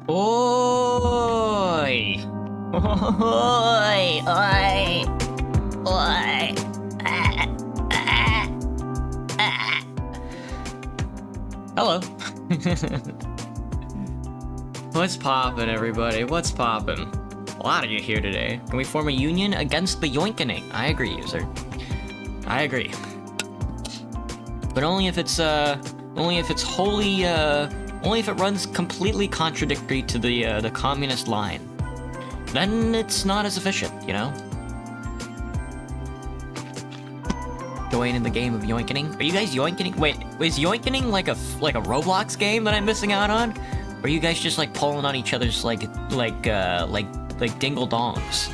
Oi! Oi! Oi! Oi! Hello. What's poppin', everybody? What's poppin'? A lot of you here today. Can we form a union against the yoinkening? I agree, user. I agree. But only if it's wholly, only if it runs completely contradictory to the communist line. Then it's not as efficient, you know? Join in the game of yoinkening. Are you guys yoinkening? Wait, is yoinkening like a Roblox game that I'm missing out on? Or are you guys just like pulling on each other's like dingle dongs?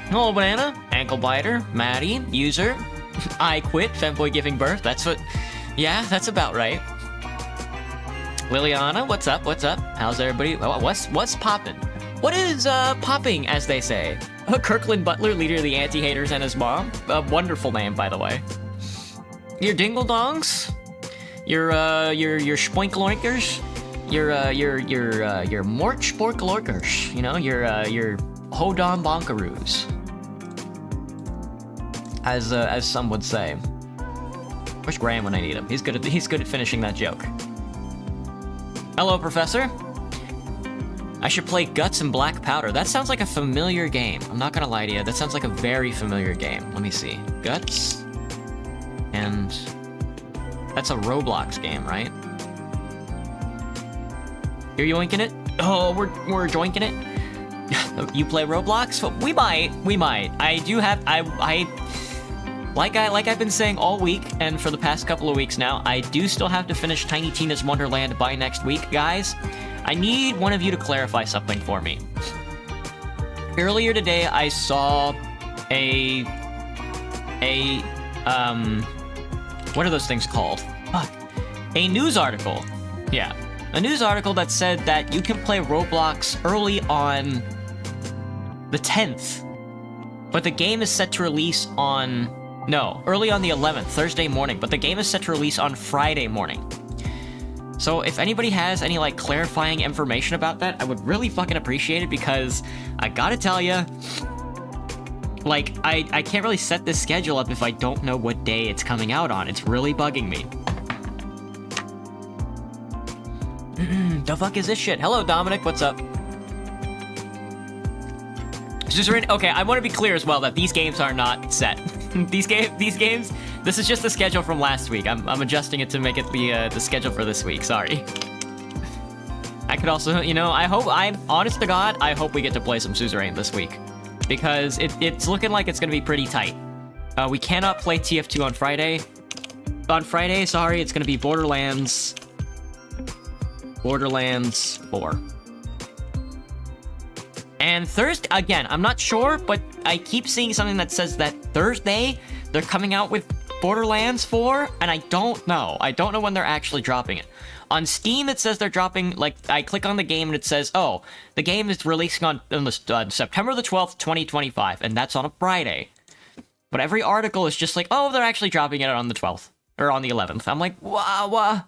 Hello, Banana, Ankle Biter, Maddie, User, I Quit, Femboy Giving Birth. That's what. Yeah, that's about right. Liliana, what's up? What's up? How's everybody? What's poppin'? What is popping, as they say? Kirkland Butler, leader of the anti-haters, and his mom. A wonderful name, by the way. Your dingle dongs, your spoinkloinkers, your morchborklorkers. You know, your hodon bonkaroos, as some would say. Where's Graham when I need him? He's good at finishing that joke. Hello, Professor. I should play Guts and Black Powder. That sounds like a familiar game. I'm not gonna lie to you. That sounds like a very familiar game. Let me see. Guts. And... that's a Roblox game, right? You're yoinking it? Oh, we're joinking it? You play Roblox? Well, we might. I do have... Like I've been saying all week, and for the past couple of weeks now, I do still have to finish Tiny Tina's Wonderland by next week, guys. I need one of you to clarify something for me. Earlier today, I saw what are those things called? Fuck. A news article. Yeah. A news article that said that you can play Roblox early on the 10th. But the game is set to release on... no, early on the 11th, Thursday morning, but the game is set to release on Friday morning. So if anybody has any, like, clarifying information about that, I would really fucking appreciate it, because I gotta tell ya, like, I can't really set this schedule up if I don't know what day it's coming out on. It's really bugging me. The fuck is this shit? Hello, Dominic, what's up? Okay, I want to be clear as well that these games are not set. These games, this is just the schedule from last week. I'm adjusting it to make it the schedule for this week. Sorry. I could also, you know, I'm honest to God, I hope we get to play some Suzerain this week, because it's looking like it's gonna be pretty tight. We cannot play TF2 on Friday. On Friday, sorry, it's gonna be Borderlands 4. And Thursday, again, I'm not sure, but I keep seeing something that says that Thursday, they're coming out with Borderlands 4, and I don't know. I don't know when they're actually dropping it. On Steam, it says they're dropping, like, I click on the game and it says, oh, the game is releasing on September the 12th, 2025, and that's on a Friday. But every article is just like, oh, they're actually dropping it on the 12th, or on the 11th. I'm like, wah.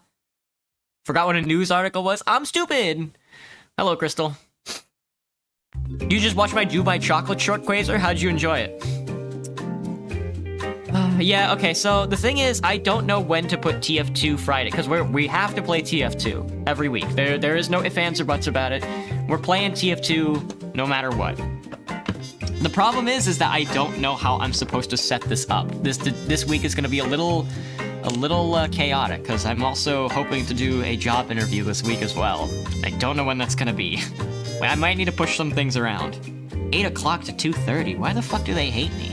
Forgot what a news article was? I'm stupid! Hello, Crystal. You just watched my Dubai chocolate short, Quasar? How'd you enjoy it? Yeah, okay, so the thing is, I don't know when to put TF2 Friday, because we have to play TF2 every week. There is no ifs, ands, or buts about it. We're playing TF2 no matter what. The problem is that I don't know how I'm supposed to set this up. This week is going to be a little chaotic, because I'm also hoping to do a job interview this week as well. I don't know when that's going to be. I might need to push some things around. 8 o'clock to 2:30. Why the fuck do they hate me?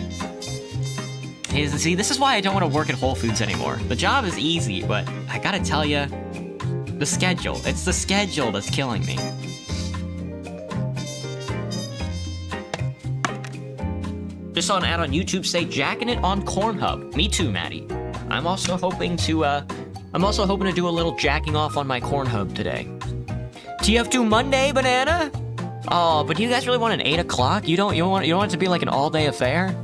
See, this is why I don't want to work at Whole Foods anymore. The job is easy, but I gotta tell you, the schedule. It's the schedule that's killing me. Just saw an ad on YouTube say jacking it on Cornhub. Me too, Maddie. I'm also hoping to do a little jacking off on my Cornhub today. TF2 Monday, Banana? Oh, but do you guys really want an 8 o'clock? You don't want it to be like an all-day affair?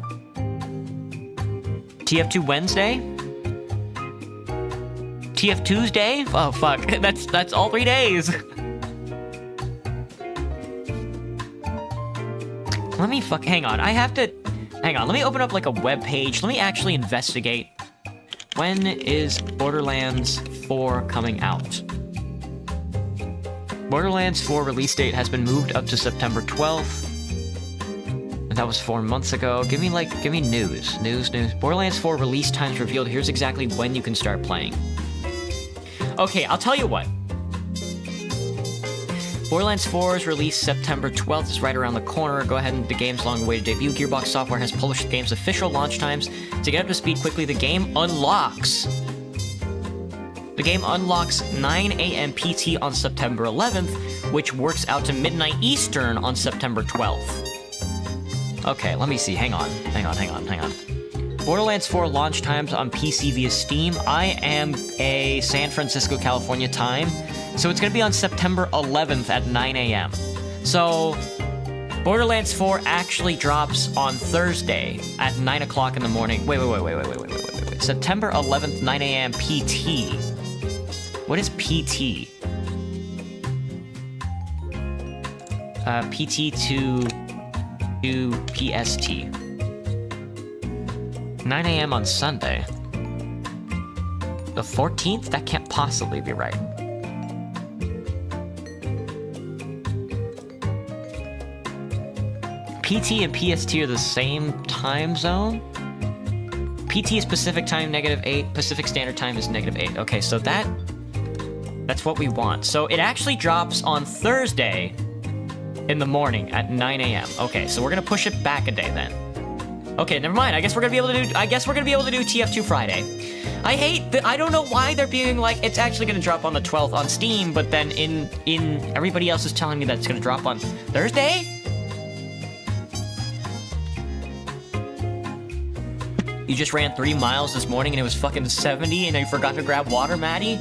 TF2 Wednesday? TF Tuesday? Oh fuck, that's all 3 days. Hang on, let me open up like a web page. Let me actually investigate. When is Borderlands 4 coming out? Borderlands 4 release date has been moved up to September 12th. And that was 4 months ago. Give me news. News. Borderlands 4 release times revealed. Here's exactly when you can start playing. Okay, I'll tell you what. Borderlands 4's release September 12th is right around the corner. Go ahead and the game's long-awaited debut. Gearbox Software has published the game's official launch times. To get up to speed quickly, the game unlocks 9 a.m. PT on September 11th, which works out to midnight Eastern on September 12th. Okay, let me see. Hang on. Borderlands 4 launch times on PC via Steam. I am a San Francisco, California time, so it's going to be on September 11th at 9 a.m. So, Borderlands 4 actually drops on Thursday at 9 o'clock in the morning. Wait. September 11th, 9 a.m. PT. What is PT? PT to PST. 9 a.m. on Sunday. The 14th? That can't possibly be right. PT and PST are the same time zone? PT is Pacific time, -8. Pacific Standard Time is -8. Okay, so that's what we want. So it actually drops on Thursday in the morning at 9 a.m. Okay, so we're gonna push it back a day then. Okay, never mind. I guess we're gonna be able to do TF2 Friday. I don't know why they're being like it's actually gonna drop on the 12th on Steam, but then in everybody else is telling me that it's gonna drop on Thursday? You just ran 3 miles this morning and it was fucking 70 and you forgot to grab water, Maddie?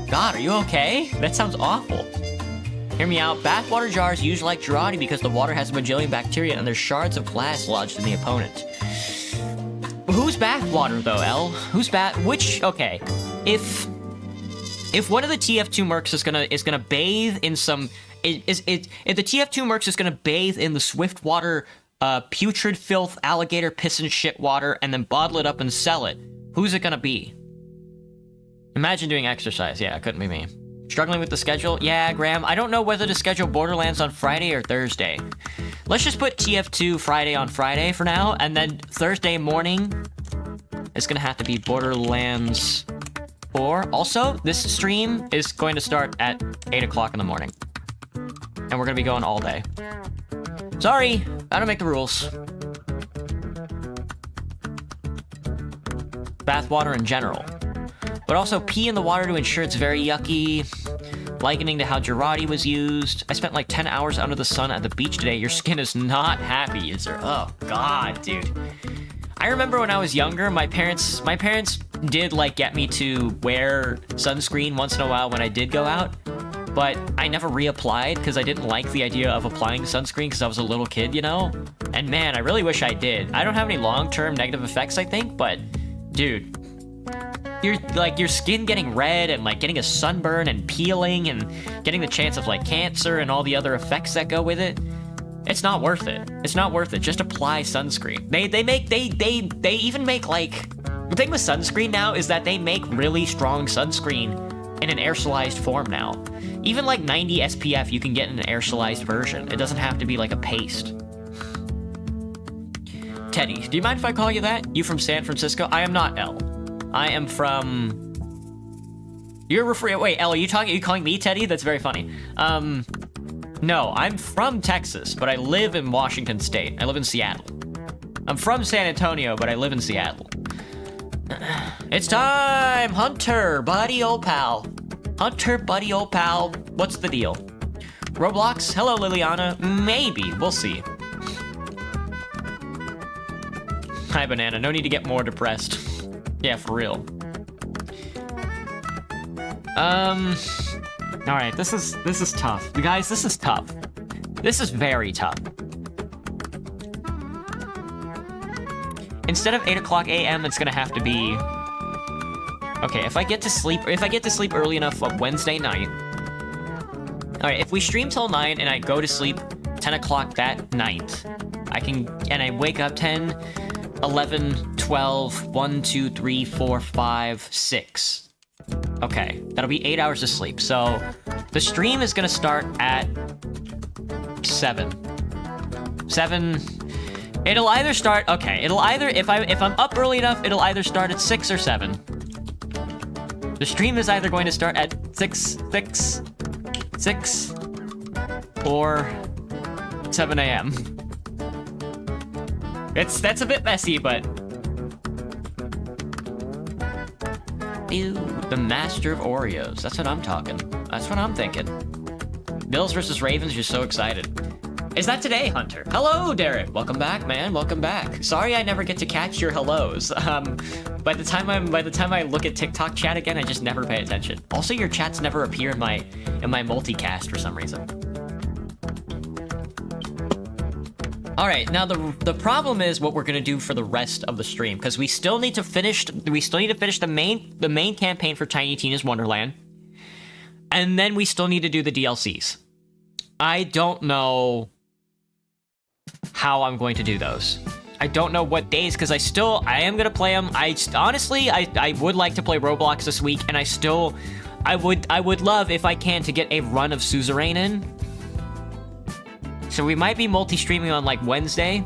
God, are you okay? That sounds awful. Hear me out. Bathwater jars used like Girardi because the water has a bajillion bacteria and there's shards of glass lodged in the opponent. Who's bathwater though, L? Okay. If one of the TF2 mercs is gonna bathe in some if the TF2 mercs is gonna bathe in the Swiftwater putrid filth, alligator piss and shit water and then bottle it up and sell it, who's it gonna be? Imagine doing exercise. Yeah, it couldn't be me. Struggling with the schedule? Yeah, Graham, I don't know whether to schedule Borderlands on Friday or Thursday. Let's just put TF2 Friday on Friday for now, and then Thursday morning is gonna have to be Borderlands 4. Also, this stream is going to start at 8 o'clock in the morning. And we're gonna be going all day. Sorry, I don't make the rules. Bathwater in general. But also pee in the water to ensure it's very yucky. Likening to how Girardi was used. I spent like 10 hours under the sun at the beach today. Your skin is not happy, is there? Oh, God, dude. I remember when I was younger, my parents did like get me to wear sunscreen once in a while when I did go out. But I never reapplied because I didn't like the idea of applying sunscreen because I was a little kid, you know? And man, I really wish I did. I don't have any long-term negative effects, I think, but dude, your skin getting red and like getting a sunburn and peeling and getting the chance of like cancer and all the other effects that go with it. It's not worth it. It's not worth it. Just apply sunscreen. They even make, like, the thing with sunscreen now is that they make really strong sunscreen in an aerosolized form now. Even like 90 SPF you can get in an aerosolized version. It doesn't have to be like a paste. Teddy, do you mind if I call you that? You from San Francisco? I am not L. I am from... You're referring... Wait, L, are you calling me Teddy? That's very funny. No, I'm from Texas, but I live in Washington State. I live in Seattle. I'm from San Antonio, but I live in Seattle. It's time! Hunter, buddy, old pal. Hunter, buddy, old pal. What's the deal? Roblox? Hello, Liliana. Maybe. We'll see. Hi, Banana. No need to get more depressed. Yeah, for real. Alright, this is tough. Guys, this is tough. This is very tough. Instead of 8 o'clock a.m., it's gonna have to be... Okay, if I get to sleep early enough on Wednesday night... Alright, if we stream till 9 and I go to sleep 10 o'clock that night, and I wake up 10, 11, 12, 1, 2, 3, 4, 5, 6. Okay, that'll be 8 hours of sleep. So the stream is gonna start at 7. It'll either start, okay, if I'm up early enough, it'll either start at 6 or 7. The stream is either going to start at 6 or 7 a.m. That's a bit messy, but... Ew, the master of Oreos. That's what I'm talking. That's what I'm thinking. Bills versus Ravens, you're so excited. Is that today, Hunter? Hello, Derek. Welcome back, man. Welcome back. Sorry I never get to catch your hellos. By the time I look at TikTok chat again, I just never pay attention. Also, your chats never appear in my multicast for some reason. All right, now the problem is what we're gonna do for the rest of the stream, because we still need to finish the main campaign for Tiny Tina's Wonderland, and then we still need to do the DLCs. I don't know how I'm going to do those. I don't know what days, because I am gonna play them. Honestly, I would like to play Roblox this week, and I would love, if I can, to get a run of Suzerain in. So we might be multi-streaming on, like, Wednesday.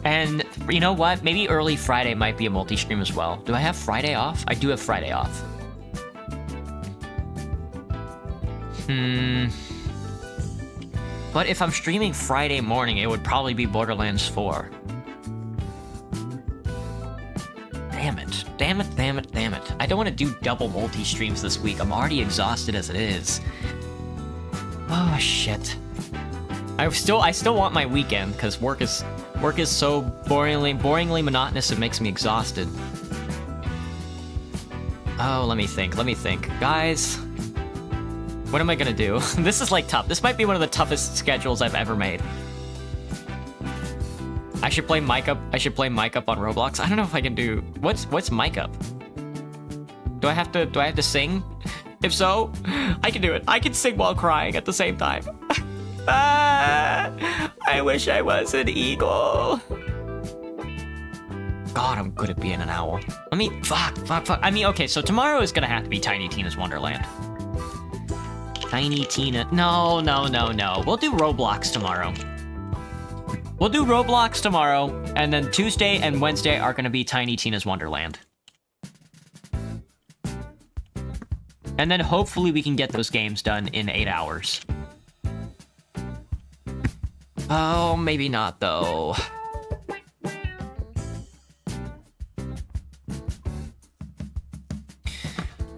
And you know what? Maybe early Friday might be a multi-stream as well. Do I have Friday off? I do have Friday off. But if I'm streaming Friday morning, it would probably be Borderlands 4. Damn it. I don't want to do double multi-streams this week. I'm already exhausted as it is. Oh, shit. I still want my weekend, because work is so boringly monotonous, it makes me exhausted. Oh, let me think. Guys, what am I gonna do? This is, like, tough. This might be one of the toughest schedules I've ever made. I should play Mic Up on Roblox. I don't know if I can do... What's Mic Up? Do I have to sing? If so, I can do it. I can sing while crying at the same time. I wish I was an eagle. God, I'm good at being an owl. Fuck. I mean, okay, so tomorrow is gonna have to be Tiny Tina's Wonderland. Tiny Tina. No. We'll do Roblox tomorrow. And then Tuesday and Wednesday are gonna be Tiny Tina's Wonderland. And then hopefully we can get those games done in 8 hours. Oh, maybe not, though.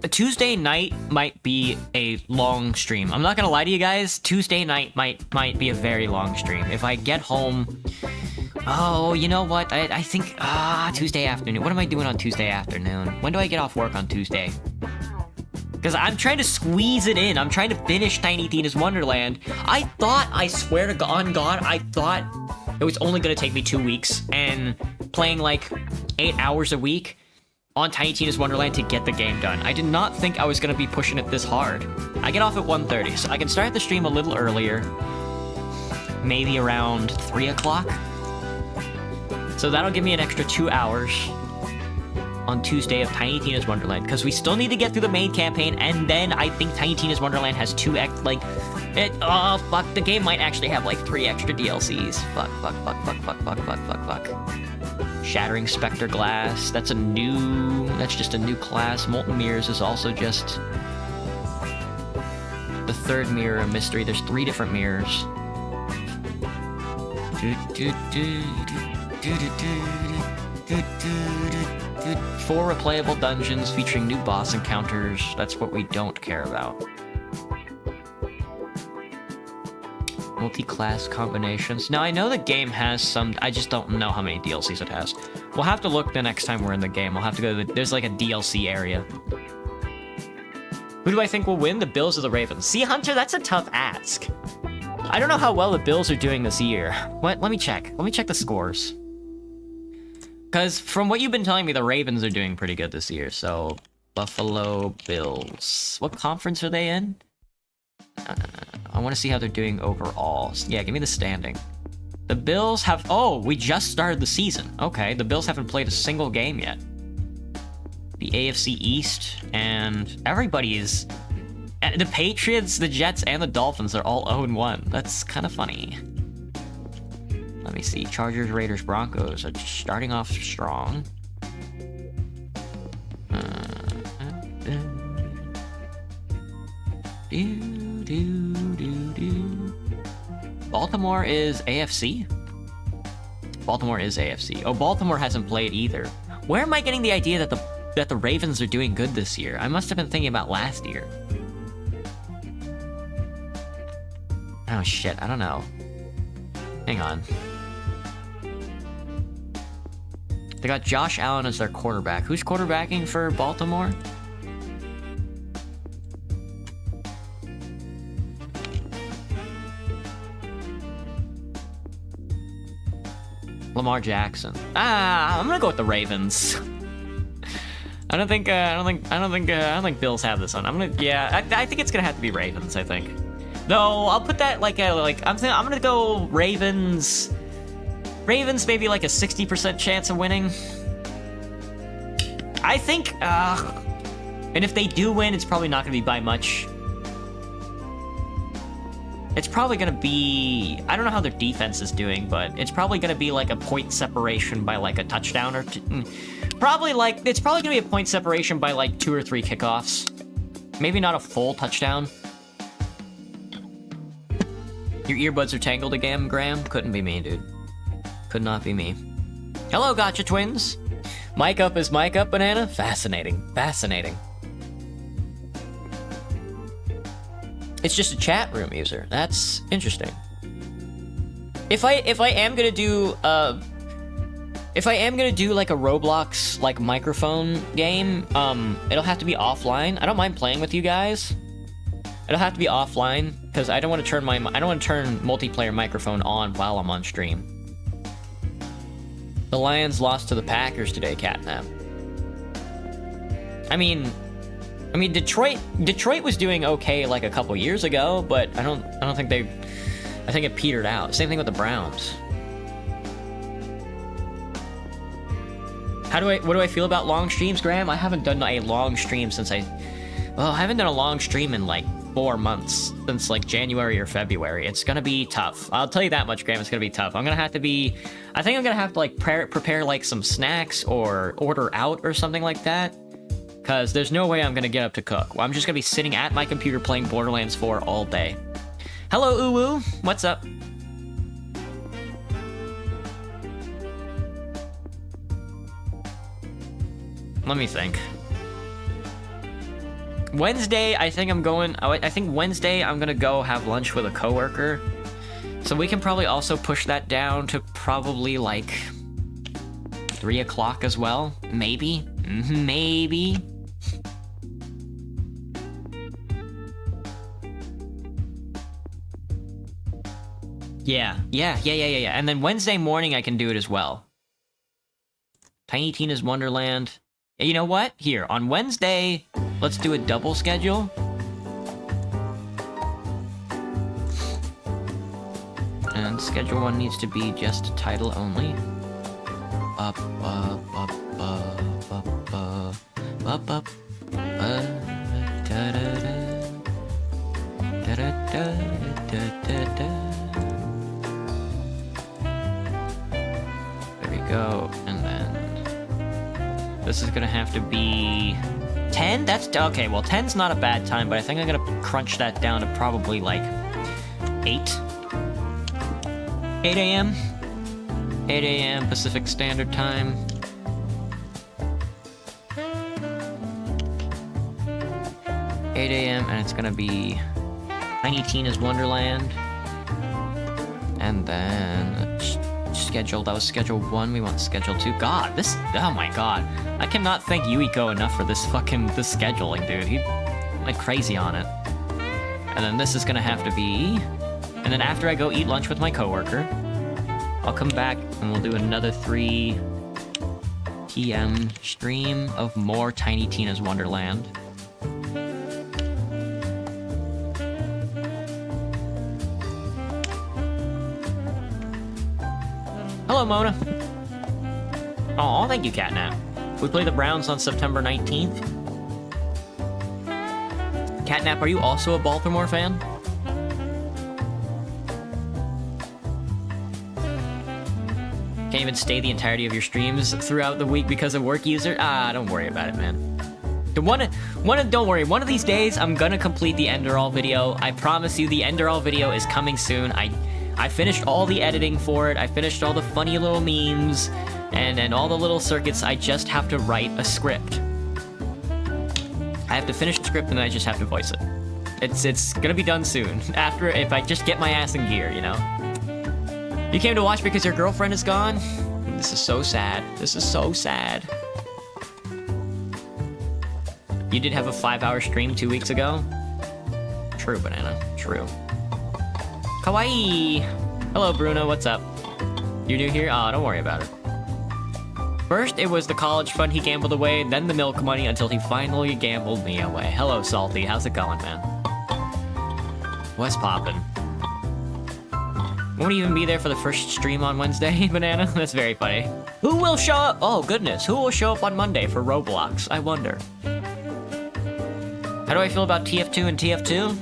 A Tuesday night might be a long stream. I'm not gonna lie to you guys. Tuesday night might be a very long stream. If I get home... Oh, you know what? I think... Tuesday afternoon. What am I doing on Tuesday afternoon? When do I get off work on Tuesday? Because I'm trying to squeeze it in. I'm trying to finish Tiny Tina's Wonderland. I swear to God, I thought it was only going to take me 2 weeks and playing like 8 hours a week. on Tiny Tina's Wonderland to get the game done. I did not think I was going to be pushing it this hard. I get off at 1:30, so I can start the stream a little earlier. Maybe around 3 o'clock. So that'll give me an extra 2 hours on Tuesday of Tiny Tina's Wonderland, because we still need to get through the main campaign, and then I think Tiny Tina's Wonderland has 2 oh fuck, the game might actually have like 3 extra DLCs. Fuck. Shattering Spectre Glass, that's just a new class. Molten Mirrors is also just the 3rd mirror of mystery. There's 3 different mirrors. 4 replayable dungeons featuring new boss encounters. That's what we don't care about. Multi-class combinations. Now, I know the game has some... I just don't know how many DLCs it has. We'll have to look the next time we're in the game. We'll have to go to there's like a DLC area. Who do I think will win? The Bills or the Ravens? See, Hunter, that's a tough ask. I don't know how well the Bills are doing this year. What? Let me check. Let me check the scores. Because from what you've been telling me, the Ravens are doing pretty good this year. So, Buffalo Bills. What conference are they in? I want to see how they're doing overall. Yeah, give me the standing. The Bills have... Oh, we just started the season. Okay, the Bills haven't played a single game yet. The AFC East, and everybody is... The Patriots, the Jets, and the Dolphins are all 0-1. That's kind of funny. Let me see. Chargers, Raiders, Broncos are starting off strong. Baltimore is AFC? Baltimore is AFC. Oh, Baltimore hasn't played either. Where am I getting the idea that the Ravens are doing good this year? I must have been thinking about last year. Oh shit, I don't know. Hang on. They got Josh Allen as their quarterback. Who's quarterbacking for Baltimore? Lamar Jackson. I'm gonna go with the Ravens. I don't think Bills have this one. I think it's gonna have to be Ravens. I think. Though I'll put that I'm gonna go Ravens. Ravens maybe like a 60% chance of winning. I think. And if they do win, it's probably not gonna be by much. It's probably gonna be... I don't know how their defense is doing, but it's probably gonna be like a point separation by like a touchdown or two. It's probably gonna be a point separation by like 2 or 3 kickoffs. Maybe not a full touchdown. Your earbuds are tangled again, Graham? Couldn't be me, dude. Could not be me. Hello, Gotcha Twins! Mic up is mic up, Banana? Fascinating. Fascinating. It's just a chat room user. That's interesting. If I am gonna do like a Roblox like microphone game, it'll have to be offline. I don't mind playing with you guys. It'll have to be offline because I don't want to turn multiplayer microphone on while I'm on stream. The Lions lost to the Packers today, Catnap. I mean, Detroit was doing okay like a couple years ago, but I think it petered out. Same thing with the Browns. What do I feel about long streams, Graham? I haven't done a long stream since I haven't done a long stream in like 4 months, since like January or February. It's gonna be tough. I'll tell you that much, Graham. It's gonna be tough. I think I'm gonna have to like prepare like some snacks or order out or something like that. Because there's no way I'm going to get up to cook. I'm just going to be sitting at my computer playing Borderlands 4 all day. Hello, Uwu. What's up? Let me think. Wednesday, I think Wednesday I'm going to go have lunch with a coworker. So we can probably also push that down to probably like 3 o'clock as well. Maybe. Maybe. Yeah. And then Wednesday morning I can do it as well. Tiny Tina's Wonderland. You know what? Here, on Wednesday, let's do a double schedule. And schedule 1 needs to be just title only. There we go, and then this is gonna have to be 10? That's okay, well 10's not a bad time, but I think I'm gonna crunch that down to probably like 8 a.m. 8 a.m. Pacific Standard Time. And it's gonna be Tiny Tina's Wonderland. And then schedule, that was schedule 1, we want schedule 2. God, this, oh my god. I cannot thank Yuiko enough for this scheduling, dude. He went crazy on it. And then this is gonna have to be, and then after I go eat lunch with my coworker, I'll come back and we'll do another 3 p.m. stream of more Tiny Tina's Wonderland. Hello, Mona. Oh, thank you, Catnap. We play the Browns on September 19th. Catnap, are you also a Baltimore fan? Can't even stay the entirety of your streams throughout the week because of work user? Ah, don't worry about it, man. Don't worry, one of these days I'm gonna complete the Enderal video. I promise you the Enderal video is coming soon. I finished all the editing for it. I finished all the funny little memes and all the little circuits. I just have to write a script. I have to finish the script and then I just have to voice it. It's gonna be done soon. After, if I just get my ass in gear, you know? You came to watch because your girlfriend is gone? This is so sad. This is so sad. You did have a 5-hour stream 2 weeks ago? True, Banana. True. Kawaii! Hello, Bruno. What's up? You're new here? Oh, don't worry about it. First, it was the college fund he gambled away, then the milk money until he finally gambled me away. Hello, Salty. How's it going, man? What's poppin'? Won't even be there for the first stream on Wednesday, Banana? That's very funny. Who will show up? Oh, goodness. Who will show up on Monday for Roblox? I wonder. How do I feel about TF2 and TF2?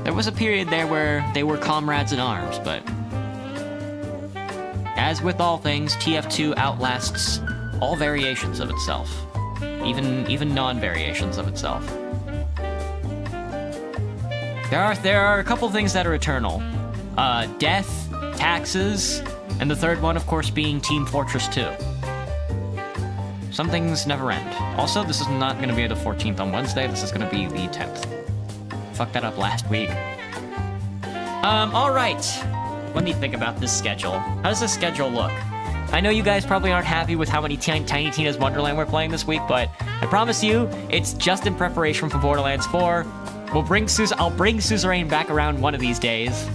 There was a period there where they were comrades in arms, but as with all things, TF2 outlasts all variations of itself. Even non-variations of itself. There are a couple things that are eternal. Death, taxes, and the third one, of course, being Team Fortress 2. Some things never end. Also, this is not going to be the 14th on Wednesday, this is going to be the 10th. Fucked that up last week. Alright. Let me think about this schedule. How does this schedule look? I know you guys probably aren't happy with how many Tiny Tina's Wonderland we're playing this week, but I promise you, it's just in preparation for Borderlands 4. I'll bring Suzerain back around one of these days.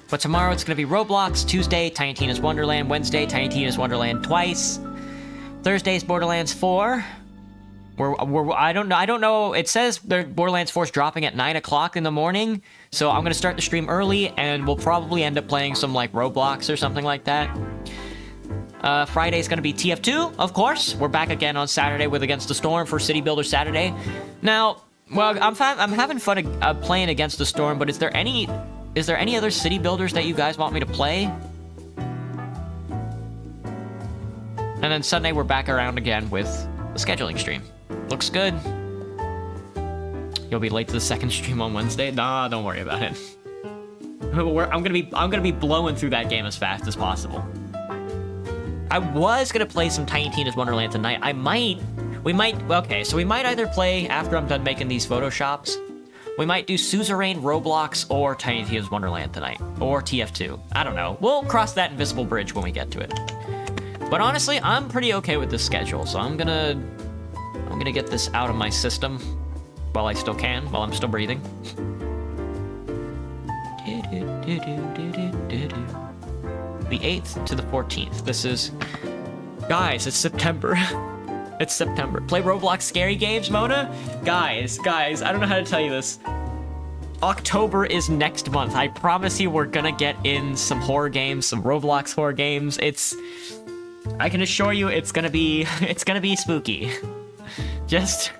But tomorrow it's gonna be Roblox, Tuesday, Tiny Tina's Wonderland, Wednesday, Tiny Tina's Wonderland twice. Thursday's Borderlands 4. I don't know. It says Borderlands 4 is dropping at 9 o'clock in the morning, so I'm gonna start the stream early, and we'll probably end up playing some like Roblox or something like that. Friday's gonna be TF2, of course. We're back again on Saturday with Against the Storm for City Builder Saturday. Now, well, I'm having fun playing Against the Storm, but is there any other city builders that you guys want me to play? And then Sunday we're back around again with the scheduling stream. Looks good. You'll be late to the second stream on Wednesday? Nah, don't worry about it. I'm gonna be blowing through that game as fast as possible. I was gonna play some Tiny Tina's Wonderland tonight. We might either play after I'm done making these photoshops. We might do Suzerain, Roblox, or Tiny Tina's Wonderland tonight. Or TF2. I don't know. We'll cross that invisible bridge when we get to it. But honestly, I'm pretty okay with this schedule, so I'm gonna get this out of my system while I still can, while I'm still breathing. the 8th to the 14th. This is... Guys, it's September. It's September. Play Roblox Scary Games, Mona? Guys, I don't know how to tell you this. October is next month. I promise you we're gonna get in some horror games, some Roblox horror games. I can assure you it's gonna be spooky. Just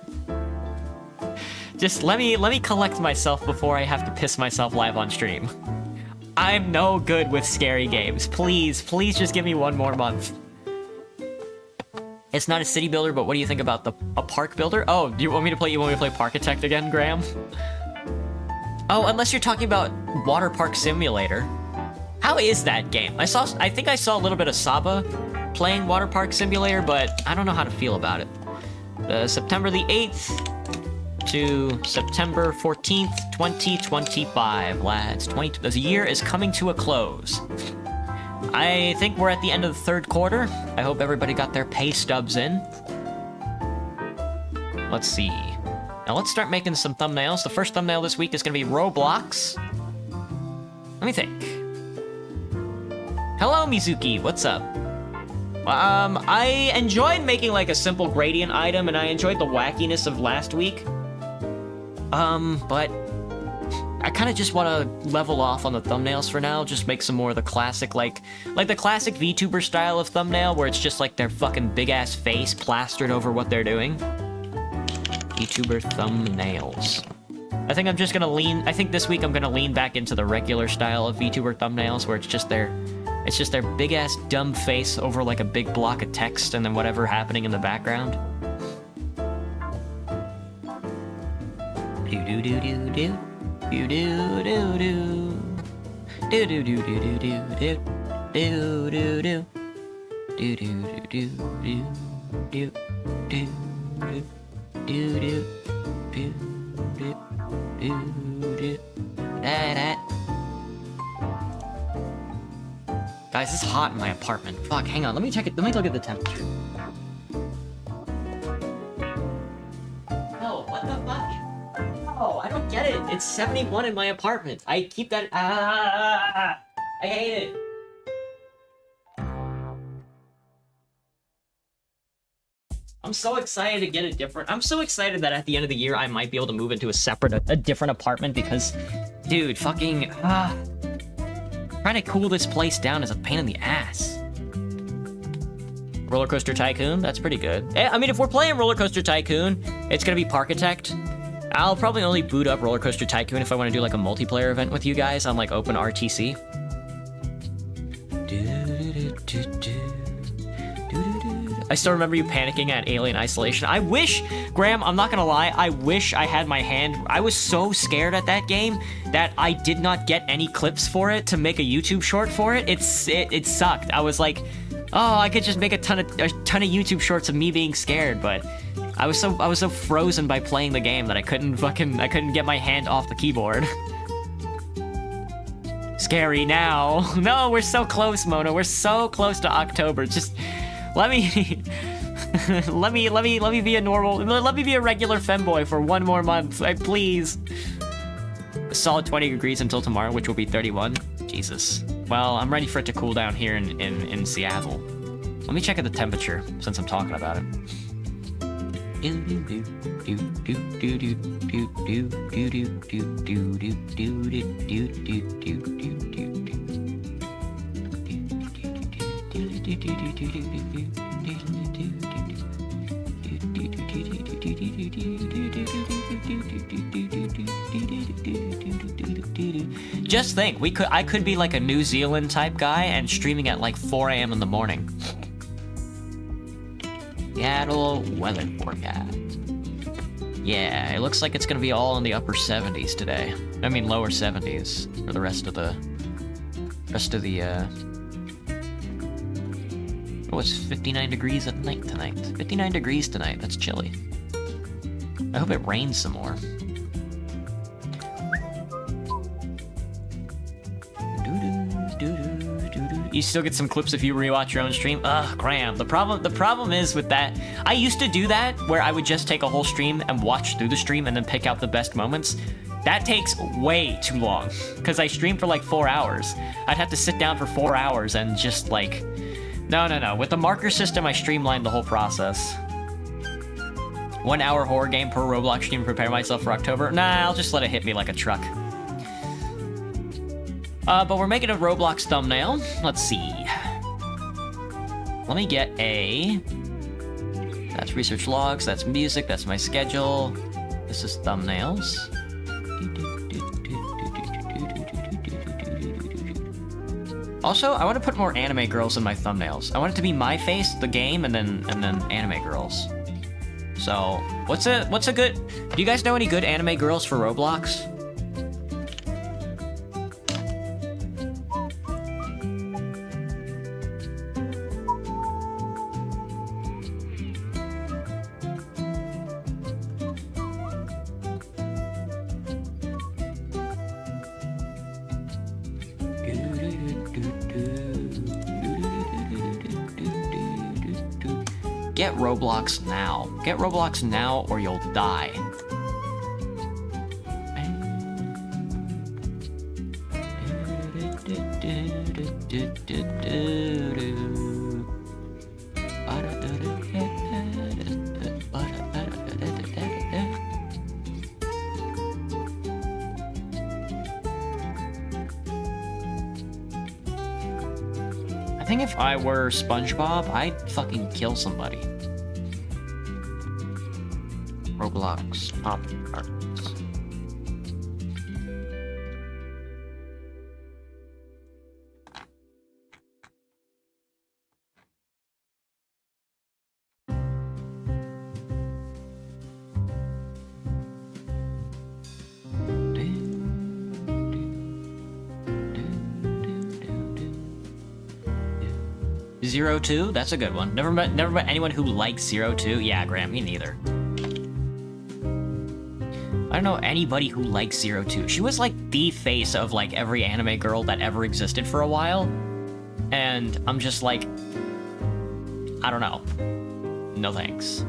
let me collect myself before I have to piss myself live on stream. I'm no good with scary games. Please just give me one more month. It's not a city builder, but what do you think about a park builder? Oh, do you want me to play Parkitect again, Graham? Oh, unless you're talking about Water Park Simulator. How is that game? I think I saw a little bit of Saba playing Water Park Simulator, but I don't know how to feel about it. September the 8th to September 14th, 2025, lads. The year is coming to a close. I think we're at the end of the third quarter. I hope everybody got their pay stubs in. Let's see. Now let's start making some thumbnails. The first thumbnail this week is going to be Roblox. Let me think. Hello, Mizuki. What's up? I enjoyed making like a simple gradient item, and I enjoyed the wackiness of last week. But I kind of just want to level off on the thumbnails for now. Just make some more of the classic, like the classic VTuber style of thumbnail, where it's just like their fucking big ass face plastered over what they're doing. VTuber thumbnails. I think this week I'm gonna lean back into the regular style of VTuber thumbnails, where it's just their big ass dumb face over like a big block of text and then whatever happening in the background. Do do do do do. Do do do do. Do do do do do do do. Do do do. Do do do do do. Do do do. Do do do do do do da. Guys, it's hot in my apartment. Fuck, hang on, let me check it. Let me look at the temperature. No, what the fuck? No, I don't get it. It's 71 in my apartment. I keep that. I hate it. I'm so excited to get a different... I'm so excited that at the end of the year, I might be able to move into a different apartment because... Dude, fucking... trying to cool this place down is a pain in the ass. Roller Coaster Tycoon? That's pretty good. I mean, if we're playing Roller Coaster Tycoon, it's gonna be Parkitect. I'll probably only boot up Roller Coaster Tycoon if I want to do like a multiplayer event with you guys on like OpenRTC. I still remember you panicking at Alien Isolation. I wish, Graham, I'm not gonna lie, I wish I had my hand... I was so scared at that game that I did not get any clips for it to make a YouTube short for it. It sucked. I was like, oh, I could just make a ton of YouTube shorts of me being scared, but I was so frozen by playing the game that I couldn't get my hand off the keyboard. Scary now. No, we're so close, Mona. We're so close to October. Just... Let me be a regular femboy for one more month, please. A solid 20 degrees until tomorrow, which will be 31. Jesus. Well, I'm ready for it to cool down here in Seattle. Let me check at the temperature since I'm talking about it. Just think, I could be like a New Zealand type guy and streaming at like 4 a.m. in the morning. Seattle weather forecast. Yeah, it looks like it's gonna be all in the upper 70s today. I mean lower 70s for the rest of the oh, it's 59 degrees at night tonight. 59 degrees tonight, that's chilly. I hope it rains some more. You still get some clips if you rewatch your own stream? Ugh, Graham. The problem is with that, I used to do that, where I would just take a whole stream and watch through the stream and then pick out the best moments. That takes way too long, because I stream for like 4 hours. I'd have to sit down for 4 hours and just like... No. With the marker system, I streamlined the whole process. 1 hour horror game per Roblox stream to prepare myself for October. Nah, I'll just let it hit me like a truck. But we're making a Roblox thumbnail. Let's see. Let me get a... That's research logs, that's music, that's my schedule. This is thumbnails. Also, I want to put more anime girls in my thumbnails. I want it to be my face, the game, and then anime girls. So, what's a good... Do you guys know any good anime girls for Roblox? Get Roblox now. Get Roblox now or you'll die. I think if I were SpongeBob, I'd fucking kill somebody. Roblox Pop Arts. Zero 2? That's a good one. Never met anyone who likes 02. Yeah, Graham, me neither. I don't know anybody who likes 02. She was like the face of like every anime girl that ever existed for a while. And I'm just like, I don't know. No thanks.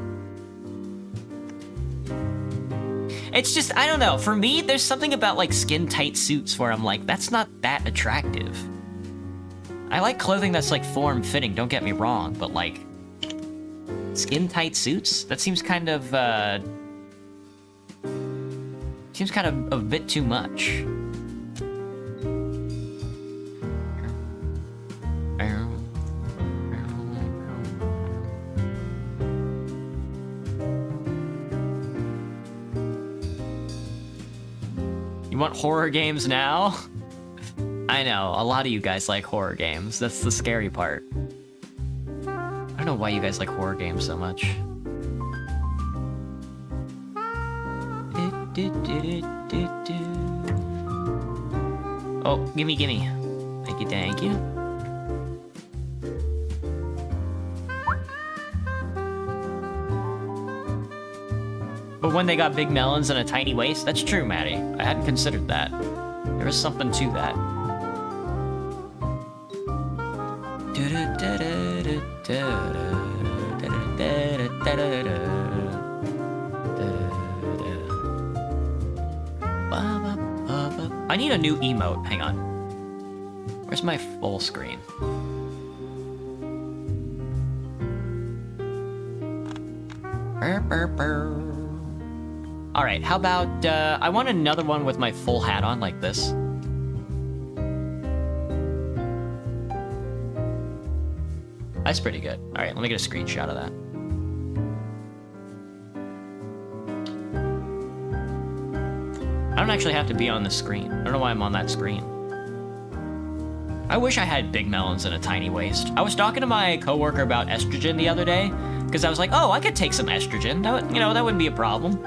It's just, I don't know. For me, there's something about like skin tight suits where I'm like, that's not that attractive. I like clothing that's like form-fitting, don't get me wrong, but like skin-tight suits? That seems kind of a bit too much. You want horror games now? I know, a lot of you guys like horror games. That's the scary part. I don't know why you guys like horror games so much. Oh, gimme. Thank you. But when they got big melons and a tiny waist, that's true, Maddie. I hadn't considered that. There was something to that. I need a new emote. Hang on. Where's my full screen? Alright, how about, I want another one with my full hat on, like this. That's pretty good. Alright, let me get a screenshot of that. I don't actually have to be on the screen. I don't know why I'm on that screen. I wish I had big melons and a tiny waist. I was talking to my coworker about estrogen the other day, because I was like, oh, I could take some estrogen. That would, that wouldn't be a problem.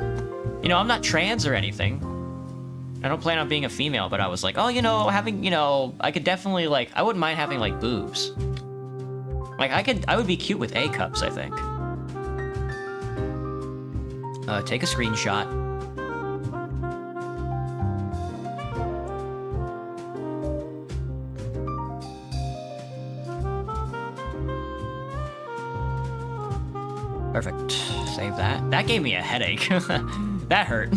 I'm not trans or anything. I don't plan on being a female, but I was like, oh, having, I could definitely, like, I wouldn't mind having, like, boobs. Like, I would be cute with A cups, I think. Take a screenshot. Perfect. Save that. That gave me a headache. That hurt.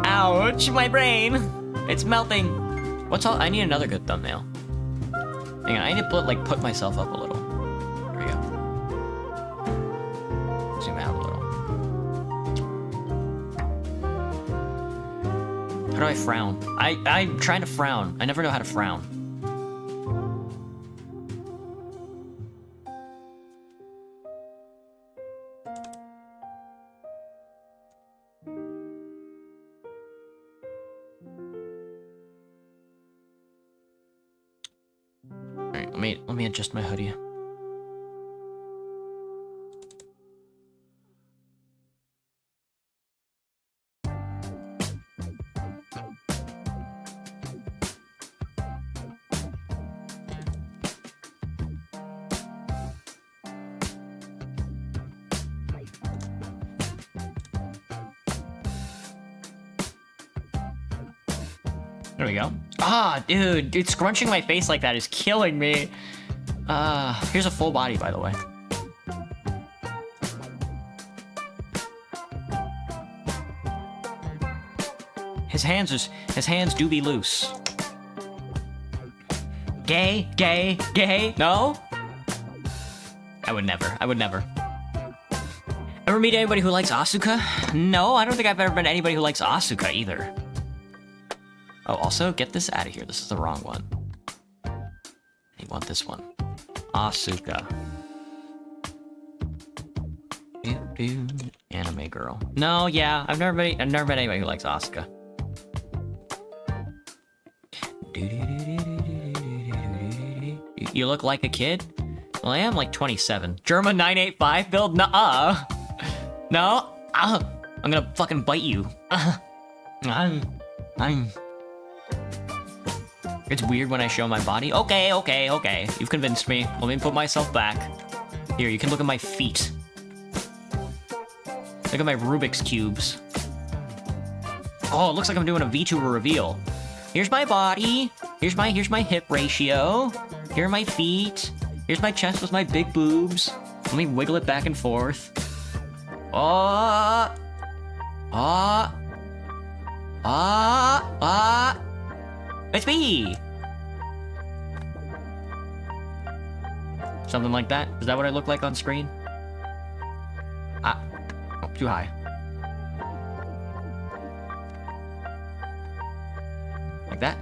Ouch, my brain. It's melting. What's all? I need another good thumbnail. Hang on, I need to put myself up a little. There we go. Zoom out a little. How do I frown? I'm trying to frown. I never know how to frown. Alright, let me adjust my hoodie. There we go. Ah, dude, scrunching my face like that is killing me. Here's a full body, by the way. His hands do be loose. Gay, gay, gay. No? I would never. Ever meet anybody who likes Asuka? No, I don't think I've ever met anybody who likes Asuka either. Oh, also, get this out of here. This is the wrong one. You want this one. Asuka. Anime girl. No, yeah, I've never met anybody who likes Asuka. You look like a kid? Well, I am like 27. German 985 build? Nuh-uh. No? I'm gonna fucking bite you. It's weird when I show my body. Okay. You've convinced me. Let me put myself back. Here, you can look at my feet. Look at my Rubik's Cubes. Oh, it looks like I'm doing a VTuber reveal. Here's my body. Here's my hip ratio. Here are my feet. Here's my chest with my big boobs. Let me wiggle it back and forth. It's me! Something like that? Is that what I look like on screen? Oh, too high. Like that?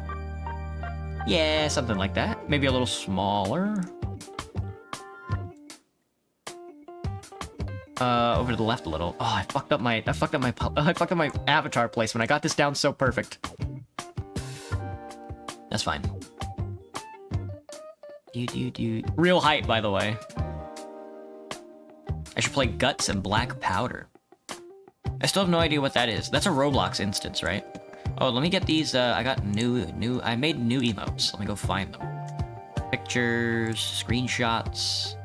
Yeah, something like that. Maybe a little smaller. Over to the left a little. Oh, I fucked up my avatar placement. I got this down so perfect. That's fine. Real height, by the way. I should play Guts and Black Powder. I still have no idea what that is. That's a Roblox instance, right? Oh, let me get these, I got I made new emotes. Let me go find them. Pictures, screenshots.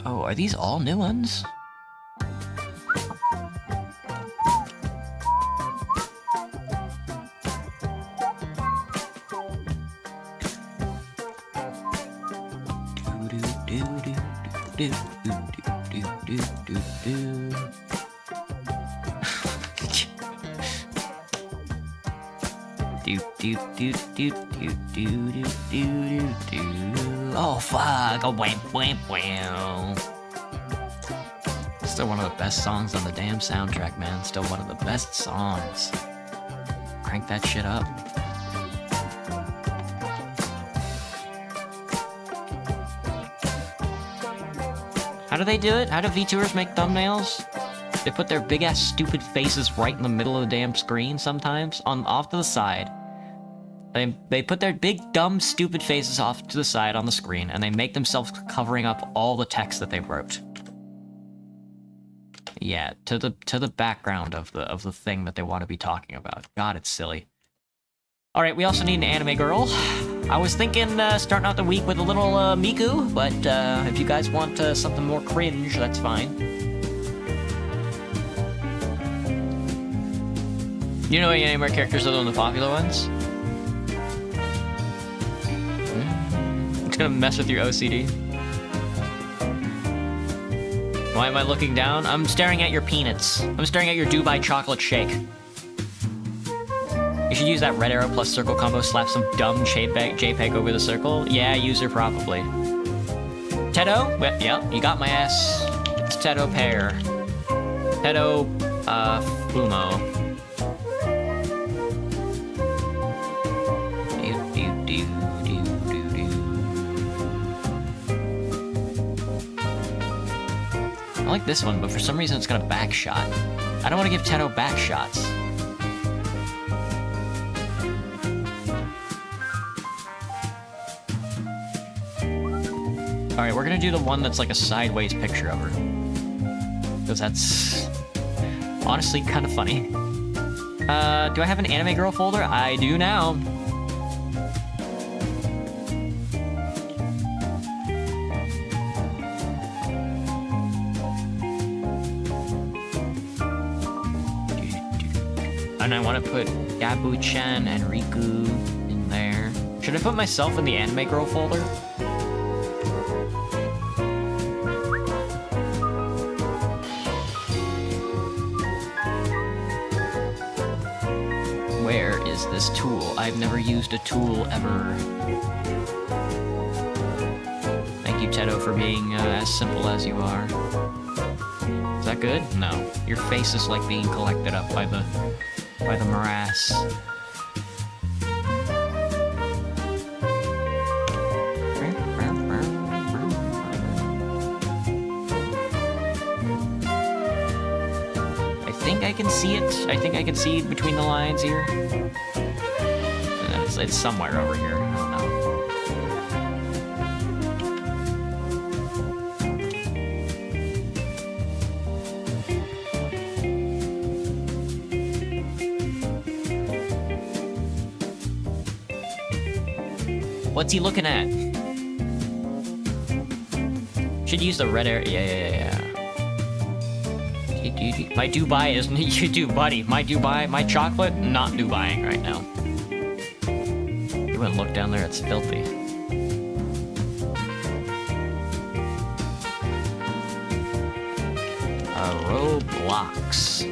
Oh, are these all new ones? Oh fuck! Oh wham wham wham! Still one of the best songs on the damn soundtrack, man. Still one of the best songs. Crank that shit up. How do they do it? How do VTubers make thumbnails? They put their big ass stupid faces right in the middle of the damn screen sometimes, off to the side. They put their big dumb stupid faces off to the side on the screen, and they make themselves covering up all the text that they wrote. Yeah, to the background of the thing that they want to be talking about. God, it's silly. All right, we also need an anime girl. I was thinking starting out the week with a little Miku, but if you guys want something more cringe, that's fine. You know any more characters other than the popular ones? It's gonna mess with your OCD. Why am I looking down? I'm staring at your peanuts. I'm staring at your Dubai chocolate shake. You should use that red arrow plus circle combo, slap some dumb JPEG over the circle. Yeah, user probably. Tedo? Well, yeah, you got my ass. It's Tedo pair. Tedo, Fumo. I like this one, but for some reason it's got a back shot. I don't want to give Tedo back shots. Alright, we're gonna do the one that's like a sideways picture of her. Because that's honestly kind of funny. Do I have an anime girl folder? I do now. And I want to put Gabu-chan and Riku in there. Should I put myself in the anime girl folder? Where is this tool? I've never used a tool ever. Thank you, Tedo, for being as simple as you are. Is that good? No. Your face is like being collected up by the morass. I think I can see it. I think I can see between the lines here. It's somewhere over here. I don't know. What's he looking at? Should use the red area. Yeah. My Dubai isn't you do, buddy. My Dubai, my chocolate, not Dubaiing right now. You wouldn't look down there, it's filthy. Roblox.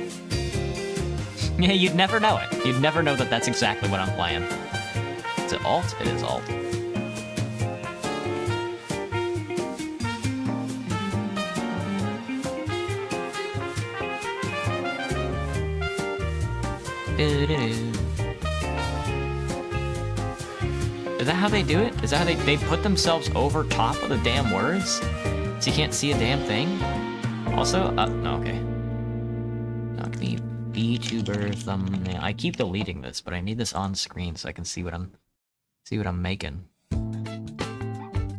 Yeah, you'd never know it. You'd never know that that's exactly what I'm playing. Is it alt? It is alt. Is that how they do it? Is that how they put themselves over top of the damn words? So you can't see a damn thing? Also, no, okay. Knock me VTuber thumbnail. I keep deleting this, but I need this on screen so I can see what I'm making.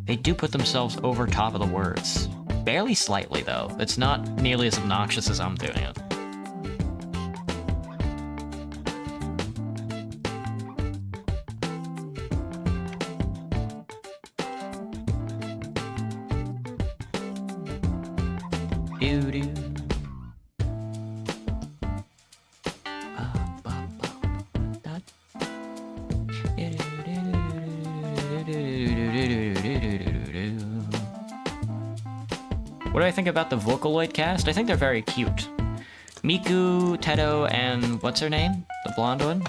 They do put themselves over top of the words. Barely slightly, though. It's not nearly as obnoxious as I'm doing it. What do I think about the Vocaloid cast? I think they're very cute. Miku, Tedo, and what's her name? The blonde one?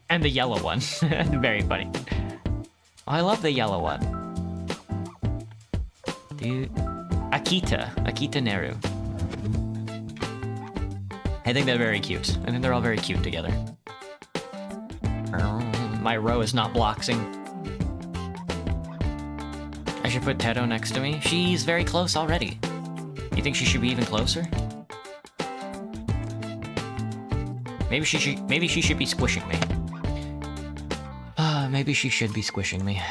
And the yellow one. Very funny. Oh, I love the yellow one. Dude. Akita Neru. I think they're very cute. I think they're all very cute together. My row is not bloxing. I should put Tedo next to me. She's very close already. You think she should be even closer? Maybe she should be squishing me. Maybe she should be squishing me.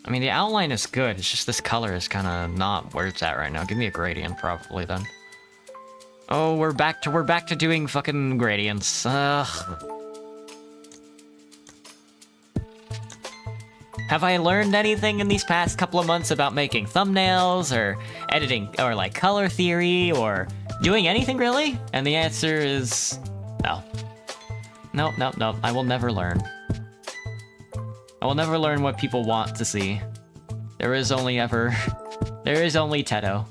I mean, the outline is good, it's just this color is kind of not where it's at right now. Give me a gradient, probably, then. Oh, we're back to doing fucking gradients. Ugh. Have I learned anything in these past couple of months about making thumbnails or editing or like color theory or doing anything really? And the answer is no. Nope, nope, nope. I will never learn. I will never learn what people want to see. There is only Teto.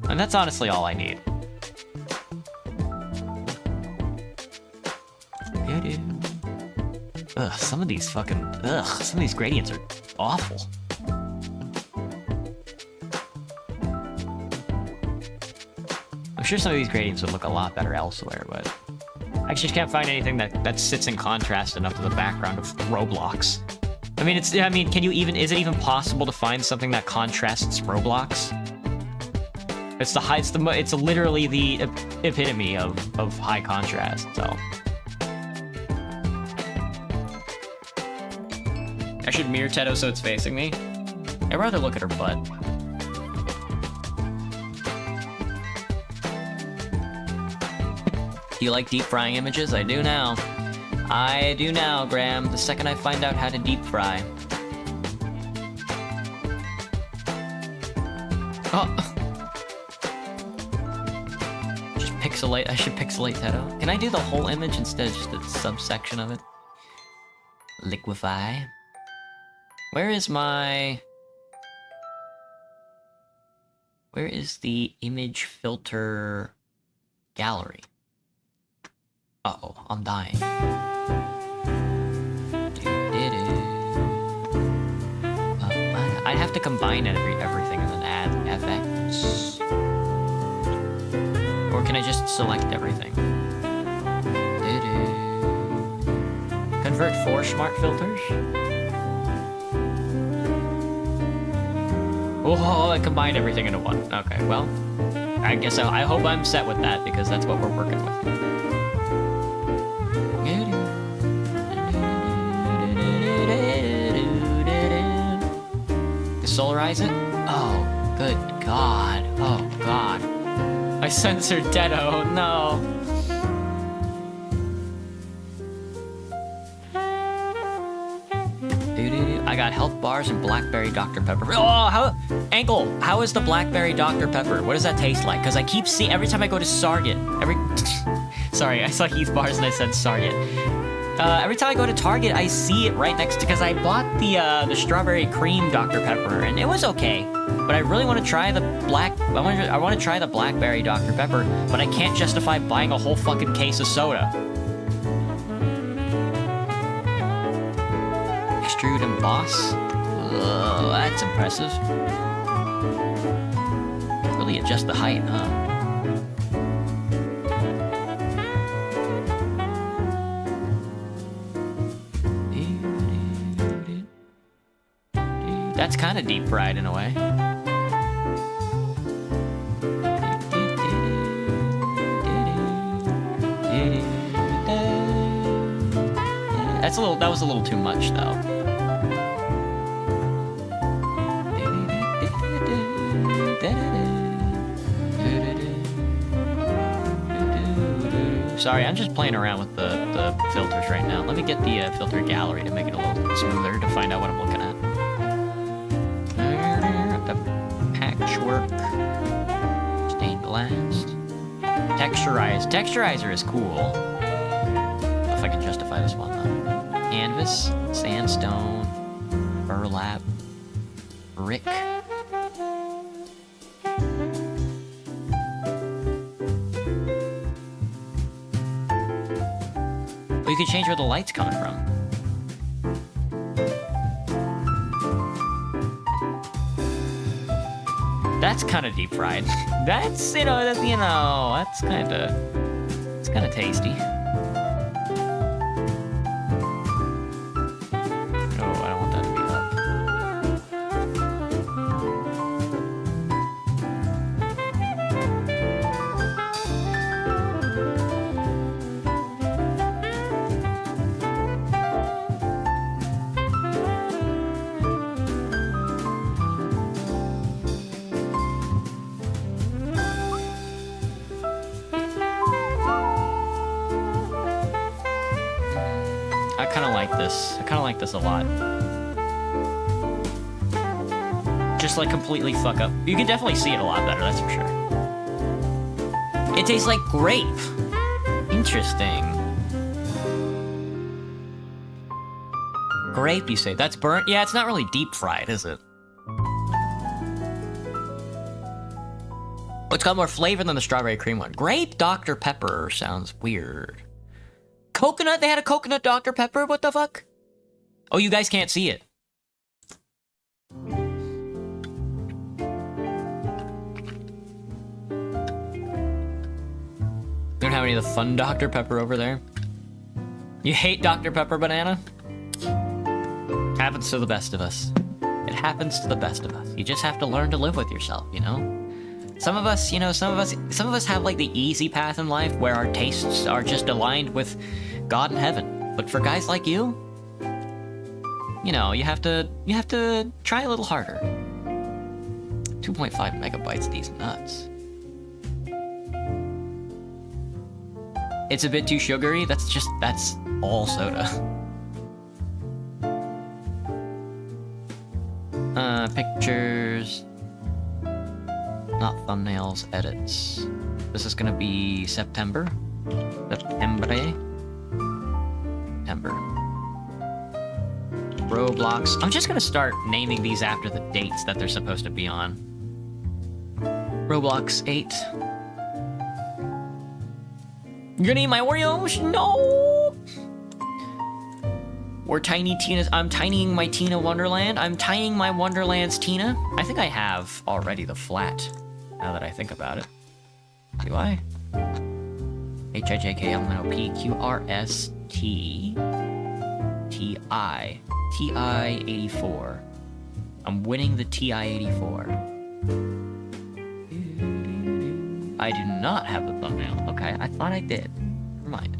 And that's honestly all I need. Ugh, some of these gradients are awful. I'm sure some of these gradients would look a lot better elsewhere, but I just can't find anything that sits in contrast enough to the background of Roblox. I mean, is it even possible to find something that contrasts Roblox? It's literally the epitome of high contrast, so. I should mirror Teto so it's facing me. I'd rather look at her butt. Do you like deep frying images? I do now. I do now, Graham, the second I find out how to deep fry. Oh! Just pixelate, I should pixelate Teto. Can I do the whole image instead of just a subsection of it? Liquify. Where is the image filter gallery? Uh-oh, I'm dying. I'd have to combine everything and then add FX. Or can I just select everything? Convert 4 smart filters? Oh, I combined everything into one. Okay, well, I guess I hope I'm set with that because that's what we're working with. Solarize it? Oh, good God. Oh, God. I censored Teto. No. I got health bars and blackberry Dr. Pepper. Oh, how is the blackberry Dr. Pepper? What does that taste like? Because I keep seeing, every time I go to Target, sorry, I saw Heath bars and I said Target. Every time I go to Target, I see it right next to, because I bought the strawberry cream Dr. Pepper, and it was okay. But I really want to try I want to try the blackberry Dr. Pepper, but I can't justify buying a whole fucking case of soda. Extrude and emboss? That's impressive. Really adjust the height, huh? That's kind of deep fried in a way. That was a little too much though. Sorry, I'm just playing around with the filters right now. Let me get the filter gallery to make it a little smoother to find out what I'm looking at. Patchwork. Stained glass. Texturizer is cool. I don't know if I can justify this one though. Canvas, sandstone, burlap, brick. Well, you can change where the light's coming from. That's kind of deep fried. That's kind of tasty. Oh, I don't want that to be up. I kind of like this a lot. just like completely fuck up. You can definitely see it a lot better, that's for sure. It tastes like grape. Interesting. Grape, you say? That's burnt? Yeah, it's not really deep fried, is it? It's got more flavor than the strawberry cream one. Grape Dr. Pepper sounds weird. Coconut? They had a coconut Dr. Pepper? What the fuck? Oh, you guys can't see it. Don't have any of the fun Dr. Pepper over there. You hate Dr. Pepper banana? Happens to the best of us. It happens to the best of us. You just have to learn to live with yourself, you know? Some of us, you know, some of us have like the easy path in life where our tastes are just aligned with God and heaven. But for guys like you, you know, you have to try a little harder. 2.5 megabytes, these nuts. It's a bit too sugary. That's all soda. Pictures. Not thumbnails, edits. This is gonna be September. Roblox. I'm just gonna start naming these after the dates that they're supposed to be on. Roblox 8. You're gonna eat my Oreos? No! We're Tiny Tina's. I'm tinying my Tina Wonderland. I'm tying my Wonderland's Tina. I think I have already the flat, now that I think about it. Do I? HIJKLNOPQRST TI-84. I'm winning the TI-84. I do not have the thumbnail. Okay, I thought I did. Never mind.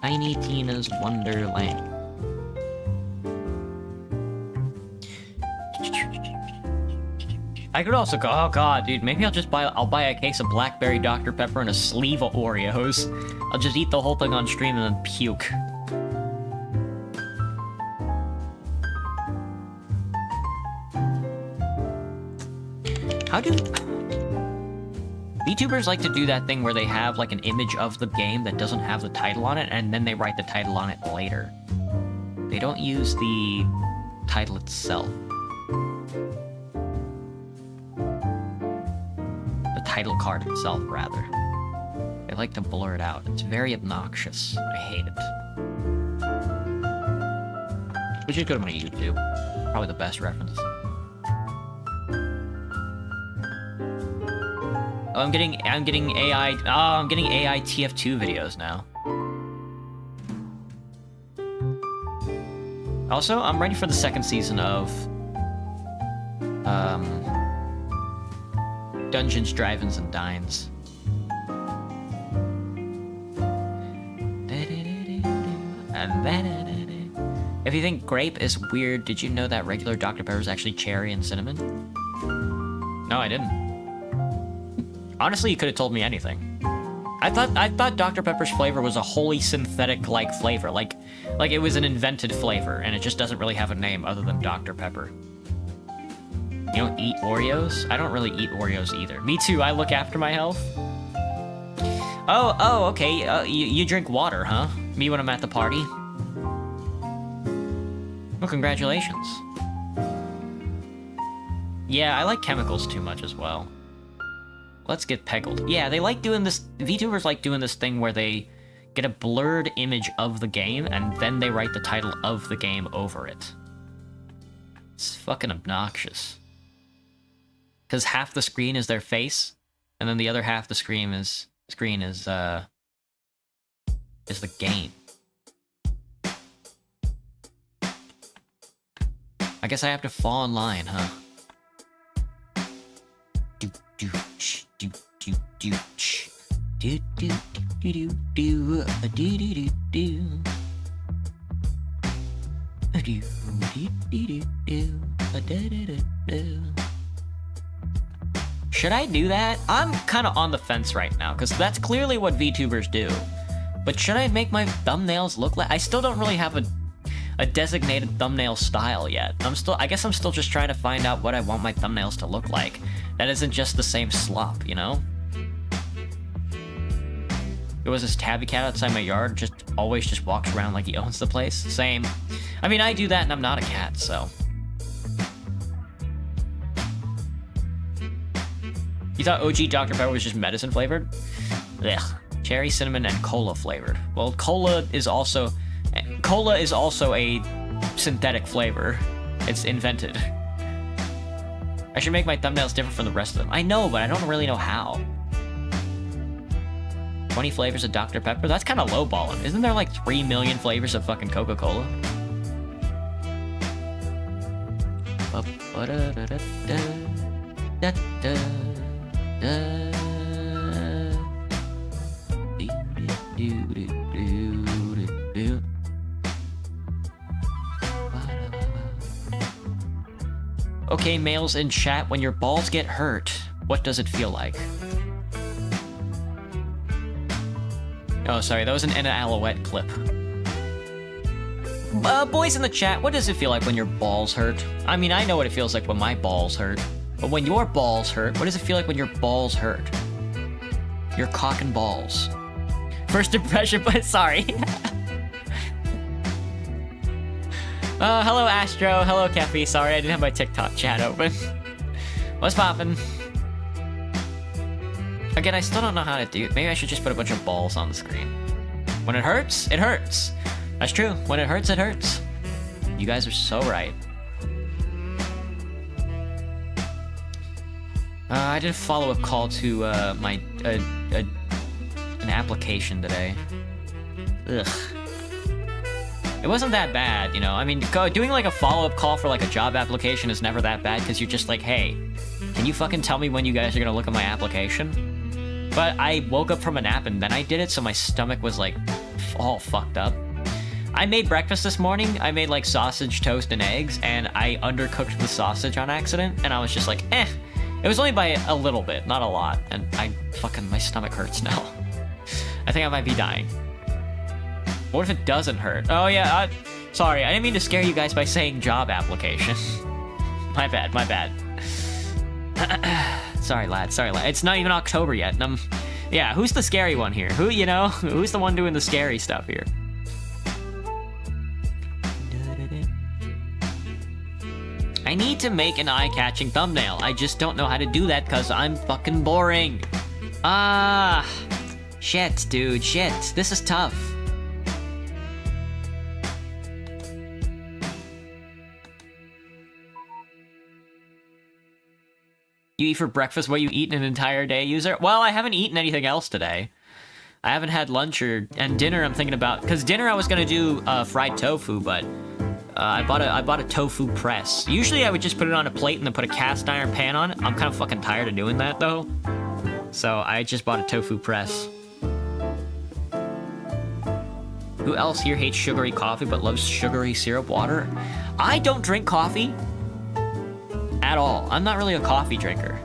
Tiny Tina's Wonderland. I could also go, oh god, dude, maybe I'll buy a case of blackberry Dr. Pepper and a sleeve of Oreos. I'll just eat the whole thing on stream and then puke. How do VTubers like to do that thing where they have like an image of the game that doesn't have the title on it, and then they write the title on it later. They don't use the title itself. The title card itself, rather. They like to blur it out. It's very obnoxious. I hate it. We should go to my YouTube. Probably the best reference. Oh, I'm getting AI. Oh, I'm getting AI TF2 videos now. Also, I'm ready for the second season of Dungeons, Drive-Ins, and Dines. If you think grape is weird, did you know that regular Dr. Pepper is actually cherry and cinnamon? No, I didn't. Honestly, you could have told me anything. I thought Dr. Pepper's flavor was a wholly synthetic-like flavor, like it was an invented flavor, and it just doesn't really have a name other than Dr. Pepper. You don't eat Oreos? I don't really eat Oreos either. Me too, I look after my health. Oh, okay, you drink water, huh? Me when I'm at the party? Well, congratulations. Yeah, I like chemicals too much as well. Let's get peggled. Yeah, they like doing this. VTubers like doing this thing where they get a blurred image of the game and then they write the title of the game over it. It's fucking obnoxious. Because half the screen is their face, and then the other half the screen is the game. I guess I have to fall in line, huh? Do do do do do do do do do do do do. Should I do that? I'm kind of on the fence right now, because that's clearly what VTubers do. But should I make my thumbnails look like... I still don't really have a designated thumbnail style yet. I guess I'm still just trying to find out what I want my thumbnails to look like. That isn't just the same slop, you know? There was this tabby cat outside my yard, always just walks around like he owns the place. Same. I mean, I do that and I'm not a cat, so. You thought OG Dr. Pepper was just medicine flavored? Ugh. Cherry, cinnamon, and cola flavored. Well, cola is also a synthetic flavor. It's invented. I should make my thumbnails different from the rest of them. I know, but I don't really know how. 20 flavors of Dr. Pepper? That's kind of lowballing. Isn't there like 3 million flavors of fucking Coca-Cola? Okay, males in chat, when your balls get hurt, what does it feel like? Oh, sorry, that was an Anna Alouette clip. Boys in the chat, what does it feel like when your balls hurt? I mean, I know what it feels like when my balls hurt. But when your balls hurt, what does it feel like when your balls hurt? Your cock and balls. First impression, but sorry. Hello Astro, hello Keffy. Sorry, I didn't have my TikTok chat open. What's poppin'? Again, I still don't know how to do it. Maybe I should just put a bunch of balls on the screen. When it hurts, it hurts. That's true. When it hurts, it hurts. You guys are so right. I did a follow-up call to an application today. Ugh. It wasn't that bad, you know? I mean, doing like a follow-up call for like a job application is never that bad because you're just like, hey, can you fucking tell me when you guys are gonna look at my application? But I woke up from a nap and then I did it, so my stomach was like all fucked up. I made breakfast this morning. I made like sausage, toast, and eggs, and I undercooked the sausage on accident, and I was just like, eh. It was only by a little bit, not a lot, and my stomach hurts now. I think I might be dying. What if it doesn't hurt? Oh yeah, sorry, I didn't mean to scare you guys by saying job application. My bad. Sorry, lad. It's not even October yet, and yeah, who's the scary one here? Who's the one doing the scary stuff here? I need to make an eye-catching thumbnail. I just don't know how to do that because I'm fucking boring. Shit, dude, shit. This is tough. You eat for breakfast what you eat in an entire day, user? Well, I haven't eaten anything else today. I haven't had lunch and dinner I'm thinking about. Because dinner I was going to do fried tofu, but I bought a tofu press. Usually I would just put it on a plate and then put a cast iron pan on it. I'm kind of fucking tired of doing that, though. So I just bought a tofu press. Who else here hates sugary coffee but loves sugary syrup water? I don't drink coffee at all. I'm not really a coffee drinker.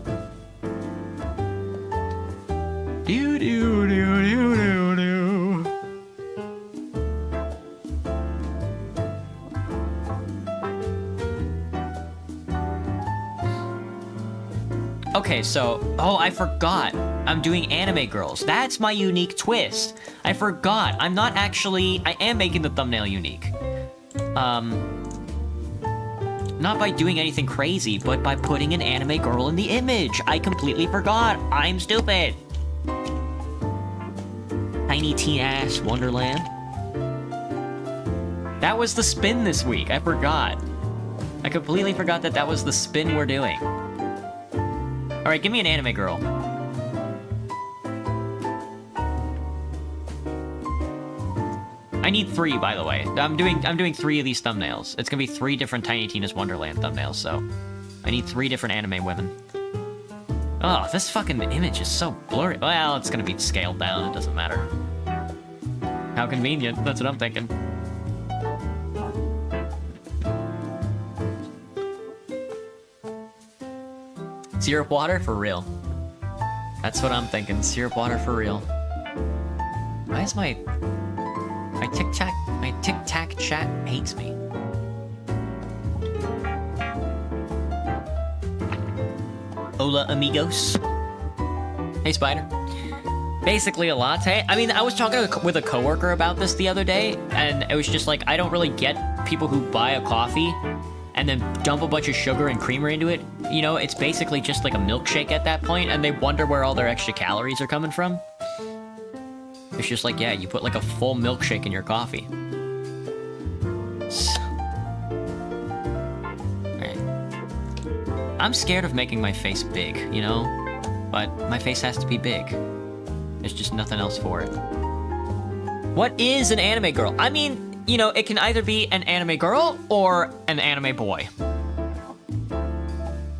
Okay, so, I forgot. I'm doing Anime Girls. That's my unique twist. I forgot. I am making the thumbnail unique. Not by doing anything crazy, but by putting an anime girl in the image. I completely forgot. I'm stupid. Tiny Teen Ass Wonderland. That was the spin this week. I forgot. I completely forgot that was the spin we're doing. Alright, give me an anime girl. I need 3, by the way. I'm doing 3 of these thumbnails. It's gonna be 3 different Tiny Tina's Wonderland thumbnails, so I need 3 different anime women. Oh, this fucking image is so blurry. Well, it's gonna be scaled down, it doesn't matter. How convenient, that's what I'm thinking. Syrup water for real. That's what I'm thinking. Syrup water for real. Why is my Tic Tac chat hates me? Hola, amigos. Hey, Spider. Basically a latte. I mean, I was talking with a coworker about this the other day, and it was just like, I don't really get people who buy a coffee and then dump a bunch of sugar and creamer into it. You know, it's basically just like a milkshake at that point, and they wonder where all their extra calories are coming from. It's just like, yeah, you put like a full milkshake in your coffee. Right. I'm scared of making my face big, you know? But my face has to be big. There's just nothing else for it. What is an anime girl? I mean, you know, it can either be an anime girl or an anime boy.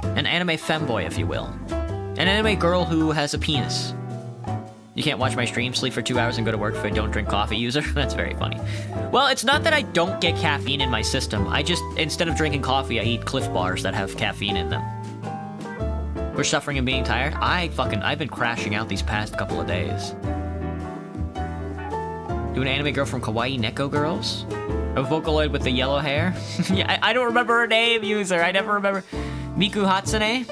An anime femboy, if you will. An anime girl who has a penis. You can't watch my stream, sleep for 2 hours, and go to work if I don't drink coffee, user? That's very funny. Well, it's not that I don't get caffeine in my system. I just, instead of drinking coffee, I eat Cliff Bars that have caffeine in them. We're suffering and being tired? I've been crashing out these past couple of days. Do an anime girl from Kawaii Neko Girls? A Vocaloid with the yellow hair? Yeah, I don't remember her name, user. I never remember. Miku Hatsune?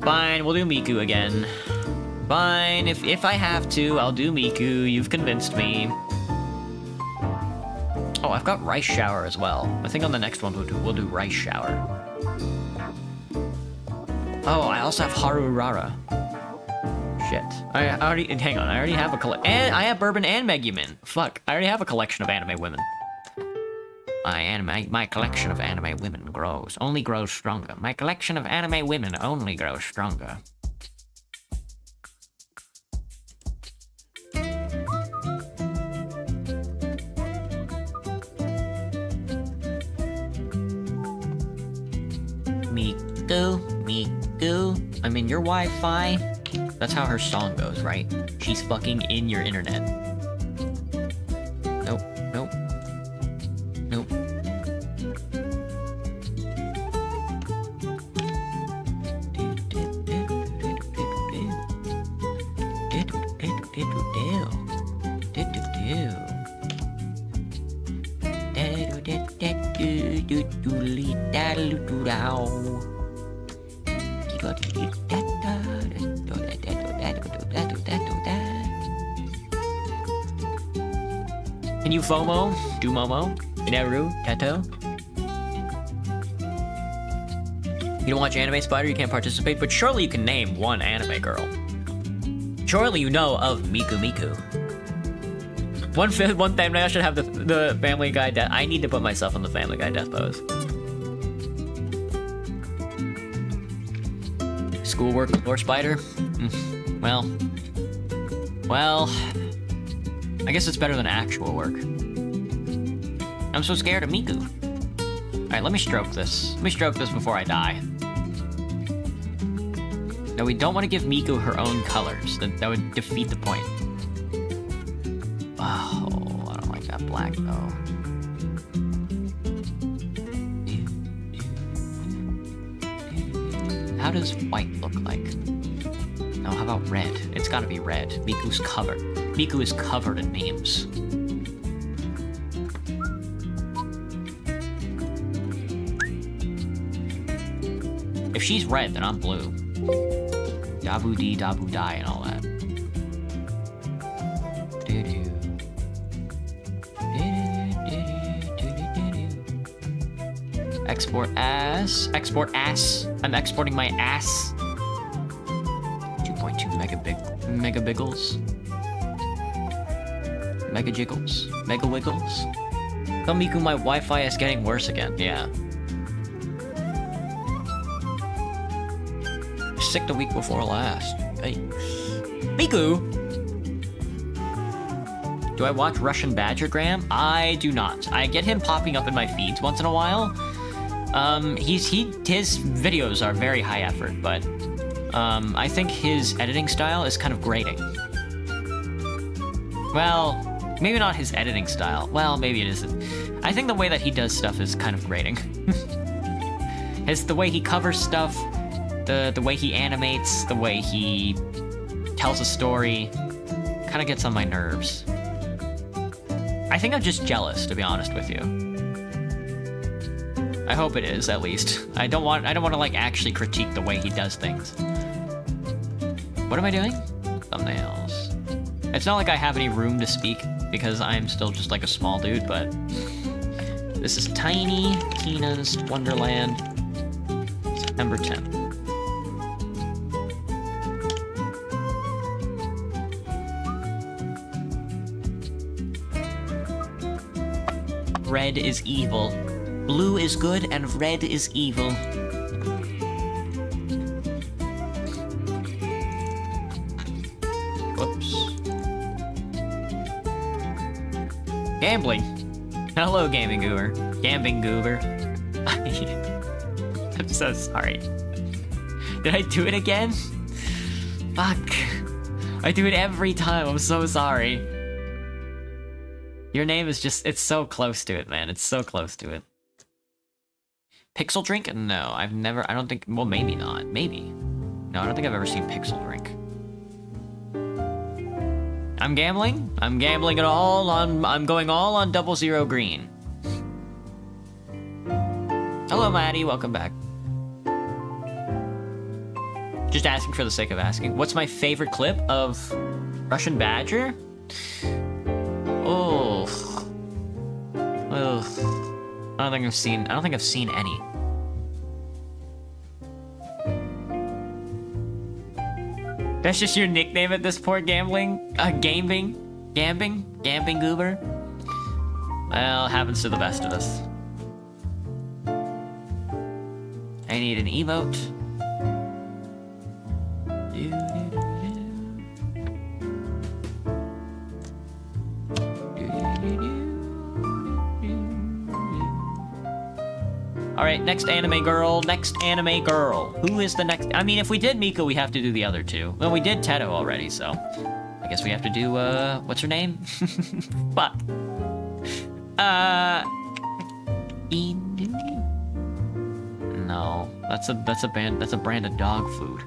Fine, we'll do Miku again. Fine, if I have to, I'll do Miku. You've convinced me. Oh, I've got Rice Shower as well. I think on the next one we'll do Rice Shower. Oh, I also have Haru Rara. Shit. I already have a and I have Bourbon and Megumin. Fuck, I already have a collection of anime women. My collection of anime women only grows stronger. My collection of anime women only grows stronger. Miku, I'm in your Wi-Fi. That's how her song goes, right? She's fucking in your internet. Nope. Can you FOMO? Do Momo? Inaru? Tato? You don't watch anime, Spider? You can't participate? But surely you can name one anime girl. Surely you know of Miku Miku. One family, I should have the Family Guy death. I need to put myself on the Family Guy death pose. Schoolwork or Spider? Well, I guess it's better than actual work. I'm so scared of Miku. Alright, let me stroke this. Let me stroke this before I die. No, we don't want to give Miku her own colors. That would defeat the point. Oh, I don't like that black, though. How does white look like? No, how about red? It's gotta be red. Miku's covered. Miku is covered in memes. If she's red, then I'm blue. Dabu dee, dabu die, and all that. Export ass. Export ass. I'm exporting my ass. 2.2 megabiggles. Mega jiggles. Mega wiggles. Tell Miku my Wi-Fi is getting worse again. Yeah. Sick the week before last. Yikes. Miku! Do I watch Russian Badgergram? I do not. I get him popping up in my feeds once in a while. His videos are very high effort, but I think his editing style is kind of grating. Well, maybe not his editing style. Well, maybe it isn't. I think the way that he does stuff is kind of grating. It's the way he covers stuff, the way he animates, the way he tells a story, kind of gets on my nerves. I think I'm just jealous, to be honest with you. I hope it is, at least. I don't want to, like, actually critique the way he does things. What am I doing? Thumbnails. It's not like I have any room to speak, because I'm still just, like, a small dude, but... This is Tiny Tina's Wonderland, September 10th. Red is evil. Blue is good and red is evil. Whoops. Gambling. Hello, Gaming Goober. Gambling Goober. I'm so sorry. Did I do it again? Fuck. I do it every time. I'm so sorry. Your name is just, it's so close to it, man. It's so close to it. Pixel Drink? No, I don't think, well, maybe not. Maybe. No, I don't think I've ever seen Pixel Drink. I'm gambling? I'm gambling it all on, I'm going all on 00 green. Hello, Maddie, welcome back. Just asking for the sake of asking. What's my favorite clip of Russian Badger? Oh. Ugh. I don't think I've seen any. That's just your nickname at this point, gambling? Gambing Goober? Well, happens to the best of us. I need an emote. Alright, next anime girl. Who is the next? I mean, if we did Miko, we have to do the other two. Well, we did Teto already, so... I guess we have to do, what's her name? Fuck. No, that's a brand of dog food.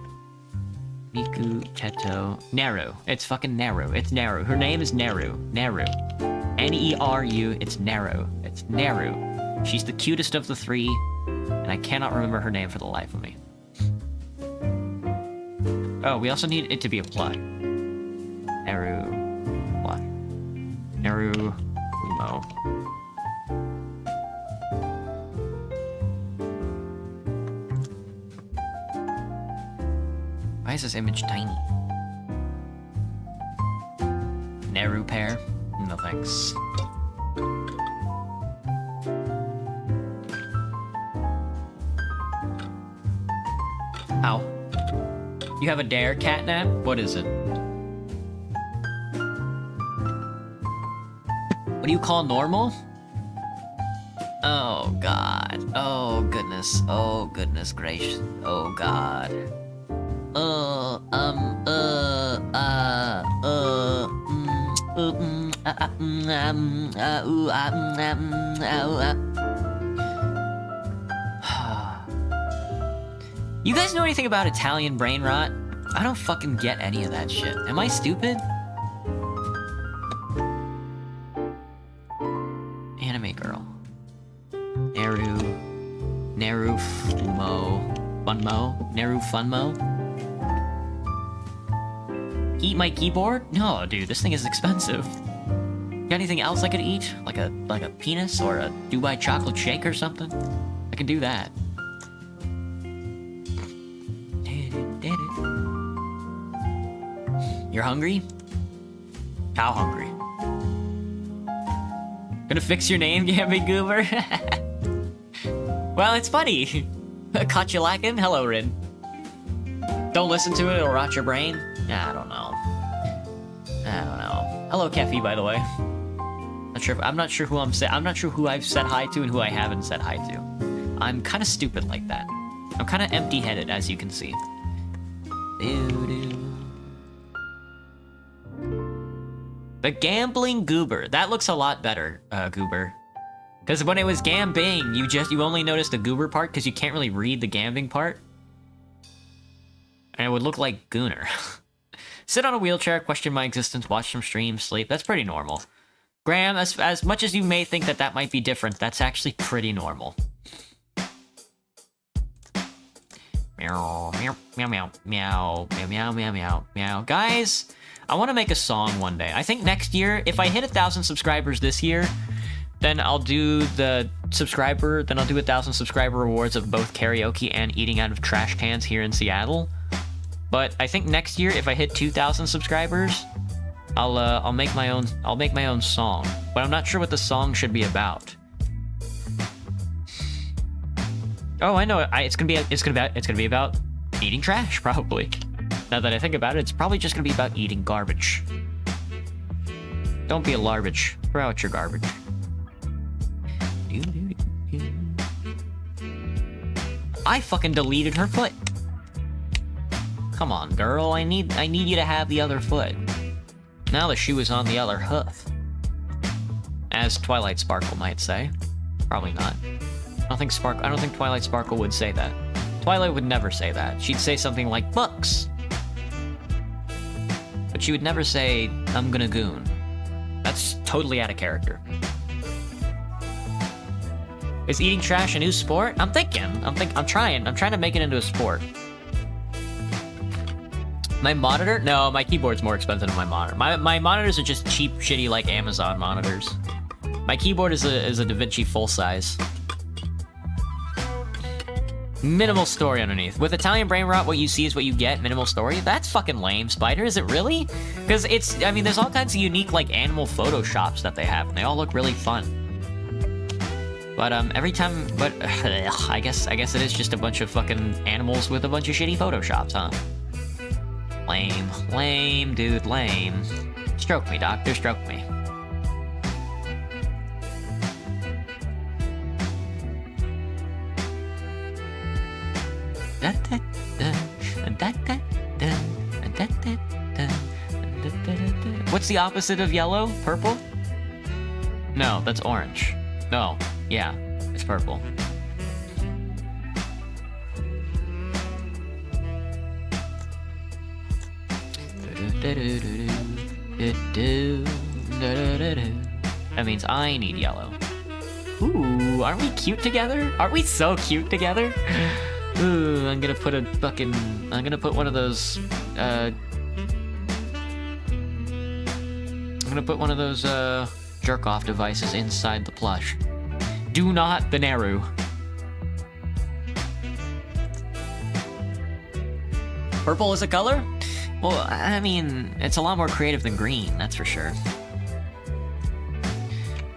Miku, Teto, Naru. It's fucking Naru. It's Naru. Her name is Naru. Naru. N-E-R-U. It's Naru. It's Naru. She's the cutest of the three, and I cannot remember her name for the life of me. Oh, we also need it to be a plot. Naru. What? Naru. Umo. Why is this image tiny? Naru pair? No thanks. Ow. You have a dare, Catnap? What is it? What do you call normal? Oh god. Oh goodness. Oh goodness gracious. Oh god. You guys know anything about Italian brain rot? I don't fucking get any of that shit. Am I stupid? Anime girl. Naru Funmo. Eat my keyboard? No, dude, this thing is expensive. Got anything else I could eat? Like a penis or a Dubai chocolate shake or something? I can do that. You're hungry? How hungry? Gonna fix your name, Gambit Goober? Well, it's funny. Caught you lacking? Hello, Rin. Don't listen to it, it'll rot your brain? I don't know. Hello, Keffy, by the way. I'm not sure who I've said hi to and who I haven't said hi to. I'm kind of stupid like that. I'm kind of empty-headed, as you can see. The Gambling Goober. That looks a lot better, Goober. Because when it was gambing, you only noticed the goober part because you can't really read the gambling part. And it would look like Gooner. Sit on a wheelchair, question my existence, watch some streams, sleep. That's pretty normal. Graham, as much as you may think that might be different, that's actually pretty normal. Meow, meow, meow, meow, meow, meow, meow, meow, meow. Guys, I want to make a song one day. I think next year, if I hit 1,000 subscribers this year, then I'll do the 1,000 subscriber rewards of both karaoke and eating out of trash cans here in Seattle. But I think next year, if I hit 2,000 subscribers, I'll make my own song. But I'm not sure what the song should be about. Oh, I know. It's gonna be about eating trash, probably. Now that I think about it, it's probably just gonna be about eating garbage. Don't be a larbage. Throw out your garbage. I fucking deleted her foot. Come on, girl. I need you to have the other foot. Now the shoe is on the other hoof. As Twilight Sparkle might say. Probably not. I don't think Twilight Sparkle would say that. Twilight would never say that. She'd say something like books. But she would never say, I'm gonna goon. That's totally out of character. Is eating trash a new sport? I'm trying to make it into a sport. My monitor? No, my keyboard's more expensive than my monitor. My monitors are just cheap, shitty, like Amazon monitors. My keyboard is a DaVinci full size. Minimal story underneath. With Italian brain rot, what you see is what you get. Minimal story? That's fucking lame, Spider. Is it really? Because there's all kinds of unique, like, animal photoshops that they have, and they all look really fun. But, I guess it is just a bunch of fucking animals with a bunch of shitty photoshops, huh? Lame, dude, lame. Stroke me, doctor, stroke me. What's the opposite of yellow? Purple? No, that's orange. No, yeah, it's purple. That means I need yellow. Ooh, aren't we cute together? Aren't we so cute together? Ooh, I'm gonna put one of those, jerk-off devices inside the plush. Do not the Naru. Purple is a color? Well, I mean, it's a lot more creative than green, that's for sure.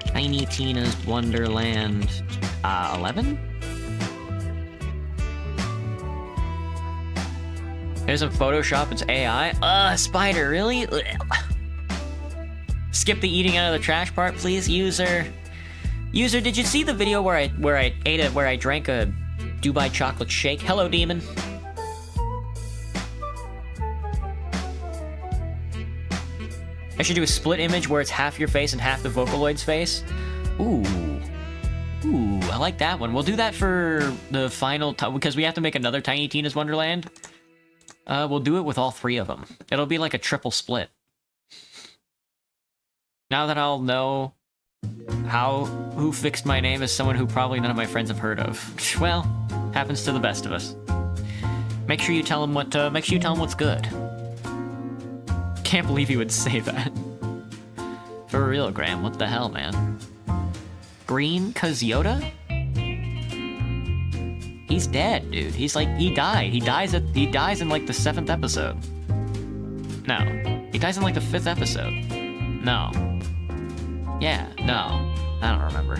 Tiny Tina's Wonderland, 11? There's a Photoshop, it's AI. Spider, really? Ugh. Skip the eating out of the trash part, please, user. User, did you see the video where I drank a Dubai chocolate shake? Hello, demon. I should do a split image where it's half your face and half the Vocaloid's face. Ooh, I like that one. We'll do that for the final because we have to make another Tiny Tina's Wonderland. We'll do it with all three of them. It'll be like a triple split. Now that I'll know who fixed my name as someone who probably none of my friends have heard of. Well, happens to the best of us. Make sure you tell him what's good. Can't believe he would say that. For real, Graham, what the hell, man? Green Kaziota? He's dead, dude. He died. He dies in like the 7th episode. No. He dies in like the 5th episode. No. Yeah, no. I don't remember.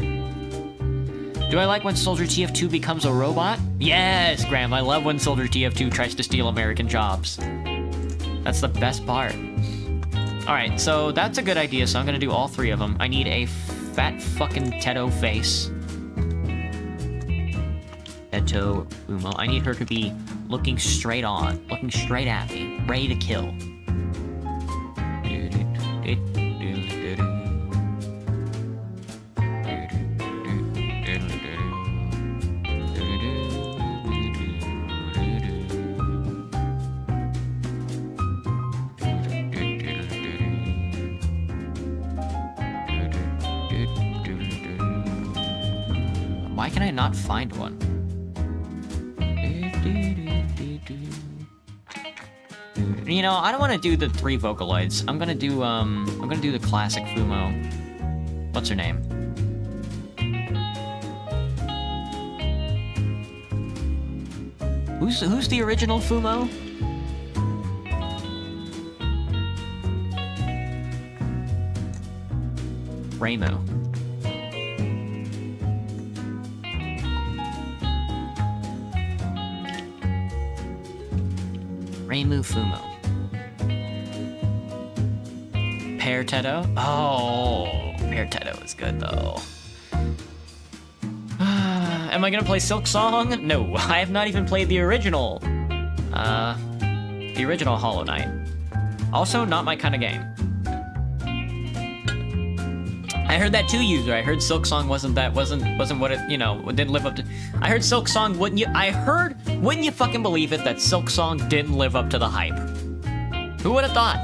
Do I like when Soldier TF2 becomes a robot? Yes, Graham, I love when Soldier TF2 tries to steal American jobs. That's the best part. Alright, so that's a good idea, so I'm gonna do all three of them. I need a fat fucking Teto face. Teto Umo. I need her to be looking straight on, looking straight at me, ready to kill. Why can I not find one? You know, I don't want to do the 3 Vocaloids. I'm gonna do the classic Fumo. What's her name? Who's the original Fumo? Reimu. Reimu Fumo. Pear Teto? Oh, Pear Teto is good though. Am I gonna play Silk Song? No, I have not even played the original Hollow Knight. Also, not my kind of game. I heard that too, user. I heard Silk Song wasn't what it, you know, didn't live up to. I heard Silk Song, wouldn't you fucking believe it that Silk Song didn't live up to the hype? Who would have thought?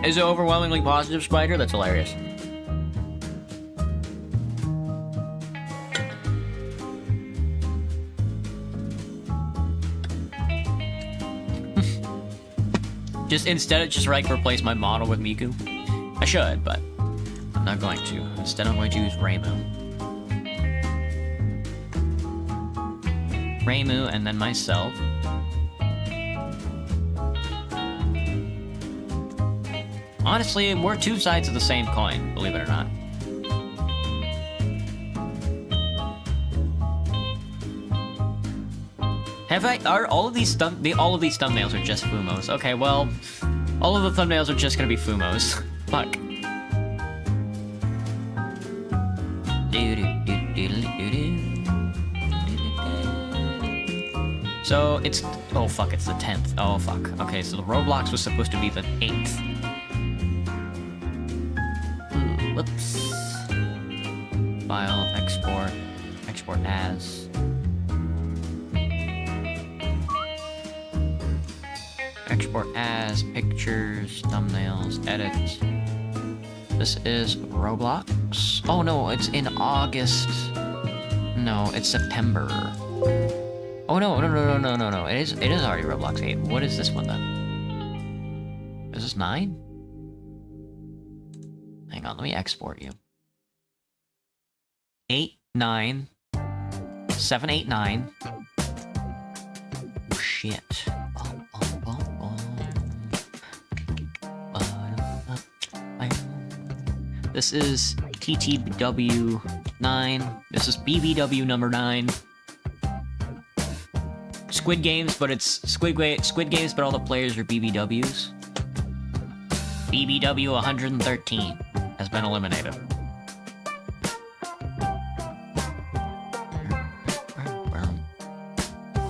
Is it overwhelmingly positive, Spider? That's hilarious. Instead of just replace my model with Miku. I should, but I'm not going to. Instead, I'm going to use Reimu. Reimu, and then myself. Honestly, we're 2 sides of the same coin, believe it or not. Are all of these thumbnails are just Fumos? Okay, well, all of the thumbnails are just gonna be Fumos. Fuck. So it's oh fuck, it's the 10th. Oh fuck. Okay, so the Roblox was supposed to be the 8th. Ooh, whoops. File, export as. Export as, pictures, thumbnails, edit. This is Roblox. Oh no, it's in August. No, it's September. Oh no. It is already Roblox 8. What is this one then? Is this 9? Hang on, let me export you. 8-9 789. Oh shit. This is TTW 9. This is BBW number 9. Squid Games, but it's Squid Games, but all the players are BBWs. BBW 113 has been eliminated.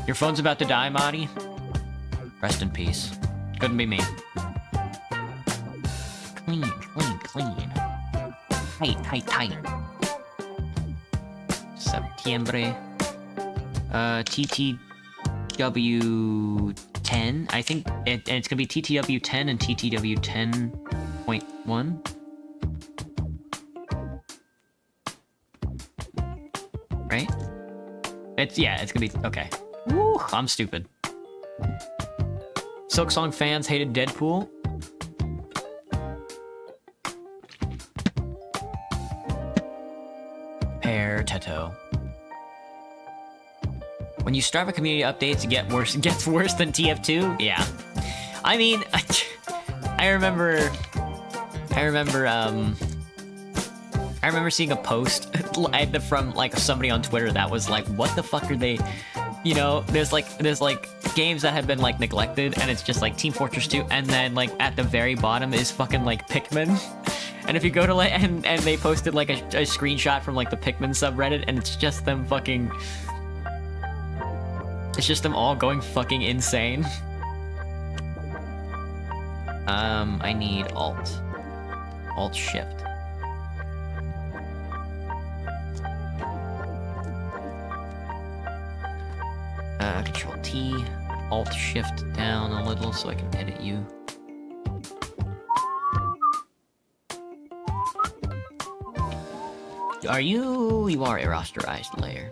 Your phone's about to die, Marty. Rest in peace. Couldn't be me. Clean. Tight. Septiembre. TTW 10. I think it's gonna be TTW 10 and TTW 10.1. Right? It's gonna be okay. Woo, I'm stupid. Silk Song fans hated Deadpool. Pear Teto. When you start a community updates, it gets worse than TF2. Yeah, I mean, I remember seeing a post from like somebody on Twitter that was like, "What the fuck are they?" You know, there's like games that have been like neglected, and it's just like Team Fortress 2, and then like at the very bottom is fucking like Pikmin. And if you go to like, and they posted like a screenshot from like the Pikmin subreddit, and it's just them fucking. It's just them all going fucking insane. I need Alt Shift. Control T, Alt Shift down a little so I can edit you. Are you... You are a rasterized layer.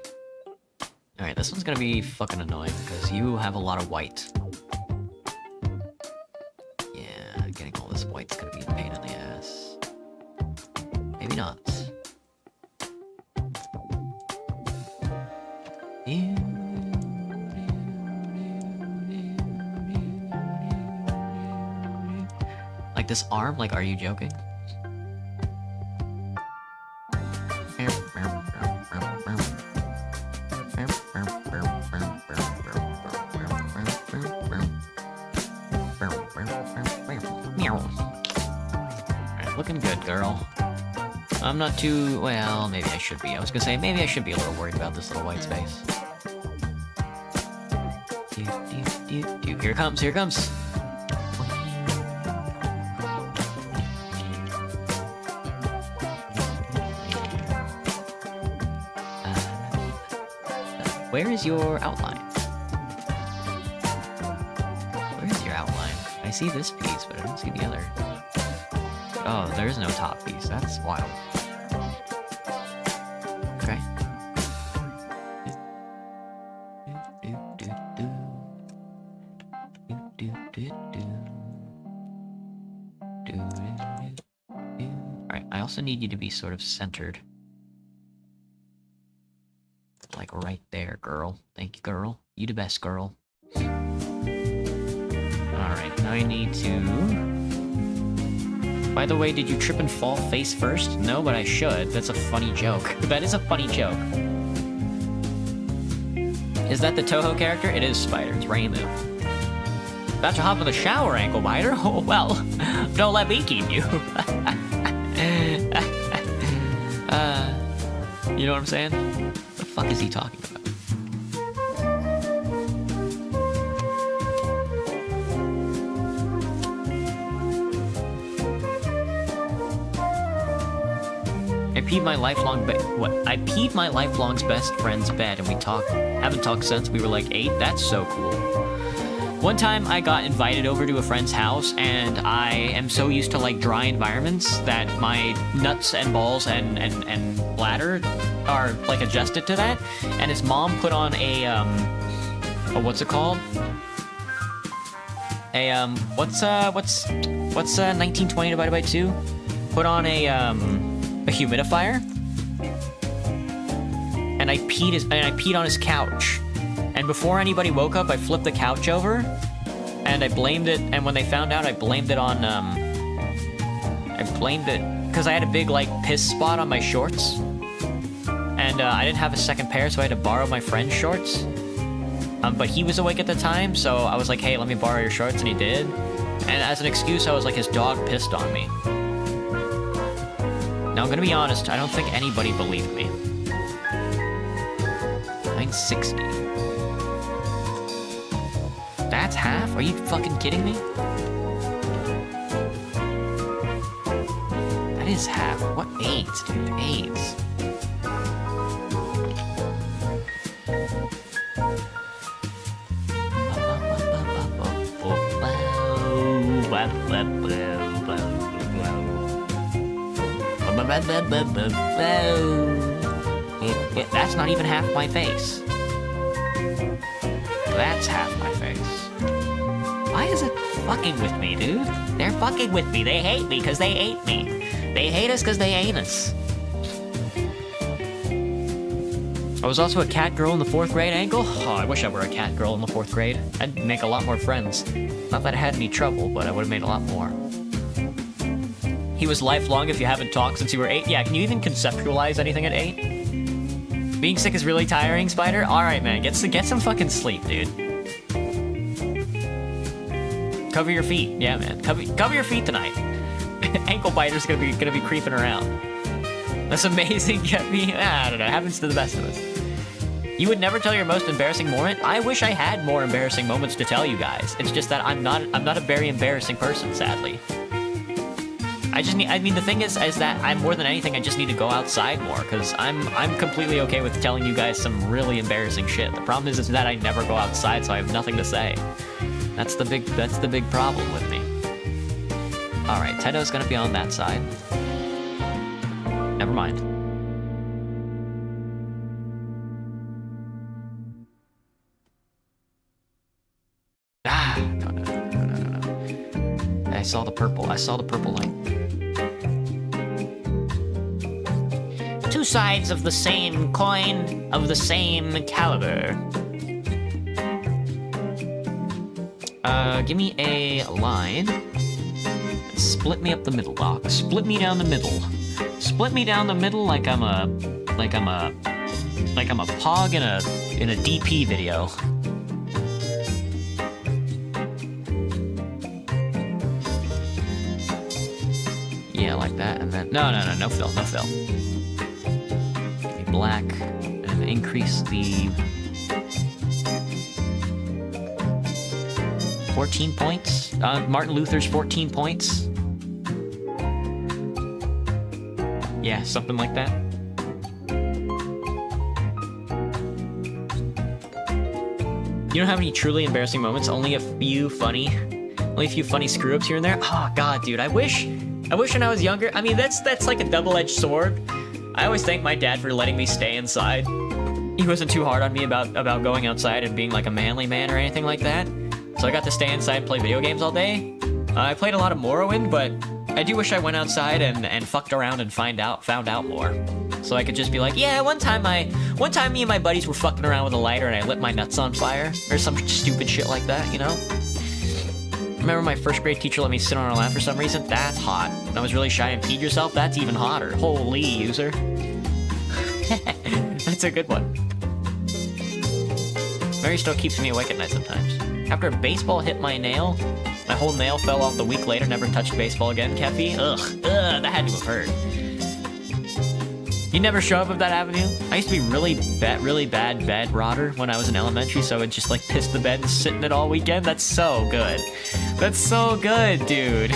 Alright, this one's gonna be fucking annoying, because you have a lot of white. Yeah, getting all this white's gonna be a pain in the ass. Maybe not. Like this arm? Like, are you joking? Alright, looking good, girl. I'm not too... well, maybe I should be. I was gonna say, maybe I should be a little worried about this little white space. Here it comes, here it comes! Where is your outline? Where is your outline? I see this piece, but I don't see the other. Oh, there is no top piece. That's wild. Okay. Alright, I also need you to be sort of centered. Like right there, girl. Thank you, girl. You the best, girl. Alright, now I need to... By the way, did you trip and fall face first? No, but I should. That's a funny joke. That is a funny joke. Is that the Toho character? It is Spider. It's Reimu. About to hop in the shower, ankle biter? Oh, well, don't let me keep you. You know what I'm saying? What the fuck is he talking about? I peed my lifelong I peed my lifelong's best friend's bed and we haven't talked since we were like 8? That's so cool. One time I got invited over to a friend's house and I am so used to like dry environments that my nuts and balls and bladder are like adjusted to that. And his mom put on a what's it called? What's 1920 divided by 2? Put on a humidifier. And I peed on his couch. And before anybody woke up, I flipped the couch over, and I blamed it, and when they found out, I blamed it on, because I had a big, like, piss spot on my shorts, and I didn't have a second pair, so I had to borrow my friend's shorts, but he was awake at the time, so I was like, hey, let me borrow your shorts, and he did, and as an excuse, I was like, his dog pissed on me. Now, I'm gonna be honest, I don't think anybody believed me. 960. That's half? Are you fucking kidding me? That is half. What AIDS, dude? AIDS. That's not even half my face. That's half my face. Why is it fucking with me, dude? They're fucking with me. They hate me because they ate me. They hate us because they ain't us. I was also a cat girl in the 4th grade, Ankle. Oh, I wish I were a cat girl in the 4th grade. I'd make a lot more friends. Not that I had any trouble, but I would have made a lot more. He was lifelong if you haven't talked since you were 8. Yeah, can you even conceptualize anything at 8? Being sick is really tiring, Spider? Alright, man, get some fucking sleep, dude. Cover your feet. Yeah, man. Cover your feet tonight. Ankle biter's gonna be creeping around. That's amazing. I don't know. It happens to the best of us. You would never tell your most embarrassing moment? I wish I had more embarrassing moments to tell you guys. It's just that I'm not a very embarrassing person, sadly. I mean, the thing is that I'm more than anything, I just need to go outside more, because I'm completely okay with telling you guys some really embarrassing shit. The problem is that I never go outside, so I have nothing to say. That's the big problem with me. Alright, Tedo's gonna be on that side. Never mind. saw the purple. I saw the purple light. Two sides of the same coin of the same caliber. Give me a line. Split me up the middle, Doc. Split me down the middle. Split me down the middle like I'm a pog in a DP video. Yeah, like that, and then no fill. Give me black and increase the 14 points. Martin Luther's 14 points. Yeah, something like that. You don't have any truly embarrassing moments, only a few funny screw-ups here and there. Oh god, dude, I wish when I was younger. I mean, that's like a double-edged sword. I always thank my dad for letting me stay inside. He wasn't too hard on me about going outside and being like a manly man or anything like that. So I got to stay inside and play video games all day. I played a lot of Morrowind, but I do wish I went outside and fucked around and found out more. So I could just be like, yeah, one time me and my buddies were fucking around with a lighter and I lit my nuts on fire, or some stupid shit like that, you know? Remember my first grade teacher let me sit on her lap for some reason? That's hot. And I was really shy and peed yourself? That's even hotter. Holy, user. That's a good one. Mary still keeps me awake at night sometimes. After a baseball hit my nail, my whole nail fell off the week later, never touched baseball again, Keffy. Ugh, that had to have hurt. You never show up if that happened to you? I used to be really bad bed rotter when I was in elementary, so I would just like piss the bed and sit in it all weekend. That's so good. That's so good, dude.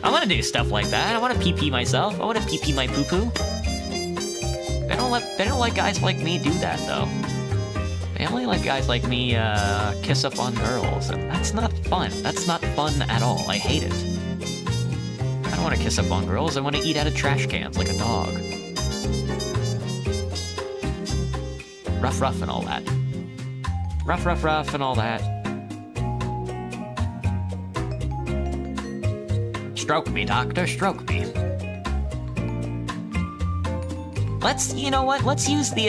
I want to do stuff like that. I want to pee myself. I want to pee my poo-poo. They don't let guys like me do that, though. They only let guys like me kiss up on girls, and that's not fun. That's not fun at all. I hate it. I don't want to kiss up on girls. I want to eat out of trash cans like a dog. Rough and all that. Rough and all that. Stroke me, doctor, stroke me. You know what? Let's use the,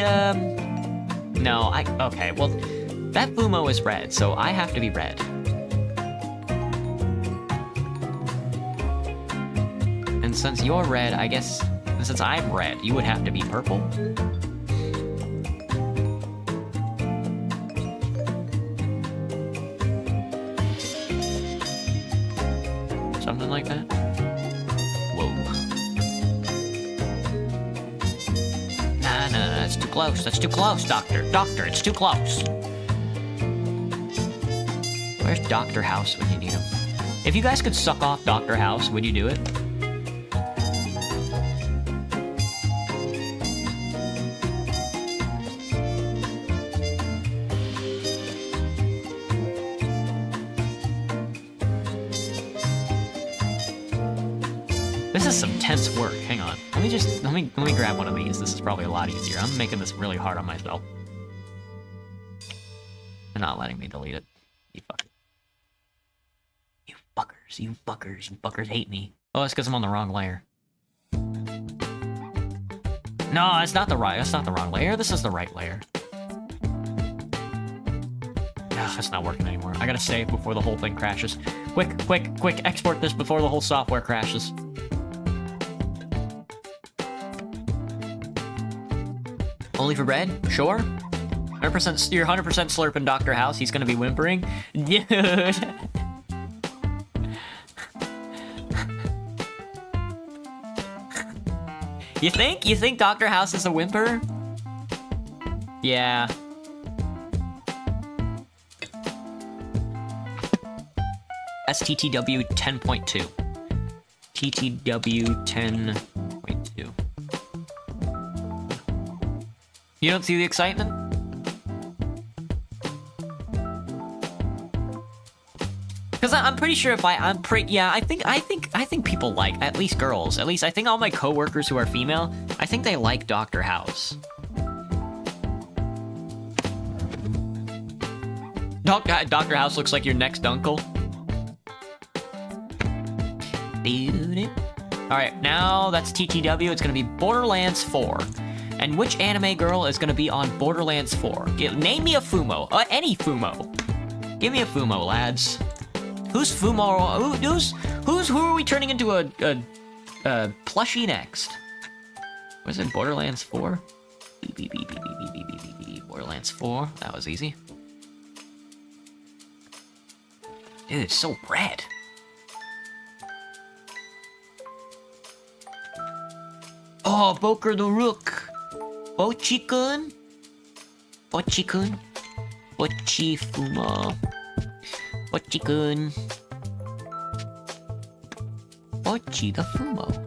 no, okay, well, that Fumo is red, so I have to be red. And since you're red, I guess, since I'm red, you would have to be purple. Something like that? Whoa. Nah, that's too close. That's too close, Doctor. Doctor, it's too close. Where's Dr. House when you need him? If you guys could suck off Dr. House, would you do it? This is some tense work. Hang on. Let me grab one of these. This is probably a lot easier. I'm making this really hard on myself. They're not letting me delete it. You fuckers. You fuckers hate me. Oh, that's because I'm on the wrong layer. No, that's not the wrong layer. This is the right layer. Ugh, it's not working anymore. I gotta save before the whole thing crashes. Quick, export this before the whole software crashes. Only for bread? Sure. 100%, you're 100% slurping Dr. House. He's gonna be whimpering. Dude. You think Dr. House is a whimper? Yeah. STTW 10.2. TTW 10.2. You don't see the excitement? Because I'm pretty sure if I think people like, at least girls, at least I think all my coworkers who are female, I think they like Dr. House. Dr. House looks like your next uncle. Alright, now that's TTW. It's gonna be Borderlands 4. And which anime girl is gonna be on Borderlands 4? Name me a Fumo. Any Fumo. Give me a Fumo, lads. Who's Fumo? Who are we turning into a plushie next? Was it Borderlands 4? Borderlands 4. That was easy. Dude, it's so red. Oh, Boker the Rook. Bochi-kun. Bochi-kun. Bochi-Fumo. Bochi-kun. Bochi the Fumo.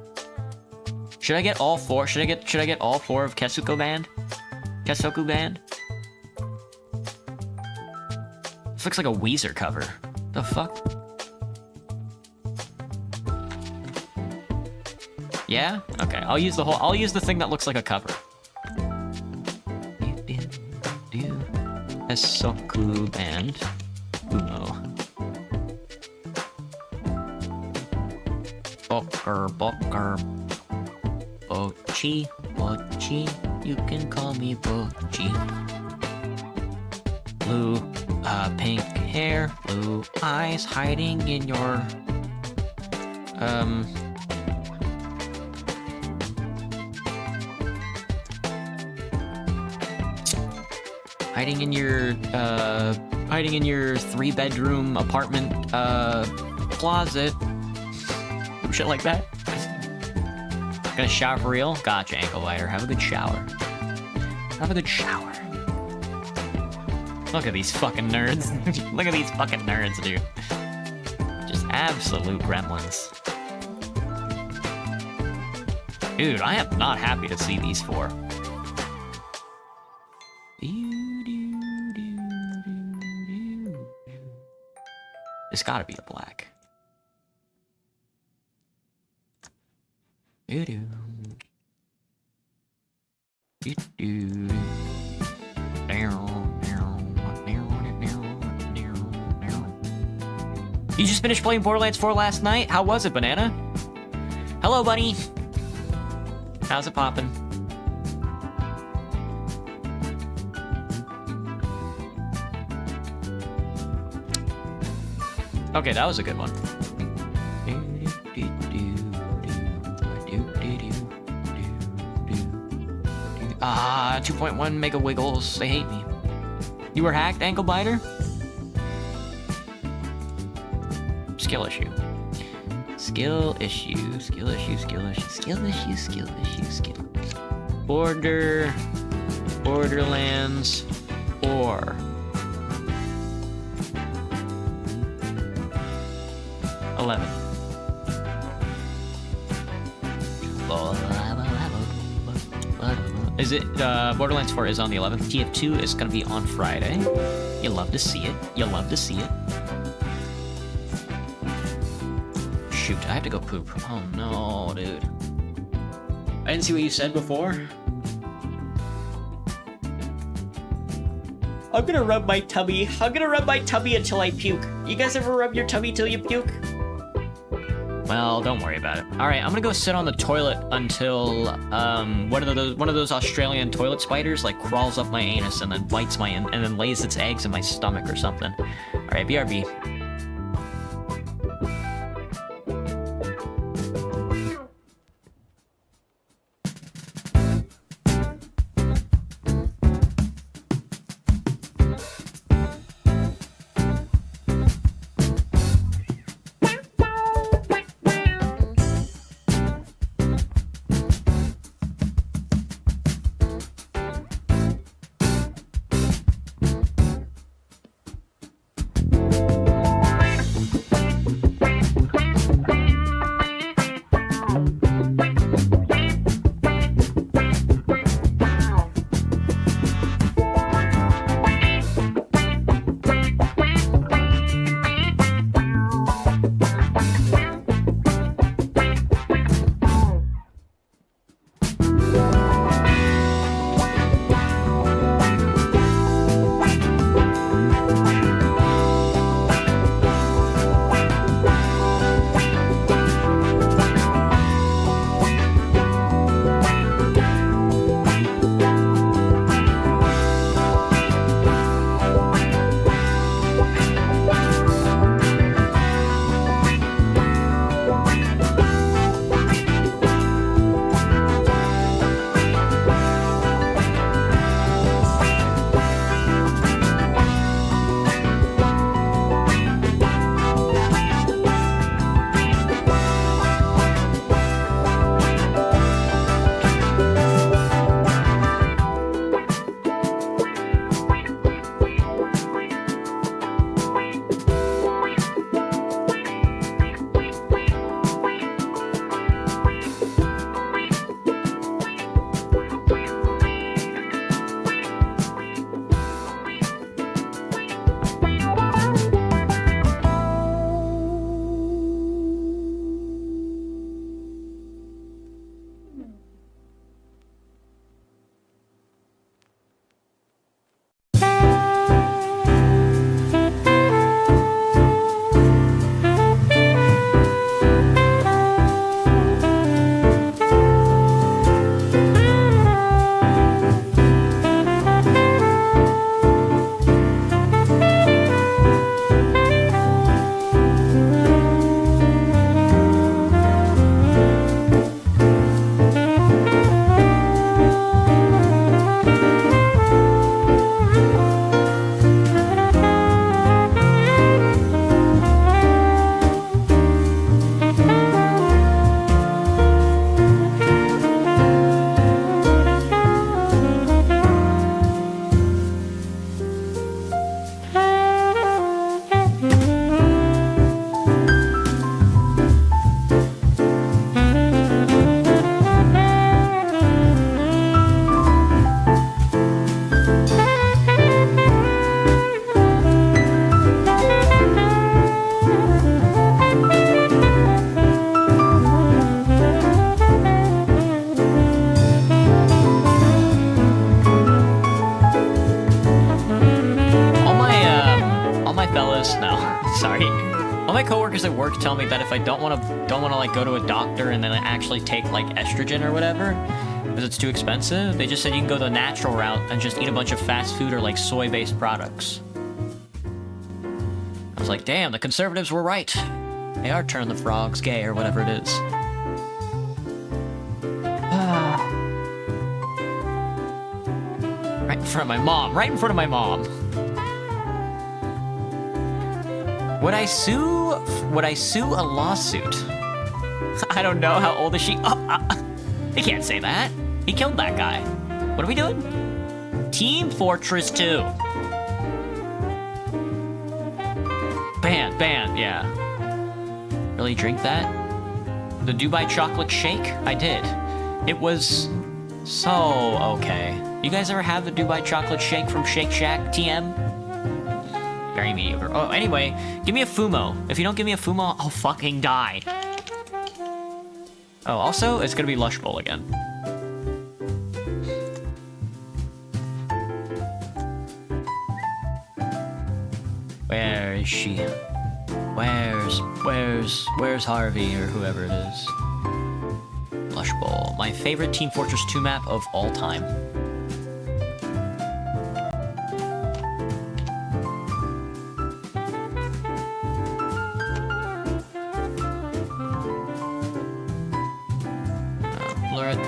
Should I get all four? Should I get all four of Kesuko Band? Kesoku Band? This looks like a Weezer cover. The fuck? Yeah? Okay, I'll use the thing that looks like a cover. Kesoku Band. Fumo. Boker. Bochi, you can call me Bochi. Blue, pink hair, blue eyes hiding in your, hiding in your 3-bedroom apartment, closet. Shit like that. Gonna shower for real? Gotcha, ankle biter. Have a good shower. Have a good shower. Look at these fucking nerds. Look at these fucking nerds, dude. Just absolute gremlins. Dude, I am not happy to see these four. There's gotta be a black. You just finished playing Borderlands 4 last night? How was it, Banana? Hello, buddy. How's it poppin'? Okay, that was a good one. 2.1 Mega Wiggles. They hate me. You were hacked, ankle biter? Skill issue. Borderlands 4. $11. Is it, Borderlands 4 is on the 11th. TF2 is gonna be on Friday. You love to see it. Shoot, I have to go poop. Oh no, dude. I didn't see what you said before. I'm gonna rub my tummy. Until I puke. You guys ever rub your tummy till you puke? Well, don't worry about it. All right, I'm gonna go sit on the toilet until one of those Australian toilet spiders like crawls up my anus and then bites and then lays its eggs in my stomach or something. All right, BRB. coworkers at work tell me that if I don't want to like go to a doctor and then actually take like estrogen or whatever, because it's too expensive, they just said you can go the natural route and just eat a bunch of fast food or like soy-based products. I was like, damn, the conservatives were right. They are turning the frogs gay or whatever it is. Right in front of my mom. Right in front of my mom. Would I sue a lawsuit? I don't know. How old is she? He can't say that. He killed that guy. What are we doing? Team Fortress 2. Ban, yeah. Really drink that? The Dubai chocolate shake? I did. It was so okay. You guys ever have the Dubai chocolate shake from Shake Shack TM? Very mediocre. Oh, anyway, give me a Fumo. If you don't give me a Fumo, I'll fucking die. Oh, also, it's gonna be Lush Bowl again. Where is she? Where's Harvey or whoever it is? Lush Bowl. My favorite Team Fortress 2 map of all time. Blur it.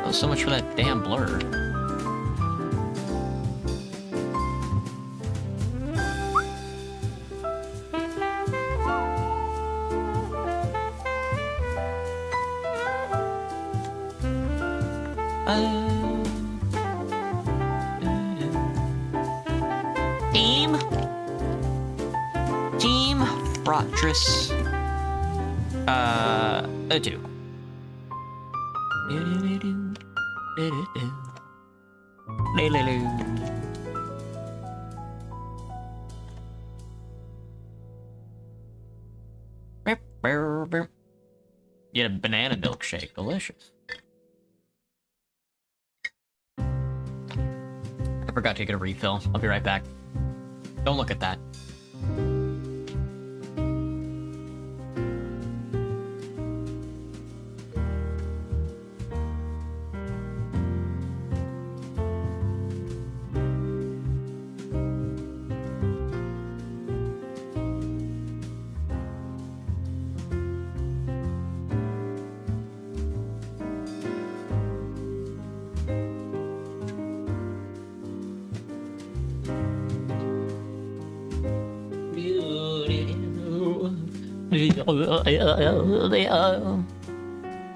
Oh, so much for that damn blur. Team Fortress 2. Get a banana milkshake, delicious. I forgot to get a refill. I'll be right back. Don't look at that.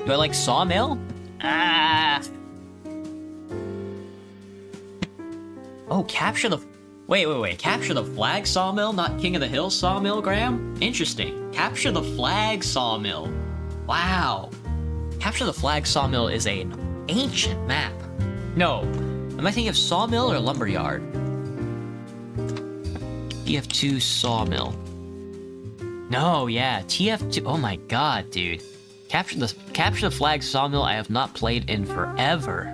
Do I like Sawmill? Ah. Oh, capture the... Wait. Capture the flag Sawmill, not King of the Hill Sawmill, Graham? Interesting. Capture the flag Sawmill. Wow. Capture the flag Sawmill is an ancient map. No. Am I thinking of Sawmill or Lumberyard? TF2 Sawmill. No, yeah, TF2. Oh my god, dude. Capture the flag Sawmill I have not played in forever.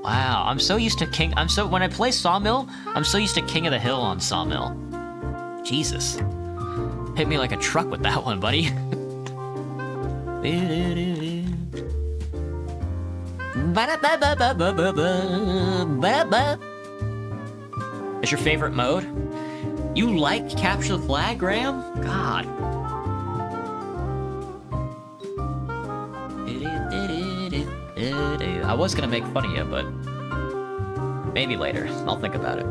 Wow, I'm so used to when I play Sawmill, I'm so used to King of the Hill on Sawmill. Jesus. Hit me like a truck with that one, buddy. Is your favorite mode? You like Capture the Flag, Graham? God. I was gonna make fun of you, but maybe later. I'll think about it.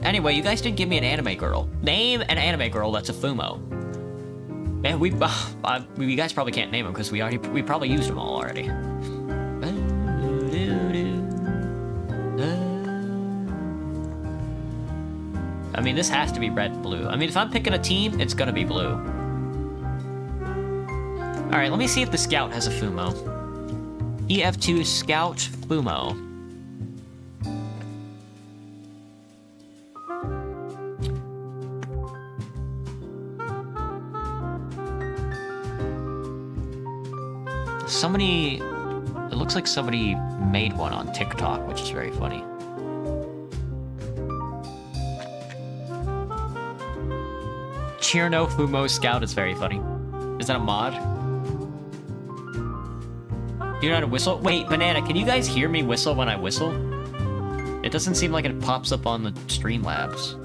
Anyway, you guys didn't give me an anime girl. Name an anime girl that's a Fumo. Man, you guys probably can't name them because we probably used them all already. I mean, this has to be red and blue. I mean, if I'm picking a team, it's gonna be blue. Alright, let me see if the Scout has a Fumo. EF2 Scout Fumo. Somebody... It looks like somebody made one on TikTok, which is very funny. Cheerno Fumo Scout is very funny. Is that a mod? Do you know how to whistle? Wait, Banana, can you guys hear me whistle when I whistle? It doesn't seem like it pops up on the Streamlabs.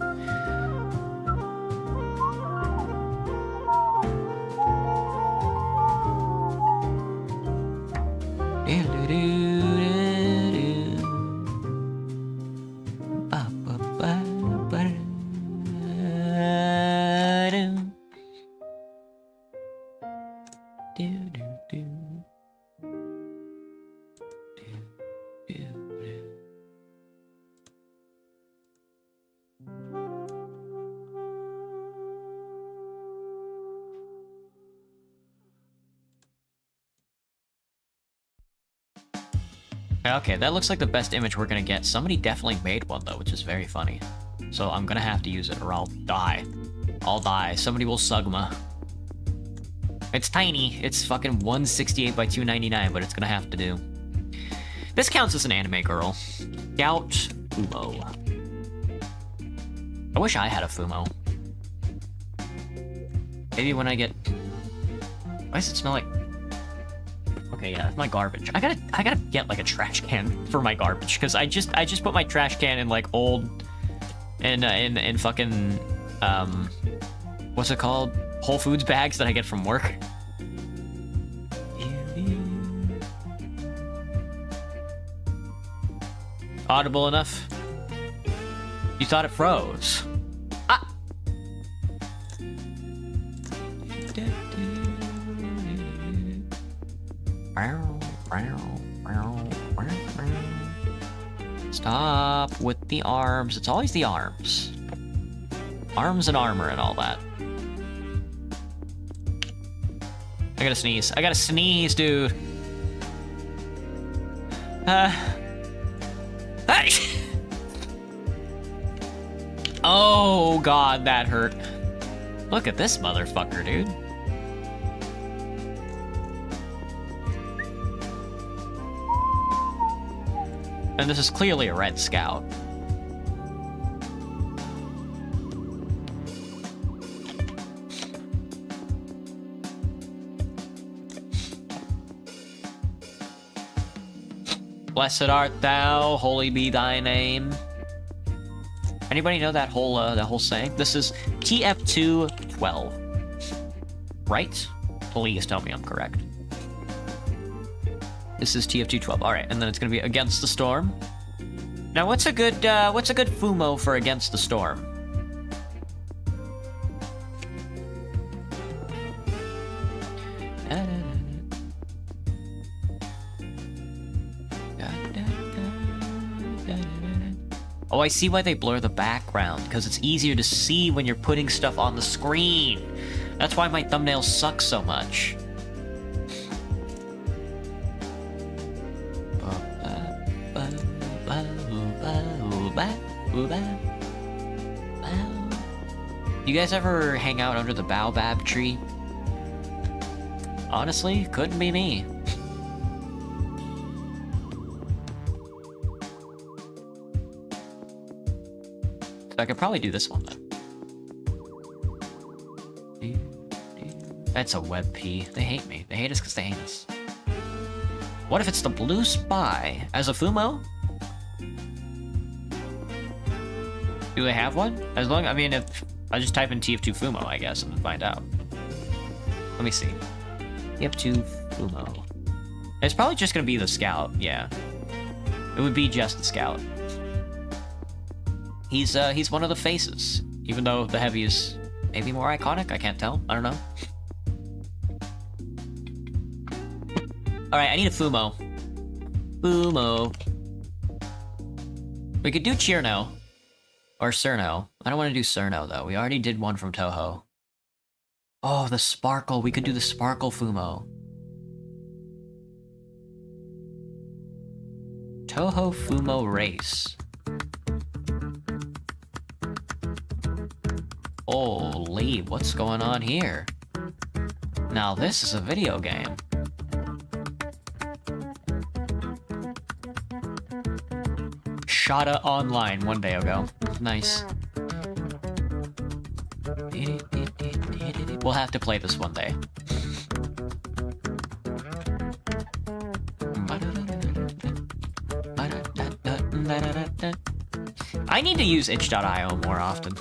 Okay, that looks like the best image we're gonna get. Somebody definitely made one, though, which is very funny. So I'm gonna have to use it, or I'll die. I'll die. Somebody will Sugma. It's tiny. It's fucking 168 by 299, but it's gonna have to do. This counts as an anime girl. Scout Fumo. I wish I had a Fumo. Maybe when I get... Why does it smell like... Okay, yeah, that's my garbage. I gotta get like a trash can for my garbage, because I just put my trash can in like old in fucking what's it called? Whole Foods bags that I get from work. Audible enough? You thought it froze. Ah! Stop with the arms. It's always the arms. Arms and armor and all that. I gotta sneeze. I gotta sneeze, dude. Oh god, that hurt. Look at this motherfucker, dude. And this is clearly a Red Scout. Blessed art thou, holy be thy name. Anybody know that whole saying? This is TF212. Right? Please tell me I'm correct. This is TF212. All right, and then it's gonna be Against the Storm. Now, what's a good Fumo for Against the Storm? Oh, I see why they blur the background, because it's easier to see when you're putting stuff on the screen. That's why my thumbnails suck so much. You guys ever hang out under the baobab tree? Honestly, couldn't be me. So I could probably do this one then. That's a web P. They hate me. They hate us because they hate us. What if it's the Blue Spy as a Fumo? Do they have one? As long, I mean, if I just type in TF2 Fumo, I guess, and then find out. Let me see. TF2 Fumo. It's probably just gonna be the Scout, yeah. It would be just the Scout. He's one of the faces, even though the Heavy is maybe more iconic. I can't tell. I don't know. All right, I need a Fumo. Fumo. We could do Cheerno or Cerno. I don't want to do Cerno though. We already did one from Toho. Oh, the Sparkle. We could do the Sparkle Fumo. Toho Fumo Race. Holy, what's going on here? Now this is a video game. Shada Online one day ago. Nice. We'll have to play this one day. I need to use itch.io more often.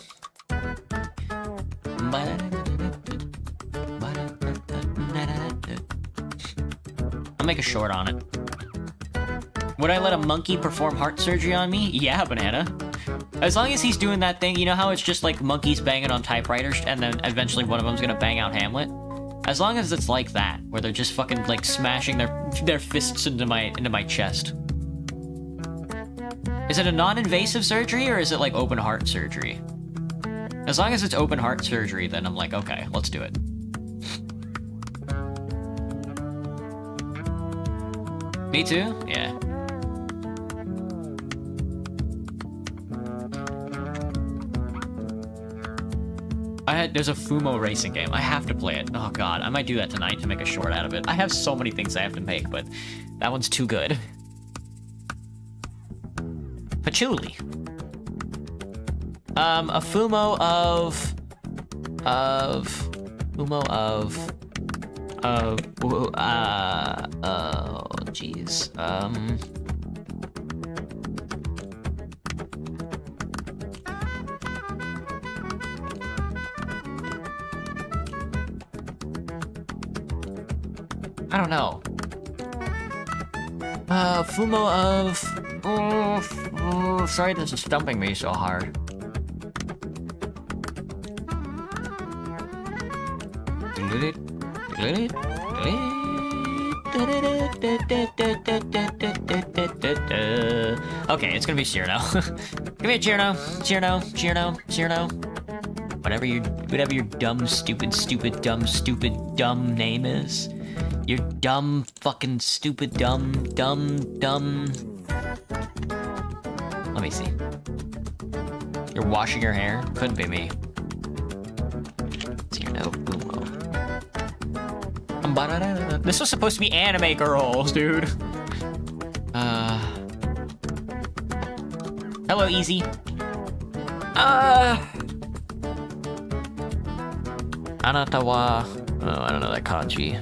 I'll make a short on it. Would I let a monkey perform heart surgery on me? Yeah, Banana. As long as he's doing that thing, you know how it's just like monkeys banging on typewriters and then eventually one of them's gonna bang out Hamlet? As long as it's like that, where they're just fucking like smashing their fists into my chest. Is it a non-invasive surgery or is it like open heart surgery? As long as it's open heart surgery, then I'm like, okay, let's do it. Me too? Yeah. There's a Fumo racing game. I have to play it. Oh god, I might do that tonight to make a short out of it. I have so many things I have to make, but that one's too good. Patchouli. A Fumo of... oh, jeez. I don't know. Fumo of... Oh, sorry this is stumping me so hard. Okay, it's gonna be Cyrano. Come here, Cyrano. Whatever your dumb, dumb name is. Your dumb, fucking, stupid, dumb. Let me see. You're washing your hair? Couldn't be me. Cyrano Fumo. This was supposed to be anime girls, dude. Hello, Easy. Anata wa... Oh, I don't know that kanji.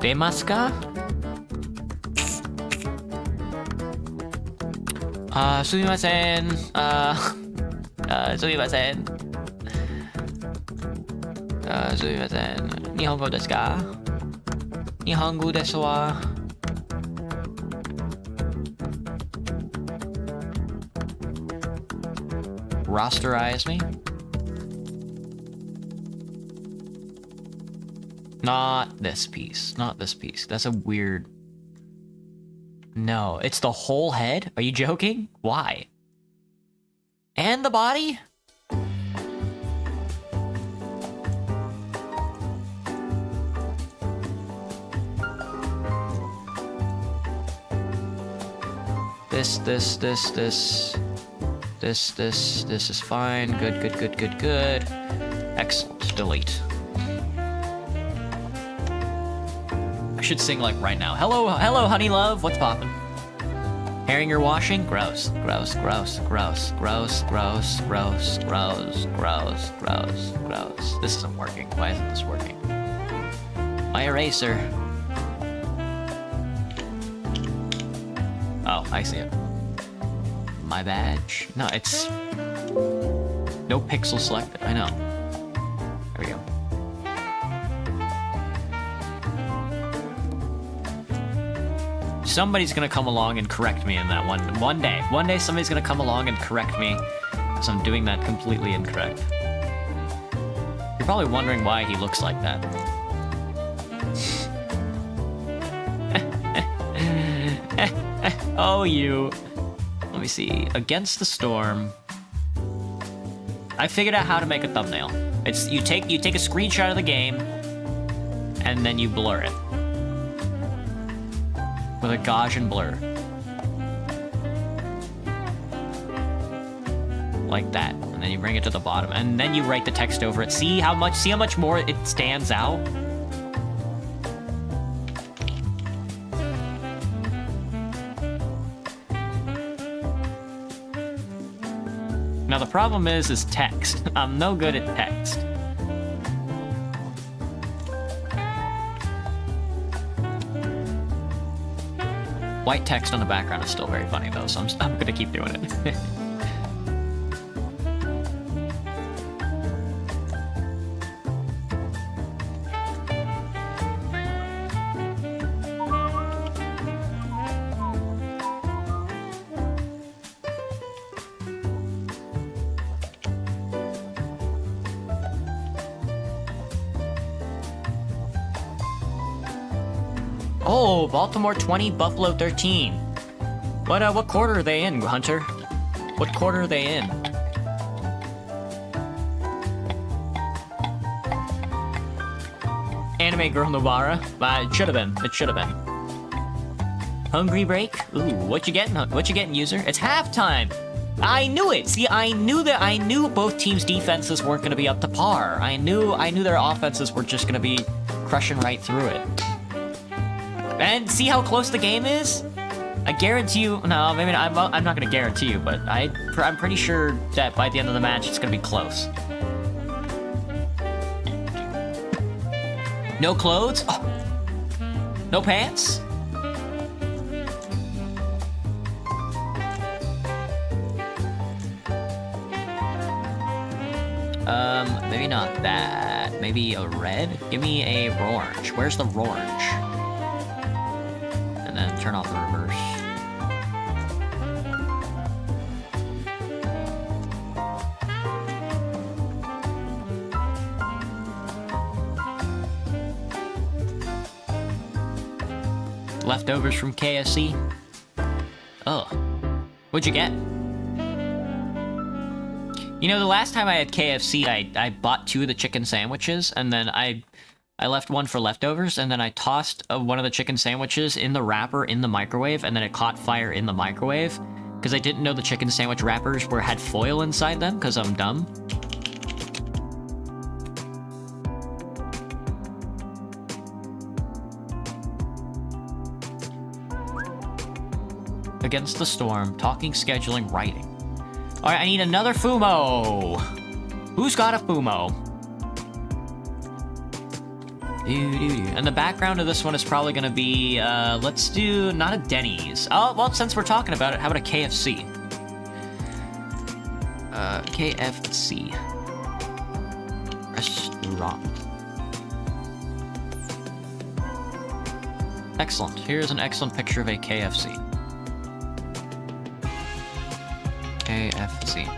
Demasu ka? Sumimasen. Sumimasen. Sumimasen. Nihongo desu ka? Nihongo desu wa. Rosterize me? Not this piece. That's a weird... No, it's the whole head? Are you joking? Why? And the body? This is fine. Good. Excellent. Delete. I should sing like right now. Hello, honey love. What's poppin'? Herring you're washing? Gross. This isn't working. Why isn't this working? My eraser. Oh, I see it. My badge. No, it's... No pixel selected. I know. There we go. Somebody's gonna come along and correct me in that one. One day somebody's gonna come along and correct me because I'm doing that completely incorrect. You're probably wondering why he looks like that. Oh, you. Let me see. Against the Storm. I figured out how to make a thumbnail. It's you take a screenshot of the game and then you blur it. with a Gaussian blur. Like that. And then you bring it to the bottom. And then you write the text over it. See how much more it stands out? Now the problem is text. I'm no good at text. White text on the background is still very funny though, so I'm gonna keep doing it. Oh, Baltimore 20, Buffalo 13. What quarter are they in, Hunter? What quarter are they in? Anime Girl Novara? It should have been. It should have been. Hungry break? Ooh, what you getting, user? It's halftime! I knew it! See, I knew both teams' defenses weren't gonna be up to par. I knew their offenses were just gonna be crushing right through it. And see how close the game is? I guarantee you... No, maybe not, I'm not going to guarantee you, but I'm pretty sure that by the end of the match, it's going to be close. No clothes? Oh. No pants? Maybe not that. Maybe a red? Give me a orange. Where's the orange? And then turn off the reverse. Leftovers from KFC. Oh. What'd you get? You know, the last time I had KFC, I bought 2 of the chicken sandwiches, and then I left one for leftovers, and then I tossed one of the chicken sandwiches in the wrapper in the microwave, and then it caught fire in the microwave, because I didn't know the chicken sandwich wrappers had foil inside them, because I'm dumb. Against the storm, talking, scheduling, writing. Alright, I need another Fumo! Who's got a Fumo? And the background of this one is probably gonna be, let's do, not a Denny's. Oh, well, since we're talking about it, how about a KFC? KFC. Restaurant. Excellent. Here's an excellent picture of a KFC. KFC.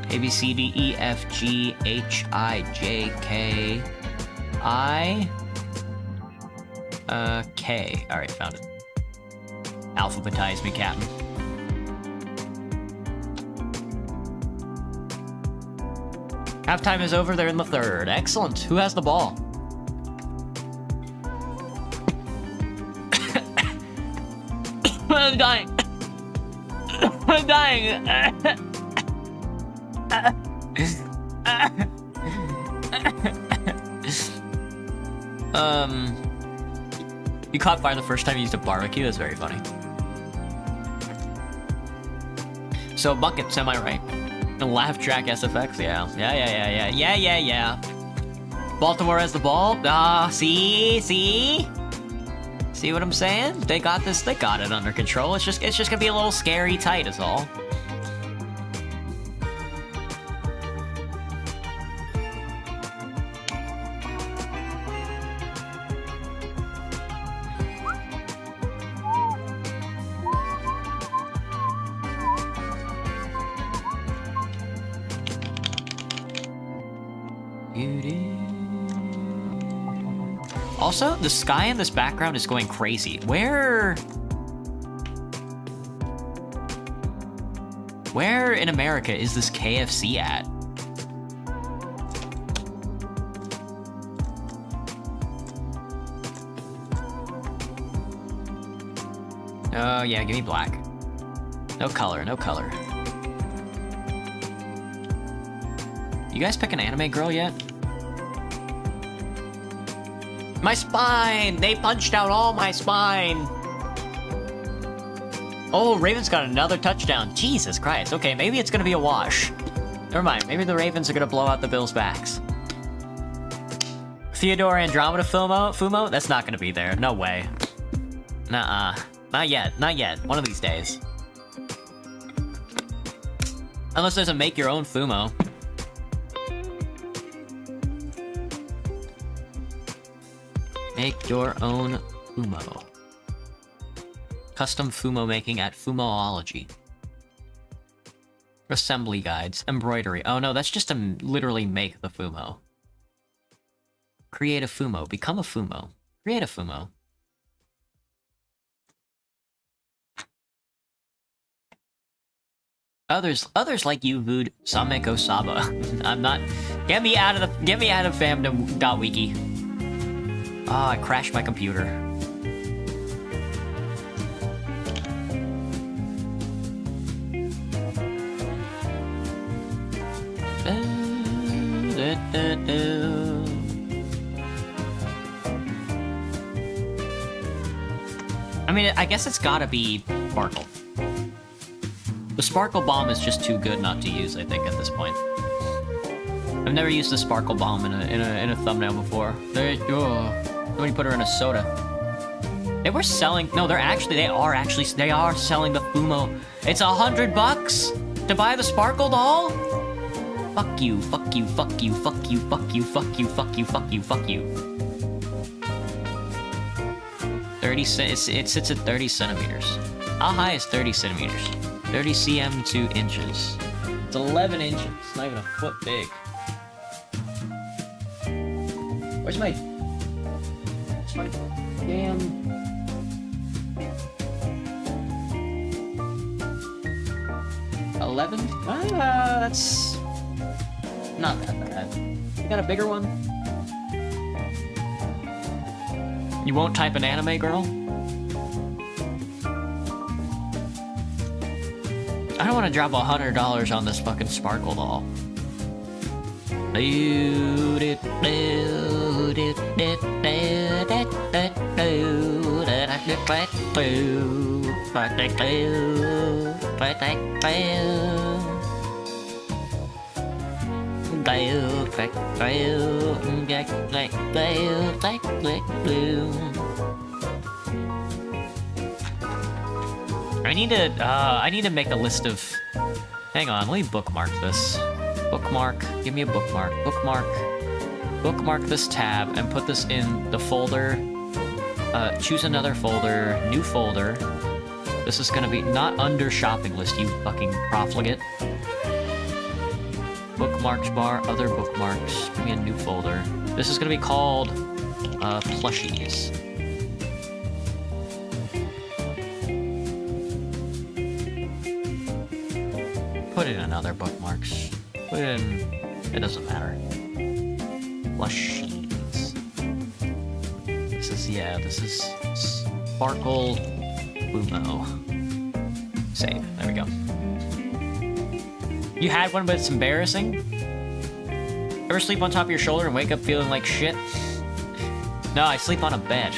A, B, C, D, E, F, G, H, I, J, K, I, K. Alright, found it. Alphabetize me, Captain. Halftime is over, they're in the third. Excellent. Who has the ball? I'm dying. I'm dying. You caught fire the first time you used a barbecue? That's very funny. So buckets, am I right? Laugh track SFX, yeah. Baltimore has the ball. See what I'm saying? They got this. They got it under control. It's just gonna be a little scary tight, is all. Also, the sky in this background is going crazy. Where Where in America is this KFC at? Oh, yeah, give me black. No color, no color. You guys pick an anime girl yet? My spine! They punched out all my spine! Oh, Ravens got another touchdown. Jesus Christ. Okay, maybe it's gonna be a wash. Never mind, maybe the Ravens are gonna blow out the Bills' backs. Theodore Andromeda Fumo? That's not gonna be there. No way. Nuh-uh. Not yet, not yet. One of these days. Unless there's a make-your-own Fumo. Make your own Fumo. Custom Fumo making at Fumoology. Assembly guides. Embroidery. Oh no, that's just to literally make the Fumo. Create a Fumo. Become a Fumo. Create a Fumo. Others like you wooed Sameko Saba. I'm not. Get me out of fandom.wiki. Oh, I crashed my computer. I mean, I guess it's gotta be Sparkle. The Sparkle Bomb is just too good not to use, I think, at this point. I've never used the Sparkle Bomb in a thumbnail before. Somebody put her in a soda. They were selling. No, they are selling the Fumo. It's $100 to buy the Sparkle doll. Fuck you! Fuck you! Fuck you! Fuck you! Fuck you! Fuck you! Fuck you! Fuck you! Fuck you! 30 cents. It sits at 30 centimeters. How high is 30 centimeters? 30 cm to inches. It's 11 inches. It's not even a foot big. Where's my damn... $11? That's not that bad. You got a bigger one? You won't type an anime girl? I don't want to drop $100 on this fucking Sparkle doll. I need to make a list of... Hang on, let me bookmark this. Bookmark, give me a bookmark. Bookmark this tab and put this in the folder. Choose another folder, new folder. This is gonna be not under shopping list, you fucking profligate. Bookmarks bar, other bookmarks. Give me a new folder. This is gonna be called plushies. Put it in other bookmarks. Put it in... It doesn't matter. Plushies. This is Sparkle Fumo. Save. There we go. You had one, but it's embarrassing? Ever sleep on top of your shoulder and wake up feeling like shit? No, I sleep on a bed.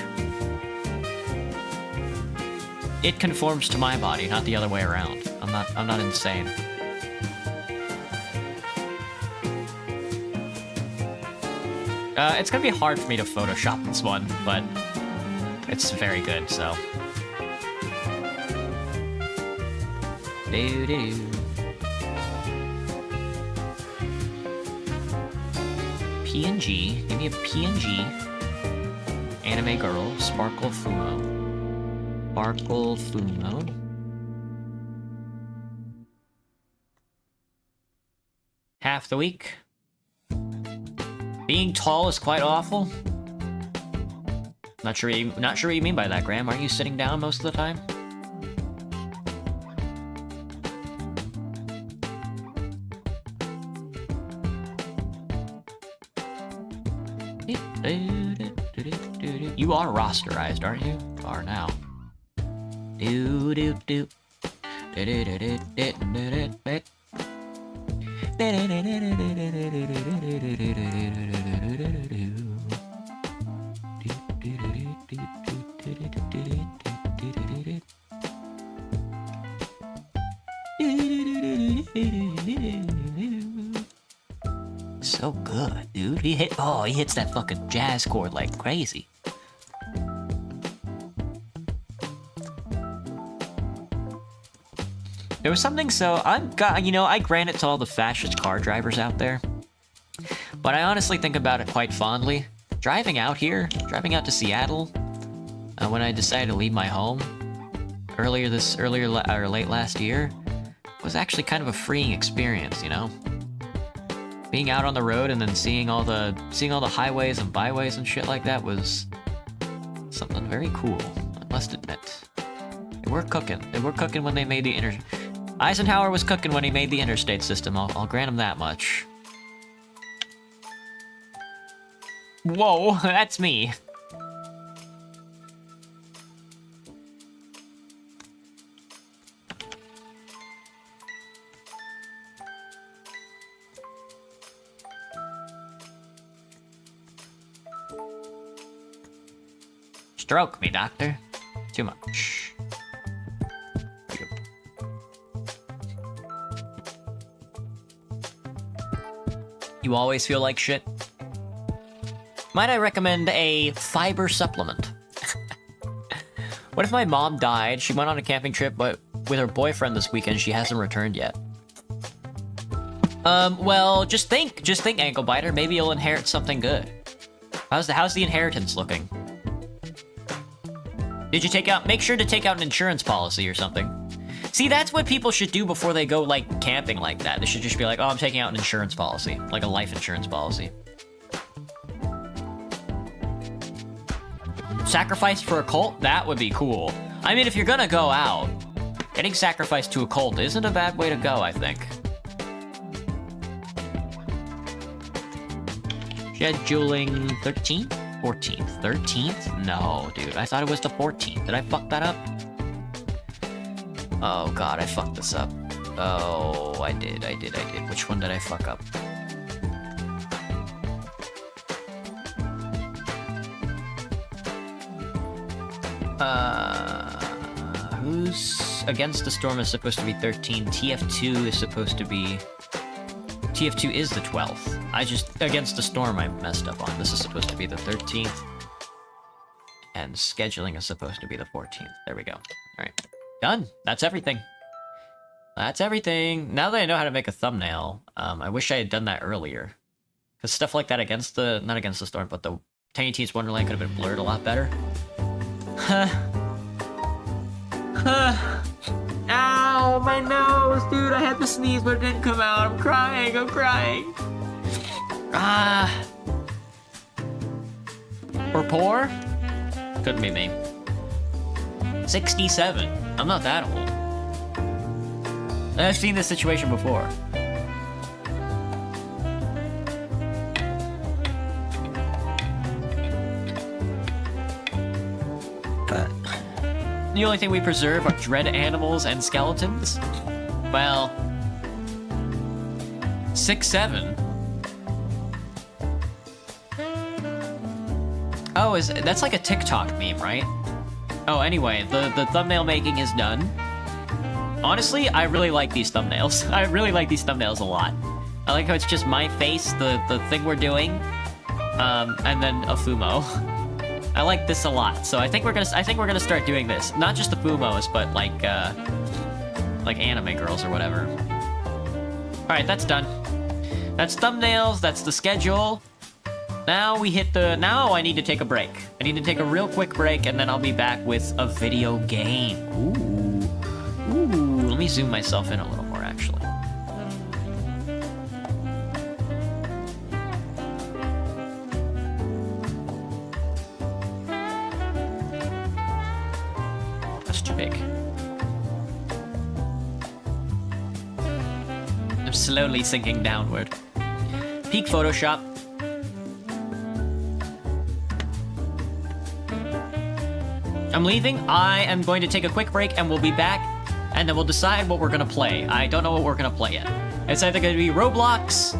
It conforms to my body, not the other way around. I'm not insane. It's gonna be hard for me to Photoshop this one, but it's very good, so. PNG, give me a PNG. Anime girl, Sparkle Fumo. Sparkle Fumo. Half the week. Being tall is quite awful. Not sure what you mean by that, Graham. Aren't you sitting down most of the time? You are rosterized, aren't you? You are now. Do do do. So good, dude. He hits that fucking jazz chord like crazy. There was something I grant it to all the fascist car drivers out there, but I honestly think about it quite fondly. Driving out to Seattle, when I decided to leave my home late last year, was actually kind of a freeing experience, you know? Being out on the road and then seeing all the highways and byways and shit like that was something very cool, I must admit. They were cooking. When they made the Eisenhower was cooking when he made the interstate system, I'll grant him that much. Whoa, that's me. Stroke me, doctor. Too much. You always feel like shit? Might I recommend a fiber supplement? What if my mom died, she went on a camping trip, but with her boyfriend this weekend, she hasn't returned yet? Well, just think, ankle biter, maybe you'll inherit something good. How's the inheritance looking? Did you make sure to take out an insurance policy or something? See, that's what people should do before they go, like, camping like that. They should just be like, oh, I'm taking out an insurance policy. Like a life insurance policy. Sacrificed for a cult? That would be cool. I mean, if you're gonna go out, getting sacrificed to a cult isn't a bad way to go, I think. Scheduling 13th? 14th? 13th? No, dude. I thought it was the 14th. Did I fuck that up? Oh god, I fucked this up. Oh, I did. Which one did I fuck up? Who's Against the Storm is supposed to be 13. TF2 is supposed to be... TF2 is the 12th. Against the Storm I messed up on. This is supposed to be the 13th. And scheduling is supposed to be the 14th. There we go. Alright. Done. That's everything. That's everything. Now that I know how to make a thumbnail, I wish I had done that earlier. Because stuff like that not Against the Storm, but the Tiny Tina's Wonderland could have been blurred a lot better. Ow, my nose, dude. I had to sneeze, but it didn't come out. I'm crying. Or poor? Couldn't be me. 67. I'm not that old. I've seen this situation before. The only thing we preserve are dread animals and skeletons? Well... 6'7". Oh, that's like a TikTok meme, right? Oh, anyway, the thumbnail making is done. Honestly, I really like these thumbnails. I really like these thumbnails a lot. I like how it's just my face, the thing we're doing, and then a Fumo. I like this a lot, so I think we're gonna start doing this. Not just the Fumos, but like anime girls or whatever. All right, that's done. That's thumbnails. That's the schedule. Now we hit now I need to take a break. I need to take a real quick break, and then I'll be back with a video game. Ooh. Let me zoom myself in a little more, actually. That's too big. I'm slowly sinking downward. Peak Photoshop. I'm leaving. I am going to take a quick break and we'll be back, and then we'll decide what we're gonna play. I don't know what we're gonna play yet. It's either gonna be Roblox,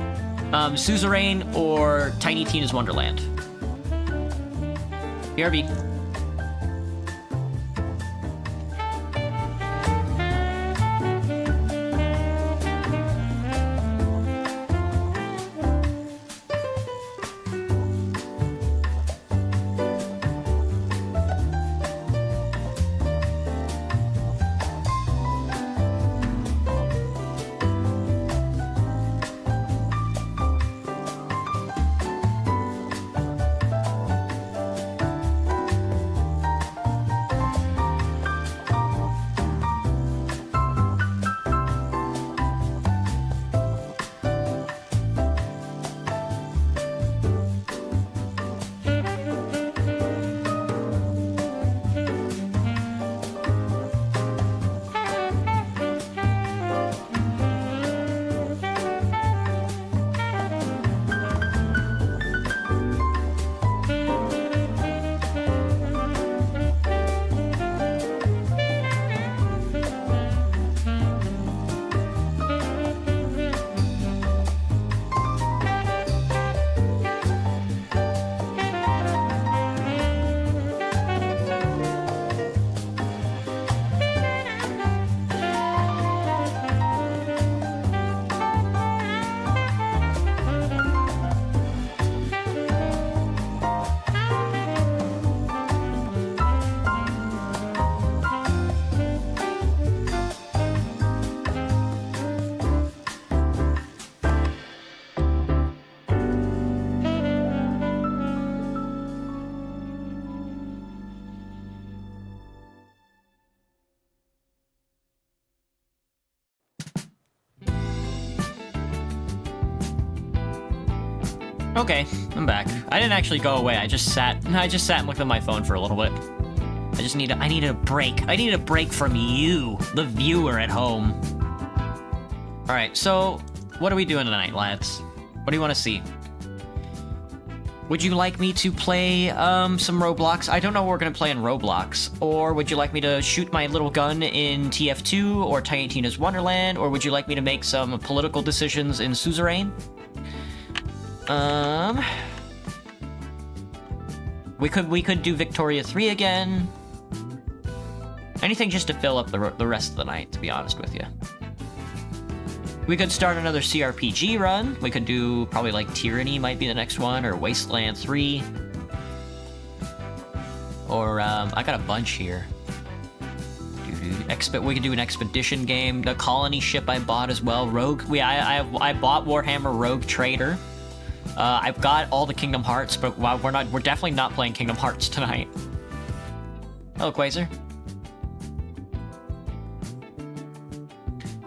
Suzerain, or Tiny Tina's Wonderland. BRB. Okay, I'm back. I didn't actually go away. I just sat and looked at my phone for a little bit. I needed a break. I needed a break from you, the viewer at home. All right, so what are we doing tonight, lads? What do you want to see? Would you like me to play some Roblox? I don't know what we're gonna play in Roblox. Or would you like me to shoot my little gun in TF2 or Tiny Tina's Wonderland? Or would you like me to make some political decisions in Suzerain? We could do Victoria 3 again. Anything just to fill up the rest of the night, to be honest with you. We could start another CRPG run. We could do probably like Tyranny might be the next one, or Wasteland 3. Or I got a bunch here. We could do an expedition game. The colony ship I bought as well. Rogue. I bought Warhammer Rogue Trader. I've got all the Kingdom Hearts, but we're definitely not playing Kingdom Hearts tonight. Hello, Quasar.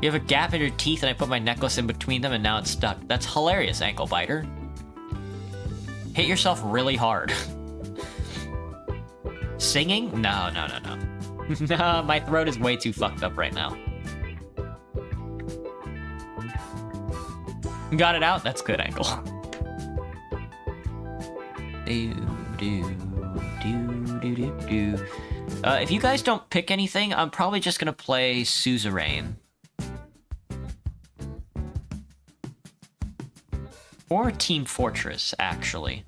You have a gap in your teeth and I put my necklace in between them and now it's stuck. That's hilarious, Ankle Biter. Hit yourself really hard. Singing? No. No, my throat is way too fucked up right now. Got it out? That's good, Ankle. If you guys don't pick anything, I'm probably just gonna play Suzerain. Or Team Fortress, actually.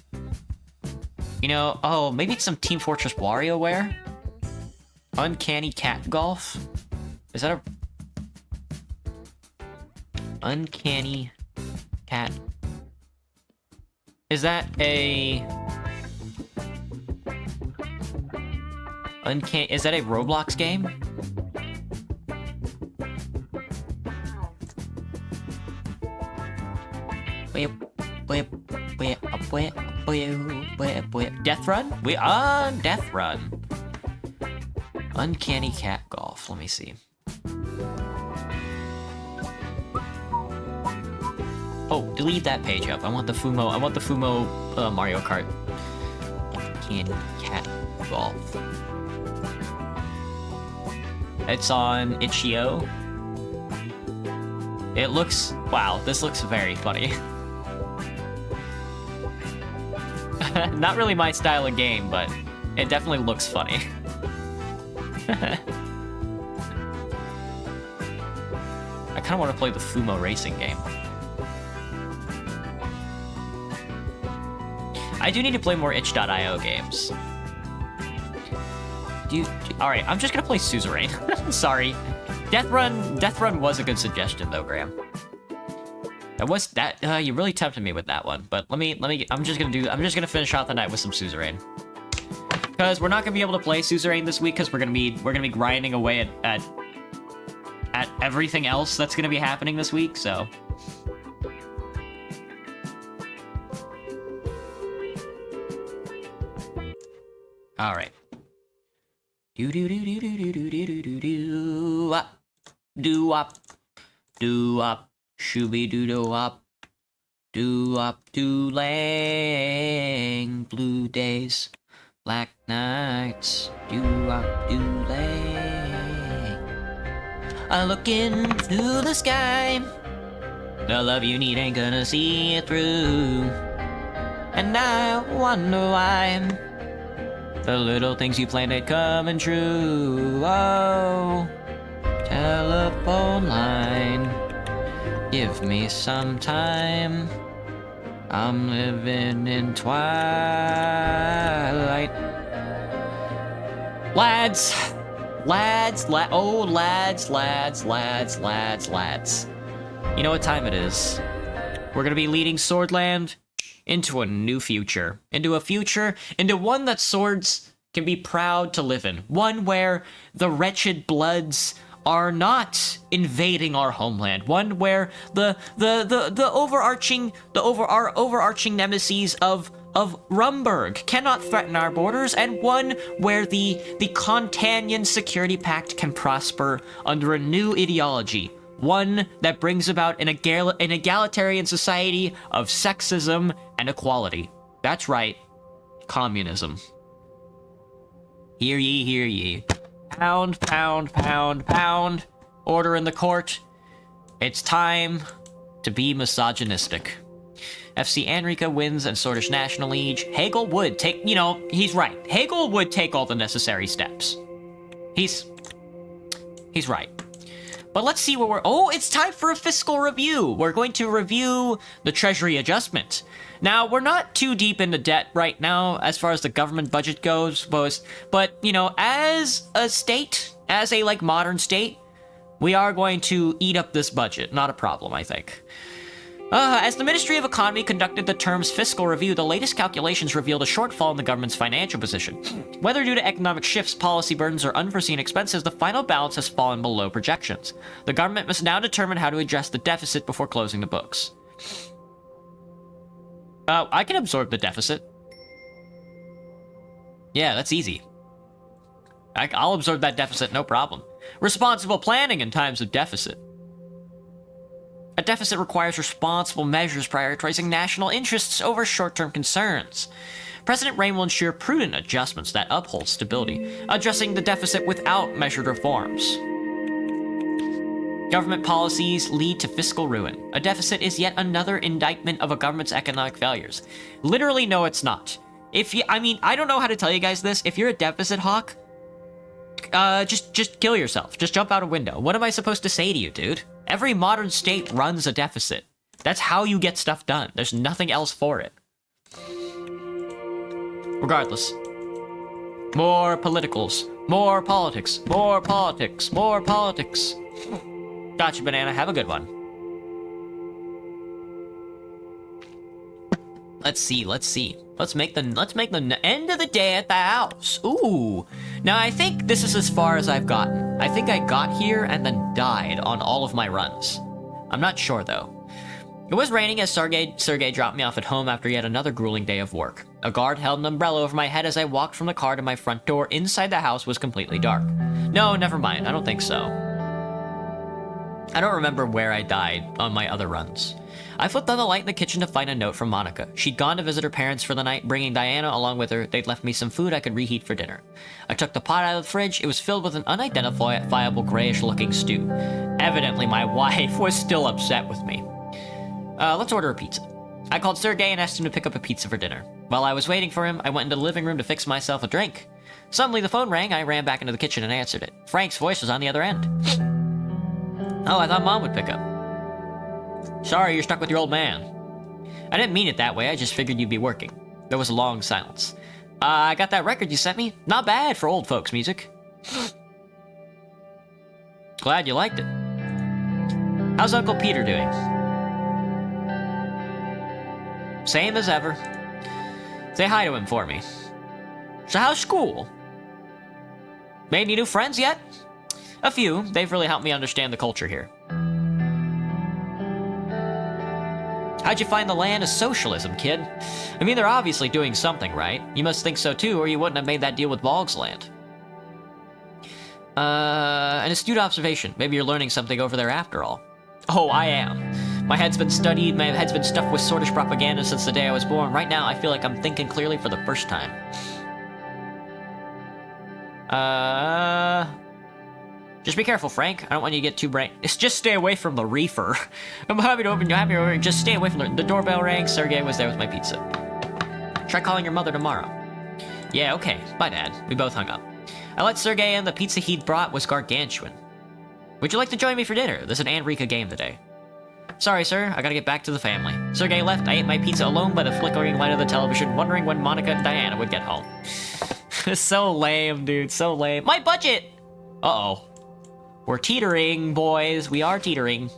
You know, oh, maybe it's some Team Fortress WarioWare? Uncanny Cat Golf? Is that a... Uncanny Cat... Is that a... Is that a Roblox game? Death Run? We on Death Run. Uncanny Cat Golf. Let me see. Oh, delete that page up. I want the Fumo. I want the Fumo Mario Kart. Uncanny Cat Golf. It's on itch.io. It looks... Wow, this looks very funny. Not really my style of game, but it definitely looks funny. I kind of want to play the Fumo racing game. I do need to play more itch.io games. Alright, I'm just gonna play Suzerain. Sorry. Death Run was a good suggestion though, Graham. You really tempted me with that one, but I'm just gonna finish out the night with some Suzerain. Because we're not gonna be able to play Suzerain this week because we're gonna be grinding away at everything else that's gonna be happening this week, so. Alright. Do do do do do do do do do do up. Do up. Do up. Shooby doo doo up. Do up do lang. Blue days. Black nights. Do up do lang. I look into the sky. The love you need ain't gonna see it through. And I wonder why. The little things you planned ain't coming true. Oh, telephone line. Give me some time. I'm living in twilight. Lads. Oh, lads. You know what time it is. We're gonna be leading Swordland into a new future. Into one that swords can be proud to live in. One where the wretched bloods are not invading our homeland. One where the overarching nemesis of Rumburg cannot threaten our borders, and one where the Contanian Security Pact can prosper under a new ideology. One that brings about an egalitarian society of sexism and equality. That's right, communism. Hear ye, hear ye. Pound, pound, pound, pound. Order in the court. It's time to be misogynistic. FC Anrika wins and Swordish National Liege. Hegel would take, he's right. Hegel would take all the necessary steps. He's right. But let's see what it's time for a fiscal review. We're going to review the Treasury adjustment. Now, we're not too deep into debt right now as far as the government budget goes, but, as a state, as a, modern state, we are going to eat up this budget. Not a problem, I think. As the Ministry of Economy conducted the term's fiscal review, the latest calculations revealed a shortfall in the government's financial position. Whether due to economic shifts, policy burdens, or unforeseen expenses, the final balance has fallen below projections. The government must now determine how to address the deficit before closing the books. I can absorb the deficit. Yeah, that's easy. I'll absorb that deficit, no problem. Responsible planning in times of deficit. A deficit requires responsible measures prioritizing national interests over short-term concerns. President Rain will ensure prudent adjustments that uphold stability, addressing the deficit without measured reforms. Government policies lead to fiscal ruin. A deficit is yet another indictment of a government's economic failures. Literally, no, it's not. I don't know how to tell you guys this. If you're a deficit hawk, just kill yourself. Just jump out a window. What am I supposed to say to you, dude? Every modern state runs a deficit. That's how you get stuff done. There's nothing else for it. Regardless. More politicals. More politics. More politics. More politics. Gotcha, Banana. Have a good one. Let's see. Let's make the end of the day at the house. Ooh. Now, I think this is as far as I've gotten. I think I got here and then died on all of my runs. I'm not sure, though. It was raining as Sergey dropped me off at home after yet another grueling day of work. A guard held an umbrella over my head as I walked from the car to my front door. Inside the house was completely dark. No, never mind. I don't think so. I don't remember where I died on my other runs. I flipped on the light in the kitchen to find a note from Monica. She'd gone to visit her parents for the night, bringing Diana along with her. They'd left me some food I could reheat for dinner. I took the pot out of the fridge. It was filled with an unidentifiable grayish-looking stew. Evidently, my wife was still upset with me. Let's order a pizza. I called Sergey and asked him to pick up a pizza for dinner. While I was waiting for him, I went into the living room to fix myself a drink. Suddenly the phone rang. I ran back into the kitchen and answered it. Frank's voice was on the other end. Oh, I thought Mom would pick up. Sorry, you're stuck with your old man. I didn't mean it that way. I just figured you'd be working. There was a long silence. I got that record you sent me. Not bad for old folks music. Glad you liked it. How's Uncle Peter doing? Same as ever. Say hi to him for me. So how's school? Made any new friends yet? A few. They've really helped me understand the culture here. How'd you find the land of socialism, kid? I mean, they're obviously doing something, right? You must think so too, or you wouldn't have made that deal with Boggs Land. An astute observation. Maybe you're learning something over there after all. Oh, I am. My head's been stuffed with Sortish propaganda since the day I was born. Right now, I feel like I'm thinking clearly for the first time. Just be careful, Frank. I don't want you to get too just stay away from the reefer. I'm happy to open your just stay away from the doorbell rang. Sergey was there with my pizza. Try calling your mother tomorrow. Yeah, okay. Bye, Dad. We both hung up. I let Sergey in. The pizza he'd brought was gargantuan. Would you like to join me for dinner? There's an Anrika game today. Sorry, sir. I gotta get back to the family. Sergey left. I ate my pizza alone by the flickering light of the television, wondering when Monica and Diana would get home. So lame, dude. So lame. My budget! Uh-oh. We're teetering, boys. We are teetering.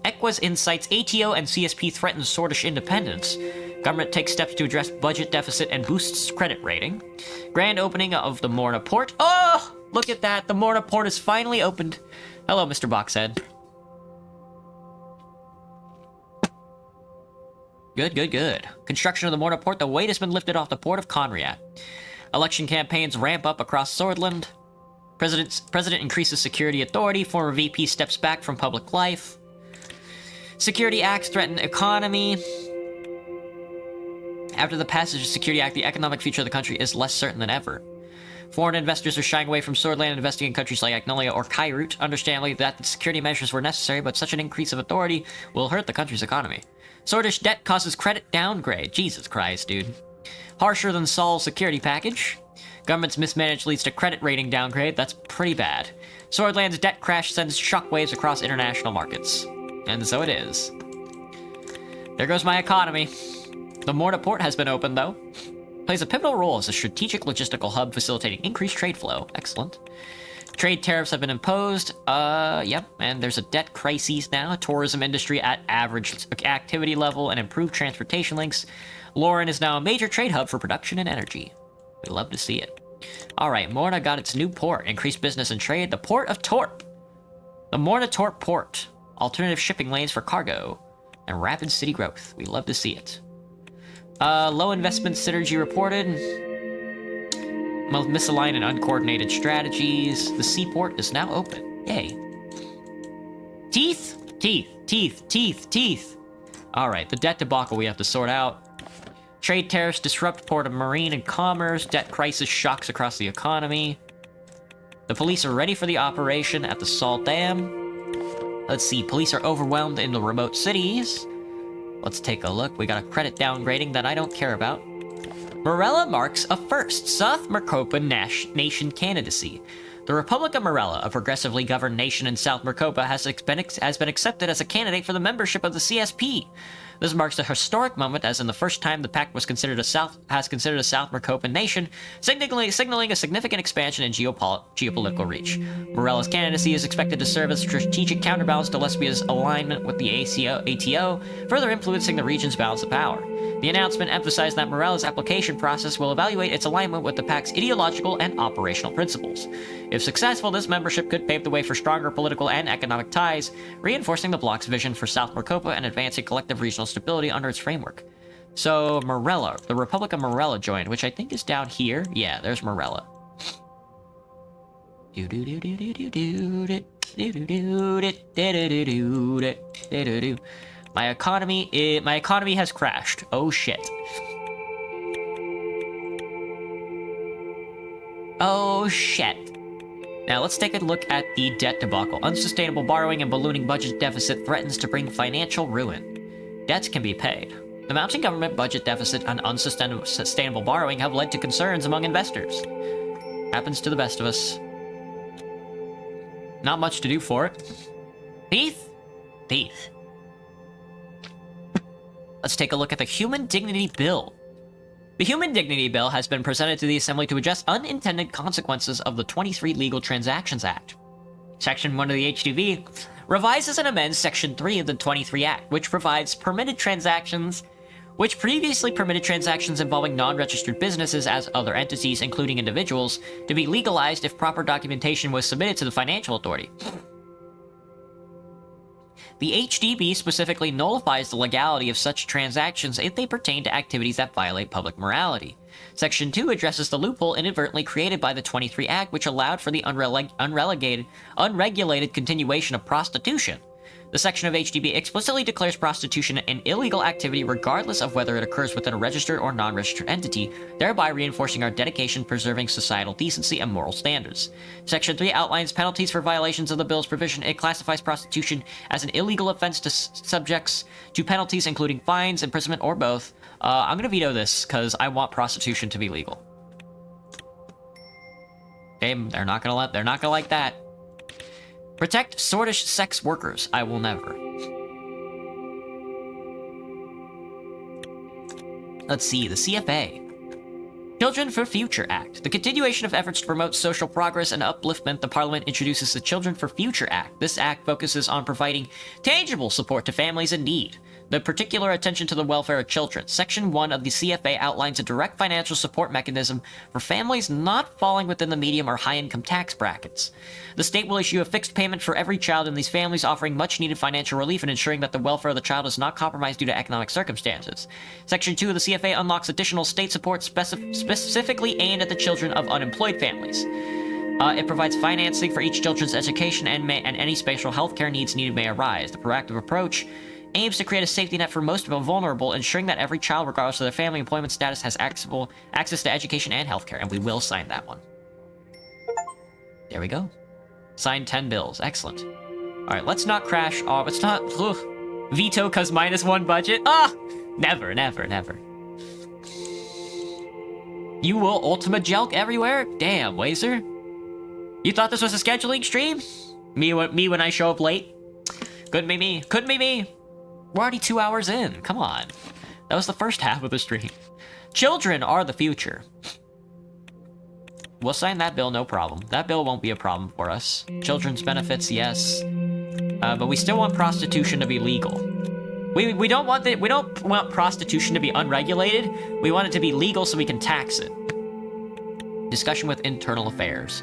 Equus incites ATO and CSP threatens Sortish independence. Government takes steps to address budget deficit and boosts credit rating. Grand opening of the Morna port. Oh! Look at that. The Morna port is finally opened. Hello, Mr. Boxhead. Good, good, good. Construction of the Morna port. The weight has been lifted off the port of Conriat. Election campaigns ramp up across Swordland. President increases security authority. Former VP steps back from public life. Security Acts threaten economy. After the passage of Security Act, the economic future of the country is less certain than ever. Foreign investors are shying away from Swordland, investing in countries like Agnolia or Kairut, understandably that the security measures were necessary, but such an increase of authority will hurt the country's economy. Sortish debt causes credit downgrade. Jesus Christ, dude. Harsher than Saul's security package. Government's mismanaged leads to credit rating downgrade. That's pretty bad. Swordland's debt crash sends shockwaves across international markets. And so it is. There goes my economy. The Morna port has been opened, though. Plays a pivotal role as a strategic logistical hub facilitating increased trade flow. Excellent. Trade tariffs have been imposed. Yep. And there's a debt crisis now. Tourism industry at average activity level and improved transportation links. Lauren is now a major trade hub for production and energy. We love to see it. Alright, Morna got its new port. Increased business and trade. The Port of Torp. The Morna Torp Port. Alternative shipping lanes for cargo. And rapid city growth. We love to see it. Low investment synergy reported. Misaligned and uncoordinated strategies. The seaport is now open. Yay. Teeth? Teeth. Teeth. Teeth. Teeth. Alright, the debt debacle we have to sort out. Trade tariffs disrupt port of marine and commerce. Debt crisis shocks across the economy. The police are ready for the operation at the Salt Dam. Let's see. Police are overwhelmed in the remote cities. Let's take a look. We got a credit downgrading that I don't care about. Morella marks a first. South Marcopa nation candidacy. The Republic of Morella, a progressively governed nation in South Marcopa, has been accepted as a candidate for the membership of the CSP. This marks a historic moment, as in the first time the pact was considered a South Marcopan nation, signaling a significant expansion in geopolitical reach. Morella's candidacy is expected to serve as a strategic counterbalance to Lesbia's alignment with the ATO, further influencing the region's balance of power. The announcement emphasized that Morella's application process will evaluate its alignment with the pact's ideological and operational principles. If successful, this membership could pave the way for stronger political and economic ties, reinforcing the bloc's vision for South Marcopa and advancing collective regional stability under its framework. So, Morella, the Republic of Morella joined, which I think is down here. Yeah, there's Morella. My economy has crashed. Oh shit. Oh shit. Now let's take a look at the debt debacle. Unsustainable borrowing and ballooning budget deficit threatens to bring financial ruin. Debts can be paid. The mounting government budget deficit and unsustainable borrowing have led to concerns among investors. Happens to the best of us. Not much to do for it. Teeth? Teeth. Let's take a look at the Human Dignity Bill. The Human Dignity Bill has been presented to the Assembly to address unintended consequences of the 23 Legal Transactions Act. Section 1 of the HDB revises and amends Section 3 of the 23 Act, which provides which previously permitted transactions involving non-registered businesses as other entities, including individuals, to be legalized if proper documentation was submitted to the financial authority. The HDB specifically nullifies the legality of such transactions if they pertain to activities that violate public morality. Section 2 addresses the loophole inadvertently created by the 23 Act, which allowed for the unregulated continuation of prostitution. The section of HDB explicitly declares prostitution an illegal activity regardless of whether it occurs within a registered or non-registered entity, thereby reinforcing our dedication to preserving societal decency and moral standards. Section 3 outlines penalties for violations of the bill's provision. It classifies prostitution as an illegal offense to subjects to penalties including fines, imprisonment, or both. I'm gonna veto this because I want prostitution to be legal. Okay, they're not gonna like that. Protect sordid sex workers. I will never. Let's see, the CFA. Children for Future Act. The continuation of efforts to promote social progress and upliftment, the Parliament introduces the Children for Future Act. This act focuses on providing tangible support to families in need. The particular attention to the welfare of children. Section 1 of the CFA outlines a direct financial support mechanism for families not falling within the medium or high-income tax brackets. The state will issue a fixed payment for every child in these families, offering much-needed financial relief and ensuring that the welfare of the child is not compromised due to economic circumstances. Section 2 of the CFA unlocks additional state support specifically aimed at the children of unemployed families. It provides financing for each children's education and any special healthcare needs needed may arise. The proactive approach aims to create a safety net for most of the vulnerable, ensuring that every child, regardless of their family employment status, has access to education and healthcare, and we will sign that one. There we go. Sign 10 bills. Excellent. Alright, let's not crash off. Let's not... veto cause -1 budget? Ah! Never, never, never. You will ultimate jelk everywhere? Damn, Wazer. You thought this was a scheduling stream? Me when I show up late? Couldn't be me. Couldn't be me. We're already 2 hours in. Come on. That was the first half of the stream. Children are the future. We'll sign that bill, no problem. That bill won't be a problem for us. Children's benefits, yes. But we still want prostitution to be legal. We don't want prostitution to be unregulated. We want it to be legal so we can tax it. Discussion with Internal Affairs.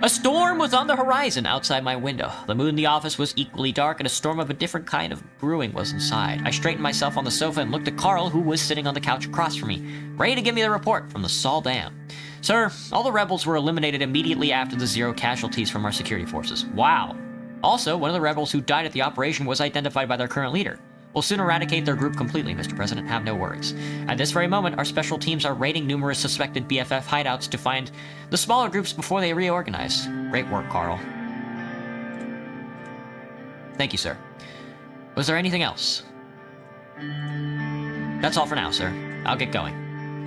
A storm was on the horizon outside my window. The mood in the office was equally dark, and a storm of a different kind of brewing was inside. I straightened myself on the sofa and looked at Carl, who was sitting on the couch across from me, ready to give me the report from the Sol Dam. Sir, all the rebels were eliminated immediately after the 0 casualties from our security forces. Wow. Also, one of the rebels who died at the operation was identified by their current leader. We'll soon eradicate their group completely, Mr. President. Have no worries. At this very moment, our special teams are raiding numerous suspected BFF hideouts to find the smaller groups before they reorganize. Great work, Carl. Thank you, sir. Was there anything else? That's all for now, sir. I'll get going.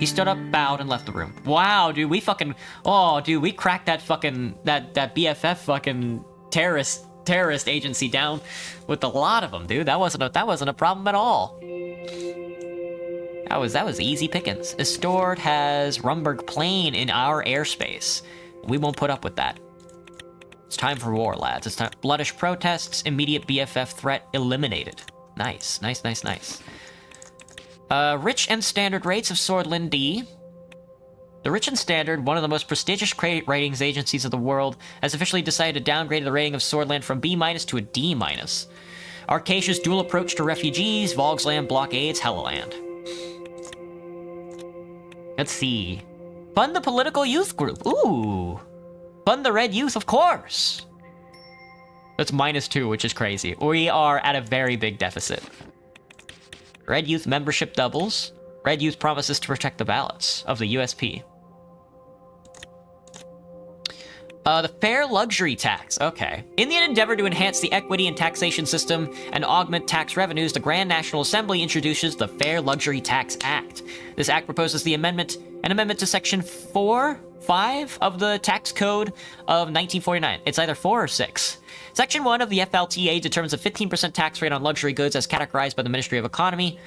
He stood up, bowed, and left the room. Wow, dude, we fucking... Oh, dude, we cracked that fucking... That BFF fucking terrorist agency down with a lot of them, dude. That wasn't a problem at all. That was easy pickings. Astord has Rumberg Plain in our airspace. We won't put up with that. It's time for war, lads. It's time. Bloodish protests, immediate BFF threat eliminated. Nice, nice, nice, nice. Rich and Standard rates of Swordland D. The Rich and Standard, one of the most prestigious credit ratings agencies of the world, has officially decided to downgrade the rating of Swordland from B- to a D-. Arcasia's dual approach to refugees, Volgsland blockades, Helluland. Let's see. Fund the political youth group. Ooh. Fund the Red Youth, of course. That's -2, which is crazy. We are at a very big deficit. Red Youth membership doubles. Red Youth promises to protect the ballots of the USP. The Fair Luxury Tax. Okay. In the endeavor to enhance the equity and taxation system and augment tax revenues, the Grand National Assembly introduces the Fair Luxury Tax Act. This act proposes an amendment to Section 4 5 of the tax code of 1949. It's either 4 or 6. Section 1 of the FLTA determines a 15% tax rate on luxury goods as categorized by the Ministry of Economy.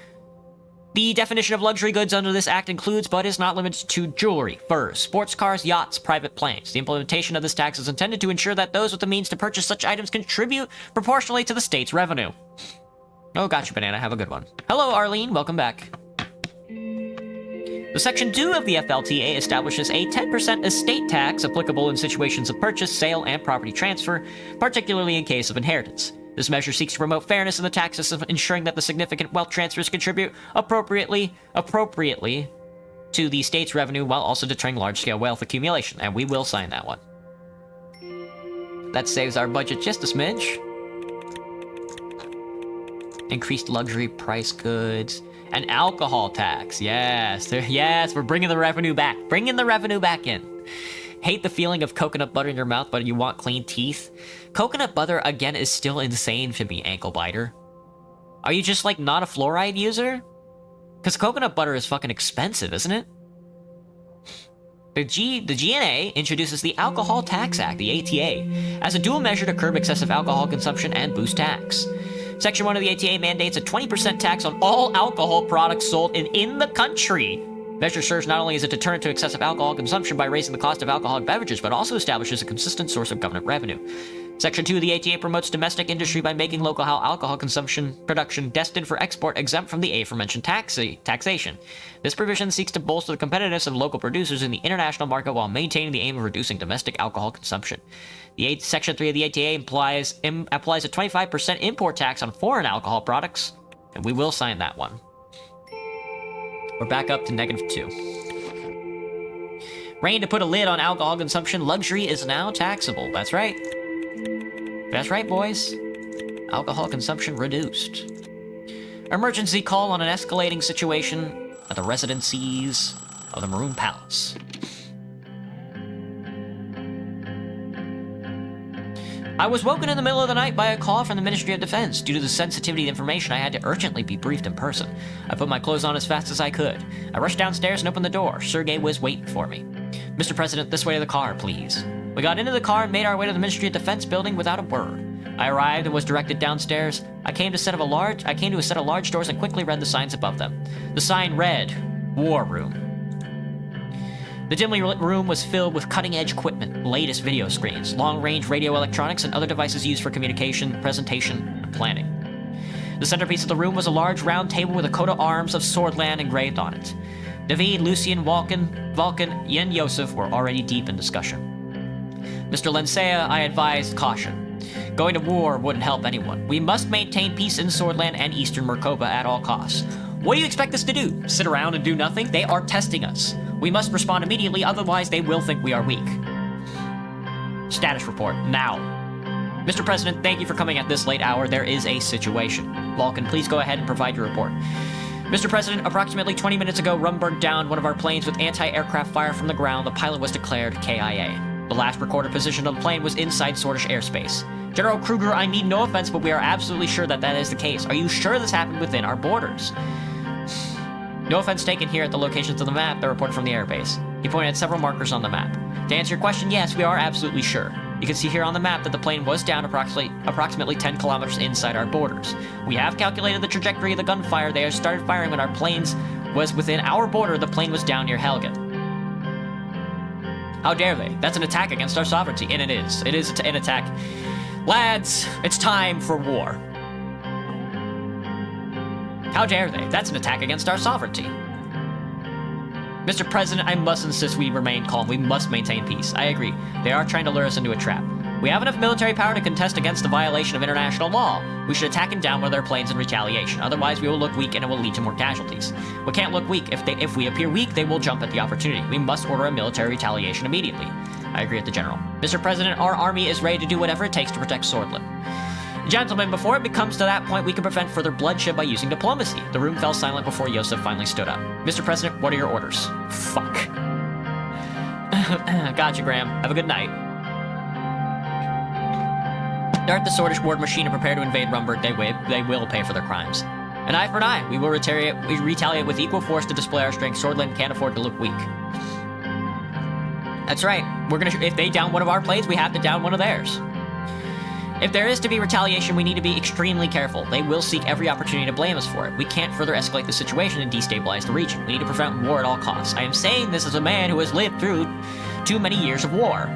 The definition of luxury goods under this act includes, but is not limited to, jewelry, furs, sports cars, yachts, private planes. The implementation of this tax is intended to ensure that those with the means to purchase such items contribute proportionally to the state's revenue. Oh, gotcha, Banana. Have a good one. Hello, Arlene. Welcome back. The Section 2 of the FLTA establishes a 10% estate tax applicable in situations of purchase, sale, and property transfer, particularly in case of inheritance. This measure seeks to promote fairness in the tax system, ensuring that the significant wealth transfers contribute appropriately to the state's revenue while also deterring large-scale wealth accumulation, and we will sign that one. That saves our budget just a smidge. Increased luxury price goods. An alcohol tax. Yes, yes, we're bringing the revenue back. Bringing the revenue back in. Hate the feeling of coconut butter in your mouth, but you want clean teeth? Coconut butter, again, is still insane to me, Ankle Biter. Are you just, like, not a fluoride user? Because coconut butter is fucking expensive, isn't it? The GNA introduces the Alcohol Tax Act, the ATA, as a dual measure to curb excessive alcohol consumption and boost tax. Section 1 of the ATA mandates a 20% tax on all alcohol products sold in the country. Measure serves not only as a deterrent to excessive alcohol consumption by raising the cost of alcoholic beverages, but also establishes a consistent source of government revenue. Section 2 of the ATA promotes domestic industry by making local alcohol production destined for export exempt from the aforementioned taxation. This provision seeks to bolster the competitiveness of local producers in the international market while maintaining the aim of reducing domestic alcohol consumption. Section 3 of the ATA applies a 25% import tax on foreign alcohol products, and we will sign that one. We're back up to -2. Reign to put a lid on alcohol consumption. Luxury is now taxable. That's right. That's right, boys. Alcohol consumption reduced. Emergency call on an escalating situation at the residencies of the Maroon Palace. I was woken in the middle of the night by a call from the Ministry of Defense. Due to the sensitivity of the information, I had to urgently be briefed in person. I put my clothes on as fast as I could. I rushed downstairs and opened the door. Sergei was waiting for me. Mr. President, this way to the car, please. We got into the car and made our way to the Ministry of Defense building without a word. I arrived and was directed downstairs. I came to a set of large doors and quickly read the signs above them. The sign read, War Room. The dimly lit room was filled with cutting-edge equipment, latest video screens, long-range radio electronics, and other devices used for communication, presentation, and planning. The centerpiece of the room was a large round table with a coat of arms of Swordland engraved on it. David, Lucian, Vulcan, and Yosef were already deep in discussion. Mr. Lensea, I advised caution. Going to war wouldn't help anyone. We must maintain peace in Swordland and Eastern Merkova at all costs. What do you expect us to do? Sit around and do nothing? They are testing us. We must respond immediately, otherwise they will think we are weak. Status report, now. Mr. President, thank you for coming at this late hour. There is a situation. Vulcan, please go ahead and provide your report. Mr. President, approximately 20 minutes ago, Rumberg downed one of our planes with anti-aircraft fire from the ground. The pilot was declared KIA. The last recorded position of the plane was inside Swedish airspace. General Kruger, I mean no offense, but we are absolutely sure that that is the case. Are you sure this happened within our borders? No offense taken here at the locations of the map that reported from the airbase. He pointed at several markers on the map. To answer your question, yes, we are absolutely sure. You can see here on the map that the plane was down approximately 10 kilometers inside our borders. We have calculated the trajectory of the gunfire. They started firing when our planes was within our border. The plane was down near Helgen. How dare they? That's an attack against our sovereignty, and it is. It is an attack. Lads, it's time for war. How dare they? That's an attack against our sovereignty. Mr. President, I must insist we remain calm. We must maintain peace. I agree. They are trying to lure us into a trap. We have enough military power to contest against the violation of international law. We should attack and down one of their planes in retaliation. Otherwise, we will look weak and it will lead to more casualties. We can't look weak. If we appear weak, they will jump at the opportunity. We must order a military retaliation immediately. I agree with the General. Mr. President, our army is ready to do whatever it takes to protect Swordland. Gentlemen, before it becomes to that point, we can prevent further bloodshed by using diplomacy. The room fell silent before Yosef finally stood up. Mr. President, what are your orders? Fuck. Gotcha, Graham. Have a good night. Start the Swedish war machine and prepare to invade Rumberg. They will pay for their crimes. An eye for an eye. We will retaliate with equal force to display our strength. Swordland can't afford to look weak. That's right. If they down one of our planes, we have to down one of theirs. If there is to be retaliation, we need to be extremely careful. They will seek every opportunity to blame us for it. We can't further escalate the situation and destabilize the region. We need to prevent war at all costs. I am saying this as a man who has lived through too many years of war.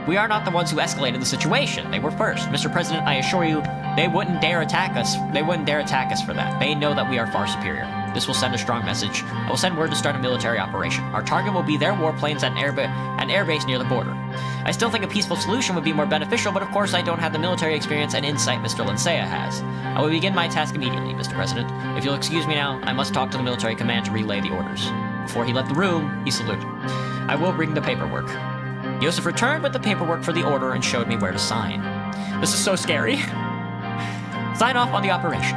We are not the ones who escalated the situation. They were first. Mr. President, I assure you, they wouldn't dare attack us. They wouldn't dare attack us for that. They know that we are far superior. This will send a strong message. I will send word to start a military operation. Our target will be their warplanes at an airbase near the border. I still think a peaceful solution would be more beneficial, but of course I don't have the military experience and insight Mr. Lincea has. I will begin my task immediately, Mr. President. If you'll excuse me now, I must talk to the military command to relay the orders. Before he left the room, he saluted. I will bring the paperwork. Yosef returned with the paperwork for the order and showed me where to sign. This is so scary. Sign off on the operation.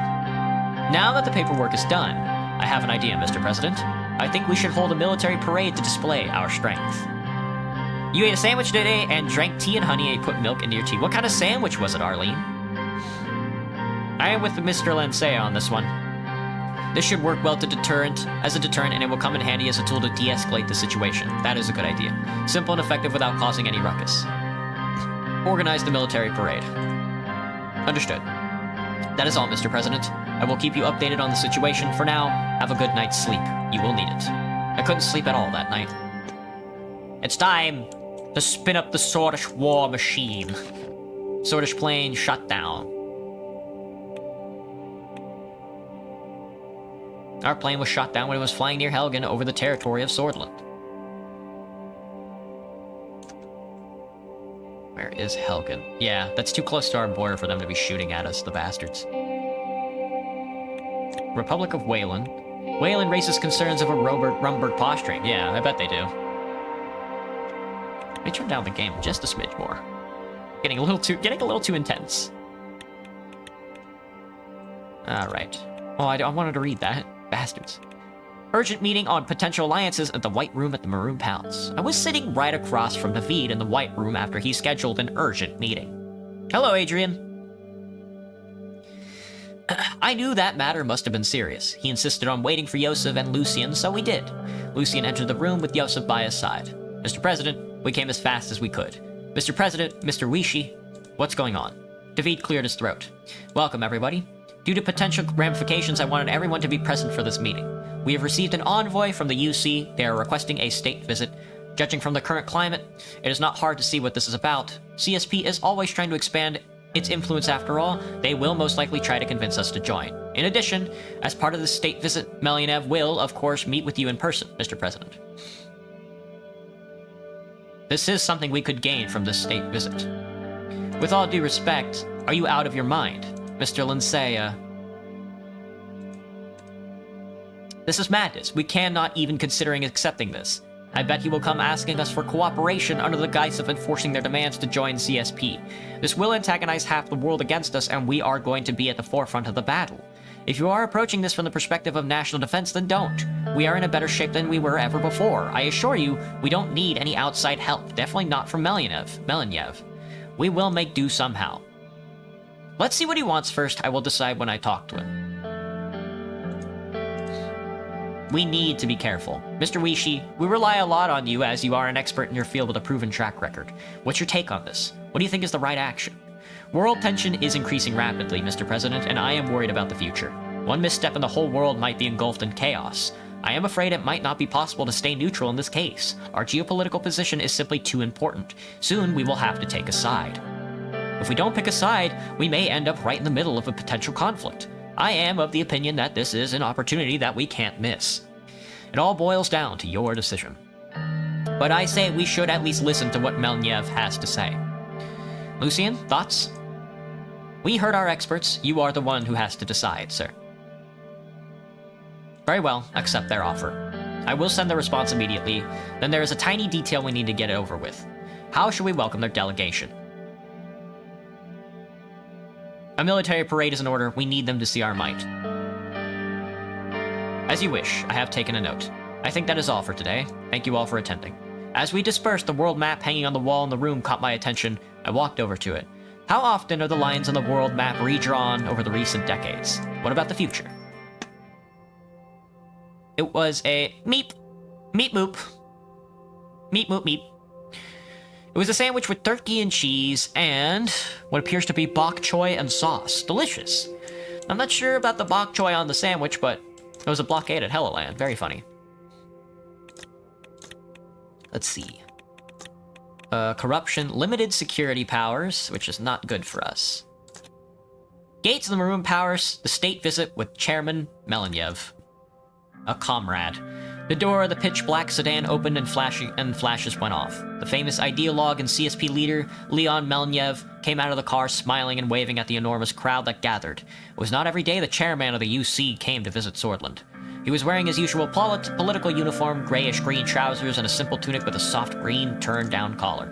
Now that the paperwork is done, I have an idea, Mr. President. I think we should hold a military parade to display our strength. You ate a sandwich today and drank tea and honey and put milk into your tea. What kind of sandwich was it, Arlene? I am with Mr. Lincea on this one. This should work well as a deterrent, and it will come in handy as a tool to de-escalate the situation. That is a good idea. Simple and effective without causing any ruckus. Organize the military parade. Understood. That is all, Mr. President. I will keep you updated on the situation. For now, have a good night's sleep. You will need it. I couldn't sleep at all that night. It's time to spin up the Swordish war machine. Swordish plane shut down. Our plane was shot down when it was flying near Helgen over the territory of Swordland. Where is Helgen? Yeah, that's too close to our border for them to be shooting at us, the bastards. Republic of Wayland. Wayland raises concerns of a Rumberg posturing. Yeah, I bet they do. Let me turn down the game just a smidge more. Getting a little too intense. All right. Oh, I wanted to read that. Bastards. Urgent meeting on potential alliances at the White Room at the Maroon Palace. I was sitting right across from David in the White Room after he scheduled an urgent meeting. Hello, Adrian. I knew that matter must have been serious. He insisted on waiting for Yosef and Lucien, so we did. Lucien entered the room with Yosef by his side. Mr. President, we came as fast as we could. Mr. President, Mr. Wishi, what's going on? David cleared his throat. Welcome, everybody. Due to potential ramifications, I wanted everyone to be present for this meeting. We have received an envoy from the UC. They are requesting a state visit. Judging from the current climate, it is not hard to see what this is about. CSP is always trying to expand its influence after all. They will most likely try to convince us to join. In addition, as part of the state visit, Melyanev will, of course, meet with you in person, Mr. President. This is something we could gain from this state visit. With all due respect, are you out of your mind? Mr. Lincea. This is madness. We cannot even considering accepting this. I bet he will come asking us for cooperation under the guise of enforcing their demands to join CSP. This will antagonize half the world against us, and we are going to be at the forefront of the battle. If you are approaching this from the perspective of national defense, then don't. We are in a better shape than we were ever before. I assure you, we don't need any outside help. Definitely not from Melyanev. We will make do somehow. Let's see what he wants first. I will decide when I talk to him. We need to be careful. Mr. Wishi, we rely a lot on you as you are an expert in your field with a proven track record. What's your take on this? What do you think is the right action? World tension is increasing rapidly, Mr. President, and I am worried about the future. One misstep and the whole world might be engulfed in chaos. I am afraid it might not be possible to stay neutral in this case. Our geopolitical position is simply too important. Soon we will have to take a side. If we don't pick a side, we may end up right in the middle of a potential conflict. I am of the opinion that this is an opportunity that we can't miss. It all boils down to your decision. But I say we should at least listen to what Melyanev has to say. Lucien, thoughts? We heard our experts. You are the one who has to decide, sir. Very well, accept their offer. I will send the response immediately. Then there is a tiny detail we need to get it over with. How should we welcome their delegation? A military parade is in order. We need them to see our might. As you wish. I have taken a note. I think that is all for today. Thank you all for attending. As we dispersed, the world map hanging on the wall in the room caught my attention. I walked over to it. How often are the lines on the world map redrawn over the recent decades? What about the future? It was a meep. Meep moop. Meep moop meep. It was a sandwich with turkey and cheese and what appears to be bok choy and sauce. Delicious. I'm not sure about the bok choy on the sandwich, but it was a blockade at Helluland. Very funny. Let's see. Corruption, limited security powers, which is not good for us. Gates of the Maroon Palace, the state visit with Chairman Melnyev. A comrade. The door of the pitch-black sedan opened and flashes went off. The famous ideologue and CSP leader, Leon Melnyev, came out of the car smiling and waving at the enormous crowd that gathered. It was not every day the chairman of the UC came to visit Swordland. He was wearing his usual political uniform, grayish-green trousers, and a simple tunic with a soft green, turned-down collar.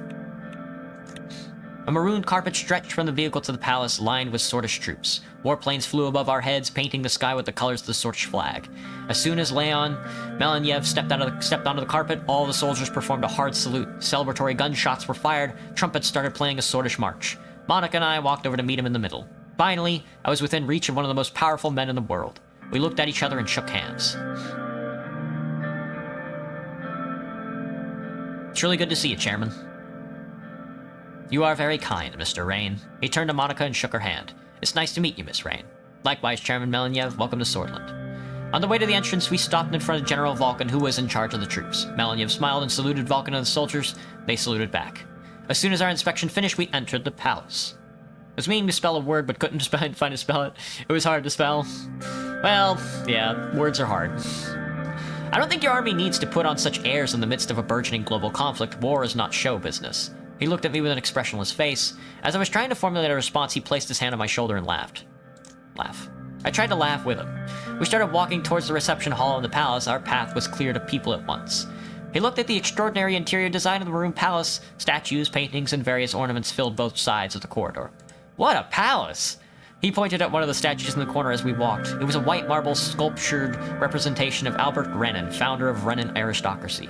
A maroon carpet stretched from the vehicle to the palace, lined with Sortish troops. Warplanes flew above our heads, painting the sky with the colors of the Sortish flag. As soon as Leon Melnyev stepped onto the carpet, all the soldiers performed a hard salute. Celebratory gunshots were fired, trumpets started playing a Sortish march. Monica and I walked over to meet him in the middle. Finally, I was within reach of one of the most powerful men in the world. We looked at each other and shook hands. It's really good to see you, Chairman. You are very kind, Mr. Rain. He turned to Monica and shook her hand. It's nice to meet you, Miss Rain. Likewise, Chairman Melnyev, welcome to Swordland. On the way to the entrance, we stopped in front of General Vulcan, who was in charge of the troops. Melnyev smiled and saluted Vulcan and the soldiers. They saluted back. As soon as our inspection finished, we entered the palace. I was meaning to spell a word, but couldn't find to spell it. It was hard to spell. Well, yeah, words are hard. I don't think your army needs to put on such airs in the midst of a burgeoning global conflict. War is not show business. He looked at me with an expressionless face. As I was trying to formulate a response, he placed his hand on my shoulder and laughed. I tried to laugh with him. We started walking towards the reception hall in the palace. Our path was cleared of people at once. He looked at the extraordinary interior design of the Maroon Palace. Statues, paintings, and various ornaments filled both sides of the corridor. What a palace! He pointed at one of the statues in the corner as we walked. It was a white marble sculptured representation of Albert Renan, founder of Renan aristocracy.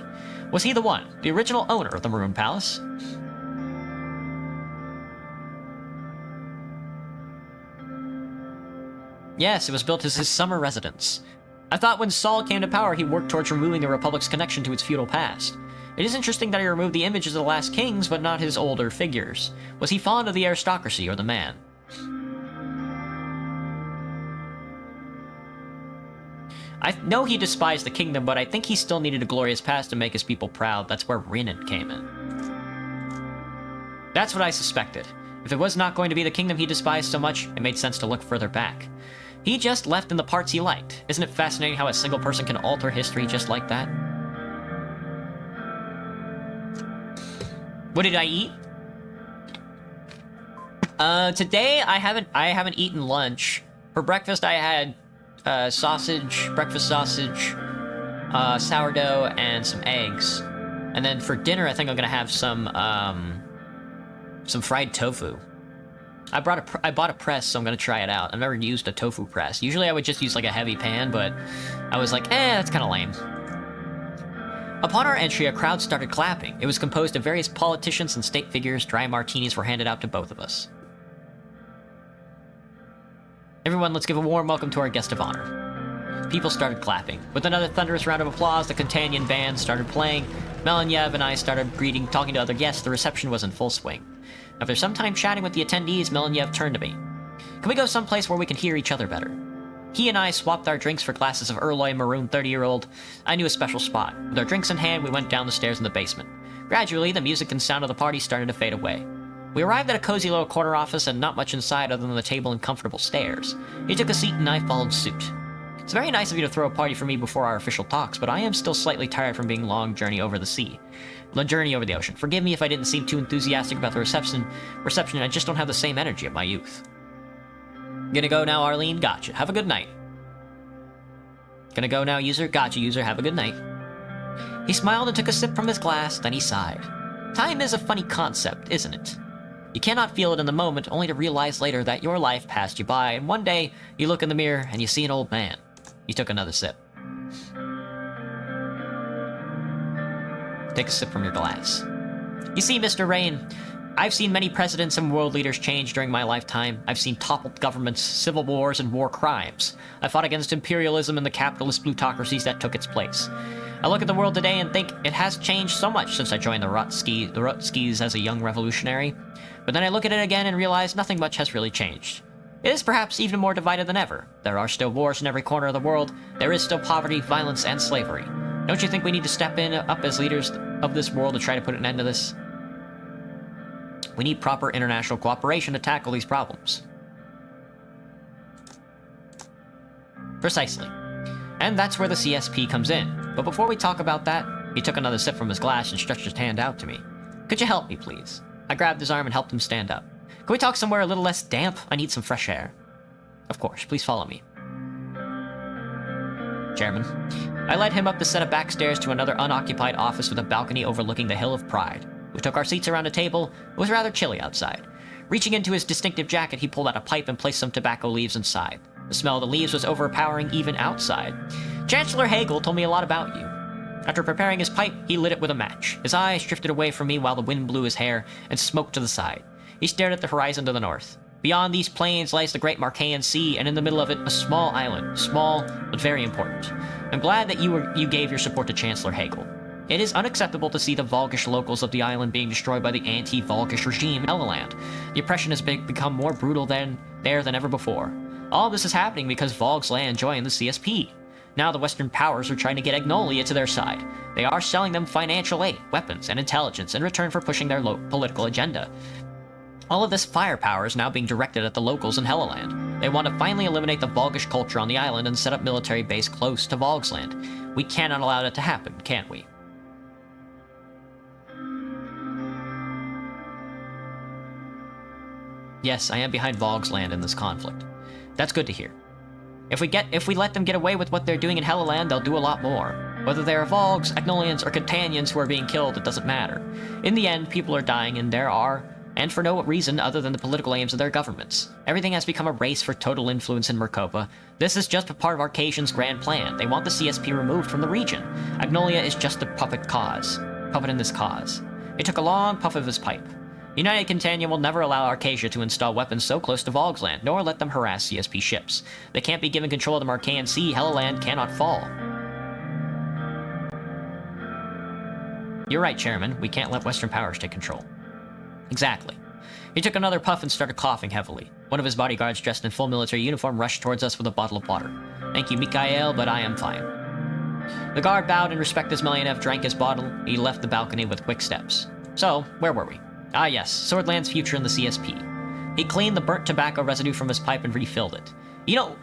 Was he the one, the original owner of the Maroon Palace? Yes, it was built as his summer residence. I thought when Saul came to power, he worked towards removing the Republic's connection to its feudal past. It is interesting that he removed the images of the last kings, but not his older figures. Was he fond of the aristocracy or the man? I know he despised the kingdom, but I think he still needed a glorious past to make his people proud. That's where Renan came in. That's what I suspected. If it was not going to be the kingdom he despised so much, it made sense to look further back. He just left in the parts he liked. Isn't it fascinating how a single person can alter history just like that? What did I eat? Today I haven't eaten lunch. For breakfast I had breakfast sausage, sourdough, and some eggs. And then for dinner I think I'm gonna have some fried tofu. I bought a press, so I'm gonna try it out. I've never used a tofu press. Usually I would just use like a heavy pan, but I was like, that's kind of lame. Upon our entry, a crowd started clapping. It was composed of various politicians and state figures. Dry martinis were handed out to both of us. Everyone, let's give a warm welcome to our guest of honor. People started clapping. With another thunderous round of applause, the Cantanyan band started playing. Melnyev and I started talking to other guests. The reception was in full swing. After some time chatting with the attendees, Melnyev turned to me. Can we go someplace where we can hear each other better? He and I swapped our drinks for glasses of Earloy Maroon 30-year-old. I knew a special spot. With our drinks in hand, we went down the stairs in the basement. Gradually, the music and sound of the party started to fade away. We arrived at a cozy little corner office and not much inside other than the table and comfortable stairs. He took a seat and I followed suit. It's very nice of you to throw a party for me before our official talks, but I am still slightly tired from being a long journey over the ocean. Forgive me if I didn't seem too enthusiastic about the reception. I just don't have the same energy of my youth. Gonna go now, Arlene? Gotcha. Have a good night. Gonna go now, user? Gotcha, user. Have a good night. He smiled and took a sip from his glass, then he sighed. Time is a funny concept, isn't it? You cannot feel it in the moment, only to realize later that your life passed you by, and one day, you look in the mirror and you see an old man. He took another sip. Take a sip from your glass. You see, Mr. Rain, I've seen many presidents and world leaders change during my lifetime. I've seen toppled governments, civil wars, and war crimes. I fought against imperialism and the capitalist plutocracies that took its place. I look at the world today and think it has changed so much since I joined the Rutskis as a young revolutionary. But then I look at it again and realize nothing much has really changed. It is perhaps even more divided than ever. There are still wars in every corner of the world. There is still poverty, violence, and slavery. Don't you think we need to step up as leaders of this world to try to put an end to this? We need proper international cooperation to tackle these problems. Precisely. And that's where the CSP comes in. But before we talk about that, he took another sip from his glass and stretched his hand out to me. Could you help me, please? I grabbed his arm and helped him stand up. Can we talk somewhere a little less damp? I need some fresh air. Of course, please follow me. Chairman. I led him up the set of back stairs to another unoccupied office with a balcony overlooking the Hill of Pride. We took our seats around a table. It was rather chilly outside. Reaching into his distinctive jacket, he pulled out a pipe and placed some tobacco leaves inside. The smell of the leaves was overpowering even outside. Chancellor Hegel told me a lot about you. After preparing his pipe, he lit it with a match. His eyes drifted away from me while the wind blew his hair and smoked to the side. He stared at the horizon to the north. Beyond these plains lies the great Marcaean Sea, and in the middle of it, a small island. Small, but very important. I'm glad that you gave your support to Chancellor Hegel. It is unacceptable to see the Volgish locals of the island being destroyed by the anti-Volgish regime in Helluland. The oppression has become more brutal than ever before. All of this is happening because Volg's land joined the CSP. Now the Western powers are trying to get Agnolia to their side. They are selling them financial aid, weapons, and intelligence in return for pushing their political agenda. All of this firepower is now being directed at the locals in Helluland. They want to finally eliminate the Volgish culture on the island and set up military base close to Volg's land. We cannot allow that to happen, can we? Yes, I am behind Volg's land in this conflict. That's good to hear. If we let them get away with what they're doing in Helluland, they'll do a lot more. Whether they are Volgs, Agnolians, or Catanians who are being killed, it doesn't matter. In the end, people are dying, and for no reason other than the political aims of their governments. Everything has become a race for total influence in Mercopa. This is just a part of Arcasian's grand plan. They want the CSP removed from the region. Agnolia is just a puppet in this cause. He took a long puff of his pipe. United Contania will never allow Arcasia to install weapons so close to Volg's land, nor let them harass CSP ships. They can't be given control of the Marcaean Sea. Helluland cannot fall. You're right, Chairman. We can't let Western powers take control. Exactly. He took another puff and started coughing heavily. One of his bodyguards dressed in full military uniform rushed towards us with a bottle of water. Thank you, Mikhail, but I am fine. The guard bowed in respect as Melyanev drank his bottle. He left the balcony with quick steps. So, where were we? Ah yes, Swordland's future in the CSP. He cleaned the burnt tobacco residue from his pipe and refilled it. You know,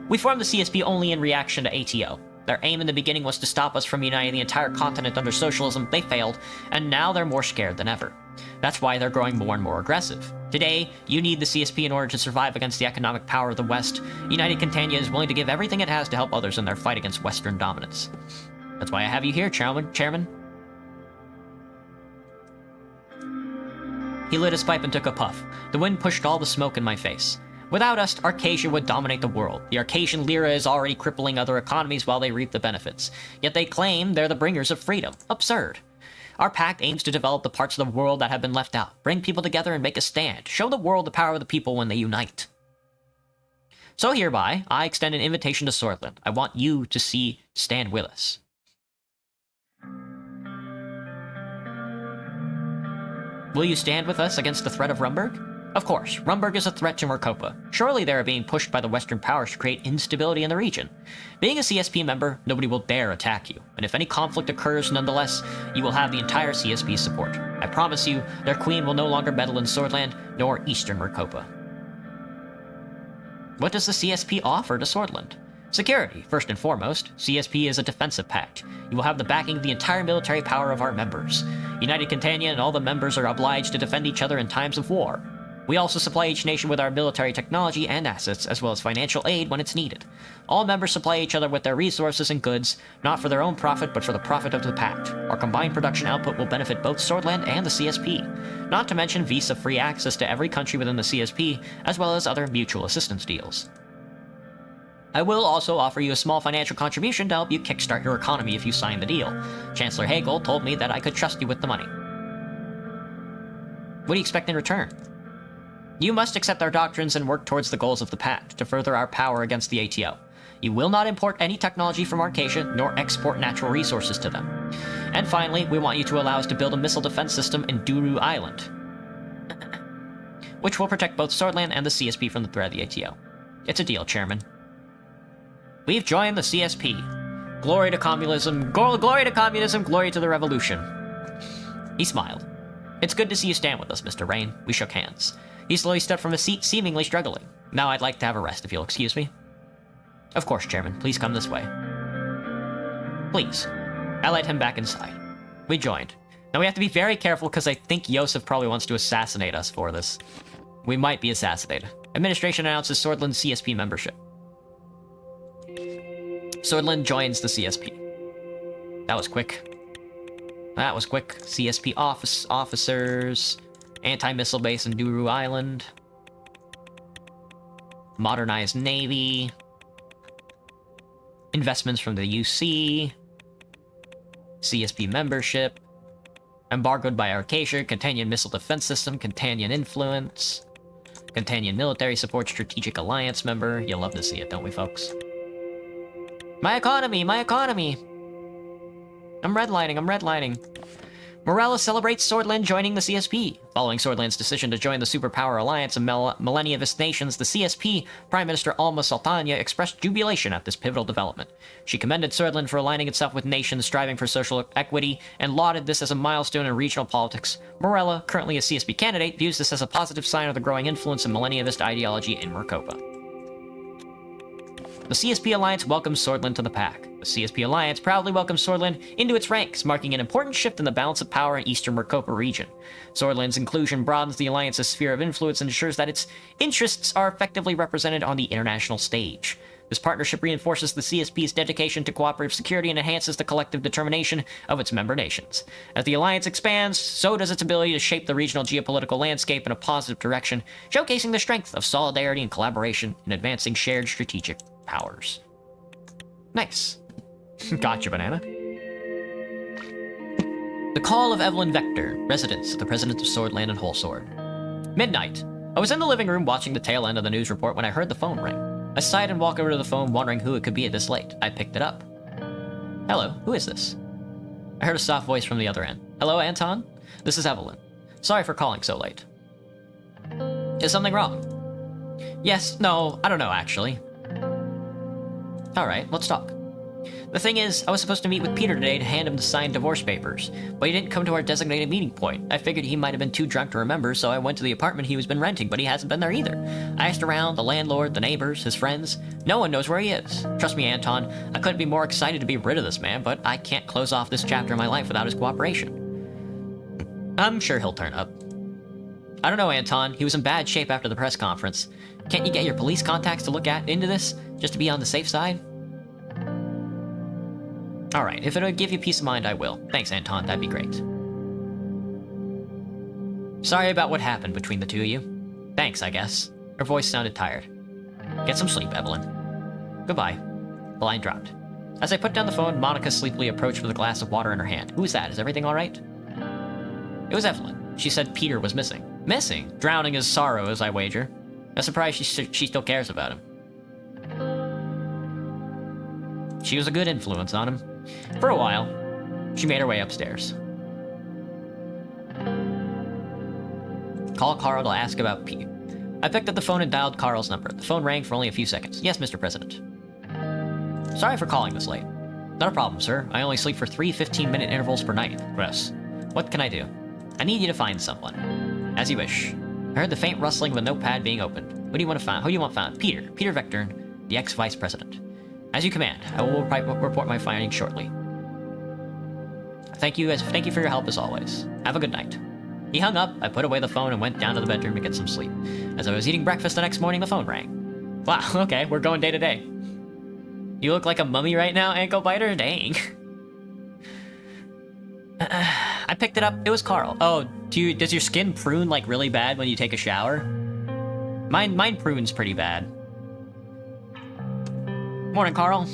we formed the CSP only in reaction to ATO. Their aim in the beginning was to stop us from uniting the entire continent under socialism. They failed, and now they're more scared than ever. That's why they're growing more and more aggressive. Today, you need the CSP in order to survive against the economic power of the West. United Contania is willing to give everything it has to help others in their fight against Western dominance. That's why I have you here, Chairman. He lit his pipe and took a puff. The wind pushed all the smoke in my face. Without us, Arcasia would dominate the world. The Arcasian lira is already crippling other economies while they reap the benefits. Yet they claim they're the bringers of freedom. Absurd. Our pact aims to develop the parts of the world that have been left out, bring people together and make a stand, show the world the power of the people when they unite. So hereby, I extend an invitation to Swordland. I want you to stand with us. Will you stand with us against the threat of Rumburg? Of course, Rumburg is a threat to Mercopa. Surely they are being pushed by the Western powers to create instability in the region. Being a CSP member, nobody will dare attack you, and if any conflict occurs nonetheless, you will have the entire CSP's support. I promise you, their queen will no longer meddle in Swordland, nor Eastern Mercopa. What does the CSP offer to Swordland? Security, first and foremost. CSP is a defensive pact. You will have the backing of the entire military power of our members. United Contania and all the members are obliged to defend each other in times of war. We also supply each nation with our military technology and assets, as well as financial aid when it's needed. All members supply each other with their resources and goods, not for their own profit, but for the profit of the pact. Our combined production output will benefit both Swordland and the CSP, not to mention visa-free access to every country within the CSP, as well as other mutual assistance deals. I will also offer you a small financial contribution to help you kickstart your economy if you sign the deal. Chancellor Hegel told me that I could trust you with the money. What do you expect in return? You must accept our doctrines and work towards the goals of the pact to further our power against the ATO. You will not import any technology from Arcasia, nor export natural resources to them. And finally, we want you to allow us to build a missile defense system in Duru Island, which will protect both Swordland and the CSP from the threat of the ATO. It's a deal, Chairman. We've joined the CSP. Glory to communism, glory to communism, glory to the revolution. He smiled. It's good to see you stand with us, Mr. Rain. We shook hands. He slowly stepped from his seat, seemingly struggling. Now I'd like to have a rest, if you'll excuse me. Of course, Chairman. Please come this way. Please. I led him back inside. We joined. Now we have to be very careful because I think Yosef probably wants to assassinate us for this. We might be assassinated. Administration announces Swordland CSP membership. Swordland joins the CSP. That was quick. That was quick. CSP officers. Anti-missile base in Duru Island. Modernized Navy. Investments from the UC. CSP membership. Embargoed by Arcasia. Cantanian missile defense system. Cantanian influence. Cantanian military support. Strategic alliance member. You'll love to see it, don't we, folks? My economy! My economy! I'm redlining. Morella celebrates Swordland joining the CSP. Following Swordland's decision to join the Superpower Alliance of Millennialist Nations, the CSP, Prime Minister Alma Sultania, expressed jubilation at this pivotal development. She commended Swordland for aligning itself with nations striving for social equity and lauded this as a milestone in regional politics. Morella, currently a CSP candidate, views this as a positive sign of the growing influence of millennialist ideology in Maricopa. The CSP Alliance welcomes Swordland to the pack. The CSP Alliance proudly welcomes Swordland into its ranks, marking an important shift in the balance of power in Eastern Maricopa region. Swordland's inclusion broadens the Alliance's sphere of influence and ensures that its interests are effectively represented on the international stage. This partnership reinforces the CSP's dedication to cooperative security and enhances the collective determination of its member nations. As the Alliance expands, so does its ability to shape the regional geopolitical landscape in a positive direction, showcasing the strength of solidarity and collaboration in advancing shared strategic powers. Nice. Gotcha, Banana. The call of Evelyn Vector, residence of the President of Swordland and Wholesword. Midnight. I was in the living room watching the tail end of the news report when I heard the phone ring. I sighed and walked over to the phone, wondering who it could be at this late. I picked it up. Hello, who is this? I heard a soft voice from the other end. Hello, Anton? This is Evelyn. Sorry for calling so late. Is something wrong? Yes, no, I don't know, actually. Alright, let's talk. The thing is, I was supposed to meet with Peter today to hand him the signed divorce papers, but he didn't come to our designated meeting point. I figured he might have been too drunk to remember, so I went to the apartment he was been renting, but he hasn't been there either. I asked around, the landlord, the neighbors, his friends. No one knows where he is. Trust me, Anton, I couldn't be more excited to be rid of this man, but I can't close off this chapter of my life without his cooperation. I'm sure he'll turn up. I don't know, Anton. He was in bad shape after the press conference. Can't you get your police contacts to look into this, just to be on the safe side? Alright, if it'll give you peace of mind, I will. Thanks, Anton, that'd be great. Sorry about what happened between the two of you. Thanks, I guess. Her voice sounded tired. Get some sleep, Evelyn. Goodbye. The line dropped. As I put down the phone, Monica sleepily approached with a glass of water in her hand. Who's that? Is everything alright? It was Evelyn. She said Peter was missing. Missing? Drowning his sorrows, I wager. I'm surprised she still cares about him. She was a good influence on him. For a while, she made her way upstairs. Call Carl to ask about Pete. I picked up the phone and dialed Carl's number. The phone rang for only a few seconds. Yes, Mr. President. Sorry for calling this late. Not a problem, sir. I only sleep for 3 15-minute intervals per night. Yes. What can I do? I need you to find someone. As you wish. I heard the faint rustling of a notepad being opened. Who do you want to find? Who do you want found? Peter. Peter Vector, the ex-vice president. As you command. I will report my findings shortly. Thank you for your help as always. Have a good night. He hung up, I put away the phone and went down to the bedroom to get some sleep. As I was eating breakfast the next morning, the phone rang. Wow, okay, we're going day to day. You look like a mummy right now, ankle biter? Dang. I picked it up. It was Carl. Oh, does your skin prune like really bad when you take a shower? Mine prunes pretty bad. Morning, Carl.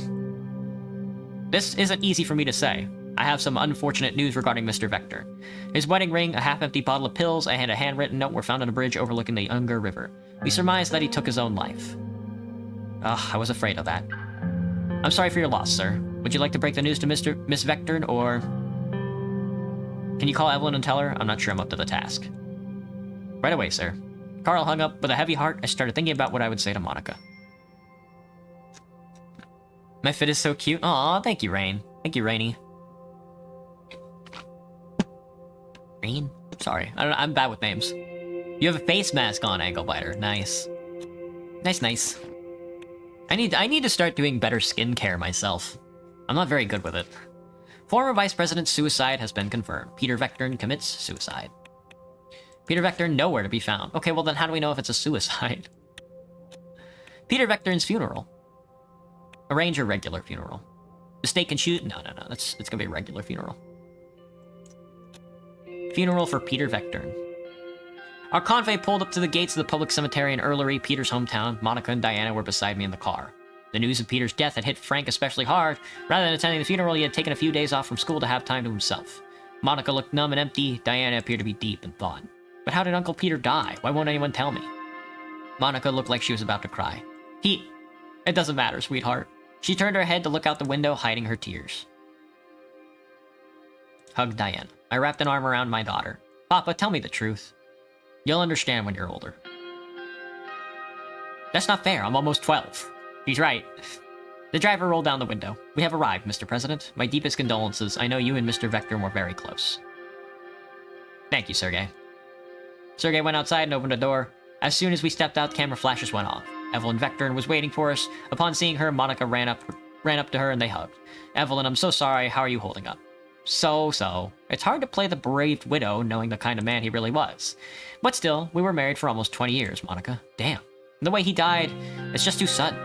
This isn't easy for me to say. I have some unfortunate news regarding Mr. Vector. His wedding ring, a half-empty bottle of pills, and a handwritten note were found on a bridge overlooking the Unger River. We surmised that he took his own life. Ugh, I was afraid of that. I'm sorry for your loss, sir. Would you like to break the news to Miss Vectorn, or... Can you call Evelyn and tell her? I'm not sure I'm up to the task. Right away, sir. Carl hung up. With a heavy heart, I started thinking about what I would say to Monica. My fit is so cute. Aw, thank you, Rain. Thank you, Rainy. Rain? Sorry, I'm bad with names. You have a face mask on, Anglebiter. Nice. Nice. I need to start doing better skincare myself. I'm not very good with it. Former Vice President's suicide has been confirmed. Peter Vectorn commits suicide. Peter Vectorn nowhere to be found. Okay, well then how do we know if it's a suicide? Peter Vectorn's funeral. Arrange a regular funeral. The state can shoot? No. It's gonna be a regular funeral. Funeral for Peter Vectorn. Our convoy pulled up to the gates of the public cemetery in Erlery, Peter's hometown. Monica and Diana were beside me in the car. The news of Peter's death had hit Frank especially hard. Rather than attending the funeral, he had taken a few days off from school to have time to himself. Monica looked numb and empty. Diana appeared to be deep in thought. But how did Uncle Peter die? Why won't anyone tell me? Monica looked like she was about to cry. It doesn't matter, sweetheart. She turned her head to look out the window, hiding her tears. Hugged Diana. I wrapped an arm around my daughter. Papa, tell me the truth. You'll understand when you're older. That's not fair. I'm almost 12. He's right. The driver rolled down the window. We have arrived, Mr. President. My deepest condolences. I know you and Mr. Vectorn were very close. Thank you, Sergei. Sergei went outside and opened a door. As soon as we stepped out, camera flashes went off. Evelyn Vectorn was waiting for us. Upon seeing her, Monica ran up to her and they hugged. Evelyn, I'm so sorry. How are you holding up? So. It's hard to play the bereaved widow knowing the kind of man he really was. But still, we were married for almost 20 years, Monica. Damn. The way he died, it's just too sudden.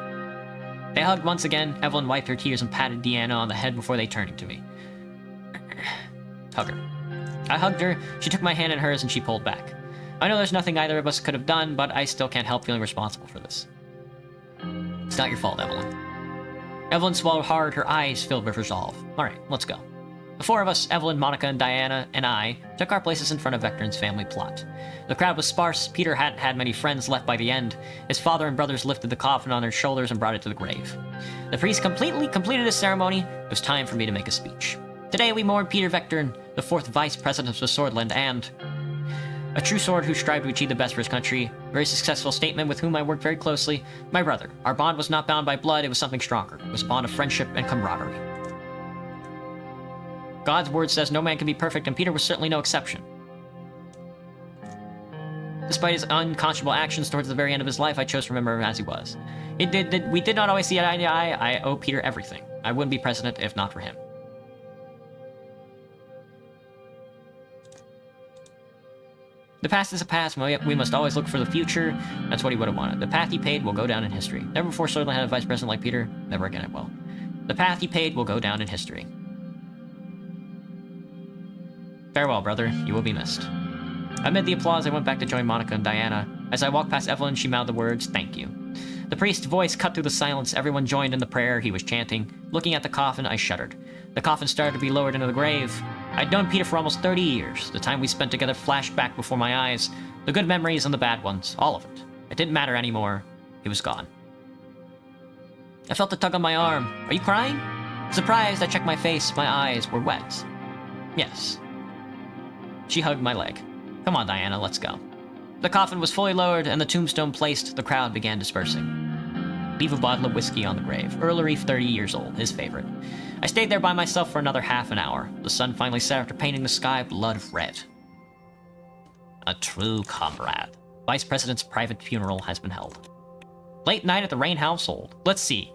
They hugged once again. Evelyn wiped her tears and patted Deanna on the head before they turned to me. Hug her. I hugged her. She took my hand in hers and she pulled back. I know there's nothing either of us could have done, but I still can't help feeling responsible for this. It's not your fault, Evelyn. Evelyn swallowed hard, her eyes filled with resolve. Alright, let's go. The four of us, Evelyn, Monica, and Diana, and I, took our places in front of Vectorn's family plot. The crowd was sparse. Peter hadn't had many friends left by the end. His father and brothers lifted the coffin on their shoulders and brought it to the grave. The priest completed his ceremony. It was time for me to make a speech. Today we mourn Peter Vectorn, the 4th Vice President of Swordland, and a true sword who strived to achieve the best for his country. Very successful statement with whom I worked very closely. My brother. Our bond was not bound by blood, it was something stronger. It was a bond of friendship and camaraderie. God's word says no man can be perfect, and Peter was certainly no exception. Despite his unconscionable actions towards the very end of his life, I chose to remember him as he was. We did not always see eye to eye. I owe Peter everything. I wouldn't be president if not for him. The past is a past, we must always look for the future. That's what he would have wanted. The path he paved will go down in history. Never before Swordland had a vice president like Peter. Never again it will. The path he paved will go down in history. Farewell, brother. You will be missed. Amid the applause, I went back to join Monica and Diana. As I walked past Evelyn, she mouthed the words, "Thank you." The priest's voice cut through the silence. Everyone joined in the prayer he was chanting. Looking at the coffin, I shuddered. The coffin started to be lowered into the grave. I'd known Peter for almost 30 years. The time we spent together flashed back before my eyes. The good memories and the bad ones. All of it. It didn't matter anymore. He was gone. I felt a tug on my arm. Are you crying? Surprised, I checked my face. My eyes were wet. Yes. She hugged my leg. Come on, Diana, let's go. The coffin was fully lowered and the tombstone placed. The crowd began dispersing. Leave a bottle of whiskey on the grave. Erlery, 30 years old, his favorite. I stayed there by myself for another half an hour. The sun finally set after painting the sky blood red. A true comrade. Vice President's private funeral has been held. Late night at the Rain household. Let's see.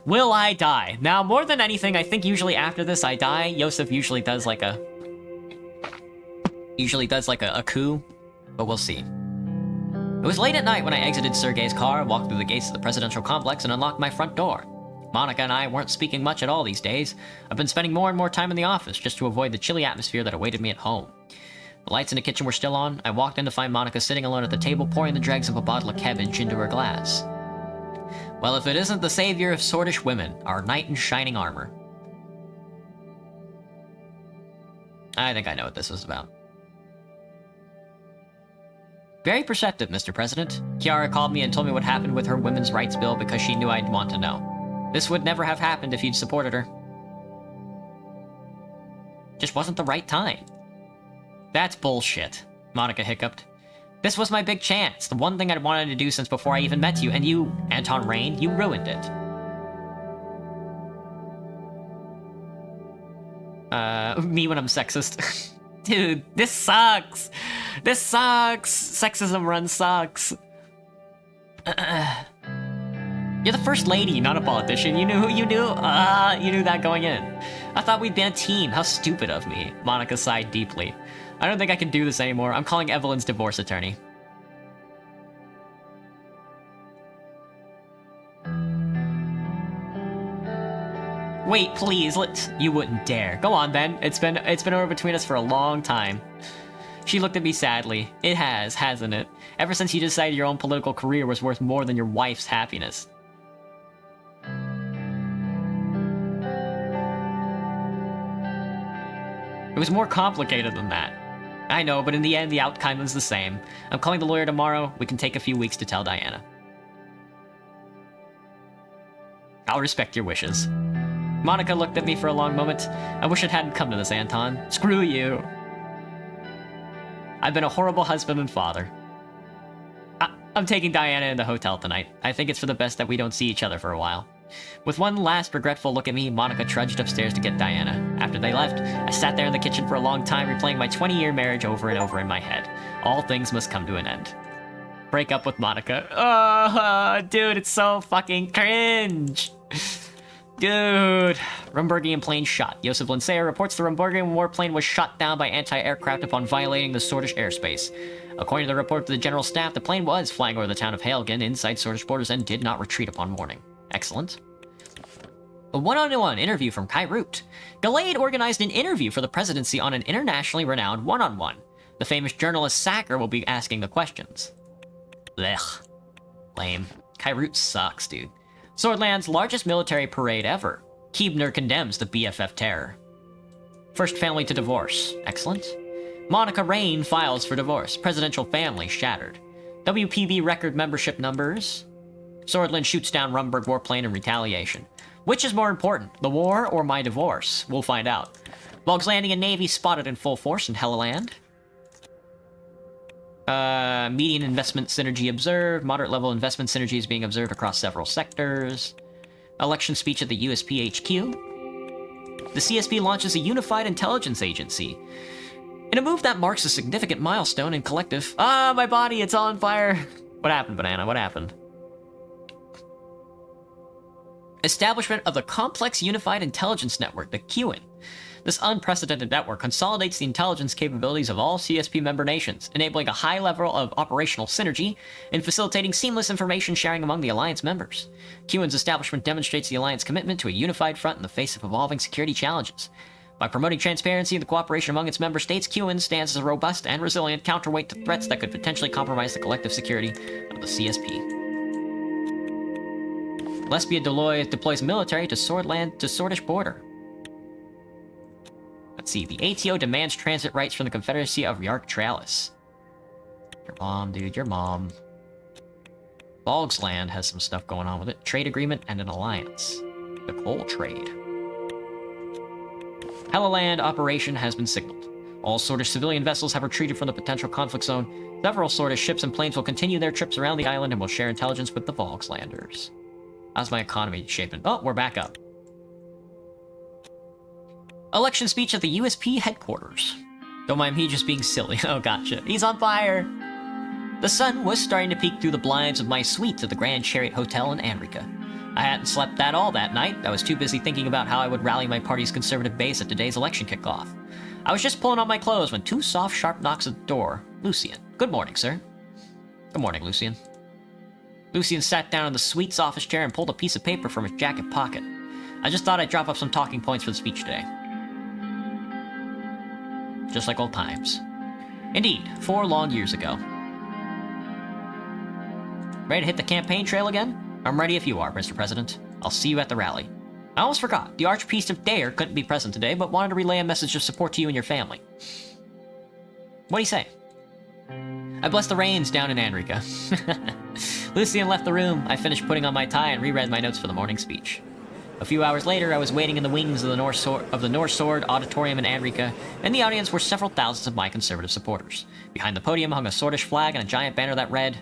Will I die? Now, more than anything, I think usually after this I die. Yosef usually does like a coup, but we'll see. It was late at night when I exited Sergei's car, walked through the gates of the presidential complex, and unlocked my front door. Monica and I weren't speaking much at all these days. I've been spending more and more time in the office just to avoid the chilly atmosphere that awaited me at home. The lights in the kitchen were still on. I walked in to find Monica sitting alone at the table, pouring the dregs of a bottle of cabbage into her glass. Well, if it isn't the savior of swordish women, our knight in shining armor. I think I know what this is about. Very perceptive, Mr. President. Kiara called me and told me what happened with her women's rights bill because she knew I'd want to know. This would never have happened if you'd supported her. Just wasn't the right time. That's bullshit, Monica hiccuped. This was my big chance, the one thing I'd wanted to do since before I even met you, and you, Anton Rain, you ruined it. Me when I'm sexist. Dude, this sucks! This sucks! Sexism run sucks. You're the first lady, not a politician. You knew who you knew? You knew that going in. I thought we'd been a team. How stupid of me. Monica sighed deeply. I don't think I can do this anymore. I'm calling Evelyn's divorce attorney. Wait, please, you wouldn't dare. Go on then. It's been over between us for a long time. She looked at me sadly. It has, hasn't it? Ever since you decided your own political career was worth more than your wife's happiness. It was more complicated than that. I know, but in the end, the outcome is the same. I'm calling the lawyer tomorrow. We can take a few weeks to tell Diana. I'll respect your wishes. Monica looked at me for a long moment. I wish it hadn't come to this, Anton. Screw you. I've been a horrible husband and father. I'm taking Diana in the hotel tonight. I think it's for the best that we don't see each other for a while. With one last regretful look at me, Monica trudged upstairs to get Diana. After they left, I sat there in the kitchen for a long time, replaying my 20-year marriage over and over in my head. All things must come to an end. Break up with Monica. Oh, dude, it's so fucking cringe. Dude. Rumburgian plane shot. Josef Lindsay reports the Rumburgian warplane was shot down by anti-aircraft upon violating the Swedish airspace. According to the report to the General Staff, the plane was flying over the town of Helgen inside Swedish borders and did not retreat upon warning. Excellent. A one-on-one interview from Kai Root. Gallade organized an interview for the presidency on an internationally renowned one-on-one. The famous journalist Sacker will be asking the questions. Blech. Lame. Kai Root sucks, dude. Swordland's largest military parade ever. Keebner condemns the BFF terror. First family to divorce. Excellent. Monica Rain files for divorce. Presidential family shattered. WPB record membership numbers. Swordland shoots down Rumburg warplane in retaliation. Which is more important, the war or my divorce? We'll find out. Volkslandian Navy spotted in full force in Helleland. Median investment synergy observed. Moderate level investment synergy is being observed across several sectors. Election speech at the USP HQ. The CSP launches a unified intelligence agency. In a move that marks a significant milestone in collective... Ah, my body, it's on fire! What happened, Banana? What happened? Establishment of the Complex Unified Intelligence Network, the QUIN. This unprecedented network consolidates the intelligence capabilities of all CSP member nations, enabling a high level of operational synergy and facilitating seamless information sharing among the Alliance members. QUIN's establishment demonstrates the Alliance commitment to a unified front in the face of evolving security challenges. By promoting transparency and the cooperation among its member states, QUIN stands as a robust and resilient counterweight to threats that could potentially compromise the collective security of the CSP. Lesbia deploys military to Swordish border. Let's see. The ATO demands transit rights from the Confederacy of Yark Tralis. Your mom, dude. Your mom. Volksland has some stuff going on with it. Trade agreement and an alliance. The coal trade. Helleland operation has been signaled. All Swedish civilian vessels have retreated from the potential conflict zone. Several Swedish ships and planes will continue their trips around the island and will share intelligence with the Volkslanders. How's my economy shaping? Oh, we're back up. Election speech at the USP headquarters. Don't mind me just being silly. Oh, gotcha. He's on fire! The sun was starting to peek through the blinds of my suite at the Grand Chariot Hotel in Anrica. I hadn't slept at all that night. I was too busy thinking about how I would rally my party's conservative base at today's election kickoff. I was just pulling on my clothes when two soft, sharp knocks at the door. Lucian. Good morning, sir. Good morning, Lucian. Lucian sat down in the suite's office chair and pulled a piece of paper from his jacket pocket. I just thought I'd drop up some talking points for the speech today. Just like old times. Indeed, 4 long years ago. Ready to hit the campaign trail again? I'm ready if you are, Mr. President. I'll see you at the rally. I almost forgot. The Archpriest of Dare couldn't be present today, but wanted to relay a message of support to you and your family. What'd he say? I blessed the rains down in Anrica. Lucian left the room. I finished putting on my tie and reread my notes for the morning speech. A few hours later, I was waiting in the wings of the North Sword Auditorium in Andrika. In the audience were several thousands of my conservative supporters. Behind the podium hung a Swordish flag and a giant banner that read,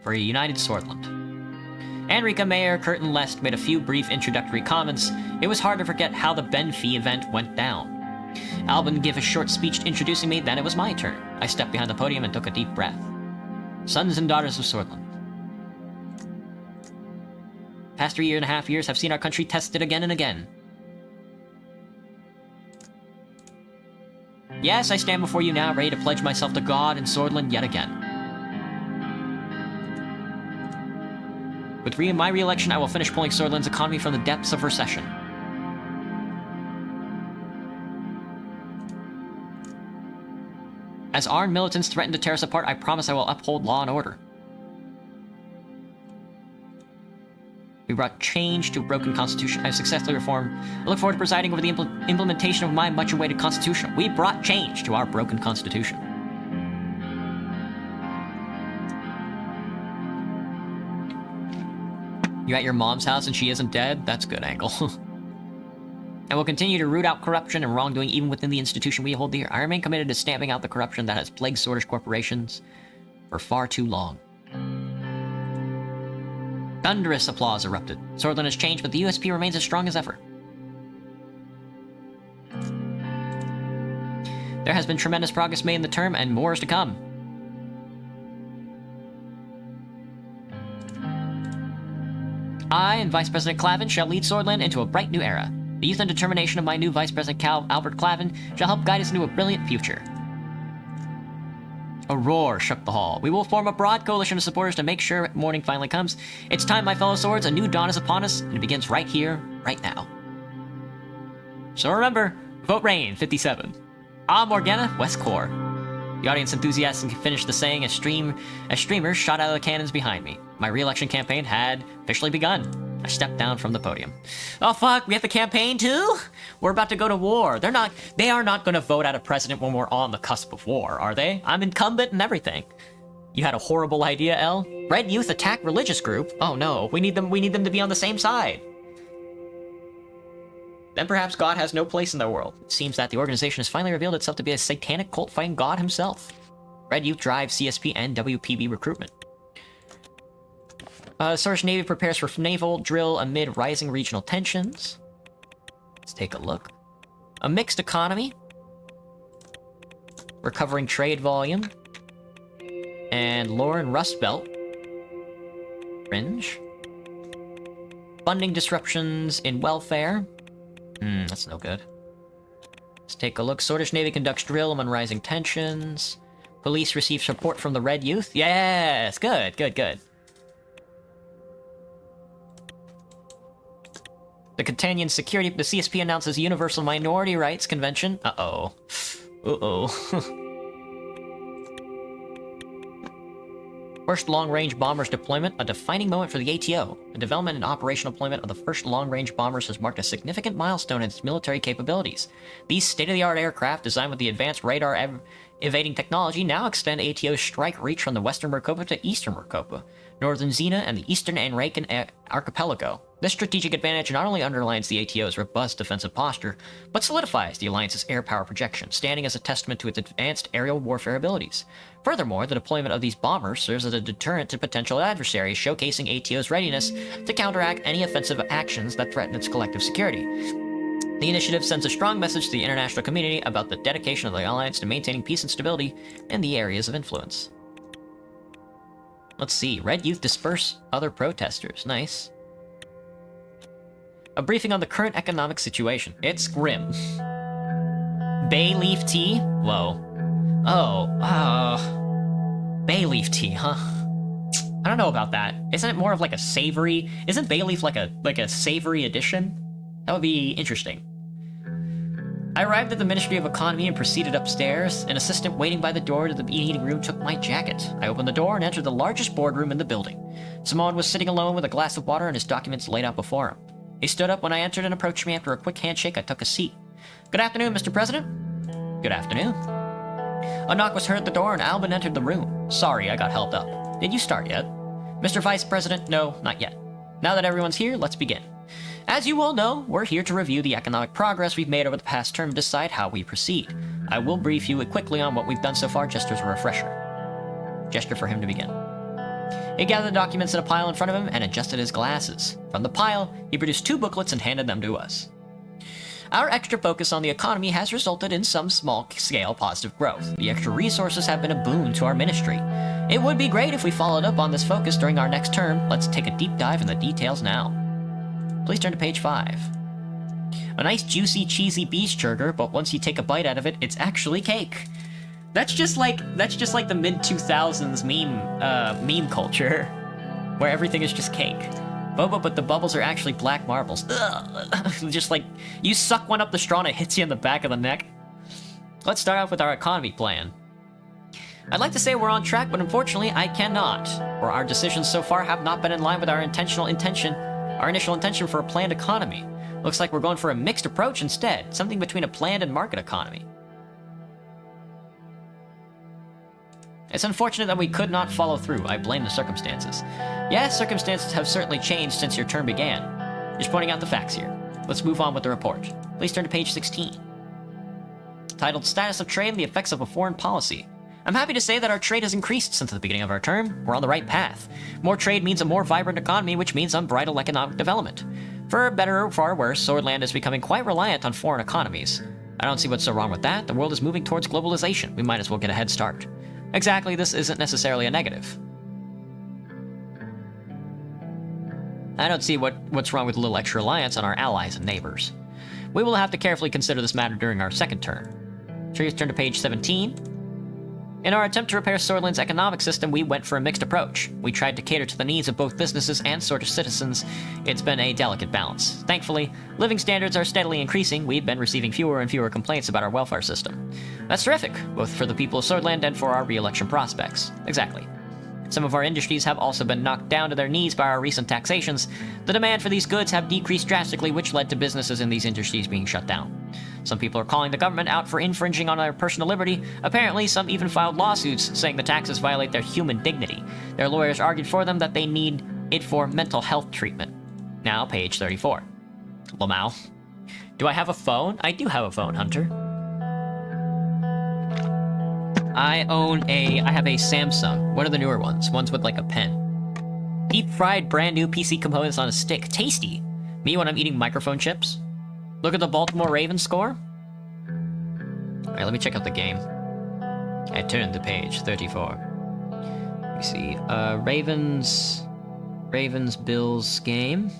"For a united Swordland." Andrika Mayor Curtin Lest made a few brief introductory comments. It was hard to forget how the Benfey event went down. Albin gave a short speech introducing me, then it was my turn. I stepped behind the podium and took a deep breath. Sons and daughters of Swordland. Past 3.5 years have seen our country tested again and again. Yes, I stand before you now, ready to pledge myself to God and Swordland yet again. With my re-election, I will finish pulling Swordland's economy from the depths of recession. As armed militants threaten to tear us apart, I promise I will uphold law and order. We brought change to a broken constitution. I have successfully reformed. I look forward to presiding over the implementation of my much-awaited constitution. We brought change to our broken constitution. You at your mom's house and she isn't dead? That's a good angle. I will continue to root out corruption and wrongdoing even within the institution we hold dear. I remain committed to stamping out the corruption that has plagued Swordish corporations for far too long. Thunderous applause erupted. Swordland has changed, but the USP remains as strong as ever. There has been tremendous progress made in the term, and more is to come. I and Vice President Clavin shall lead Swordland into a bright new era. The youth and determination of my new Vice President Albert Clavin shall help guide us into a brilliant future. A roar shook the hall. We will form a broad coalition of supporters to make sure morning finally comes. It's time, my fellow swords. A new dawn is upon us, and it begins right here, right now. So remember, vote Rain, 57. Morgana, West Core. The audience enthusiastically finished the saying as streamers shot out of the cannons behind me. My re-election campaign had officially begun. I stepped down from the podium. Oh fuck, we have the campaign too? We're about to go to war. They are not gonna vote out a president when we're on the cusp of war, are they? I'm incumbent and everything. You had a horrible idea, El? Red Youth attack religious group? Oh no, we need them to be on the same side. Then perhaps God has no place in their world. It seems that the organization has finally revealed itself to be a satanic cult fighting God himself. Red Youth drives CSP and WPB recruitment. Swordish Navy prepares for naval drill amid rising regional tensions. Let's take a look. A mixed economy. Recovering trade volume. And Lauren Rust Belt. Fringe. Funding disruptions in welfare. That's no good. Let's take a look. Swordish Navy conducts drill among rising tensions. Police receive support from the Red Youth. Yes! Good, good, good. The Catanian Security... The CSP announces Universal Minority Rights Convention. Uh-oh. Uh-oh. First long-range bombers deployment, a defining moment for the ATO. The development and operational deployment of the first long-range bombers has marked a significant milestone in its military capabilities. These state-of-the-art aircraft, designed with the advanced radar evading technology, now extend ATO's strike reach from the western Maricopa to eastern Maricopa, northern Xena, and the eastern Anrakan archipelago. This strategic advantage not only underlines the ATO's robust defensive posture, but solidifies the Alliance's air power projection, standing as a testament to its advanced aerial warfare abilities. Furthermore, the deployment of these bombers serves as a deterrent to potential adversaries, showcasing ATO's readiness to counteract any offensive actions that threaten its collective security. The initiative sends a strong message to the international community about the dedication of the Alliance to maintaining peace and stability in the areas of influence. Let's see. Red Youth disperse other protesters. Nice. A briefing on the current economic situation. It's grim. Bay leaf tea? Whoa. Bay leaf tea, huh? I don't know about that. Isn't it more of like a savory... Isn't bay leaf like a savory addition? That would be interesting. I arrived at the Ministry of Economy and proceeded upstairs. An assistant waiting by the door to the meeting room took my jacket. I opened the door and entered the largest boardroom in the building. Simon was sitting alone with a glass of water and his documents laid out before him. He stood up when I entered and approached me. After a quick handshake, I took a seat. Good afternoon, Mr. President. Good afternoon. A knock was heard at the door and Albin entered the room. Sorry, I got held up. Did you start yet? Mr. Vice President, no, not yet. Now that everyone's here, let's begin. As you all know, we're here to review the economic progress we've made over the past term and decide how we proceed. I will brief you quickly on what we've done so far, just as a refresher. Gesture for him to begin. He gathered the documents in a pile in front of him and adjusted his glasses. From the pile, he produced 2 booklets and handed them to us. Our extra focus on the economy has resulted in some small-scale positive growth. The extra resources have been a boon to our ministry. It would be great if we followed up on this focus during our next term. Let's take a deep dive in the details now. Please turn to page 5. A nice, juicy, cheesy beef burger, but once you take a bite out of it, it's actually cake. That's just like the mid-2000s meme culture, where everything is just cake. But the bubbles are actually black marbles. Ugh. Just like, you suck one up the straw and it hits you in the back of the neck. Let's start off with our economy plan. I'd like to say we're on track, but unfortunately I cannot, for our decisions so far have not been in line with our initial intention for a planned economy. Looks like we're going for a mixed approach instead, something between a planned and market economy. It's unfortunate that we could not follow through. I blame the circumstances. Yes, circumstances have certainly changed since your term began. Just pointing out the facts here. Let's move on with the report. Please turn to page 16. Titled Status of Trade and the Effects of a Foreign Policy. I'm happy to say that our trade has increased since the beginning of our term. We're on the right path. More trade means a more vibrant economy, which means unbridled economic development. For better or far worse, Swordland is becoming quite reliant on foreign economies. I don't see what's so wrong with that. The world is moving towards globalization. We might as well get a head start. Exactly, this isn't necessarily a negative. I don't see what's wrong with a little extra reliance on our allies and neighbors. We will have to carefully consider this matter during our second term. Please turn to page 17. In our attempt to repair Swordland's economic system, we went for a mixed approach. We tried to cater to the needs of both businesses and Swordfish citizens. It's been a delicate balance. Thankfully, living standards are steadily increasing. We've been receiving fewer and fewer complaints about our welfare system. That's terrific, both for the people of Swordland and for our re-election prospects. Exactly. Some of our industries have also been knocked down to their knees by our recent taxations. The demand for these goods have decreased drastically, which led to businesses in these industries being shut down. Some people are calling the government out for infringing on their personal liberty. Apparently, some even filed lawsuits saying the taxes violate their human dignity. Their lawyers argued for them that they need it for mental health treatment. Now, page 34. Lamau. Do I have a phone? I do have a phone, Hunter. I have a Samsung. One of the newer ones. Ones with like a pen. Deep fried brand new PC components on a stick. Tasty. Me when I'm eating microphone chips. Look at the Baltimore Ravens score. Alright, let me check out the game. I turned to page 34. Let me see. Ravens-Bills game.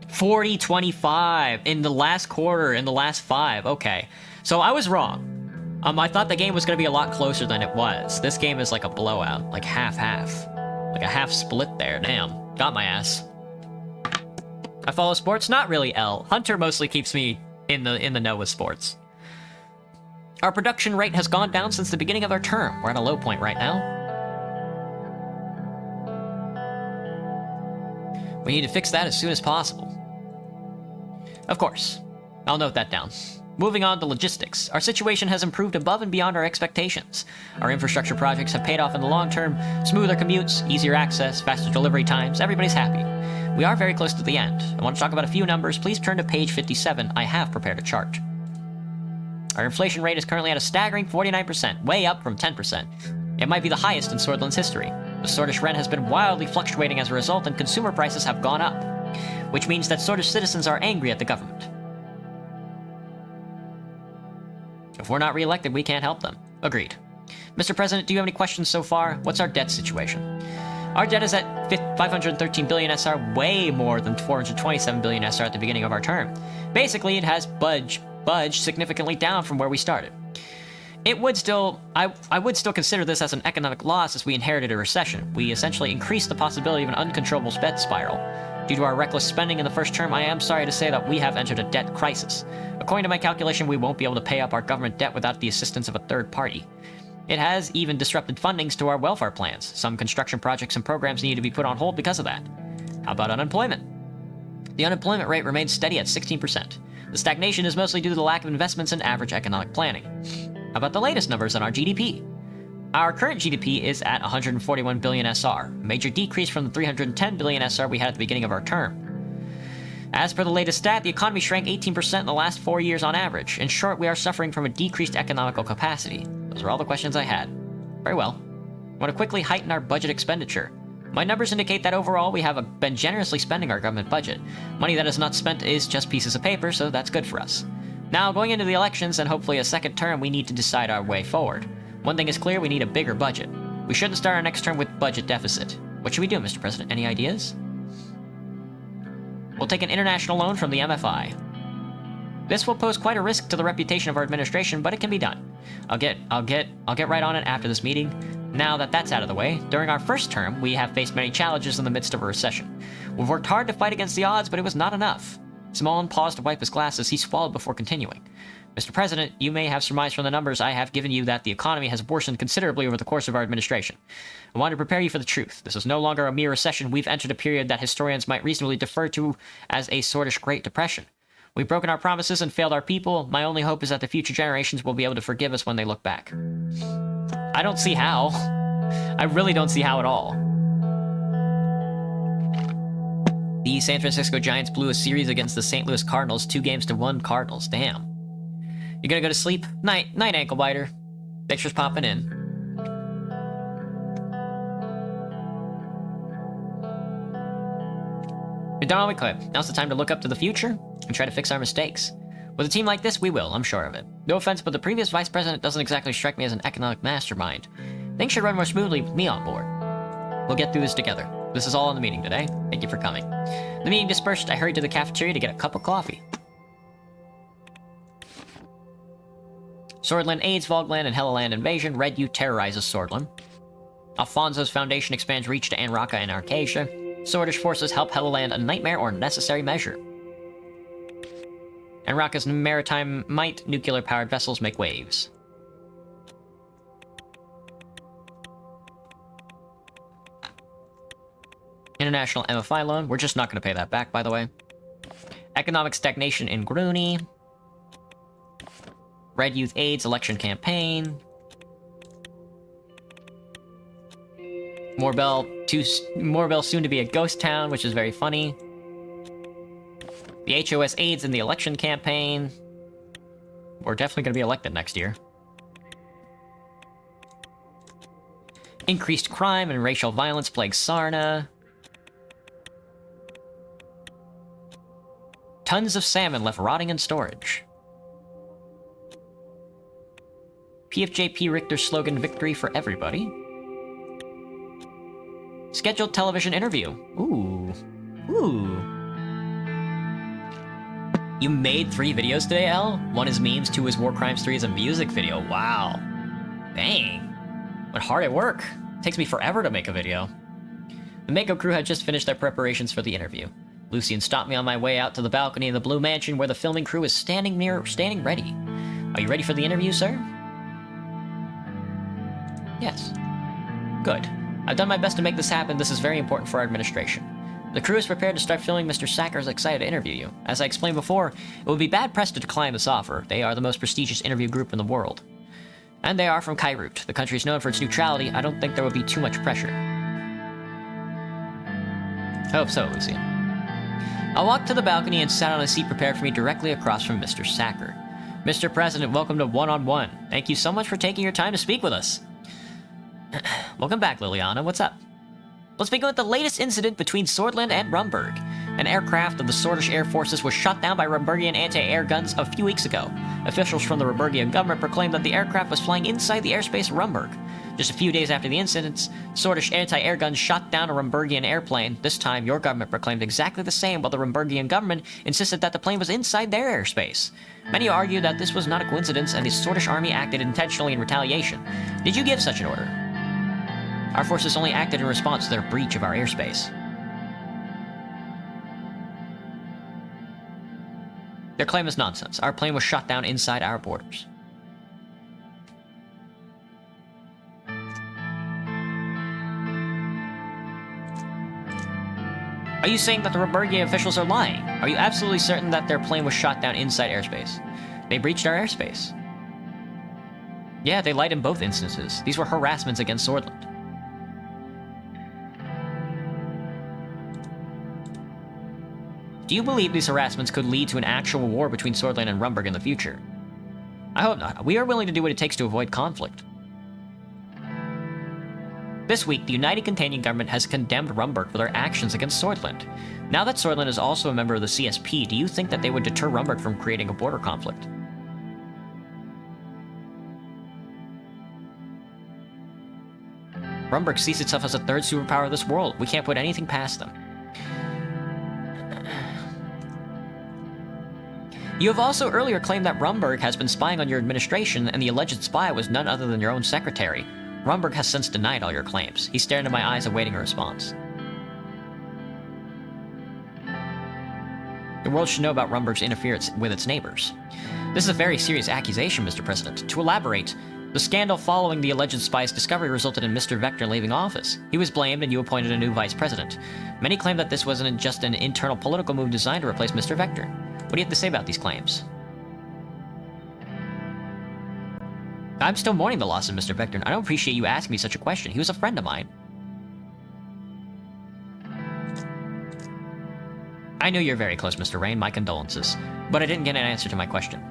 40-25 in the last quarter, in the last 5. Okay. So I was wrong. I thought the game was going to be a lot closer than it was. This game is like a blowout. Like half-half. Like a half split there. Damn. Got my ass. I follow sports? Not really, L. Hunter mostly keeps me in the know with sports. Our production rate has gone down since the beginning of our term. We're at a low point right now. We need to fix that as soon as possible. Of course. I'll note that down. Moving on to logistics. Our situation has improved above and beyond our expectations. Our infrastructure projects have paid off in the long term. Smoother commutes, easier access, faster delivery times. Everybody's happy. We are very close to the end. I want to talk about a few numbers. Please turn to page 57. I have prepared a chart. Our inflation rate is currently at a staggering 49%, way up from 10%. It might be the highest in Swordland's history. The Swordish rent has been wildly fluctuating as a result, and consumer prices have gone up, which means that Swordish citizens are angry at the government. If we're not re-elected, we can't help them. Agreed. Mr. President, do you have any questions so far? What's our debt situation? Our debt is at 513 billion SR, way more than 427 billion SR at the beginning of our term. Basically, it has budged significantly down from where we started. It would still, I would still consider this as an economic loss as we inherited a recession. We essentially increased the possibility of an uncontrollable spend spiral. Due to our reckless spending in the first term, I am sorry to say that we have entered a debt crisis. According to my calculation, we won't be able to pay up our government debt without the assistance of a third party. It has even disrupted fundings to our welfare plans. Some construction projects and programs need to be put on hold because of that. How about unemployment? The unemployment rate remains steady at 16%. The stagnation is mostly due to the lack of investments in average economic planning. How about the latest numbers on our GDP? Our current GDP is at 141 billion SR, a major decrease from the 310 billion SR we had at the beginning of our term. As per the latest stat, the economy shrank 18% in the last 4 years on average. In short, we are suffering from a decreased economical capacity. Those are all the questions I had. Very well. I want to quickly heighten our budget expenditure. My numbers indicate that overall we have been generously spending our government budget. Money that is not spent is just pieces of paper, so that's good for us. Now, going into the elections and hopefully a second term, we need to decide our way forward. One thing is clear, we need a bigger budget. We shouldn't start our next term with budget deficit. What should we do, Mr. President? Any ideas? We'll take an international loan from the MFI. This will pose quite a risk to the reputation of our administration, but it can be done. I'll get right on it after this meeting. Now that that's out of the way, during our first term, we have faced many challenges in the midst of a recession. We've worked hard to fight against the odds, but it was not enough. Smallin paused to wipe his glasses. He swallowed before continuing. Mr. President, you may have surmised from the numbers I have given you that the economy has worsened considerably over the course of our administration. I want to prepare you for the truth. This is no longer a mere recession. We've entered a period that historians might reasonably defer to as a sortish Great Depression. We've broken our promises and failed our people. My only hope is that the future generations will be able to forgive us when they look back. I don't see how. I really don't see how at all. The San Francisco Giants blew a series against the St. Louis Cardinals, 2-1 Cardinals. Damn. You gonna go to sleep? Night, ankle biter. Thanks for popping in. We've done all we could. Now's the time to look up to the future and try to fix our mistakes. With a team like this, we will, I'm sure of it. No offense, but the previous vice president doesn't exactly strike me as an economic mastermind. Things should run more smoothly with me on board. We'll get through this together. This is all in the meeting today. Thank you for coming. The meeting dispersed, I hurried to the cafeteria to get a cup of coffee. Swordland aids Volgland and Helluland invasion. Red U terrorizes Swordland. Alfonso's foundation expands reach to Anraka and Arcasia. Swordish forces help Helluland a nightmare or necessary measure. Anraka's maritime might, nuclear-powered vessels make waves. International MFI loan. We're just not going to pay that back, by the way. Economic stagnation in Grooney. Red Youth AIDS election campaign. Moorbell soon to be a ghost town, which is very funny. The HOS AIDS in the election campaign. We're definitely going to be elected next year. Increased crime and racial violence plague Sarna. Tons of salmon left rotting in storage. PFJP Richter slogan, victory for everybody. Scheduled television interview. Ooh. You made 3 videos today, L? 1 is memes, 2 is War Crimes, 3 is a music video. Wow. Dang. What hard at work. Takes me forever to make a video. The Mako crew had just finished their preparations for the interview. Lucian stopped me on my way out to the balcony of the Blue Mansion where the filming crew is standing ready. Are you ready for the interview, sir? Yes. Good. I've done my best to make this happen. This is very important for our administration. The crew is prepared to start filming. Mr. Sacker is excited to interview you. As I explained before, it would be bad press to decline this offer. They are the most prestigious interview group in the world. And they are from Kairut. The country is known for its neutrality. I don't think there would be too much pressure. I hope so, Lucian. I walked to the balcony and sat on a seat prepared for me directly across from Mr. Sacker. Mr. President, welcome to One-on-One. Thank you so much for taking your time to speak with us. Welcome back, Liliana. What's up? Let's begin with the latest incident between Swordland and Rumburg. An aircraft of the Swordish Air Forces was shot down by Rumburgian anti-air guns a few weeks ago. Officials from the Rumburgian government proclaimed that the aircraft was flying inside the airspace of Rumburg. Just a few days after the incidents, Swordish anti-air guns shot down a Rumburgian airplane. This time, your government proclaimed exactly the same, while the Rumburgian government insisted that the plane was inside their airspace. Many argue that this was not a coincidence and the Swordish army acted intentionally in retaliation. Did you give such an order? Our forces only acted in response to their breach of our airspace. Their claim is nonsense. Our plane was shot down inside our borders. Are you saying that the Rumburgian officials are lying? Are you absolutely certain that their plane was shot down inside airspace? They breached our airspace. Yeah, they lied in both instances. These were harassments against Swordland. Do you believe these harassments could lead to an actual war between Swordland and Rumburg in the future? I hope not. We are willing to do what it takes to avoid conflict. This week, the United Contanian government has condemned Rumburg for their actions against Swordland. Now that Swordland is also a member of the CSP, do you think that they would deter Rumburg from creating a border conflict? Rumburg sees itself as a third superpower of this world. We can't put anything past them. You have also earlier claimed that Rumburg has been spying on your administration, and the alleged spy was none other than your own secretary. Rumburg has since denied all your claims. He stared into my eyes awaiting a response. The world should know about Rumburg's interference with its neighbors. This is a very serious accusation, Mr. President. To elaborate, the scandal following the alleged spy's discovery resulted in Mr. Vector leaving office. He was blamed and you appointed a new vice president. Many claim that this wasn't just an internal political move designed to replace Mr. Vector. What do you have to say about these claims? I'm still mourning the loss of Mr. Vector, and I don't appreciate you asking me such a question. He was a friend of mine. I know you're very close, Mr. Rain. My condolences. But I didn't get an answer to my question.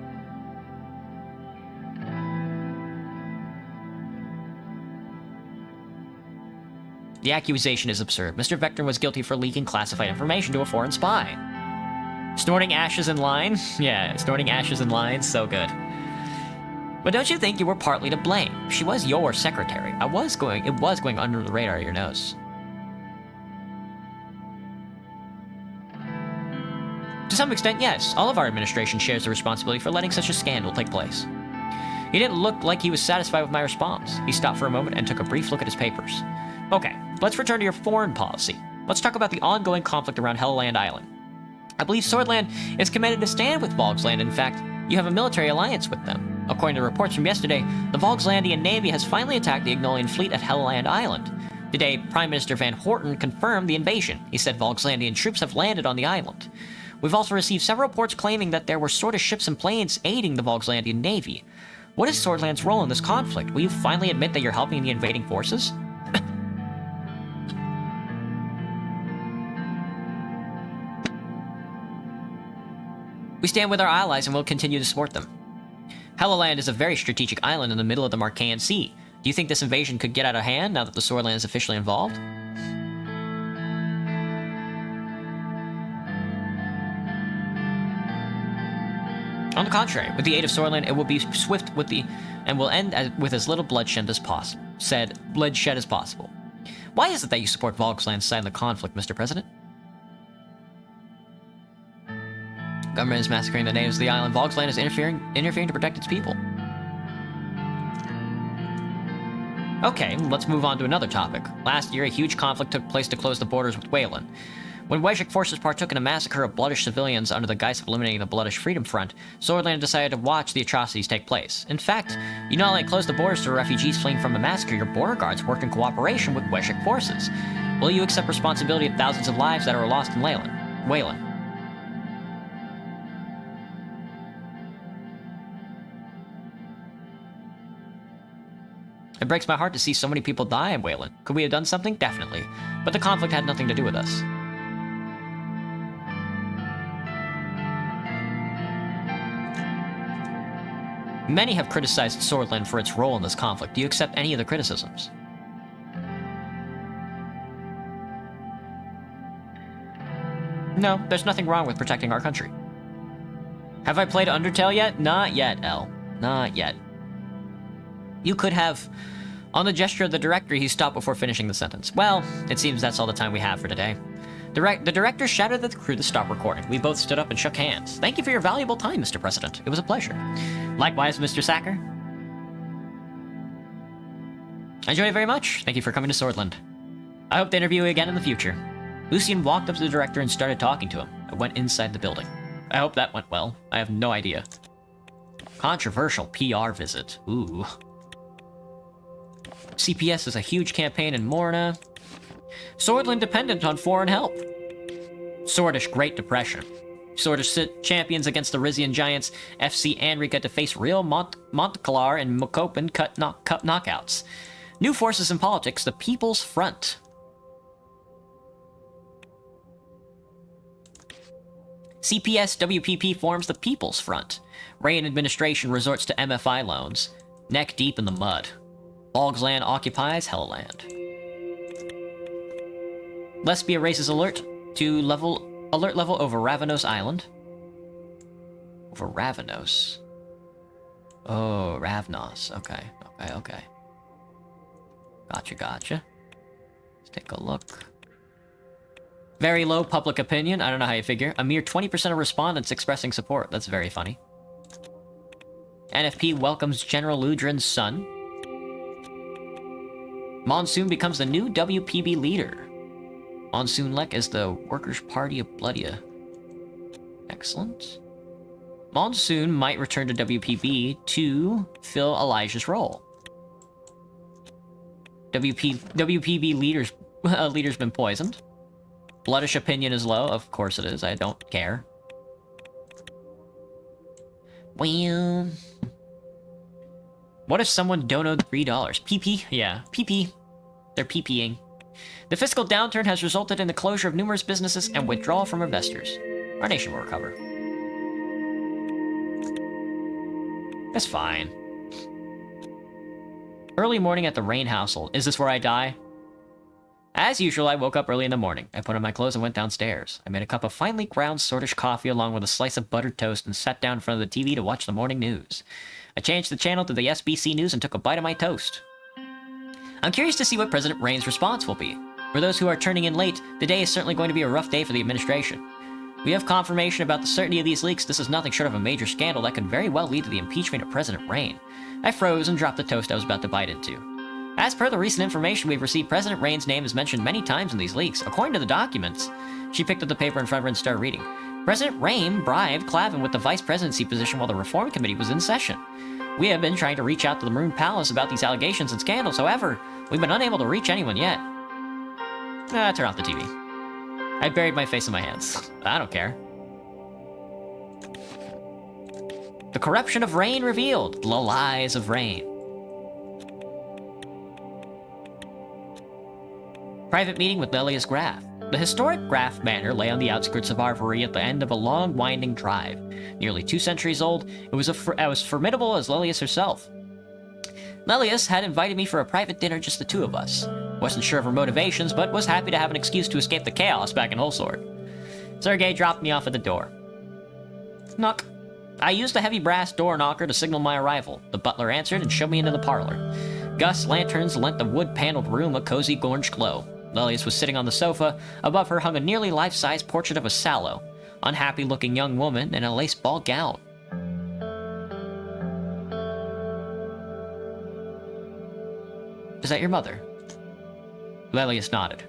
The accusation is absurd. Mr. Vector was guilty for leaking classified information to a foreign spy. Snorting ashes in line? Yeah, snorting ashes in line, so good. But don't you think you were partly to blame? She was your secretary. It was going under the radar of your nose. To some extent, yes. All of our administration shares the responsibility for letting such a scandal take place. He didn't look like he was satisfied with my response. He stopped for a moment and took a brief look at his papers. Okay, let's return to your foreign policy. Let's talk about the ongoing conflict around Helluland Island. I believe Swordland is committed to stand with Volksland. In fact, you have a military alliance with them. According to reports from yesterday, the Volkslandian Navy has finally attacked the Ignolian fleet at Helluland Island. Today, Prime Minister Van Horten confirmed the invasion. He said Volkslandian troops have landed on the island. We've also received several reports claiming that there were Swordist ships and planes aiding the Volkslandian Navy. What is Swordland's role in this conflict? Will you finally admit that you're helping the invading forces? We stand with our allies and will continue to support them. Helluland is a very strategic island in the middle of the Marcaean Sea. Do you think this invasion could get out of hand now that the Swordland is officially involved? On the contrary, with the aid of Swordland, it will be swift and will end with as little bloodshed as possible. Why is it that you support Volksland's side in the conflict, Mr. President? Government is massacring the natives of the island. Volksland is interfering to protect its people. Okay, let's move on to another topic. Last year, a huge conflict took place to close the borders with Wayland. When Weshik forces partook in a massacre of Bloodish civilians under the guise of eliminating the Bloodish Freedom Front, Swordland decided to watch the atrocities take place. In fact, you not only closed the borders to refugees fleeing from the massacre, your border guards worked in cooperation with Weshik forces. Will you accept responsibility of thousands of lives that are lost in Wayland? It breaks my heart to see so many people die in Wayland. Could we have done something? Definitely. But the conflict had nothing to do with us. Many have criticized Swordland for its role in this conflict. Do you accept any of the criticisms? No, there's nothing wrong with protecting our country. Have I played Undertale yet? Not yet, Elle. Not yet. You could have... On the gesture of the director, he stopped before finishing the sentence. Well, it seems that's all the time we have for today. The director shouted at the crew to stop recording. We both stood up and shook hands. Thank you for your valuable time, Mr. President. It was a pleasure. Likewise, Mr. Sacker. I enjoyed it very much. Thank you for coming to Swordland. I hope to interview you again in the future. Lucian walked up to the director and started talking to him. I went inside the building. I hope that went well. I have no idea. Controversial PR visit. Ooh. CPS is a huge campaign in Morna. Swordland dependent on foreign help. Swordish Great Depression. Swordfish champions against the Rizian Giants, FC Anrika to face Real Montclar and Mokopen Cup knockouts. New forces in politics, the People's Front. CPS WPP forms the People's Front. Rain administration resorts to MFI loans. Neck deep in the mud. Bogsland occupies Helluland. Lesbia raises alert to alert level over Ravenos Island. Over Ravenos. Oh, Ravnos. Okay. Gotcha. Let's take a look. Very low public opinion. I don't know how you figure. A mere 20% of respondents expressing support. That's very funny. NFP welcomes General Ludrin's son. Monsoon becomes the new WPB leader. Monsoon Lek is the Workers' Party of Bloodia. Excellent. Monsoon might return to WPB to fill Elijah's role. WPB leader's been poisoned. Bloodish opinion is low. Of course it is. I don't care. Well... What if someone donated $3? PP? Yeah, PP. They're PPing. The fiscal downturn has resulted in the closure of numerous businesses and withdrawal from investors. Our nation will recover. That's fine. Early morning at the Rain household. Is this where I die? As usual, I woke up early in the morning. I put on my clothes and went downstairs. I made a cup of finely ground Swordfish coffee along with a slice of buttered toast and sat down in front of the TV to watch the morning news. I changed the channel to the SBC News and took a bite of my toast. I'm curious to see what President Rain's response will be. For those who are turning in late, the day is certainly going to be a rough day for the administration. We have confirmation about the certainty of these leaks. This is nothing short of a major scandal that could very well lead to the impeachment of President Rain. I froze and dropped the toast I was about to bite into. As per the recent information we've received, President Rain's name is mentioned many times in these leaks. According to the documents, she picked up the paper in front of her and started reading. President Rain bribed Clavin with the vice presidency position while the Reform Committee was in session. We have been trying to reach out to the Maroon Palace about these allegations and scandals. However, we've been unable to reach anyone yet. Turn off the TV. I buried my face in my hands. I don't care. The corruption of Rain revealed. The lies of Rain. Private meeting with Lelius Graf. The historic Graf Manor lay on the outskirts of Arvory at the end of a long, winding drive. Nearly 2 centuries old, it was as formidable as Lelius herself. Lelius had invited me for a private dinner, just the two of us. Wasn't sure of her motivations, but was happy to have an excuse to escape the chaos back in Holsword. Sergei dropped me off at the door. Knock. I used the heavy brass door knocker to signal my arrival. The butler answered and showed me into the parlor. Gus lanterns lent the wood-paneled room a cozy orange glow. Lelius was sitting on the sofa. Above her hung a nearly life-size portrait of a sallow, unhappy-looking young woman in a lace ball gown. Is that your mother? Lelius nodded.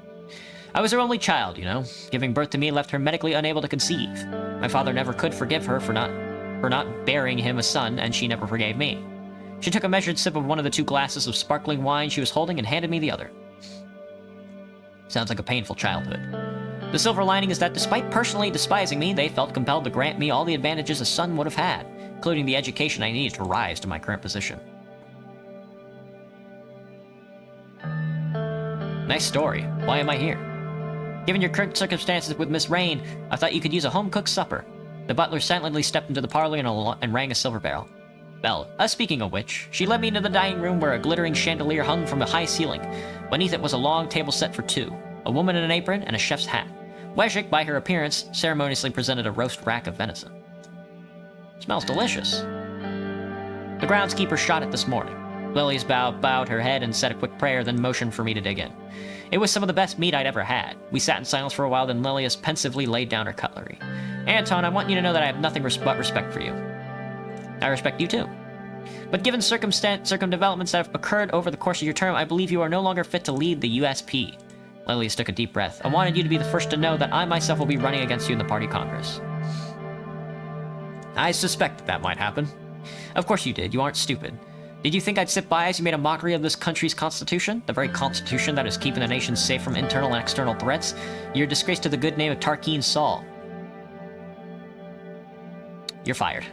I was her only child, you know. Giving birth to me left her medically unable to conceive. My father never could forgive her for not bearing him a son, and she never forgave me. She took a measured sip of one of the 2 glasses of sparkling wine she was holding and handed me the other. Sounds like a painful childhood. The silver lining is that despite personally despising me, they felt compelled to grant me all the advantages a son would have had, including the education I needed to rise to my current position. Nice story. Why am I here? Given your current circumstances with Miss Rain, I thought you could use a home-cooked supper. The butler silently stepped into the parlor and rang a silver bell. Speaking of which, she led me into the dining room where a glittering chandelier hung from a high ceiling. Beneath it was a long table set for 2, a woman in an apron and a chef's hat. Wejcik, by her appearance, ceremoniously presented a roast rack of venison. Smells delicious. The groundskeeper shot it this morning. Lelius bowed her head and said a quick prayer, then motioned for me to dig in. It was some of the best meat I'd ever had. We sat in silence for a while, then Lelius pensively laid down her cutlery. Anton, I want you to know that I have nothing but respect for you. I respect you too. But given circumdevelopments that have occurred over the course of your term, I believe you are no longer fit to lead the USP. Lelius took a deep breath. I wanted you to be the first to know that I myself will be running against you in the party congress. I suspected that might happen. Of course you did. You aren't stupid. Did you think I'd sit by as you made a mockery of this country's constitution? The very constitution that is keeping the nation safe from internal and external threats? You're a disgrace to the good name of Tarkeen Saul. You're fired.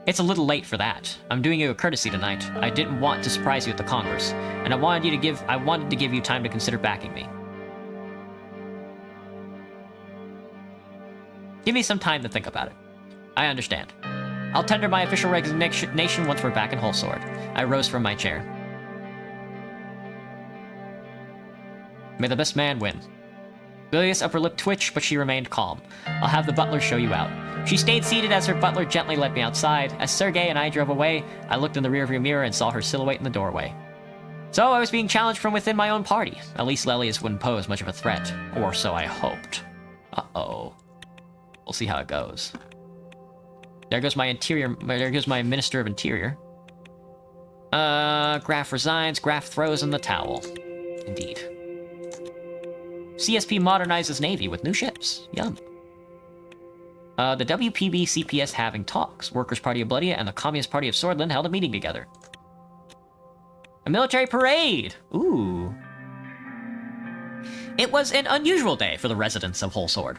It's a little late for that. I'm doing you a courtesy tonight. I didn't want to surprise you at the Congress, and I wanted to give you time to consider backing me. Give me some time to think about it. I understand. I'll tender my official resignation once we're back in Holsword. I rose from my chair. May the best man win. Lilia's upper lip twitched, but she remained calm. I'll have the butler show you out. She stayed seated as her butler gently led me outside. As Sergei and I drove away, I looked in the rearview mirror and saw her silhouette in the doorway. So I was being challenged from within my own party. At least Lelius wouldn't pose much of a threat. Or so I hoped. Uh-oh. We'll see how it goes. There goes my Minister of Interior. Graf resigns, Graf throws in the towel. Indeed. CSP modernizes Navy with new ships. Yum. The WPB CPS having talks. Workers' Party of Bloodia and the Communist Party of Swordland held a meeting together. A military parade! Ooh. It was an unusual day for the residents of Holsword.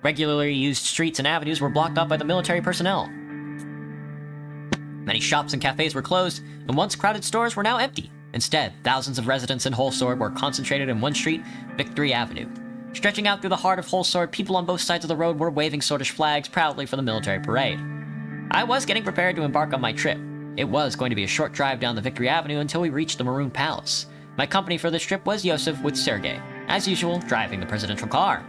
Regularly used streets and avenues were blocked off by the military personnel. Many shops and cafes were closed, and once crowded stores were now empty. Instead, thousands of residents in Holsword were concentrated in one street, Victory Avenue. Stretching out through the heart of Holsword, people on both sides of the road were waving Swordish flags proudly for the military parade. I was getting prepared to embark on my trip. It was going to be a short drive down the Victory Avenue until we reached the Maroon Palace. My company for this trip was Yosef with Sergei, as usual, driving the presidential car.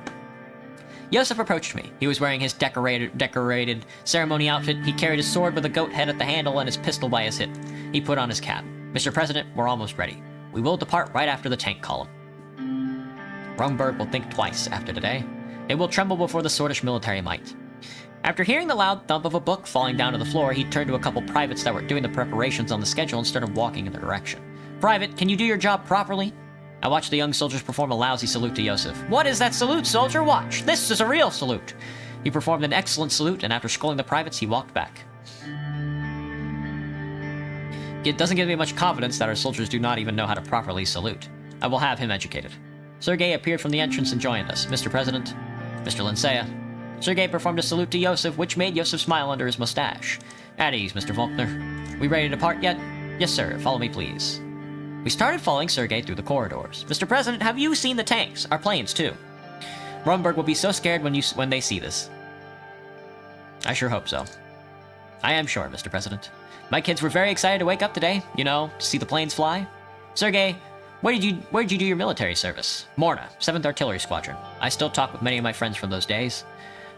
Yosef approached me. He was wearing his decorated ceremony outfit. He carried a sword with a goat head at the handle and his pistol by his hip. He put on his cap. Mr. President, we're almost ready. We will depart right after the tank column. Bromberg will think twice after today. They will tremble before the Swordish military might. After hearing the loud thump of a book falling down to the floor, he turned to a couple privates that were doing the preparations on the schedule and started walking in their direction. Private, can you do your job properly? I watched the young soldiers perform a lousy salute to Yosef. What is that salute, soldier? Watch! This is a real salute! He performed an excellent salute, and after scolding the privates, he walked back. It doesn't give me much confidence that our soldiers do not even know how to properly salute. I will have him educated. Sergei appeared from the entrance and joined us. Mr. President, Mr. Lincea. Sergei performed a salute to Yosef, which made Yosef smile under his mustache. At ease, Mr. Faulkner. We ready to depart yet? Yes, sir. Follow me, please. We started following Sergei through the corridors. Mr. President, have you seen the tanks? Our planes, too. Bromberg will be so scared when they see this. I sure hope so. I am sure, Mr. President. My kids were very excited to wake up today, you know, to see the planes fly. Sergei, where did you do your military service? Morna, 7th Artillery Squadron. I still talk with many of my friends from those days.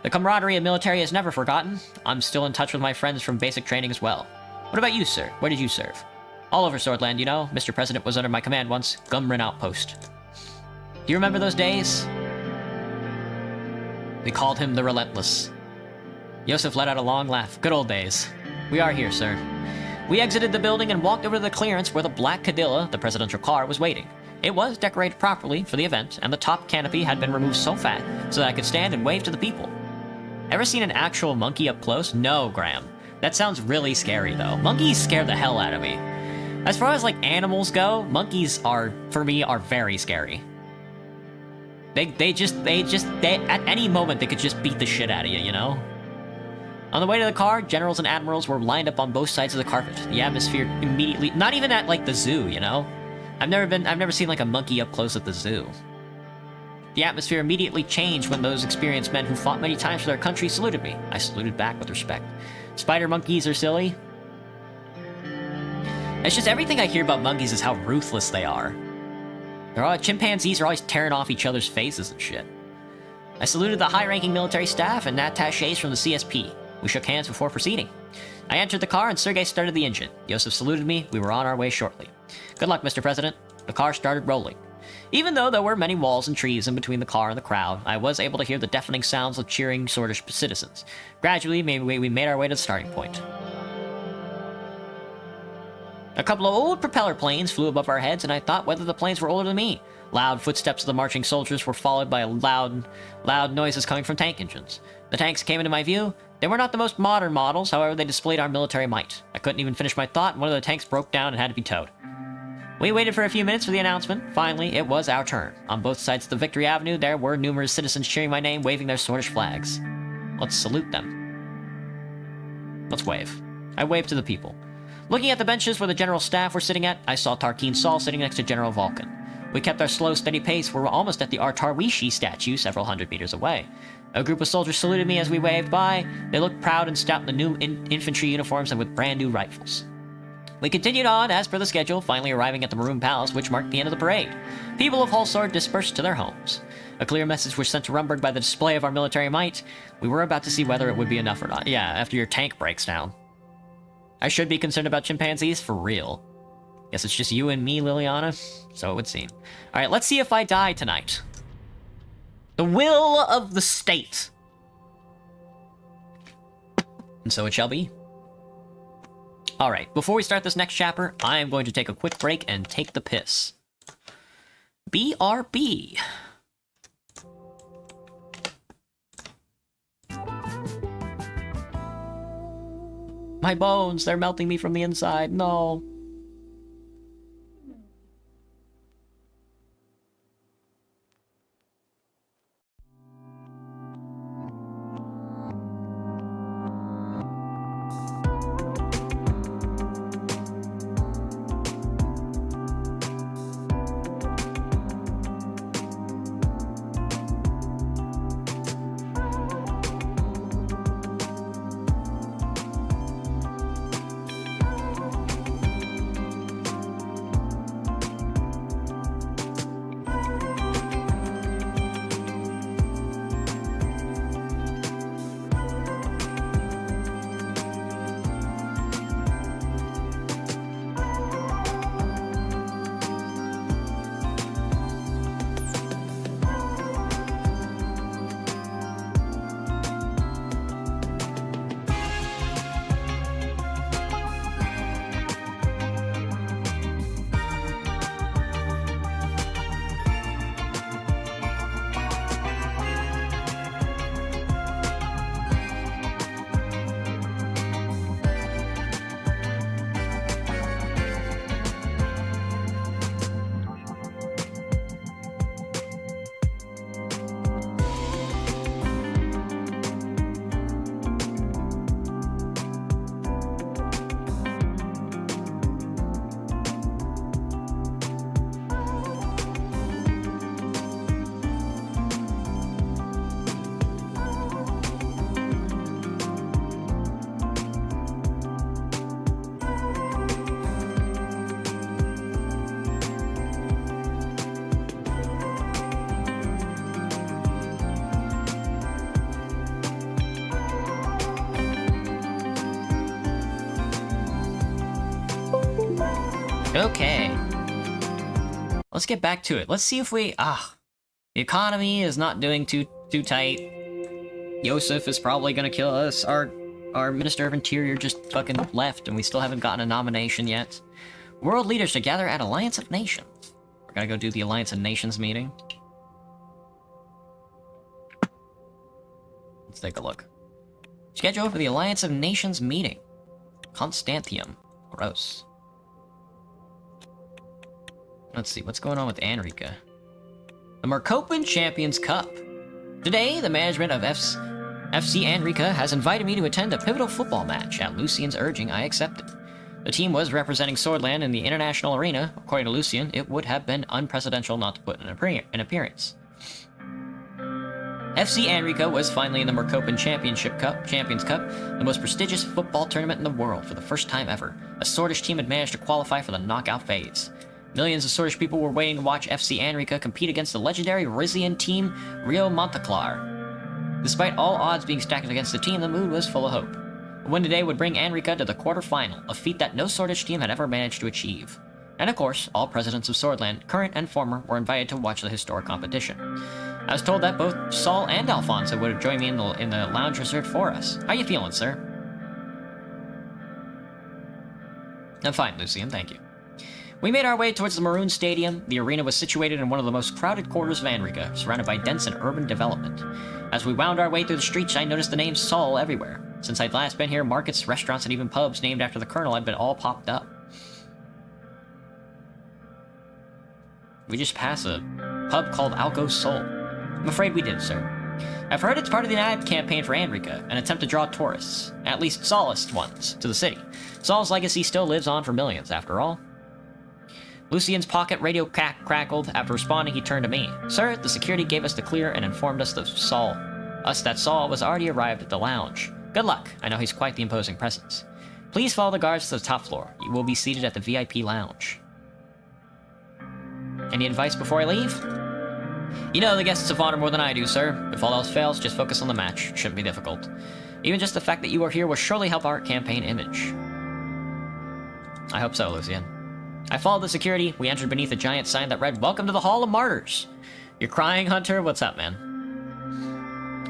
The camaraderie of military is never forgotten. I'm still in touch with my friends from basic training as well. What about you, sir? Where did you serve? All over Swordland, you know. Mr. President was under my command once. Gumrin Outpost. Do you remember those days? We called him the Relentless. Yosef let out a long laugh. Good old days. We are here, sir. We exited the building and walked over to the clearance where the black Cadilla, the presidential car, was waiting. It was decorated properly for the event, and the top canopy had been removed so fat so that I could stand and wave to the people. Ever seen an actual monkey up close? No, Graham. That sounds really scary, though. Monkeys scare the hell out of me. As far as, like, animals go, monkeys for me, are very scary. They at any moment, they could just beat the shit out of you, you know? On the way to the car, generals and admirals were lined up on both sides of the carpet. The atmosphere immediately, not even at, like, the zoo, you know? I've never seen, like, a monkey up close at the zoo. The atmosphere immediately changed when those experienced men who fought many times for their country saluted me. I saluted back with respect. Spider monkeys are silly. It's just everything I hear about monkeys is how ruthless they are. Chimpanzees are always tearing off each other's faces and shit. I saluted the high-ranking military staff and attachés from the CSP. We shook hands before proceeding. I entered the car and Sergei started the engine. Yosef saluted me. We were on our way shortly. Good luck, Mr. President. The car started rolling. Even though there were many walls and trees in between the car and the crowd, I was able to hear the deafening sounds of cheering Swordish citizens. Gradually, we made our way to the starting point. A couple of old propeller planes flew above our heads, and I thought whether the planes were older than me. Loud footsteps of the marching soldiers were followed by loud noises coming from tank engines. The tanks came into my view. They were not the most modern models, however they displayed our military might. I couldn't even finish my thought, and one of the tanks broke down and had to be towed. We waited for a few minutes for the announcement. Finally, it was our turn. On both sides of the Victory Avenue, there were numerous citizens cheering my name, waving their Swordish flags. Let's salute them. Let's wave. I waved to the people. Looking at the benches where the general staff were sitting at, I saw Tarkin Saul sitting next to General Vulcan. We kept our slow, steady pace. We were almost at the Artarwishi statue several hundred meters away. A group of soldiers saluted me as we waved by. They looked proud and stout in the new infantry uniforms and with brand new rifles. We continued on as per the schedule, finally arriving at the Maroon Palace, which marked the end of the parade. People of Holsword dispersed to their homes. A clear message was sent to Rumburg by the display of our military might. We were about to see whether it would be enough or not. Yeah, after your tank breaks down. I should be concerned about chimpanzees, for real. Guess it's just you and me, Liliana? So it would seem. Alright, let's see if I die tonight. The will of the state. And so it shall be. Alright, before we start this next chapter, I am going to take a quick break and take the piss. BRB. My bones, they're melting me from the inside. No. Okay. Let's get back to it. Let's see if we... the economy is not doing too tight. Yosef is probably gonna kill us. Our Minister of Interior just fucking left, and we still haven't gotten a nomination yet. World leaders to gather at Alliance of Nations. We're gonna go do the Alliance of Nations meeting. Let's take a look. Schedule for the Alliance of Nations meeting. Constantium. Gross. Let's see, what's going on with Anrika? The Markopan Champions Cup. Today, the management of FC Anrika has invited me to attend a pivotal football match. At Lucian's urging, I accepted. The team was representing Swordland in the international arena. According to Lucian, it would have been unprecedented not to put in an appearance. FC Anrika was finally in the Markopan Champions Cup, the most prestigious football tournament in the world for the first time ever. A Swordish team had managed to qualify for the knockout phase. Millions of Swordish people were waiting to watch FC Anrika compete against the legendary Rizian team Rio Monteclar. Despite all odds being stacked against the team, the mood was full of hope. A win today would bring Anrika to the quarter-final, a feat that no Swordish team had ever managed to achieve. And of course, all presidents of Swordland, current and former, were invited to watch the historic competition. I was told that both Saul and Alfonso would join me in the lounge reserved for us. How you feeling, sir? I'm fine, Lucian, thank you. We made our way towards the Maroon Stadium. The arena was situated in one of the most crowded quarters of Anrika, surrounded by dense and urban development. As we wound our way through the streets, I noticed the name Saul everywhere. Since I'd last been here, markets, restaurants, and even pubs named after the colonel had been all popped up. We just passed a pub called Alco Sol. I'm afraid we did, sir. I've heard it's part of the ad campaign for Anrika, an attempt to draw tourists, at least Saulist ones, to the city. Saul's legacy still lives on for millions, after all. Lucien's pocket radio crackled. After responding, he turned to me. Sir, the security gave us the clear and informed us that Saul was already arrived at the lounge. Good luck. I know he's quite the imposing presence. Please follow the guards to the top floor. You will be seated at the VIP lounge. Any advice before I leave? You know the guests of honor more than I do, sir. If all else fails, just focus on the match. Shouldn't be difficult. Even just the fact that you are here will surely help our campaign image. I hope so, Lucien. I followed the security. We entered beneath a giant sign that read, "Welcome to the Hall of Martyrs." You're crying, Hunter? What's up, man?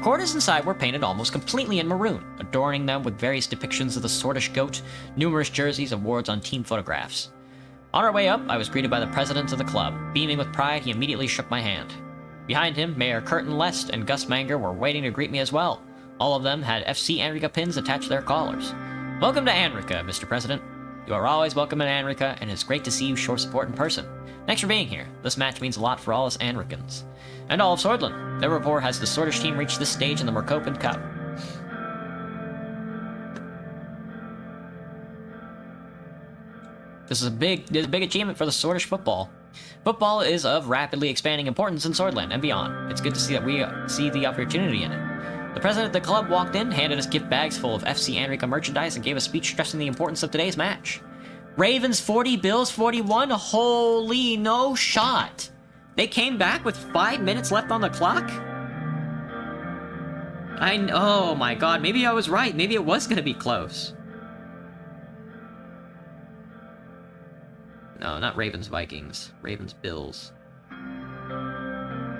Corridors inside were painted almost completely in maroon, adorning them with various depictions of the Swordish goat, numerous jerseys, awards on team photographs. On our way up, I was greeted by the president of the club. Beaming with pride, he immediately shook my hand. Behind him, Mayor Curtin Lest and Gus Manger were waiting to greet me as well. All of them had FC Anrika pins attached to their collars. Welcome to Anrika, Mr. President. You are always welcome in Anrika, and it's great to see you show support in person. Thanks for being here. This match means a lot for all us Anrikans. And all of Swordland. Their report has the Swordish team reached this stage in the Merkopen Cup. This is a big achievement for the Swordish football. Football is of rapidly expanding importance in Swordland and beyond. It's good to see that we see the opportunity in it. The president of the club walked in, handed us gift bags full of FC Anrika merchandise, and gave a speech stressing the importance of today's match. Ravens 40, Bills 41? Holy no shot! They came back with 5 minutes left on the clock? Oh my god, maybe I was right. Maybe it was gonna be close. No, not Ravens Vikings. Ravens Bills.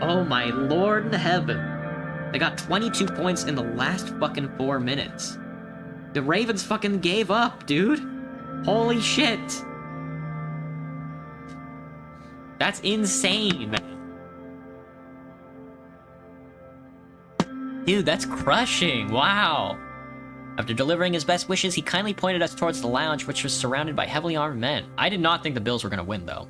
Oh my lord in heaven. They got 22 points in the last fucking 4 minutes. The Ravens fucking gave up, dude. Holy shit. That's insane, man. Dude, that's crushing. Wow. After delivering his best wishes, he kindly pointed us towards the lounge, which was surrounded by heavily armed men. I did not think the Bills were going to win, though.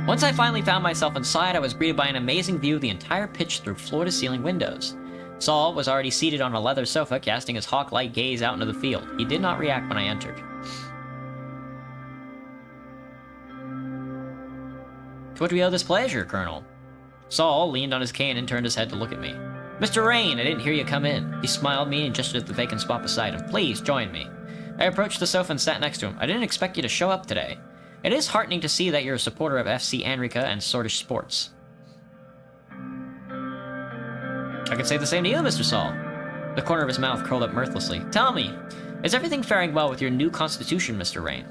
Once I finally found myself inside, I was greeted by an amazing view of the entire pitch through floor-to-ceiling windows. Saul was already seated on a leather sofa, casting his hawk-like gaze out into the field. He did not react when I entered. To what do we owe this pleasure, Colonel? Saul leaned on his cane and turned his head to look at me. Mr. Rain, I didn't hear you come in. He smiled at me and gestured at the vacant spot beside him. Please, join me. I approached the sofa and sat next to him. I didn't expect you to show up today. It is heartening to see that you're a supporter of FC Anrika and Swordish sports. I can say the same to you, Mr. Saul. The corner of his mouth curled up mirthlessly. Tell me, is everything faring well with your new constitution, Mr. Rain?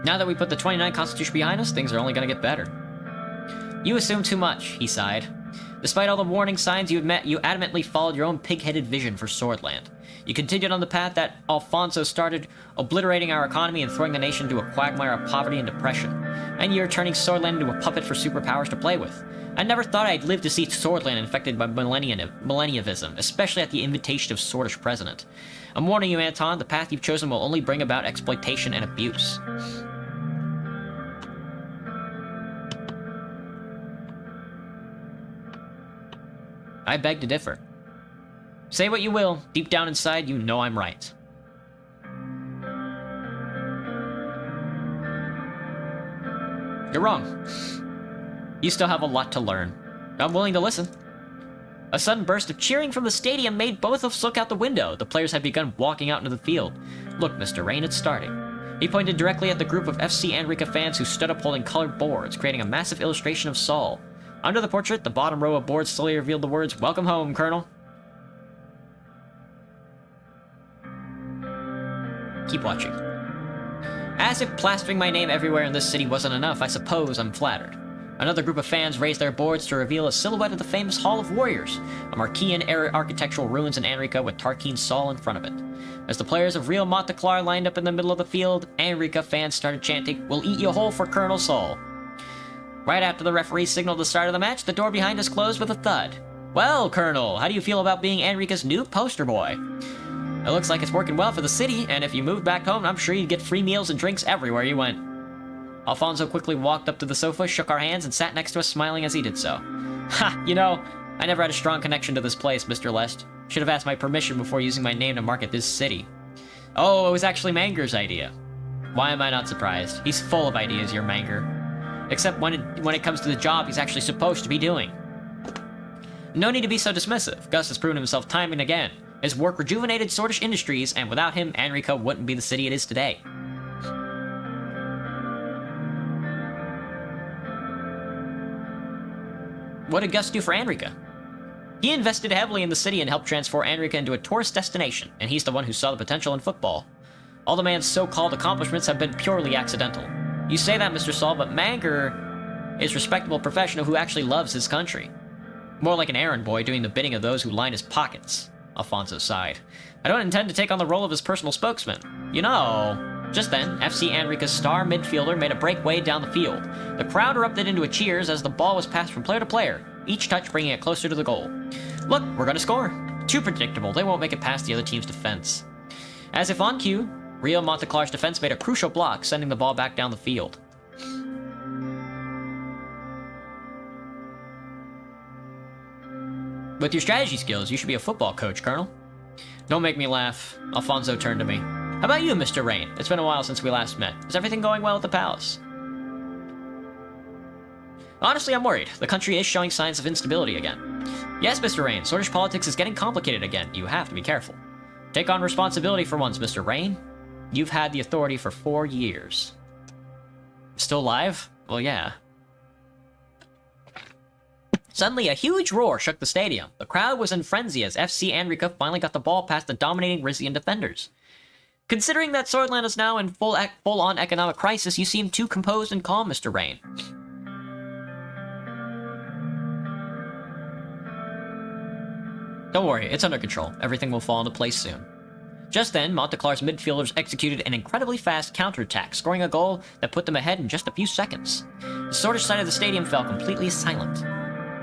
Now that we put the 29th Constitution behind us, things are only going to get better. You assume too much, he sighed. Despite all the warning signs you adamantly followed your own pig-headed vision for Swordland. You continued on the path that Alfonso started, obliterating our economy and throwing the nation into a quagmire of poverty and depression. And you're turning Swordland into a puppet for superpowers to play with. I never thought I'd live to see Swordland infected by millennialism, especially at the invitation of Swordish president. I'm warning you, Anton, the path you've chosen will only bring about exploitation and abuse. I beg to differ. Say what you will, deep down inside, you know I'm right. You're wrong. You still have a lot to learn. I'm willing to listen. A sudden burst of cheering from the stadium made both of us look out the window. The players had begun walking out into the field. Look, Mr. Rain, it's starting. He pointed directly at the group of FC Anrika fans who stood up holding colored boards, creating a massive illustration of Saul. Under the portrait, the bottom row of boards slowly revealed the words, "Welcome home, Colonel." Keep watching. As if plastering my name everywhere in this city wasn't enough, I suppose I'm flattered. Another group of fans raised their boards to reveal a silhouette of the famous Hall of Warriors, a Marquean-era architectural ruins in Anrika with Tarquin Saul in front of it. As the players of Real Monteclar lined up in the middle of the field, Anrika fans started chanting, "We'll eat you whole for Colonel Saul." Right after the referee signaled the start of the match, the door behind us closed with a thud. Well, Colonel, how do you feel about being Anrika's new poster boy? It looks like it's working well for the city, and if you moved back home, I'm sure you'd get free meals and drinks everywhere you went. Alfonso quickly walked up to the sofa, shook our hands, and sat next to us, smiling as he did so. Ha! You know, I never had a strong connection to this place, Mr. Lest. Should have asked my permission before using my name to market this city. Oh, it was actually Manger's idea. Why am I not surprised? He's full of ideas, your Manger. Except when it comes to the job he's actually supposed to be doing. No need to be so dismissive. Gus has proven himself time and again. His work rejuvenated Swordish industries, and without him, Anrica wouldn't be the city it is today. What did Gus do for Anrica? He invested heavily in the city and helped transform Anrica into a tourist destination, and he's the one who saw the potential in football. All the man's so-called accomplishments have been purely accidental. You say that, Mr. Saul, but Manger is a respectable professional who actually loves his country. More like an errand boy doing the bidding of those who line his pockets. Alfonso sighed. I don't intend to take on the role of his personal spokesman. You know... Just then, FC Anrica's star midfielder made a breakaway down the field. The crowd erupted into a cheers as the ball was passed from player to player, each touch bringing it closer to the goal. Look, we're gonna score. Too predictable, they won't make it past the other team's defense. As if on cue, Rio Monteclar's defense made a crucial block, sending the ball back down the field. With your strategy skills, you should be a football coach, Colonel. Don't make me laugh. Alfonso turned to me. How about you, Mr. Rain? It's been a while since we last met. Is everything going well at the palace? Honestly, I'm worried. The country is showing signs of instability again. Yes, Mr. Rain, Swordish politics is getting complicated again. You have to be careful. Take on responsibility for once, Mr. Rain. You've had the authority for 4 years. Still alive? Well, yeah. Suddenly, a huge roar shook the stadium. The crowd was in frenzy as FC Anrica finally got the ball past the dominating Rizian defenders. Considering that Swordland is now in full-on economic crisis, you seem too composed and calm, Mr. Rain. Don't worry, it's under control. Everything will fall into place soon. Just then, Monteclar's midfielders executed an incredibly fast counterattack, scoring a goal that put them ahead in just a few seconds. The Swordish side of the stadium fell completely silent.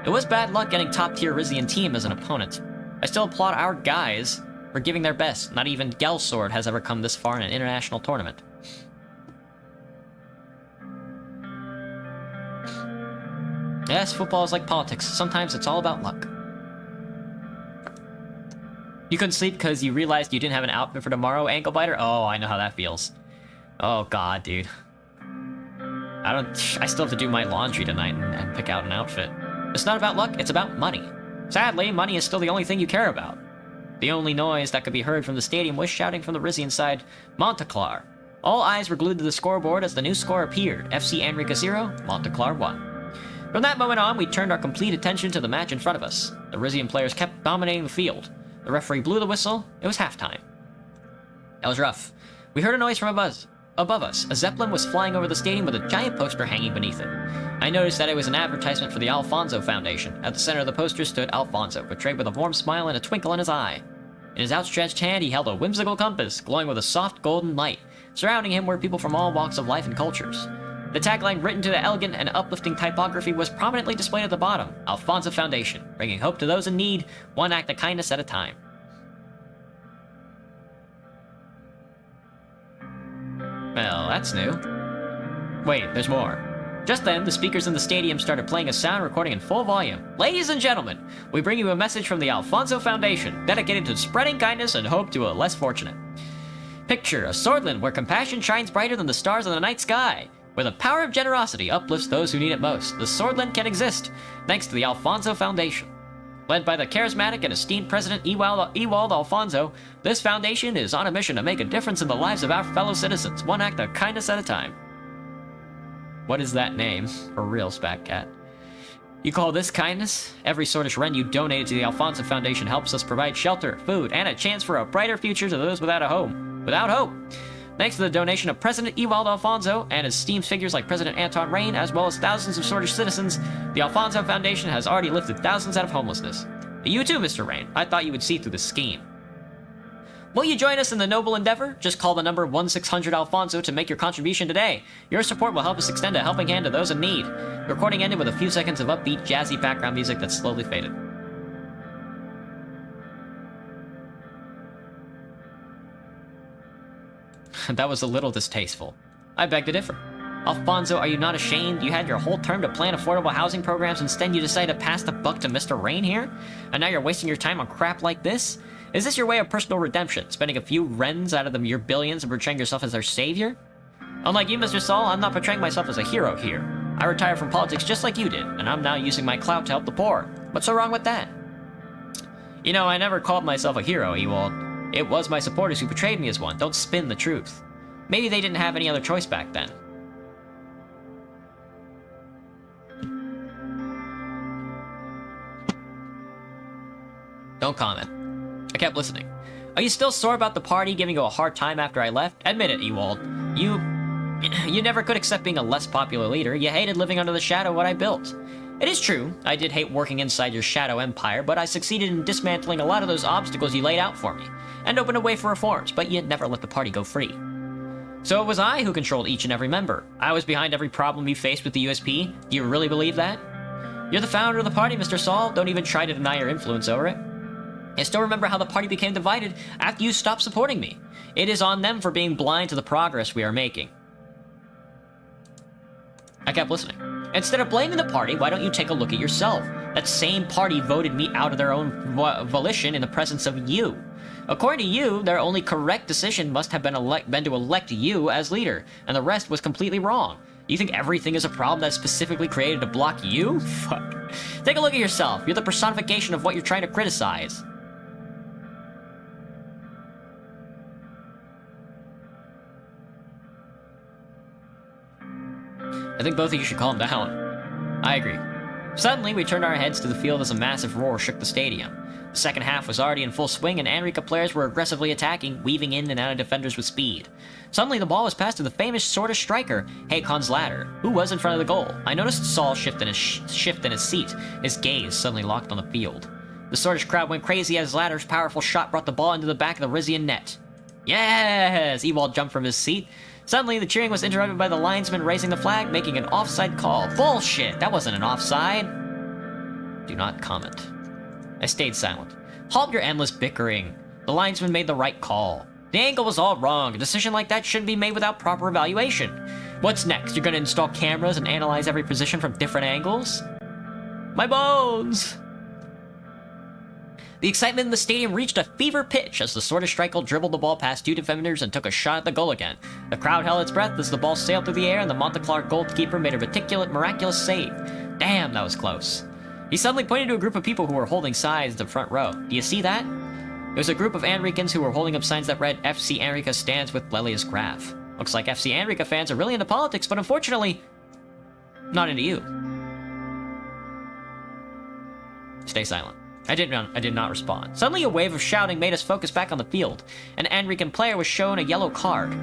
It was bad luck getting top-tier Rizian team as an opponent. I still applaud our guys for giving their best. Not even Gelsword has ever come this far in an international tournament. Yes, football is like politics. Sometimes it's all about luck. You couldn't sleep because you realized you didn't have an outfit for tomorrow, ankle biter? Oh, I know how that feels. Oh god, dude. I still have to do my laundry tonight and pick out an outfit. It's not about luck, it's about money. Sadly, money is still the only thing you care about. The only noise that could be heard from the stadium was shouting from the Rizian side, Monteclar. All eyes were glued to the scoreboard as the new score appeared, FC Anrica 0, Monteclar 1. From that moment on, we turned our complete attention to the match in front of us. The Rizian players kept dominating the field. The referee blew the whistle. It was halftime. That was rough. We heard a noise from above us. A Zeppelin was flying over the stadium with a giant poster hanging beneath it. I noticed that it was an advertisement for the Alfonso Foundation. At the center of the poster stood Alfonso, portrayed with a warm smile and a twinkle in his eye. In his outstretched hand, he held a whimsical compass, glowing with a soft golden light. Surrounding him were people from all walks of life and cultures. The tagline, written to the elegant and uplifting typography, was prominently displayed at the bottom, Alfonso Foundation, bringing hope to those in need, one act of kindness at a time. Well, that's new. Wait, there's more. Just then, the speakers in the stadium started playing a sound recording in full volume. Ladies and gentlemen, we bring you a message from the Alfonso Foundation, dedicated to spreading kindness and hope to a less fortunate. Picture a Swordland where compassion shines brighter than the stars in the night sky. Where the power of generosity uplifts those who need it most, the Swordland can exist, thanks to the Alfonso Foundation. Led by the charismatic and esteemed President Ewald Alfonso, this foundation is on a mission to make a difference in the lives of our fellow citizens, one act of kindness at a time. What is that name? For real, Spat Cat. You call this kindness? Every Swordish Ren you donated to the Alfonso Foundation helps us provide shelter, food, and a chance for a brighter future to those without a home. Without hope! Thanks to the donation of President Ewald Alfonso and esteemed figures like President Anton Rain, as well as thousands of Swordish citizens, the Alfonso Foundation has already lifted thousands out of homelessness. You too, Mr. Rain. I thought you would see through the scheme. Will you join us in the noble endeavor? Just call the number 1-600-ALFONSO to make your contribution today. Your support will help us extend a helping hand to those in need. The recording ended with a few seconds of upbeat, jazzy background music that slowly faded. That was a little distasteful. I beg to differ. Alfonso, are you not ashamed? You had your whole term to plan affordable housing programs, instead you decided to pass the buck to Mr. Rain here? And now you're wasting your time on crap like this? Is this your way of personal redemption? Spending a few rens out of your billions and portraying yourself as their savior? Unlike you, Mr. Saul, I'm not portraying myself as a hero here. I retired from politics just like you did, and I'm now using my clout to help the poor. What's so wrong with that? You know, I never called myself a hero, Ewald. It was my supporters who portrayed me as one. Don't spin the truth. Maybe they didn't have any other choice back then. Don't comment. I kept listening. Are you still sore about the party giving you a hard time after I left? Admit it, Ewald. You never could accept being a less popular leader. You hated living under the shadow of what I built. It is true, I did hate working inside your shadow empire, but I succeeded in dismantling a lot of those obstacles you laid out for me, and opened a way for reforms, but you never let the party go free. So it was I who controlled each and every member. I was behind every problem you faced with the USP. Do you really believe that? You're the founder of the party, Mr. Saul. Don't even try to deny your influence over it. I still remember how the party became divided after you stopped supporting me. It is on them for being blind to the progress we are making. I kept listening. Instead of blaming the party, why don't you take a look at yourself? That same party voted me out of their own volition in the presence of you. According to you, their only correct decision must have been to elect you as leader, and the rest was completely wrong. You think everything is a problem that's specifically created to block you? Fuck. Take a look at yourself. You're the personification of what you're trying to criticize. I think both of you should calm down. I agree. Suddenly, we turned our heads to the field as a massive roar shook the stadium. The second half was already in full swing, and Anrika players were aggressively attacking, weaving in and out of defenders with speed. Suddenly, the ball was passed to the famous Swordfish striker, Hakon's Ladder, who was in front of the goal. I noticed Saul shift in his seat, his gaze suddenly locked on the field. The Swordfish crowd went crazy as Ladder's powerful shot brought the ball into the back of the Rizian net. Yes! Ewald jumped from his seat. Suddenly, the cheering was interrupted by the linesman raising the flag, making an offside call. Bullshit! That wasn't an offside! Do not comment. I stayed silent. Halt your endless bickering. The linesman made the right call. The angle was all wrong. A decision like that shouldn't be made without proper evaluation. What's next? You're gonna install cameras and analyze every position from different angles? My bones! The excitement in the stadium reached a fever pitch as the Swordfish striker dribbled the ball past two defenders and took a shot at the goal again. The crowd held its breath as the ball sailed through the air and the Monteclar goalkeeper made a miraculous save. Damn, that was close. He suddenly pointed to a group of people who were holding signs in the front row. Do you see that? It was a group of Anrikans who were holding up signs that read, FC Anrika stands with Lelius Graf. Looks like FC Anrika fans are really into politics, but unfortunately, not into you. Stay silent. I did not respond. Suddenly a wave of shouting made us focus back on the field. An Anrikan player was shown a yellow card.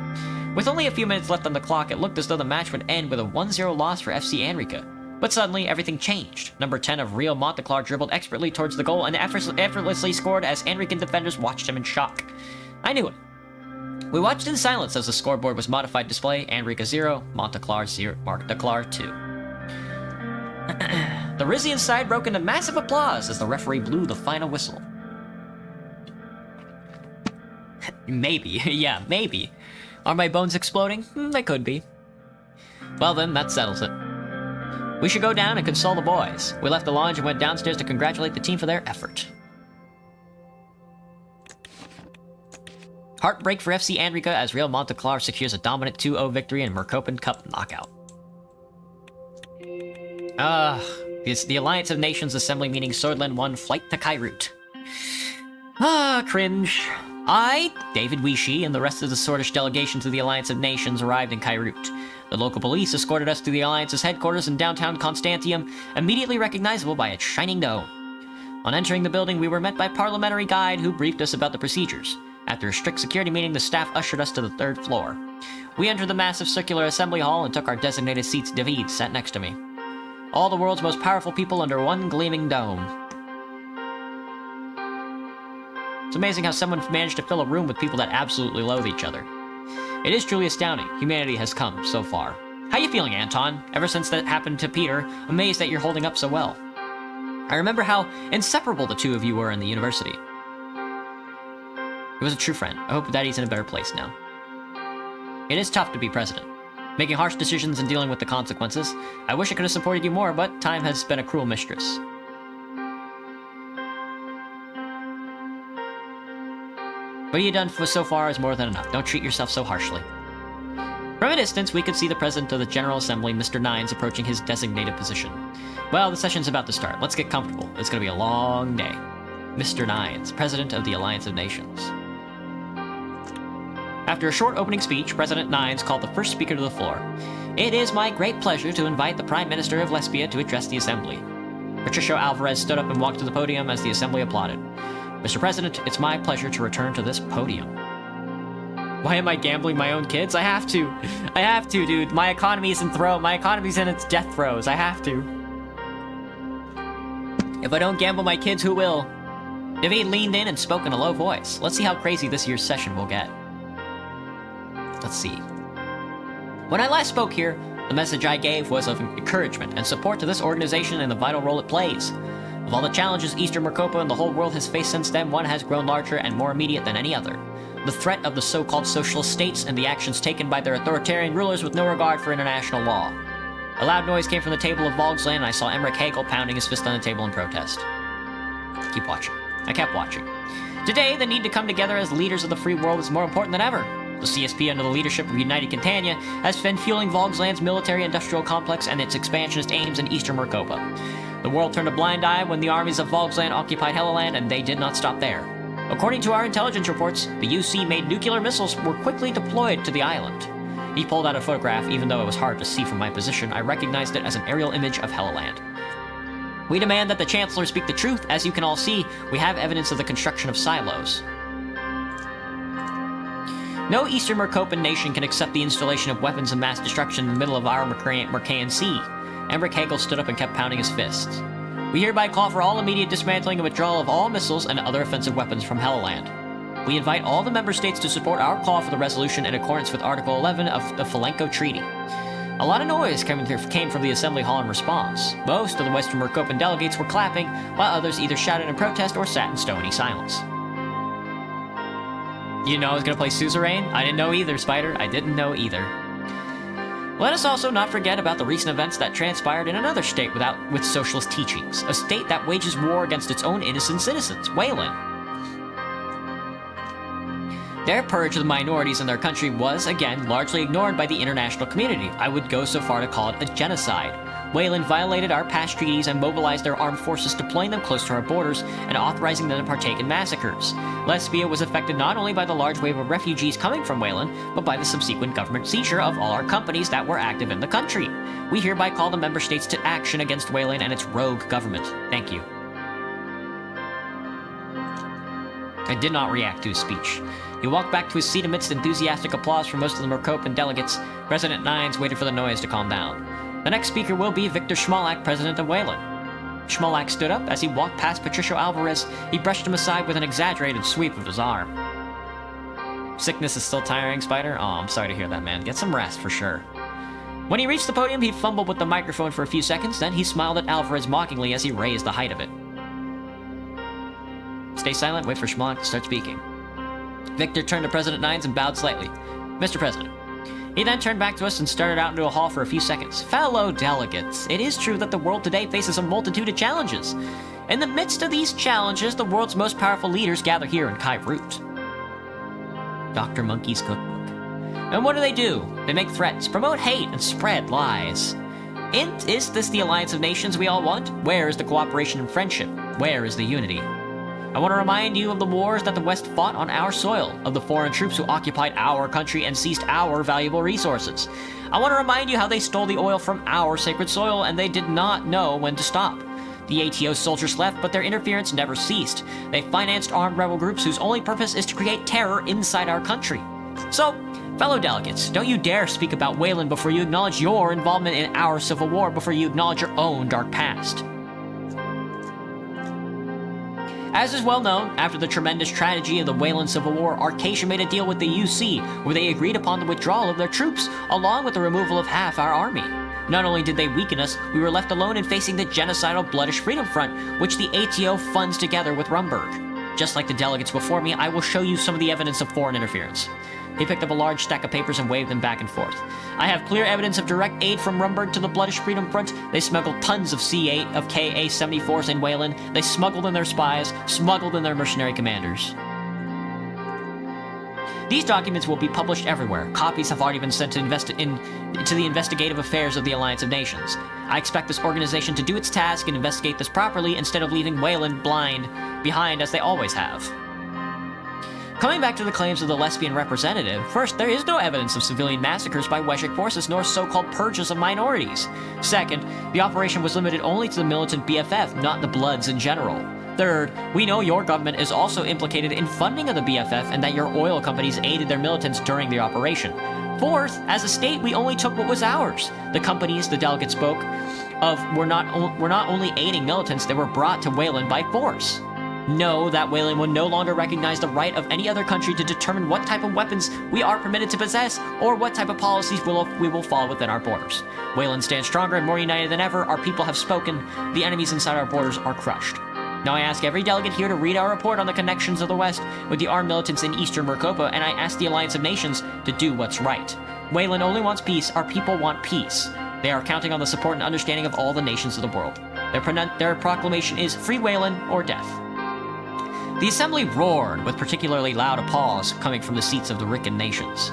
With only a few minutes left on the clock, it looked as though the match would end with a 1-0 loss for FC Anrika. But suddenly, everything changed. Number 10 of Real Monteclar dribbled expertly towards the goal and effortlessly scored as Anrikan defenders watched him in shock. I knew it. We watched in silence as the scoreboard was modified display, Anrika 0, Monteclar 0, Monteclar 2. The Rizian side broke into massive applause as the referee blew the final whistle. Maybe, yeah, maybe. Are my bones exploding? They could be. Well then, that settles it. We should go down and console the boys. We left the lounge and went downstairs to congratulate the team for their effort. Heartbreak for FC Anrika as Real Monteclar secures a dominant 2-0 victory in Merkopen Cup knockout. It's the Alliance of Nations Assembly meeting Swordland 1 flight to Kairut. Cringe. I, David Wishi, and the rest of the Swordfish delegation to the Alliance of Nations arrived in Kairut. The local police escorted us to the Alliance's headquarters in downtown Constantium, immediately recognizable by its shining dome. On entering the building, we were met by a parliamentary guide who briefed us about the procedures. After a strict security meeting, the staff ushered us to the 3rd floor. We entered the massive circular assembly hall and took our designated seats. David sat next to me. All the world's most powerful people under one gleaming dome. It's amazing how someone managed to fill a room with people that absolutely loathe each other. It is truly astounding. Humanity has come so far. How you feeling, Anton? Ever since that happened to Peter, amazed that you're holding up so well. I remember how inseparable the two of you were in the university. He was a true friend. I hope that he's in a better place now. It is tough to be president. making harsh decisions and dealing with the consequences. I wish I could have supported you more, but time has been a cruel mistress. What you've done so far is more than enough. Don't treat yourself so harshly. From a distance, we could see the President of the General Assembly, Mr. Nines, approaching his designated position. Well, the session's about to start. Let's get comfortable. It's gonna be a long day. Mr. Nines, President of the Alliance of Nations. After a short opening speech, President Nines called the first speaker to the floor. It is my great pleasure to invite the Prime Minister of Lesbia to address the Assembly. Patricio Alvarez stood up and walked to the podium as the Assembly applauded. Mr. President, it's my pleasure to return to this podium. Why am I gambling my own kids? I have to. I have to, dude. My economy's in its death throes. I have to. If I don't gamble my kids, who will? David leaned in and spoke in a low voice. Let's see how crazy this year's session will get. Let's see. When I last spoke here, the message I gave was of encouragement and support to this organization and the vital role it plays. Of all the challenges Eastern Mercopa and the whole world has faced since then, one has grown larger and more immediate than any other. The threat of the so-called socialist states and the actions taken by their authoritarian rulers with no regard for international law. A loud noise came from the table of Volksland, and I saw Emmerich Hegel pounding his fist on the table in protest. Keep watching. I kept watching. Today, the need to come together as leaders of the free world is more important than ever. The CSP, under the leadership of United Catania, has been fueling Volksland's military-industrial complex and its expansionist aims in Eastern Mercopa. The world turned a blind eye when the armies of Volksland occupied Helluland, and they did not stop there. According to our intelligence reports, the UC made nuclear missiles were quickly deployed to the island. He pulled out a photograph. Even though it was hard to see from my position, I recognized it as an aerial image of Helluland. We demand that the Chancellor speak the truth. As you can all see, we have evidence of the construction of silos. No Eastern Mercopan nation can accept the installation of weapons of mass destruction in the middle of our Mercaean Sea. Emmerich Hegel stood up and kept pounding his fists. We hereby call for all immediate dismantling and withdrawal of all missiles and other offensive weapons from Helluland. We invite all the member states to support our call for the resolution in accordance with Article 11 of the Falenco Treaty. A lot of noise came from the Assembly Hall in response. Most of the Western Mercopan delegates were clapping, while others either shouted in protest or sat in stony silence. You know I was going to play Suzerain? I didn't know either, Spider. I didn't know either. Let us also not forget about the recent events that transpired in another state with socialist teachings. A state that wages war against its own innocent citizens, Wayland. Their purge of the minorities in their country was, again, largely ignored by the international community. I would go so far to call it a genocide. Wayland violated our past treaties and mobilized their armed forces, deploying them close to our borders and authorizing them to partake in massacres. Lesbia was affected not only by the large wave of refugees coming from Wayland, but by the subsequent government seizure of all our companies that were active in the country. We hereby call the member states to action against Wayland and its rogue government. Thank you. I did not react to his speech. He walked back to his seat amidst enthusiastic applause from most of the Mercopan delegates. President Nines waited for the noise to calm down. The next speaker will be Victor Schmalak, President of Wayland. Schmalak stood up. As he walked past Patricio Alvarez, he brushed him aside with an exaggerated sweep of his arm. Sickness is still tiring, Spider? Oh, I'm sorry to hear that, man. Get some rest, for sure. When he reached the podium, he fumbled with the microphone for a few seconds, then he smiled at Alvarez mockingly as he raised the height of it. Stay silent, wait for Schmalak to start speaking. Victor turned to President Nines and bowed slightly. Mr. President. He then turned back to us and started out into a hall for a few seconds. Fellow delegates, it is true that the world today faces a multitude of challenges. In the midst of these challenges, the world's most powerful leaders gather here in Kairut. Dr. Monkey's Cookbook. And what do? They make threats, promote hate, and spread lies. Is this the alliance of nations we all want? Where is the cooperation and friendship? Where is the unity? I want to remind you of the wars that the West fought on our soil, of the foreign troops who occupied our country and seized our valuable resources. I want to remind you how they stole the oil from our sacred soil and they did not know when to stop. The ATO soldiers left, but their interference never ceased. They financed armed rebel groups whose only purpose is to create terror inside our country. So, fellow delegates, don't you dare speak about Wayland before you acknowledge your involvement in our civil war, before you acknowledge your own dark past. As is well known, after the tremendous tragedy of the Wayland Civil War, Arcacia made a deal with the UC, where they agreed upon the withdrawal of their troops, along with the removal of half our army. Not only did they weaken us, we were left alone in facing the genocidal Bloodish Freedom Front, which the ATO funds together with Rumberg. Just like the delegates before me, I will show you some of the evidence of foreign interference. He picked up a large stack of papers and waved them back and forth. I have clear evidence of direct aid from Rumberg to the Bloodish Freedom Front. They smuggled tons of C8 of KA-74s in Wayland. They smuggled in their spies, smuggled in their mercenary commanders. These documents will be published everywhere. Copies have already been sent to the investigative affairs of the Alliance of Nations. I expect this organization to do its task and investigate this properly instead of leaving Wayland behind as they always have. Coming back to the claims of the lesbian representative, first, there is no evidence of civilian massacres by Weshik forces nor so-called purges of minorities. Second, the operation was limited only to the militant BFF, not the Bloods in general. Third, we know your government is also implicated in funding of the BFF and that your oil companies aided their militants during the operation. Fourth, as a state, we only took what was ours. The companies the delegate spoke of were not only aiding militants, they were brought to Wayland by force. Know that Wayland will no longer recognize the right of any other country to determine what type of weapons we are permitted to possess or what type of policies we will follow within our borders. Wayland stands stronger and more united than ever. Our people have spoken. The enemies inside our borders are crushed. Now I ask every delegate here to read our report on the connections of the West with the armed militants in Eastern Mercopa, and I ask the Alliance of Nations to do what's right. Wayland only wants peace. Our people want peace. They are counting on the support and understanding of all the nations of the world. Their proclamation is Free Wayland or Death. The assembly roared with particularly loud applause coming from the seats of the Rican nations.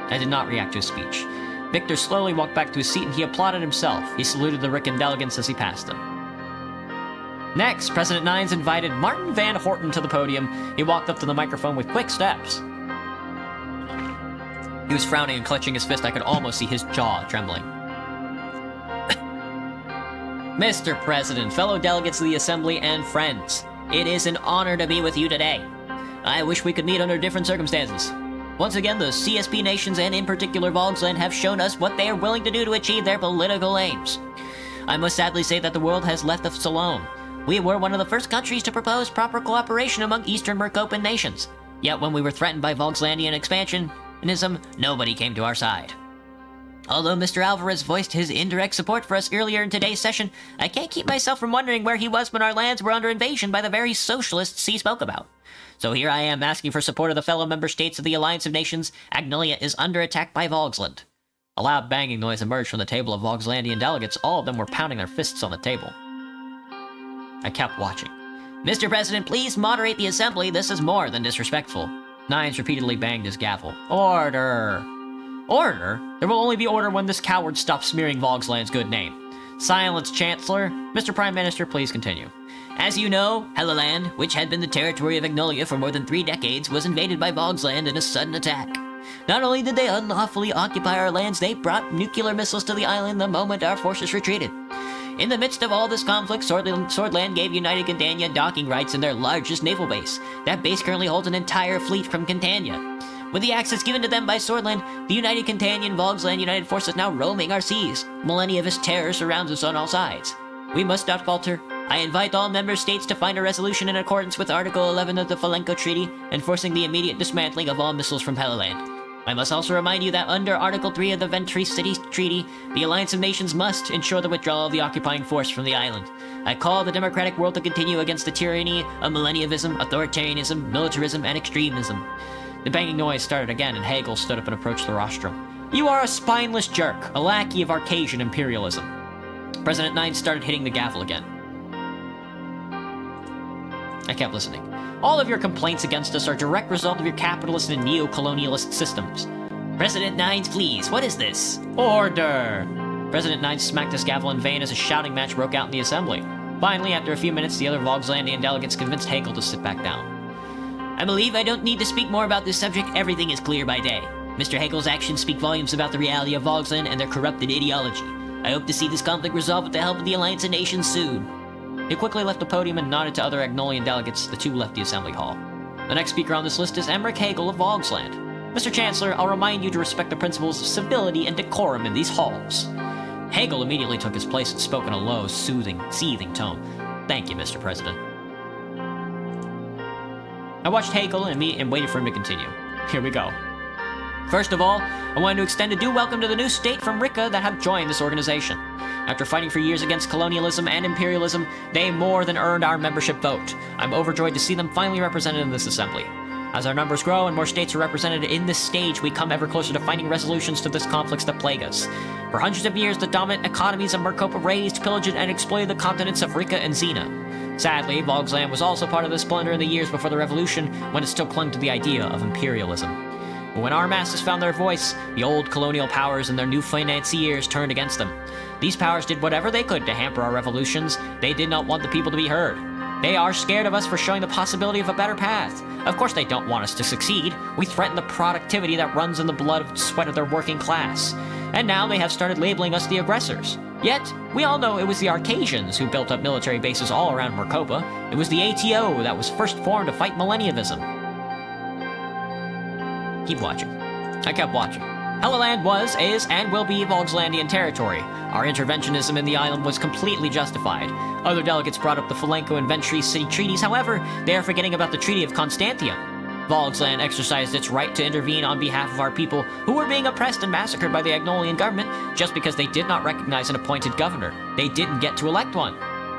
I did not react to his speech. Victor slowly walked back to his seat and he applauded himself. He saluted the Rican delegates as he passed them. Next, President Nines invited Martin Van Horten to the podium. He walked up to the microphone with quick steps. He was frowning and clutching his fist. I could almost see his jaw trembling. Mr. President, fellow delegates of the Assembly, and friends, it is an honor to be with you today. I wish we could meet under different circumstances. Once again, the CSP nations, and in particular Vogsland, have shown us what they are willing to do to achieve their political aims. I must sadly say that the world has left us alone. We were one of the first countries to propose proper cooperation among Eastern Mercopan nations. Yet when we were threatened by Vogslandian expansionism, nobody came to our side. Although Mr. Alvarez voiced his indirect support for us earlier in today's session, I can't keep myself from wondering where he was when our lands were under invasion by the very socialists he spoke about. So here I am asking for support of the fellow member states of the Alliance of Nations. Agnolia is under attack by Vogsland. A loud banging noise emerged from the table of Vogslandian delegates. All of them were pounding their fists on the table. I kept watching. Mr. President, please moderate the assembly. This is more than disrespectful. Nines repeatedly banged his gavel. Order! Order? There will only be order when this coward stops smearing Vogsland's good name. Silence, Chancellor. Mr. Prime Minister, please continue. As you know, Helluland, which had been the territory of Agnolia for more than 3 decades, was invaded by Vogsland in a sudden attack. Not only did they unlawfully occupy our lands, they brought nuclear missiles to the island the moment our forces retreated. In the midst of all this conflict, Swordland gave United Campania docking rights in their largest naval base. That base currently holds an entire fleet from Campania. With the access given to them by Swordland, the United Campanian Vogsland United Forces now roaming our seas. Millennialist terror surrounds us on all sides. We must not falter. I invite all member states to find a resolution in accordance with Article 11 of the Falenko Treaty, enforcing the immediate dismantling of all missiles from Helluland. I must also remind you that under Article 3 of the Ventry City Treaty, the Alliance of Nations must ensure the withdrawal of the occupying force from the island. I call the democratic world to continue against the tyranny of millennialism, authoritarianism, militarism, and extremism. The banging noise started again, and Hegel stood up and approached the rostrum. You are a spineless jerk, a lackey of Arcasian imperialism. President Nines started hitting the gavel again. I kept listening. All of your complaints against us are a direct result of your capitalist and neo-colonialist systems. President Nines, please, what is this? Order! President Nines smacked his gavel in vain as a shouting match broke out in the assembly. Finally, after a few minutes, the other Vogslandian delegates convinced Hegel to sit back down. I believe I don't need to speak more about this subject. Everything is clear by day. Mr. Hegel's actions speak volumes about the reality of Vogsland and their corrupted ideology. I hope to see this conflict resolved with the help of the Alliance of Nations soon. He quickly left the podium and nodded to other Agnolian delegates. The two left the assembly hall. The next speaker on this list is Emmerich Hegel of Vogsland. Mr. Chancellor, I'll remind you to respect the principles of civility and decorum in these halls. Hegel immediately took his place and spoke in a low, soothing, seething tone. Thank you, Mr. President. I watched Hegel and waited for him to continue. Here we go. First of all, I wanted to extend a due welcome to the new state from Rika that have joined this organization. After fighting for years against colonialism and imperialism, they more than earned our membership vote. I'm overjoyed to see them finally represented in this assembly. As our numbers grow and more states are represented in this stage, we come ever closer to finding resolutions to this conflicts that plague us. For hundreds of years, the dominant economies of Marcopa raised, pillaged, and exploited the continents of Rika and Xena. Sadly, Vogsland was also part of this splendor in the years before the revolution, when it still clung to the idea of imperialism. But when our masses found their voice, the old colonial powers and their new financiers turned against them. These powers did whatever they could to hamper our revolutions. They did not want the people to be heard. They are scared of us for showing the possibility of a better path. Of course they don't want us to succeed. We threaten the productivity that runs in the blood and sweat of their working class. And now they have started labeling us the aggressors. Yet, we all know it was the Arcasians who built up military bases all around Marcopa. It was the ATO that was first formed to fight millennialism. Keep watching. I kept watching. Helluland was, is, and will be Vogslandian territory. Our interventionism in the island was completely justified. Other delegates brought up the Falenko and Ventris city treaties, however, they are forgetting about the Treaty of Constantia. Vogsland exercised its right to intervene on behalf of our people who were being oppressed and massacred by the Agnolian government just because they did not recognize an appointed governor. They didn't get to elect one.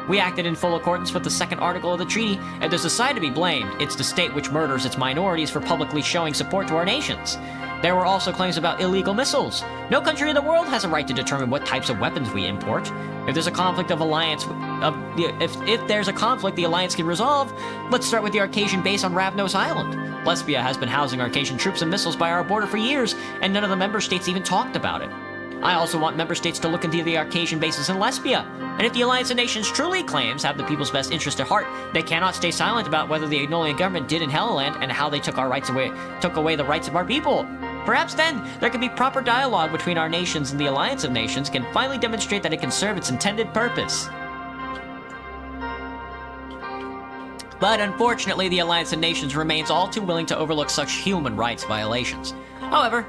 We acted in full accordance with the second article of the treaty. If there's a side to be blamed, it's the state which murders its minorities for publicly showing support to our nations. There were also claims about illegal missiles. No country in the world has a right to determine what types of weapons we import. If there's a conflict of alliance, if there's a conflict the alliance can resolve, let's start with the Arcasian base on Ravnos Island. Lesbia has been housing Arcasian troops and missiles by our border for years, and none of the member states even talked about it. I also want member states to look into the Arcasian bases in Lesbia. And if the Alliance of Nations truly claims have the people's best interest at heart, they cannot stay silent about whether the Agnolian government did in Helluland and how they took away the rights of our people. Perhaps then, there can be proper dialogue between our nations, and the Alliance of Nations can finally demonstrate that it can serve its intended purpose. But unfortunately, the Alliance of Nations remains all too willing to overlook such human rights violations. However,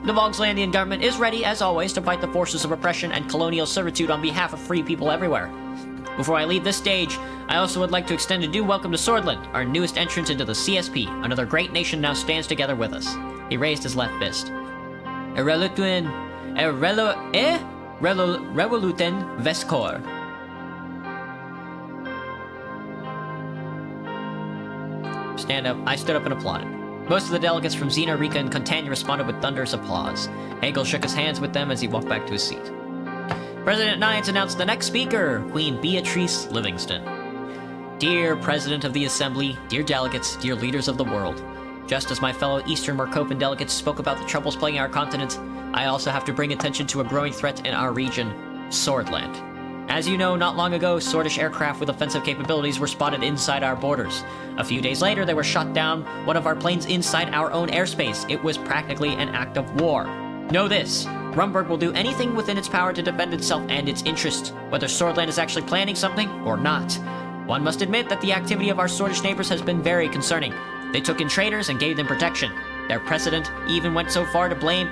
the Vogslandian government is ready, as always, to fight the forces of oppression and colonial servitude on behalf of free people everywhere. Before I leave this stage, I also would like to extend a due welcome to Swordland, our newest entrance into the CSP. Another great nation now stands together with us. He raised his left fist. Revoluten Vescor. Stand up. I stood up and applauded. Most of the delegates from Xena, Rika, and Contania responded with thunderous applause. Hegel shook his hands with them as he walked back to his seat. President Nines announced the next speaker, Queen Beatrice Livingston. Dear President of the Assembly, dear delegates, dear leaders of the world. Just as my fellow Eastern Marcopan delegates spoke about the troubles plaguing our continent, I also have to bring attention to a growing threat in our region, Swordland. As you know, not long ago, Swordish aircraft with offensive capabilities were spotted inside our borders. A few days later, they were shot down one of our planes inside our own airspace. It was practically an act of war. Know this, Rumburg will do anything within its power to defend itself and its interests, whether Swordland is actually planning something or not. One must admit that the activity of our Swordish neighbors has been very concerning. They took in traitors and gave them protection. Their president even went so far to blame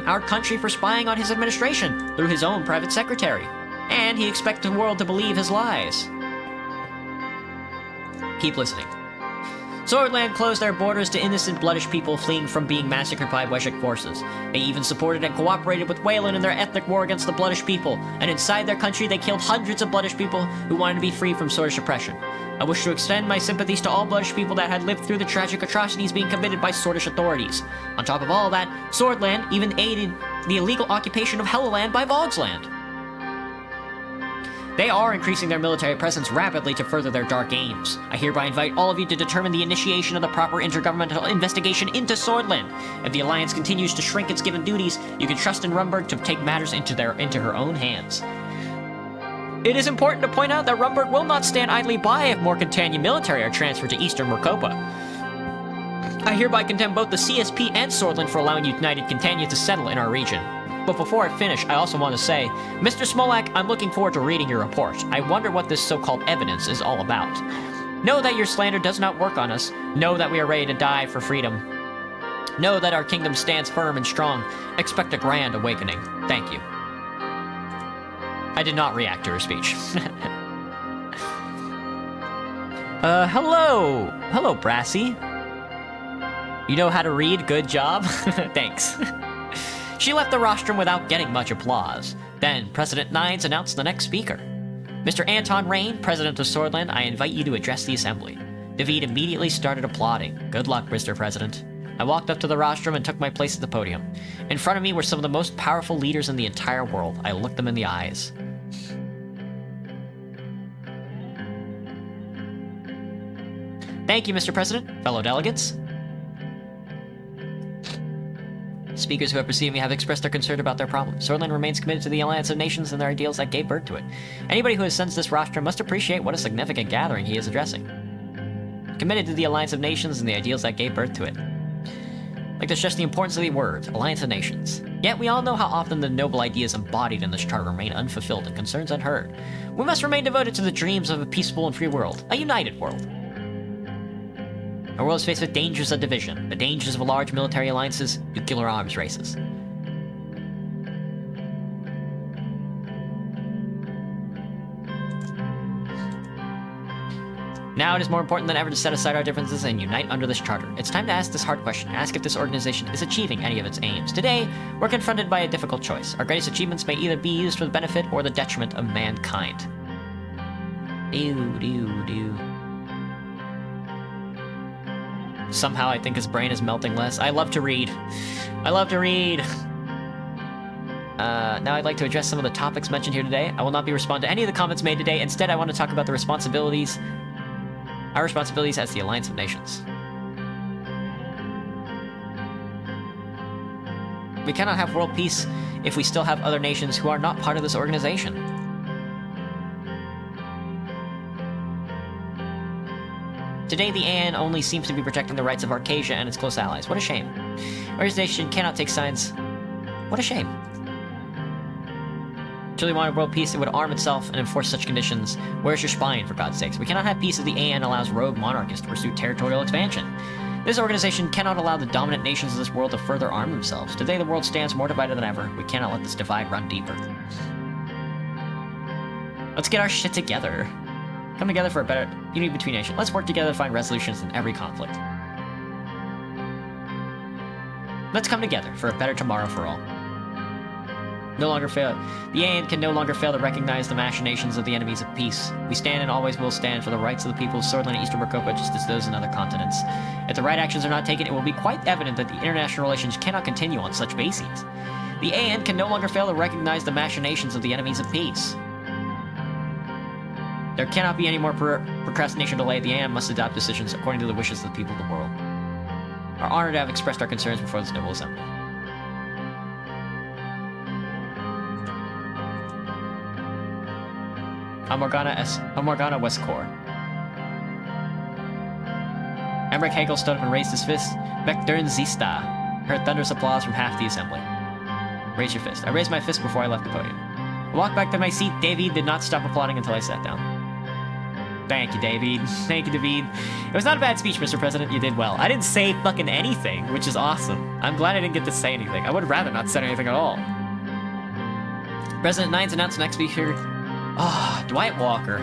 our country for spying on his administration through his own private secretary. And he expects the world to believe his lies. Keep listening. Swordland closed their borders to innocent bloodish people fleeing from being massacred by Weshik forces. They even supported and cooperated with Wayland in their ethnic war against the bloodish people, and inside their country they killed hundreds of bloodish people who wanted to be free from Swordish oppression. I wish to extend my sympathies to all bloodish people that had lived through the tragic atrocities being committed by Swordish authorities. On top of all that, Swordland even aided the illegal occupation of Helluland by Vogsland. They are increasing their military presence rapidly to further their dark aims. I hereby invite all of you to determine the initiation of the proper intergovernmental investigation into Swordland. If the Alliance continues to shrink its given duties, you can trust in Rumburg to take matters into her own hands. It is important to point out that Rumburg will not stand idly by if more Contania military are transferred to Eastern Marcopa. I hereby condemn both the CSP and Swordland for allowing United Contania to settle in our region. But before I finish, I also want to say, Mr. Smolak, I'm looking forward to reading your report. I wonder what this so-called evidence is all about. Know that your slander does not work on us. Know that we are ready to die for freedom. Know that our kingdom stands firm and strong. Expect a grand awakening. Thank you. I did not react to her speech. Hello! Hello, Brassy. You know how to read? Good job. Thanks. She left the rostrum without getting much applause. Then, President Nines announced the next speaker. Mr. Anton Rain, President of Swordland, I invite you to address the Assembly. David immediately started applauding. Good luck, Mr. President. I walked up to the rostrum and took my place at the podium. In front of me were some of the most powerful leaders in the entire world. I looked them in the eyes. Thank you, Mr. President, fellow delegates. Speakers who have preceded me have expressed their concern about their problem. Swordland remains committed to the Alliance of Nations and their ideals that gave birth to it. Anybody who ascends this rostrum must appreciate what a significant gathering he is addressing. Committed to the Alliance of Nations and the ideals that gave birth to it. Like to stress the importance of the word, Alliance of Nations. Yet we all know how often the noble ideas embodied in this charter remain unfulfilled and concerns unheard. We must remain devoted to the dreams of a peaceful and free world, a united world. Our world is faced with dangers of division, the dangers of large military alliances, nuclear arms races. Now it is more important than ever to set aside our differences and unite under this charter. It's time to ask this hard question, ask if this organization is achieving any of its aims. Today, we're confronted by a difficult choice. Our greatest achievements may either be used for the benefit or the detriment of mankind. Somehow I think his brain is melting less. I love to read. I love to read. Now I'd like to address some of the topics mentioned here today. I will not be responding to any of the comments made today. Instead, I want to talk about the responsibilities, our responsibilities as the Alliance of Nations. We cannot have world peace if we still have other nations who are not part of this organization. Today, the AN only seems to be protecting the rights of Arcasia and its close allies. What a shame. Our organization cannot take sides. What a shame. Truly wanted world peace, it would arm itself and enforce such conditions. Where's your spine, for God's sakes? We cannot have peace if the AN allows rogue monarchists to pursue territorial expansion. This organization cannot allow the dominant nations of this world to further arm themselves. Today, the world stands more divided than ever. We cannot let this divide run deeper. Let's get our shit together. Come together for a better unity between nations. Let's work together to find resolutions in every conflict. Let's come together for a better tomorrow for all. No longer fail. The AN can no longer fail to recognize the machinations of the enemies of peace. We stand and always will stand for the rights of the people of Swordland and Eastern Marcopa just as those in other continents. If the right actions are not taken, it will be quite evident that the international relations cannot continue on such bases. The AN can no longer fail to recognize the machinations of the enemies of peace. There cannot be any more procrastination or delay. The AN must adopt decisions according to the wishes of the people of the world. Are honored to have expressed our concerns before this noble assembly. Amorgana Westcore. Emmerich Hegel stood up and raised his fist. Vectern Zista. Heard thunderous applause from half the assembly. Raise your fist. I raised my fist before I left the podium. I walked back to my seat. David did not stop applauding until I sat down. Thank you, David. Thank you, David. It was not a bad speech, Mr. President. You did well. I didn't say fucking anything, which is awesome. I'm glad I didn't get to say anything. I would rather not say anything at all. President Nines announced the next speaker. Dwight Walker.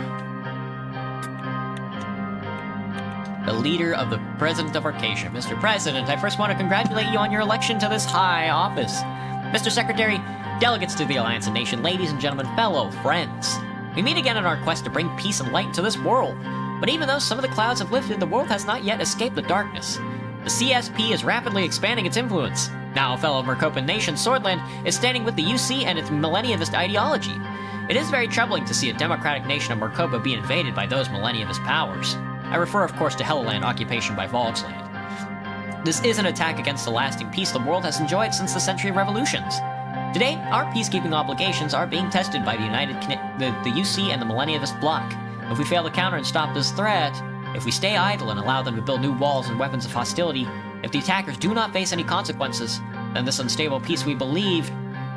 The leader of the President of Arcasia. Mr. President, I first want to congratulate you on your election to this high office. Mr. Secretary, delegates to the Alliance of Nations, ladies and gentlemen, fellow friends. We meet again in our quest to bring peace and light into this world. But even though some of the clouds have lifted, the world has not yet escaped the darkness. The CSP is rapidly expanding its influence. Now, fellow Marcopan nation, Swordland is standing with the UC and its millennialist ideology. It is very troubling to see a democratic nation of Marcopa be invaded by those millennialist powers. I refer, of course, to Helluland occupation by Volksland. This is an attack against the lasting peace the world has enjoyed since the Century of Revolutions. Today, our peacekeeping obligations are being tested by the the UC and the millennialist bloc. If we fail to counter and stop this threat, if we stay idle and allow them to build new walls and weapons of hostility, if the attackers do not face any consequences, then this unstable peace we believed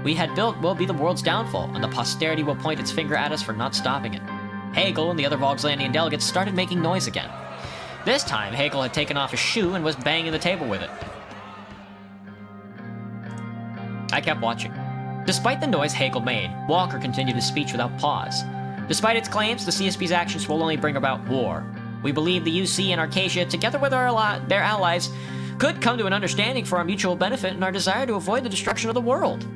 we had built will be the world's downfall, and the posterity will point its finger at us for not stopping it. Hegel and the other Volkslandian delegates started making noise again. This time, Hegel had taken off his shoe and was banging the table with it. I kept watching. Despite the noise Hegel made, Walker continued his speech without pause. Despite its claims, the CSP's actions will only bring about war. We believe the UC and Arcasia, together with their allies, could come to an understanding for our mutual benefit and our desire to avoid the destruction of the world.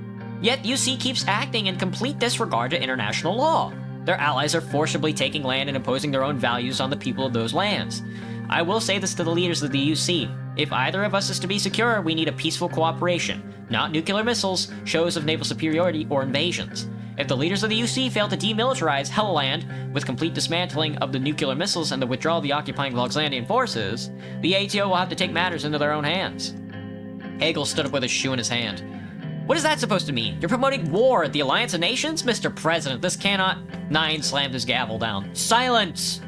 Yet UC keeps acting in complete disregard to international law. Their allies are forcibly taking land and imposing their own values on the people of those lands. I will say this to the leaders of the UC. If either of us is to be secure, we need a peaceful cooperation, not nuclear missiles, shows of naval superiority, or invasions. If the leaders of the UC fail to demilitarize Helluland with complete dismantling of the nuclear missiles and the withdrawal of the occupying Voxlandian forces, the ATO will have to take matters into their own hands. Hegel stood up with his shoe in his hand. What is that supposed to mean? You're promoting war at the Alliance of Nations? Mr. President, this cannot... Nine slammed his gavel down. Silence!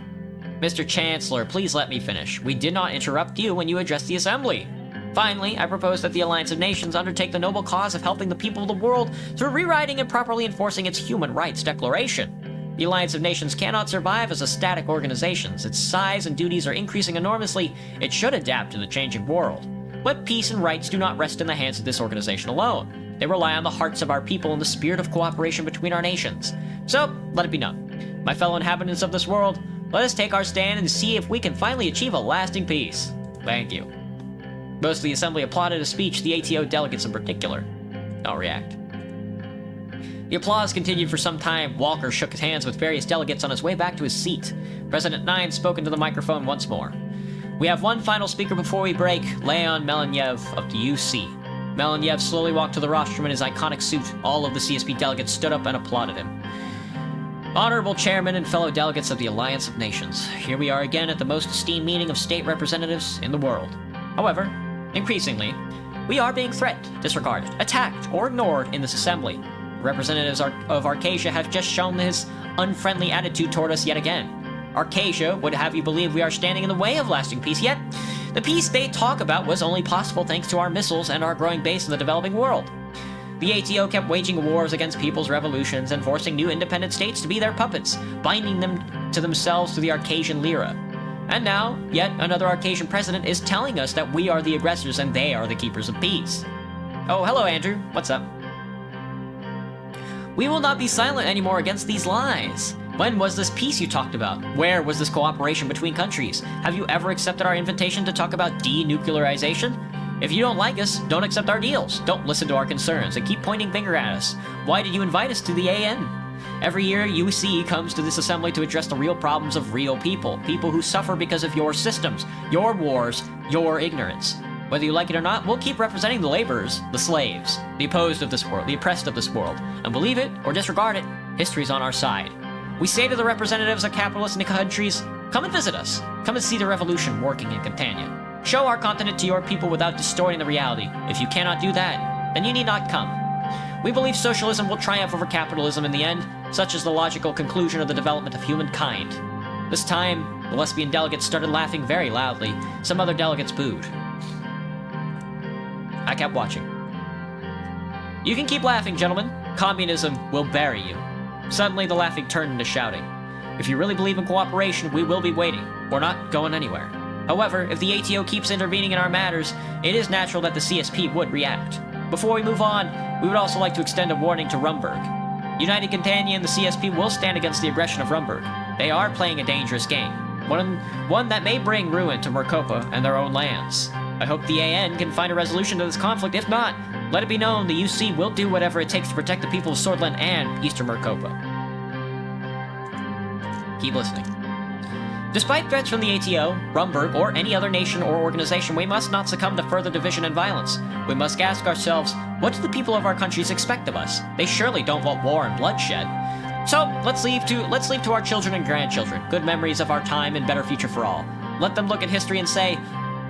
Mr. Chancellor, please let me finish. We did not interrupt you when you addressed the Assembly. Finally, I propose that the Alliance of Nations undertake the noble cause of helping the people of the world through rewriting and properly enforcing its Human Rights Declaration. The Alliance of Nations cannot survive as a static organization. Its size and duties are increasing enormously. It should adapt to the changing world. But peace and rights do not rest in the hands of this organization alone. They rely on the hearts of our people and the spirit of cooperation between our nations. So, let it be known. My fellow inhabitants of this world, let us take our stand and see if we can finally achieve a lasting peace. Thank you. Most of the assembly applauded his speech, the ATO delegates in particular. I'll react. The applause continued for some time. Walker shook hands with various delegates on his way back to his seat. President Nine spoke into the microphone once more. We have one final speaker before we break, Leon Melanev of the UC. Melanev slowly walked to the rostrum in his iconic suit. All of the CSP delegates stood up and applauded him. Honorable Chairman and fellow delegates of the Alliance of Nations, here we are again at the most esteemed meeting of state representatives in the world. However, increasingly, we are being threatened, disregarded, attacked, or ignored in this assembly. Representatives of Arcasia have just shown his unfriendly attitude toward us yet again. Arcasia would have you believe we are standing in the way of lasting peace, yet the peace they talk about was only possible thanks to our missiles and our growing base in the developing world. The ATO kept waging wars against people's revolutions and forcing new independent states to be their puppets, binding them to themselves through the Arcasian lira. And now, yet another Arcasian president is telling us that we are the aggressors and they are the keepers of peace. Oh, hello, Andrew. What's up? We will not be silent anymore against these lies. When was this peace you talked about? Where was this cooperation between countries? Have you ever accepted our invitation to talk about denuclearization? If you don't like us, don't accept our deals. Don't listen to our concerns and keep pointing finger at us. Why did you invite us to the AN? Every year, UC comes to this assembly to address the real problems of real people. People who suffer because of your systems, your wars, your ignorance. Whether you like it or not, we'll keep representing the laborers, the slaves, the opposed of this world, the oppressed of this world. And believe it or disregard it, history's on our side. We say to the representatives of capitalistic countries, come and visit us. Come and see the revolution working in Campania. Show our continent to your people without distorting the reality. If you cannot do that, then you need not come. We believe socialism will triumph over capitalism in the end, such is the logical conclusion of the development of humankind. This time, the lesbian delegates started laughing very loudly. Some other delegates booed. I kept watching. You can keep laughing, gentlemen. Communism will bury you. Suddenly, the laughing turned into shouting. If you really believe in cooperation, we will be waiting. We're not going anywhere. However, if the ATO keeps intervening in our matters, it is natural that the CSP would react. Before we move on, we would also like to extend a warning to Rumberg. United Campania and the CSP will stand against the aggression of Rumberg. They are playing a dangerous game, one that may bring ruin to Mercopa and their own lands. I hope the AN can find a resolution to this conflict. If not, let it be known the UC will do whatever it takes to protect the people of Swordland and Eastern Mercopa. Keep listening. Despite threats from the ATO, Rumberg, or any other nation or organization, we must not succumb to further division and violence. We must ask ourselves, what do the people of our countries expect of us? They surely don't want war and bloodshed. So, let's leave to our children and grandchildren good memories of our time and better future for all. Let them look at history and say,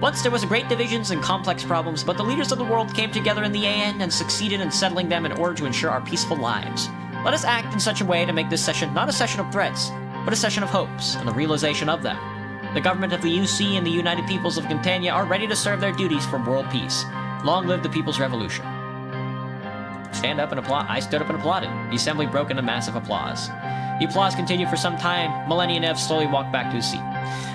once there was great divisions and complex problems, but the leaders of the world came together in the AN and succeeded in settling them in order to ensure our peaceful lives. Let us act in such a way to make this session not a session of threats, but a session of hopes and the realization of them. The government of the UC and the United Peoples of Campania are ready to serve their duties for world peace. Long live the People's Revolution. Stand up and applaud. I stood up and applauded. The assembly broke into massive applause. The applause continued for some time. Melanev slowly walked back to his seat.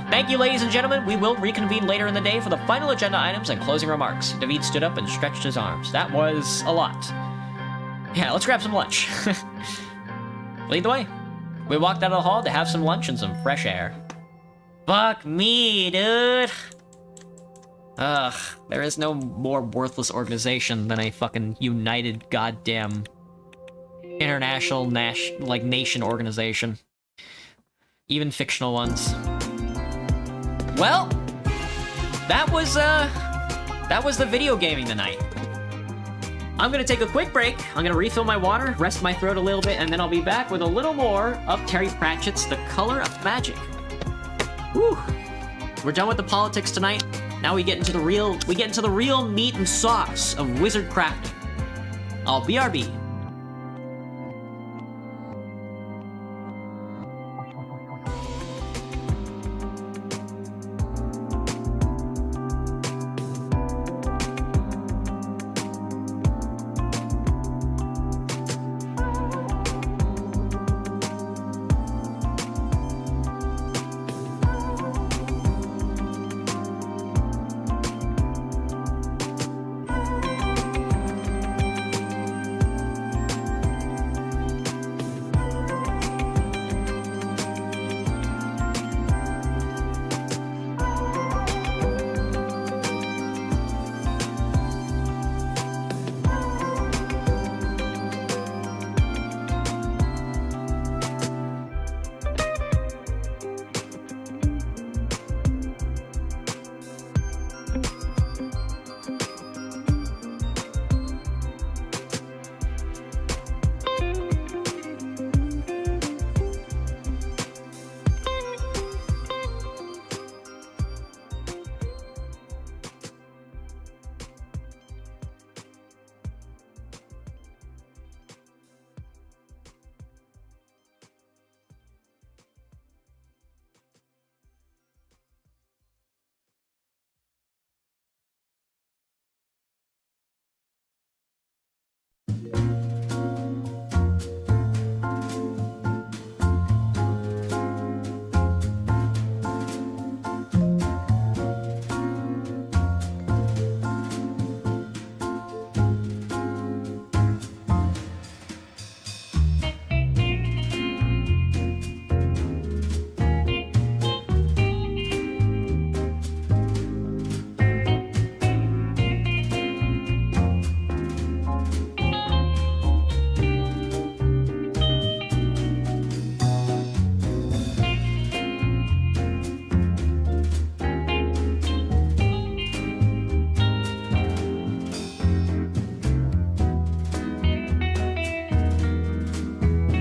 Thank you, ladies and gentlemen. We will reconvene later in the day for the final agenda items and closing remarks. David stood up and stretched his arms. That was a lot. Yeah, let's grab some lunch. Lead the way. We walked out of the hall to have some lunch and some fresh air. Fuck me, dude. Ugh, there is no more worthless organization than a fucking united goddamn international nation organization. Even fictional ones. Well, that was the video gaming tonight. I'm gonna take a quick break. I'm gonna refill my water, rest my throat a little bit, and then I'll be back with a little more of Terry Pratchett's The Color of Magic. Whew. We're done with the politics tonight. Now we get into the real meat and sauce of wizard crafting. I'll BRB.